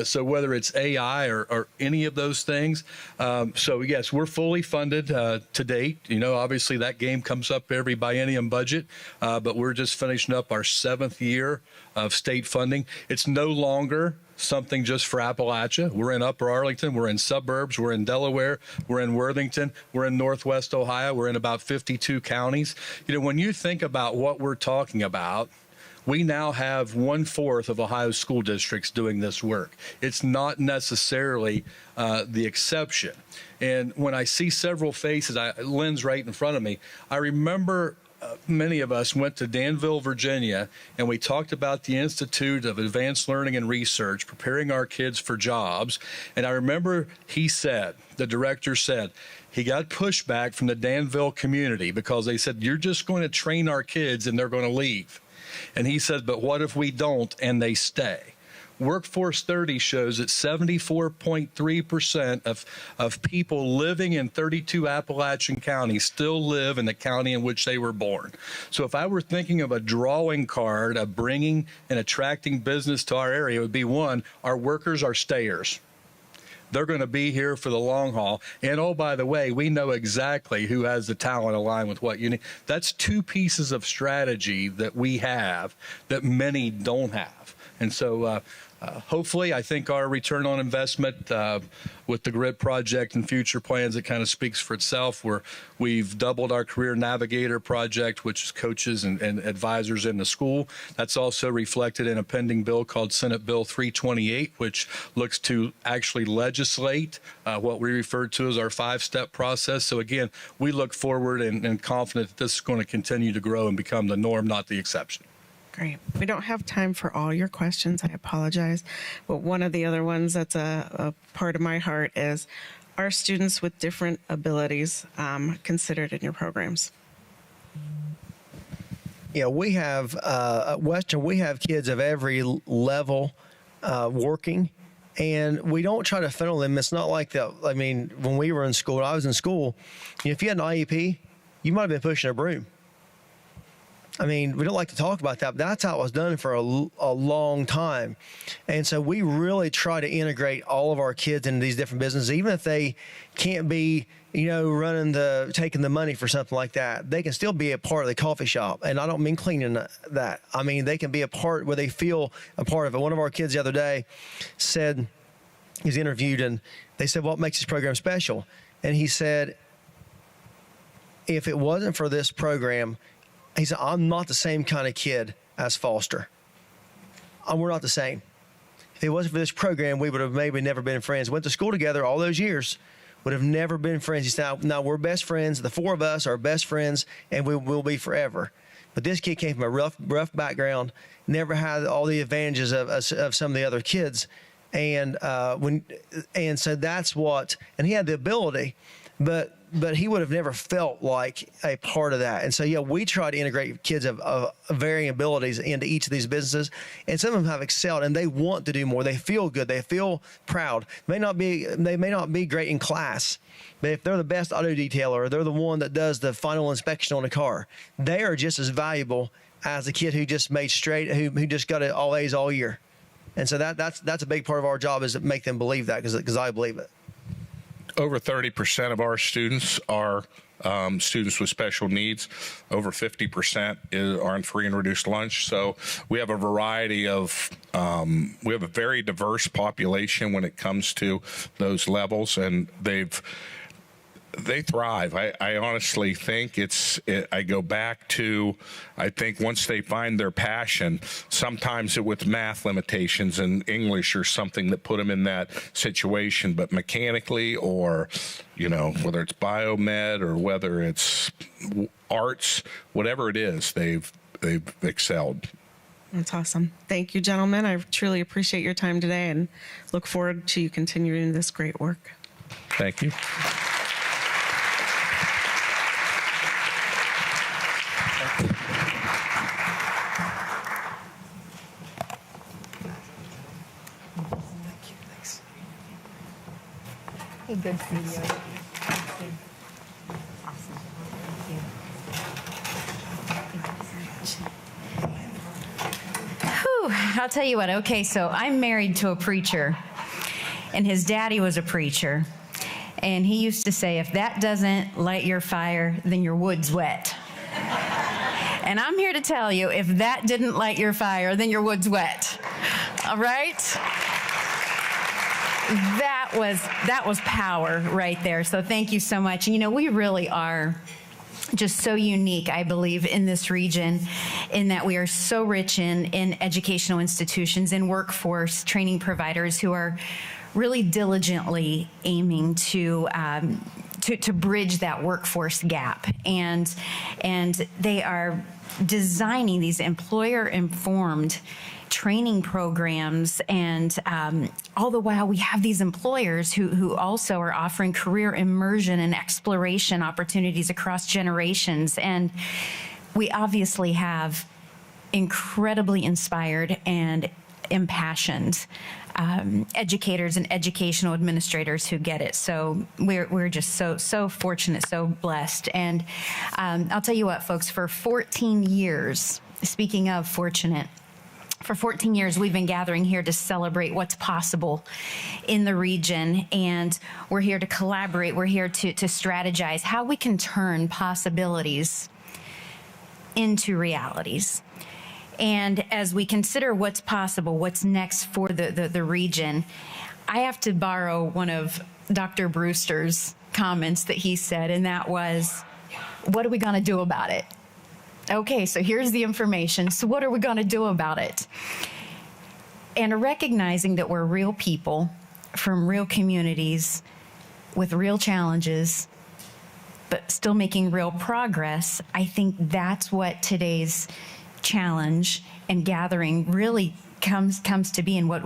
So whether it's AI or any of those things. So yes, we're fully funded to date. Obviously that game comes up every biennium budget, but we're just finishing up our 7th year of state funding. It's no longer something just for Appalachia. We're in Upper Arlington, we're in suburbs, we're in Delaware, we're in Worthington, we're in Northwest Ohio, we're in about 52 counties. When you think about what we're talking about, we now have 1/4 of Ohio's school districts doing this work. It's not necessarily the exception. And when I see several faces, Lynn's right in front of me, I remember many of us went to Danville, Virginia, and we talked about the Institute of Advanced Learning and Research, preparing our kids for jobs. And I remember the director said, he got pushback from the Danville community because they said, you're just going to train our kids and they're going to leave. And he said, but what if we don't and they stay? Workforce 30 shows that 74.3% of people living in 32 Appalachian counties still live in the county in which they were born. So if I were thinking of a drawing card of bringing and attracting business to our area, it would be one, our workers are stayers. They're going to be here for the long haul. And oh, by the way, we know exactly who has the talent aligned with what you need. That's two pieces of strategy that we have that many don't have. And so hopefully, I think our return on investment with the GRID project and future plans, it kind of speaks for itself. We've doubled our Career Navigator project, which is coaches and advisors in the school. That's also reflected in a pending bill called Senate Bill 328, which looks to actually legislate what we refer to as our 5-step process. So again, we look forward and confident that this is going to continue to grow and become the norm, not the exception. Great. We don't have time for all your questions. I apologize. But one of the other ones that's a part of my heart is, are students with different abilities considered in your programs? Yeah, we have, at Western, we have kids of every level working, and we don't try to funnel them. It's not like that. I mean, when we were in school, I was in school, if you had an IEP, you might have been pushing a broom. I mean, we don't like to talk about that, but that's how it was done for a long time. And so we really try to integrate all of our kids into these different businesses, even if they can't be, taking the money for something like that. They can still be a part of the coffee shop. And I don't mean cleaning that. I mean, they can be a part where they feel a part of it. One of our kids the other day said, he was interviewed, and they said, what makes this program special? And he said, if it wasn't for this program, he said, I'm not the same kind of kid as Foster. We're not the same. If it wasn't for this program, we would have maybe never been friends. Went to school together all those years, would have never been friends. He said, now we're best friends. The four of us are best friends, and we will be forever. But this kid came from a rough background, never had all the advantages of some of the other kids. And so that's what, and he had the ability, but he would have never felt like a part of that. And so, yeah, we try to integrate kids of varying abilities into each of these businesses. And some of them have excelled, and they want to do more. They feel good. They feel proud. They may not be great in class, but if they're the best auto detailer, or they're the one that does the final inspection on a car, they are just as valuable as the kid who just made straight, who just got all A's all year. And so that's a big part of our job, is to make them believe that, because I believe it. Over 30% of our students are students with special needs. Over 50% are on free and reduced lunch. So we have a variety of, we have a very diverse population when it comes to those levels, and they thrive. I honestly think I go back to, I think once they find their passion, sometimes it with math limitations and English or something that put them in that situation, but mechanically, or, whether it's biomed or whether it's arts, whatever it is, they've excelled. That's awesome. Thank you, gentlemen. I truly appreciate your time today and look forward to you continuing this great work. Thank you. Hey, good to see you. Awesome. Whew, I'll tell you what. Okay, so I'm married to a preacher, and his daddy was a preacher. And he used to say, if that doesn't light your fire, then your wood's wet. And I'm here to tell you, if that didn't light your fire, then your wood's wet. All right? That was power right there. So thank you so much. We really are just so unique, I believe, in this region, in that we are so rich in educational institutions and workforce training providers who are really diligently aiming to bridge that workforce gap. And they are designing these employer-informed training programs, and all the while we have these employers who also are offering career immersion and exploration opportunities across generations. And we obviously have incredibly inspired and impassioned educators and educational administrators who get it. So we're just so fortunate, so blessed. And I'll tell you what, folks, for 14 years, speaking of fortunate, for 14 years, we've been gathering here to celebrate what's possible in the region, and we're here to collaborate. We're here to strategize how we can turn possibilities into realities. And as we consider what's possible, what's next for the region, I have to borrow one of Dr. Brewster's comments that he said, and that was, what are we going to do about it? Okay, so here's the information. So what are we going to do about it? And recognizing that we're real people from real communities with real challenges, but still making real progress, I think that's what today's challenge and gathering really comes to be, and what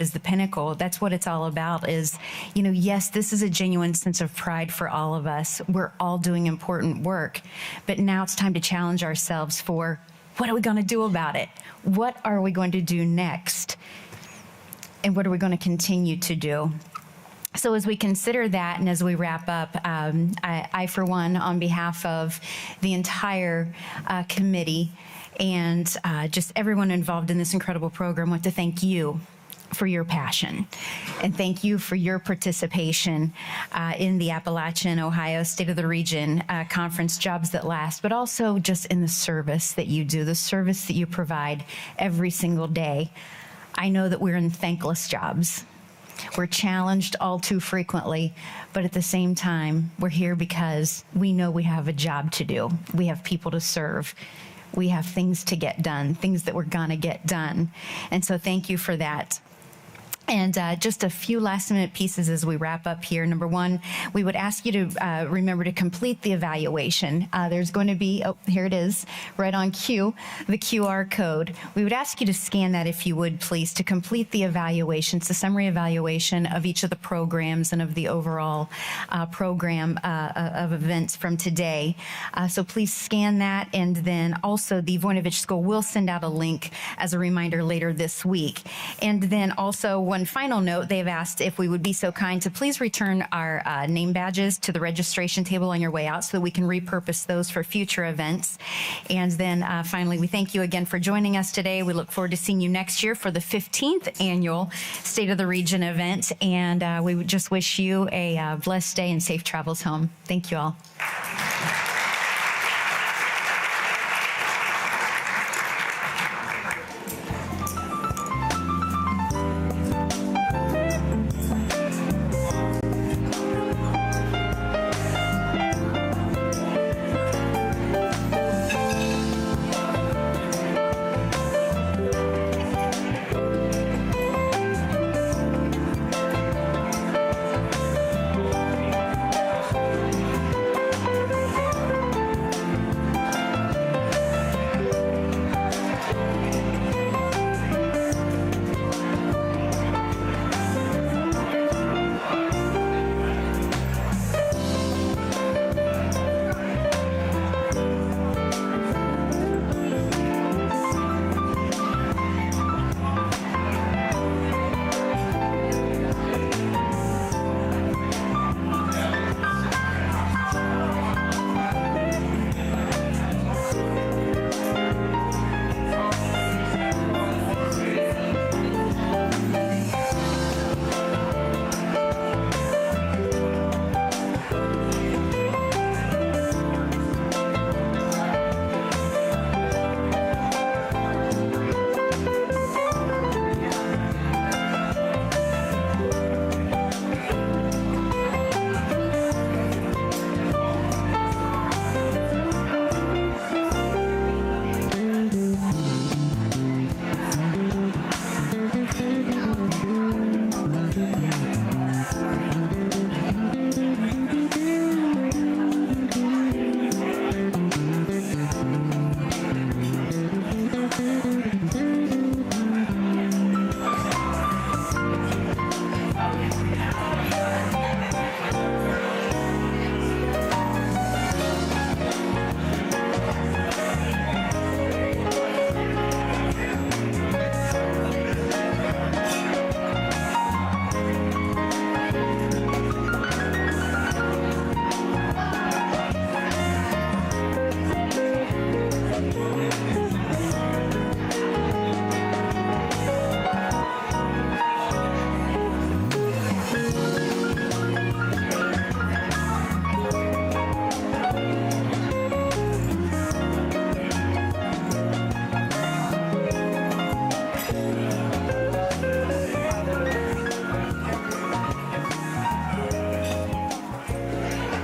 is the pinnacle. That's what it's all about is, yes, this is a genuine sense of pride for all of us. We're all doing important work, but now it's time to challenge ourselves for, what are we going to do about it? What are we going to do next? And what are we going to continue to do? So as we consider that, and as we wrap up, I, for one, on behalf of the entire committee and just everyone involved in this incredible program, want to thank you for your passion, and thank you for your participation in the Appalachian Ohio State of the Region Conference Jobs That Last, but also just in the service that you do, the service that you provide every single day. I know that we're in thankless jobs. We're challenged all too frequently, but at the same time, we're here because we know we have a job to do. We have people to serve. We have things to get done, things that we're going to get done. And so thank you for that. And just a few last minute pieces as we wrap up here. Number one, we would ask you to remember to complete the evaluation. There's going to be, here it is, right on cue, the QR code. We would ask you to scan that, if you would, please, to complete the evaluation. It's a summary evaluation of each of the programs and of the overall program of events from today. So please scan that. And then also the Voinovich School will send out a link as a reminder later this week. And then also, one final note, they've asked if we would be so kind to please return our name badges to the registration table on your way out so that we can repurpose those for future events. And then finally, we thank you again for joining us today. We look forward to seeing you next year for the 15th annual State of the Region event. And we would just wish you a blessed day and safe travels home. Thank you all.